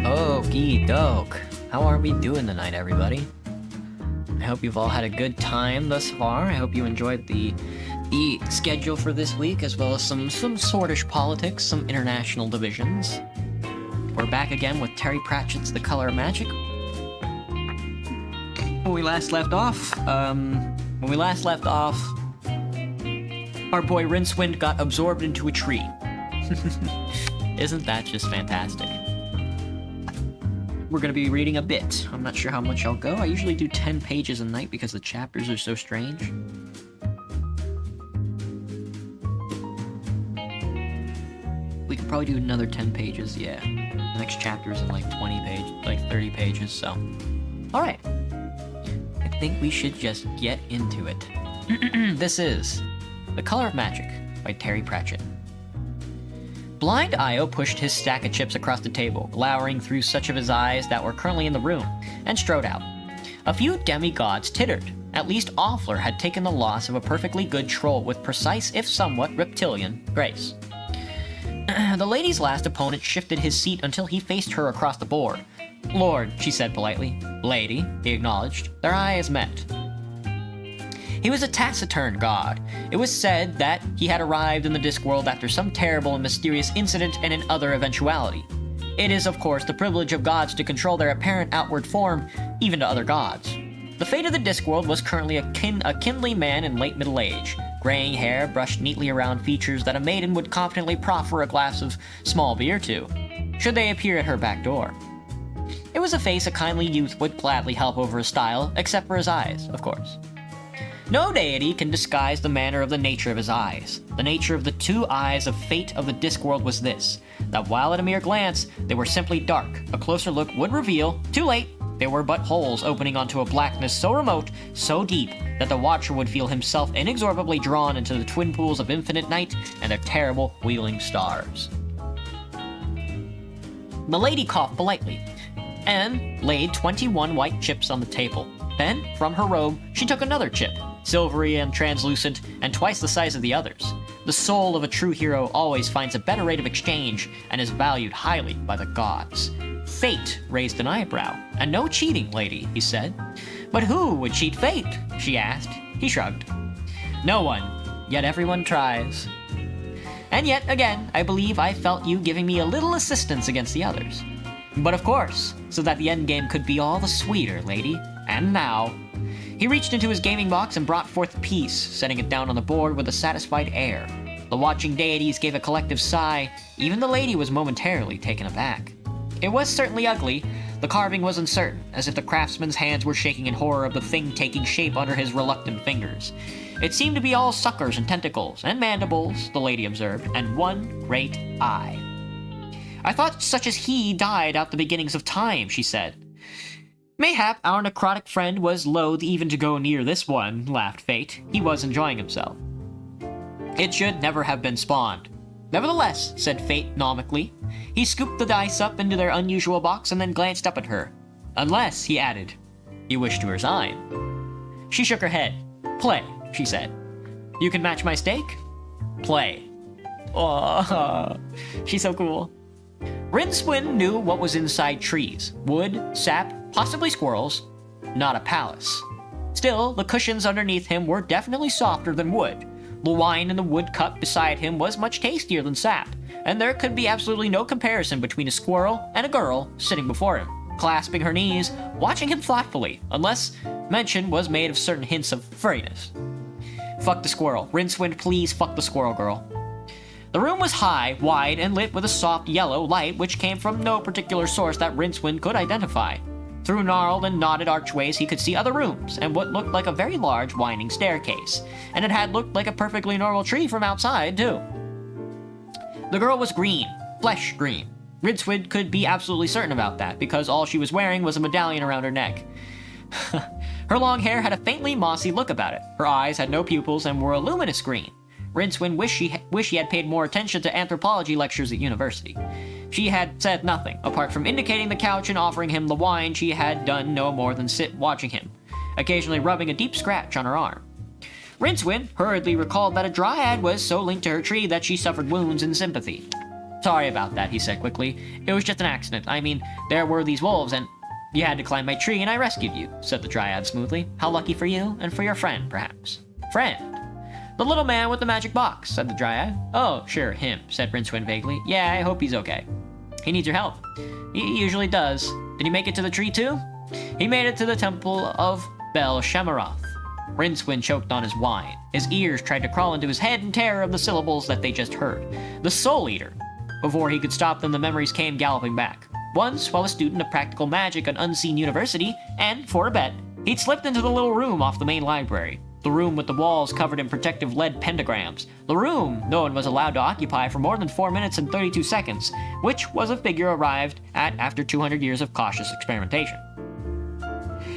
Okie doke. How are we doing tonight, everybody? I hope you've all had a good time thus far. I hope you enjoyed the schedule for this week, as well as some Swordish politics, some international divisions. We're back again with Terry Pratchett's The Color of Magic. When we last left off, our boy Rincewind got absorbed into a tree. Isn't that just fantastic? We're gonna be reading a bit. I'm not sure how much I'll go. I usually do 10 pages a night because the chapters are so strange. We could probably do another 10 pages, yeah. The next chapter's in like 30 pages, so. Alright. I think we should just get into it. This is The Color of Magic by Terry Pratchett. Blind Io pushed his stack of chips across the table, glowering through such of his eyes that were currently in the room, and strode out. A few demigods tittered. At least Offler had taken the loss of a perfectly good troll with precise, if somewhat reptilian, grace. The lady's last opponent shifted his seat until he faced her across the board. "Lord," she said politely. "Lady," he acknowledged. Their eyes met. He was a taciturn god. It was said that he had arrived in the Discworld after some terrible and mysterious incident and an other eventuality. It is, of course, the privilege of gods to control their apparent outward form, even to other gods. The fate of the Discworld was currently a kindly man in late middle age, graying hair brushed neatly around features that a maiden would confidently proffer a glass of small beer to, should they appear at her back door. It was a face a kindly youth would gladly help over his style, except for his eyes, of course. No deity can disguise the manner of the nature of his eyes. The nature of the two eyes of fate of the Discworld was this, that while at a mere glance, they were simply dark, a closer look would reveal, too late, they were but holes opening onto a blackness so remote, so deep, that the watcher would feel himself inexorably drawn into the twin pools of infinite night and their terrible wheeling stars. The lady coughed politely, and laid 21 white chips on the table. Then, from her robe, she took another chip. silvery and translucent, and twice the size of the others. The soul of a true hero always finds a better rate of exchange and is valued highly by the gods. Fate raised an eyebrow. And no cheating, lady, he said. But who would cheat fate? She asked. He shrugged. No one, yet everyone tries. And yet, again, I believe I felt you giving me a little assistance against the others. But of course, so that the endgame could be all the sweeter, lady. And now... He reached into his gaming box and brought forth a piece, setting it down on the board with a satisfied air. The watching deities gave a collective sigh. Even the lady was momentarily taken aback. It was certainly ugly. The carving was uncertain, as if the craftsman's hands were shaking in horror of the thing taking shape under his reluctant fingers. It seemed to be all suckers and tentacles, and mandibles, the lady observed, and one great eye. I thought such as he died at the beginnings of time, she said. Mayhap our necrotic friend was loath even to go near this one, laughed Fate. He was enjoying himself. It should never have been spawned. Nevertheless, said Fate nomically. He scooped the dice up into their unusual box and then glanced up at her. Unless, he added, you wish to resign. She shook her head. Play, she said. You can match my stake? Play. Oh, she's so cool. Rincewind knew what was inside trees. Wood, sap, possibly squirrels. Not a palace. Still, the cushions underneath him were definitely softer than wood. The wine in the wood cup beside him was much tastier than sap, and there could be absolutely no comparison between a squirrel and a girl sitting before him, clasping her knees, watching him thoughtfully, unless mention was made of certain hints of furriness. Fuck the squirrel. Rincewind, please fuck the squirrel girl. The room was high, wide, and lit with a soft yellow light which came from no particular source that Rincewind could identify. Through gnarled and knotted archways he could see other rooms, and what looked like a very large winding staircase, and it had looked like a perfectly normal tree from outside, too. The girl was green, flesh green. Rincewind could be absolutely certain about that, because all she was wearing was a medallion around her neck. Her long hair had a faintly mossy look about it. Her eyes had no pupils and were a luminous green. Rincewind wished he had paid more attention to anthropology lectures at university. She had said nothing, apart from indicating the couch and offering him the wine. She had done no more than sit watching him, occasionally rubbing a deep scratch on her arm. Rincewind hurriedly recalled that a dryad was so linked to her tree that she suffered wounds in sympathy. Sorry about that, he said quickly. It was just an accident. I mean, there were these wolves and... You had to climb my tree and I rescued you, said the dryad smoothly. How lucky for you, and for your friend, perhaps. Friend? The little man with the magic box, said the dryad. Oh, sure, him, said Rincewind vaguely. Yeah, I hope he's okay. He needs your help. He usually does. Did he make it to the tree too? He made it to the temple of Bel-Shemaroth. Rincewind choked on his wine. His ears tried to crawl into his head in terror of the syllables that they just heard. The Soul Eater. Before he could stop them, the memories came galloping back. Once, while a student of practical magic at Unseen University, and, for a bet, he'd slipped into the little room off the main library. The room with the walls covered in protective lead pentagrams. The room no one was allowed to occupy for more than 4 minutes and 32 seconds, which was a figure arrived at after 200 years of cautious experimentation.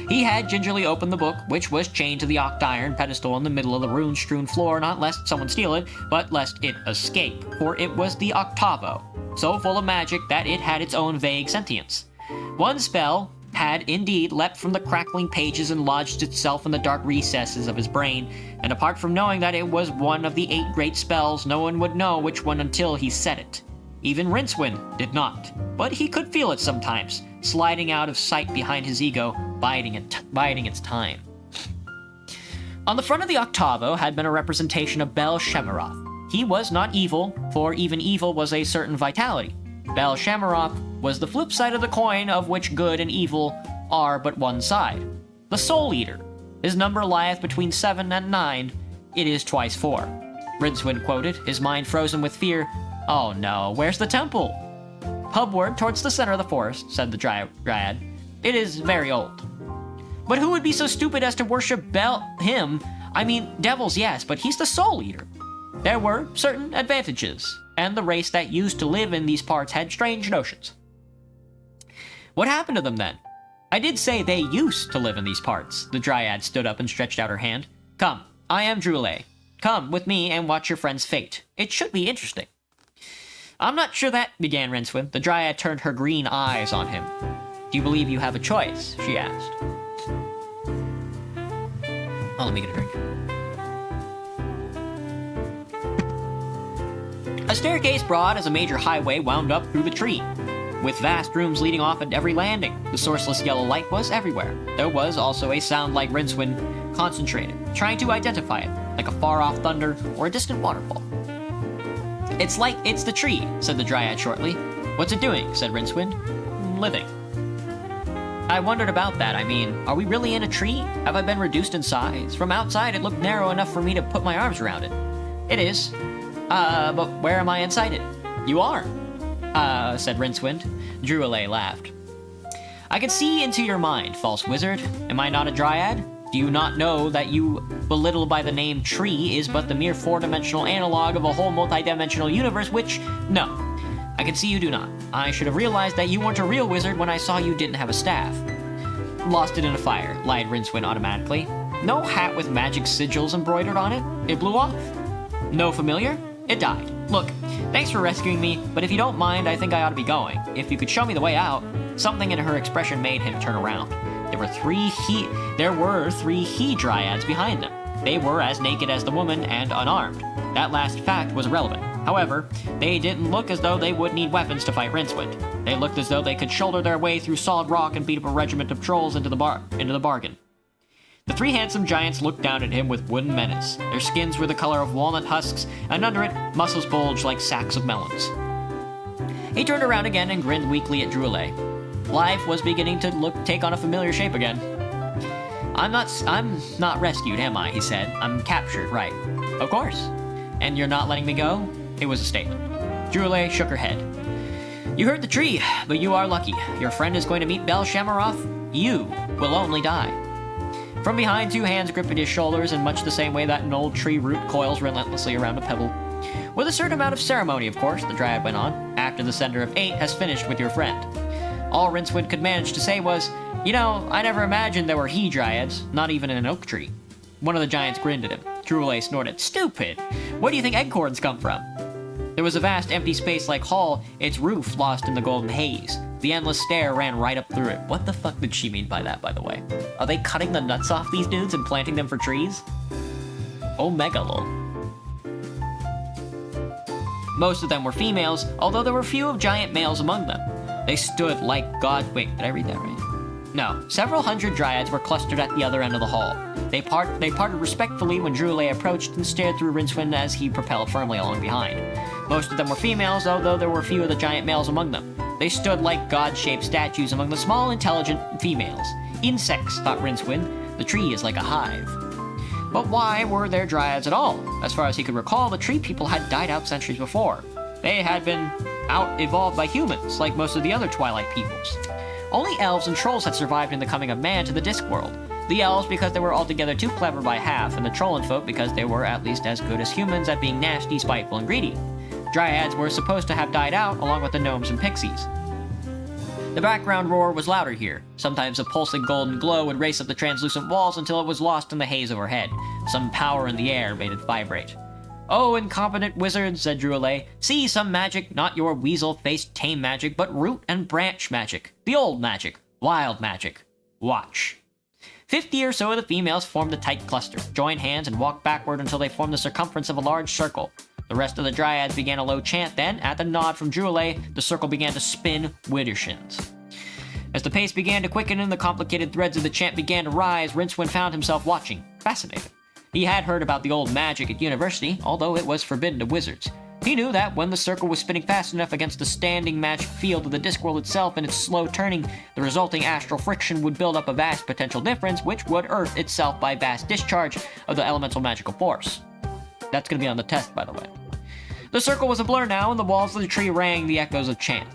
He had gingerly opened the book, which was chained to the octiron pedestal in the middle of the rune-strewn floor, not lest someone steal it, but lest it escape, for it was the Octavo, so full of magic that it had its own vague sentience. One spell had indeed leapt from the crackling pages and lodged itself in the dark recesses of his brain, and apart from knowing that it was one of the 8 great spells, no one would know which one until he said it. Even Rincewind did not, but he could feel it sometimes, sliding out of sight behind his ego, biding its time. On the front of the octavo had been a representation of Bel-Shemaroth. He was not evil, for even evil was a certain vitality. Bel-Shemaroth was the flip side of the coin of which good and evil are but one side. The Soul Eater. His number lieth between 7 and 9. It is twice 4. Rincewind quoted, his mind frozen with fear. Oh no, where's the temple? Pubward towards the center of the forest, said the dryad. It is very old. But who would be so stupid as to worship him? I mean, devils, yes, but he's the Soul Eater. There were certain advantages, and the race that used to live in these parts had strange notions. What happened to them then? I did say they used to live in these parts. The dryad stood up and stretched out her hand. Come, I am Drule. Come with me and watch your friend's fate. It should be interesting. I'm not sure that, began Rincewind. The dryad turned her green eyes on him. Do you believe you have a choice? She asked. Oh, let me get a drink. A staircase broad as a major highway wound up through the tree, with vast rooms leading off at every landing. The sourceless yellow light was everywhere. There was also a sound like Rincewind concentrated, trying to identify it, like a far-off thunder or a distant waterfall. It's the tree, said the Dryad shortly. What's it doing? Said Rincewind. Living. I wondered about that. I mean, are we really in a tree? Have I been reduced in size? From outside, it looked narrow enough for me to put my arms around it. It is. But where am I inside it? You are. Said Rincewind. Druillet laughed. I can see into your mind, false wizard. Am I not a Dryad? Do you not know that you belittle by the name tree is but the mere four-dimensional analog of a whole multi-dimensional universe, which, no. I can see you do not. I should have realized that you weren't a real wizard when I saw you didn't have a staff. Lost it in a fire, lied Rincewind automatically. No hat with magic sigils embroidered on it. It blew off. No familiar? It died. Look, thanks for rescuing me, but if you don't mind, I think I ought to be going. If you could show me the way out. Something in her expression made him turn around. There were three he-dryads behind them. They were as naked as the woman and unarmed. That last fact was irrelevant. However, they didn't look as though they would need weapons to fight Rincewind. They looked as though they could shoulder their way through solid rock and beat up a regiment of trolls into the bargain. The three handsome giants looked down at him with wooden menace. Their skins were the color of walnut husks, and under it, muscles bulged like sacks of melons. He turned around again and grinned weakly at Druillet. Life was beginning to take on a familiar shape again. I'm not rescued, am I? He said. I'm captured, right? Of course. And you're not letting me go? It was a statement. Druillet shook her head. You hurt the tree, but you are lucky. Your friend is going to meet Bel Shammaroth. You will only die. From behind, two hands gripped at his shoulders in much the same way that an old tree root coils relentlessly around a pebble. With a certain amount of ceremony, of course, the Dryad went on, after the Sender of Eight has finished with your friend. All Rincewind could manage to say was, you know, I never imagined there were he-dryads, not even in an oak tree. One of the giants grinned at him. Druillet snorted, Stupid! Where do you think acorns come from? There was a vast empty space-like hall, its roof lost in the golden haze. The endless stair ran right up through it. What the fuck did she mean by that, by the way? Are they cutting the nuts off these dudes and planting them for trees? Omega lol. Most of them were females, although there were few of giant males among them. They stood like God. Wait, did I read that right? No. Several hundred dryads were clustered at the other end of the hall. They parted respectfully when Druillet approached and stared through Rincewind as he propelled firmly along behind. Most of them were females, although there were few of the giant males among them. They stood like God-shaped statues among the small, intelligent females. Insects, thought Rincewind. The tree is like a hive. But why were there dryads at all? As far as he could recall, the tree people had died out centuries before. They had been out-evolved by humans, like most of the other Twilight peoples. Only elves and trolls had survived in the coming of man to the Discworld. The elves because they were altogether too clever by half, and the Trollenfolk because they were at least as good as humans at being nasty, spiteful, and greedy. Dryads were supposed to have died out along with the gnomes and pixies. The background roar was louder here. Sometimes a pulsing golden glow would race up the translucent walls until it was lost in the haze overhead. Some power in the air made it vibrate. Oh, incompetent wizard, said Druillet. See some magic, not your weasel-faced tame magic, but root and branch magic. The old magic. Wild magic. Watch. 50 or so of the females formed a tight cluster, joined hands, and walked backward until they formed the circumference of a large circle. The rest of the dryads began a low chant, then, at the nod from Druillet, the circle began to spin widdershins. As the pace began to quicken and the complicated threads of the chant began to rise, Rincewind found himself watching, fascinated. He had heard about the old magic at university, although it was forbidden to wizards. He knew that when the circle was spinning fast enough against the standing magic field of the Discworld itself and its slow turning, the resulting astral friction would build up a vast potential difference, which would earth itself by vast discharge of the elemental magical force. That's going to be on the test, by the way. The circle was a blur now, and the walls of the tree rang the echoes of chant.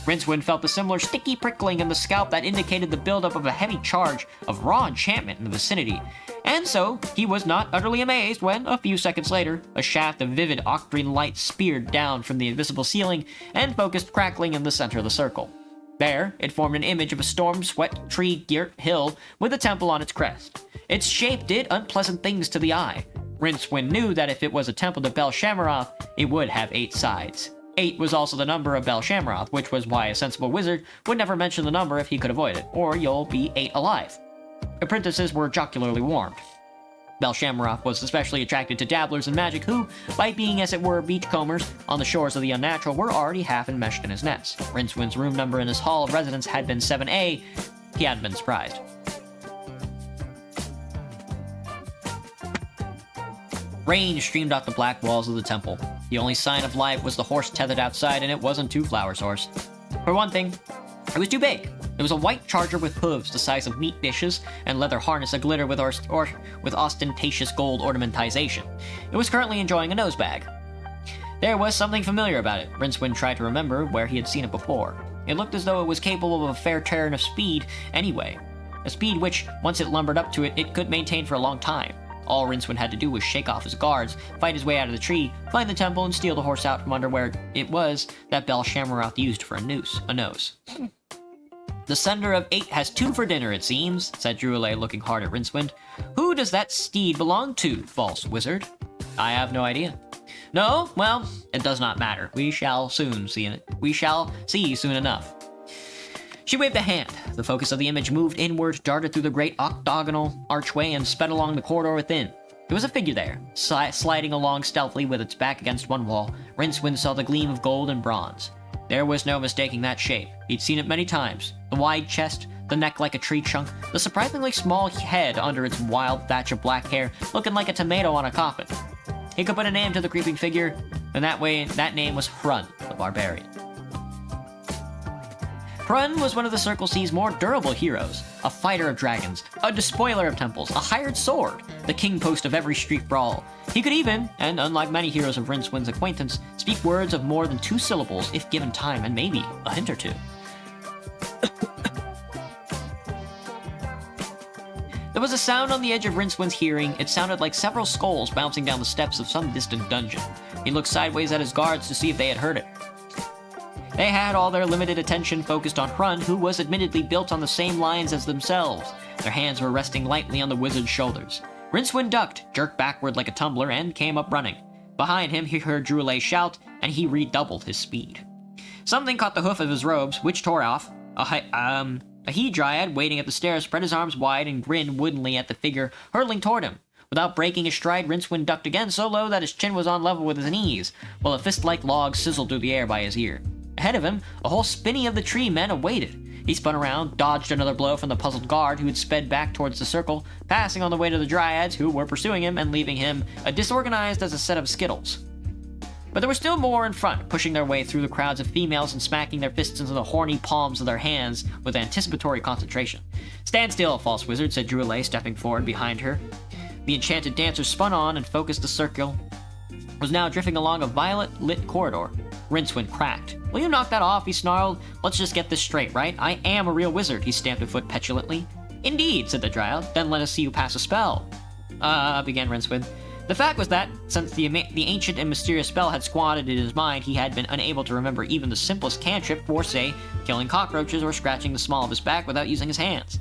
Rincewind felt a similar sticky prickling in the scalp that indicated the buildup of a heavy charge of raw enchantment in the vicinity, and so he was not utterly amazed when, a few seconds later, a shaft of vivid octarine light speared down from the invisible ceiling and focused crackling in the center of the circle. There, it formed an image of a storm-swept, tree-girt hill with a temple on its crest. Its shape did unpleasant things to the eye. Rincewind knew that if it was a temple to Bel Shammaroth, it would have 8 sides. 8 was also the number of Bel Shammaroth, which was why a sensible wizard would never mention the number if he could avoid it, or you'll be 8 alive. Apprentices were jocularly warned. Bel-Shamroth was especially attracted to dabblers in magic who, by being as it were beachcombers on the shores of the unnatural, were already half enmeshed in his nets. Rincewind's room number in his hall of residence had been 7A. He hadn't been surprised. Rain streamed off the black walls of the temple. The only sign of life was the horse tethered outside, and it wasn't Two Flowers' horse. For one thing, it was too big. It was a white charger with hooves the size of meat dishes and leather harness aglitter with ostentatious gold ornamentization. It was currently enjoying a nosebag. There was something familiar about it. Rincewind tried to remember where he had seen it before. It looked as though it was capable of a fair turn of speed anyway. A speed which, once it lumbered up to it, it could maintain for a long time. All Rincewind had to do was shake off his guards, fight his way out of the tree, find the temple, and steal the horse out from under where it was that Bel-Shamroth used for a nose. The sender of 8 has 2 for dinner, it seems, said Druillet, looking hard at Rincewind. Who does that steed belong to, false wizard? I have no idea. No? Well, it does not matter. We shall see soon enough. She waved a hand. The focus of the image moved inward, darted through the great octagonal archway, and sped along the corridor within. There was a figure there, sliding along stealthily with its back against one wall. Rincewind saw the gleam of gold and bronze. There was no mistaking that shape. He'd seen it many times. The wide chest, the neck like a tree trunk, the surprisingly small head under its wild thatch of black hair, looking like a tomato on a coffin. He could put a name to the creeping figure, and that name was Hrun, the barbarian. Hrun was one of the Circle C's more durable heroes, a fighter of dragons, a despoiler of temples, a hired sword, the king post of every street brawl. He could even, and unlike many heroes of Rincewind's acquaintance, speak words of more than 2 syllables if given time and maybe a hint or two. There was a sound on the edge of Rincewind's hearing. It sounded like several skulls bouncing down the steps of some distant dungeon. He looked sideways at his guards to see if they had heard it. They had all their limited attention focused on Hrun, who was admittedly built on the same lines as themselves. Their hands were resting lightly on the wizard's shoulders. Rincewind ducked, jerked backward like a tumbler, and came up running. Behind him, he heard Druillet shout, and he redoubled his speed. Something caught the hoof of his robes, which tore off. A he-dryad waiting at the stairs spread his arms wide and grinned woodenly at the figure hurtling toward him. Without breaking his stride, Rincewind ducked again so low that his chin was on level with his knees, while a fist-like log sizzled through the air by his ear. Ahead of him, a whole spinney of the tree men awaited. He spun around, dodged another blow from the puzzled guard who had sped back towards the circle, passing on the way to the dryads who were pursuing him and leaving him disorganized as a set of skittles. But there were still more in front, pushing their way through the crowds of females and smacking their fists into the horny palms of their hands with anticipatory concentration. Stand still, false wizard, said Druillet, stepping forward behind her. The enchanted dancer spun on and focused the circle. Was now drifting along a violet-lit corridor. Rincewind cracked. Will you knock that off? He snarled. Let's just get this straight, right? I am a real wizard, he stamped a foot petulantly. Indeed, said the dryad. Then let us see you pass a spell. Began Rincewind. The fact was that, since the ancient and mysterious spell had squatted in his mind, he had been unable to remember even the simplest cantrip for, say, killing cockroaches or scratching the small of his back without using his hands.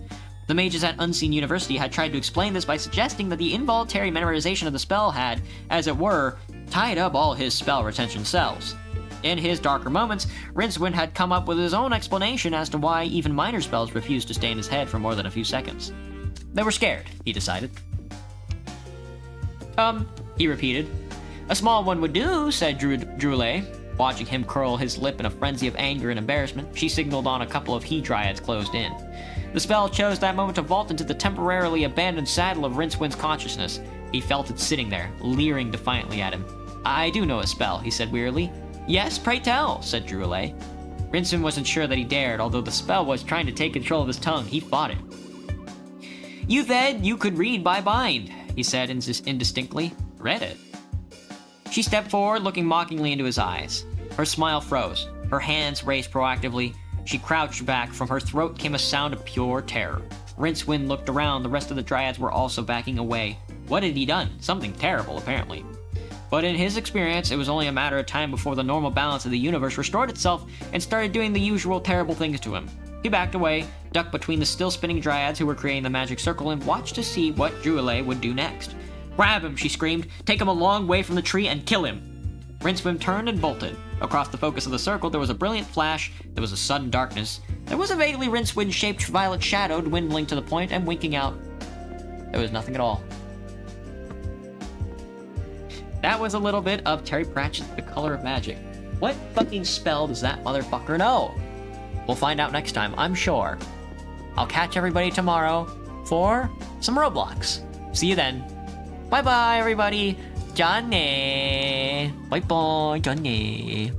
The mages at Unseen University had tried to explain this by suggesting that the involuntary memorization of the spell had, as it were, tied up all his spell retention cells. In his darker moments, Rincewind had come up with his own explanation as to why even minor spells refused to stay in his head for more than a few seconds. They were scared, he decided. He repeated. A small one would do, said Druillet. Watching him curl his lip in a frenzy of anger and embarrassment, she signaled on a couple of he-dryads closed in. The spell chose that moment to vault into the temporarily abandoned saddle of Rincewind's consciousness. He felt it sitting there, leering defiantly at him. I do know a spell, he said wearily. Yes, pray tell, said Druillet. Rincewind wasn't sure that he dared, although the spell was trying to take control of his tongue. He fought it. You said you could read by bind, he said indistinctly. Read it. She stepped forward, looking mockingly into his eyes. Her smile froze. Her hands raised proactively. She crouched back. From her throat came a sound of pure terror. Rincewind looked around. The rest of the dryads were also backing away. What had he done? Something terrible, apparently. But in his experience, it was only a matter of time before the normal balance of the universe restored itself and started doing the usual terrible things to him. He backed away, ducked between the still spinning dryads who were creating the magic circle, and watched to see what Druillet would do next. Grab him, she screamed. Take him a long way from the tree and kill him. Rincewind turned and bolted. Across the focus of the circle, there was a brilliant flash. There was a sudden darkness. There was a vaguely Rincewind-shaped violet shadow dwindling to the point and winking out. There was nothing at all. that was a little bit of Terry Pratchett's The Color of Magic. What fucking spell does that motherfucker know? We'll find out next time, I'm sure. I'll catch everybody tomorrow for some Roblox. See you then. Bye-bye, everybody. Johnny. Bye-bye, Johnny.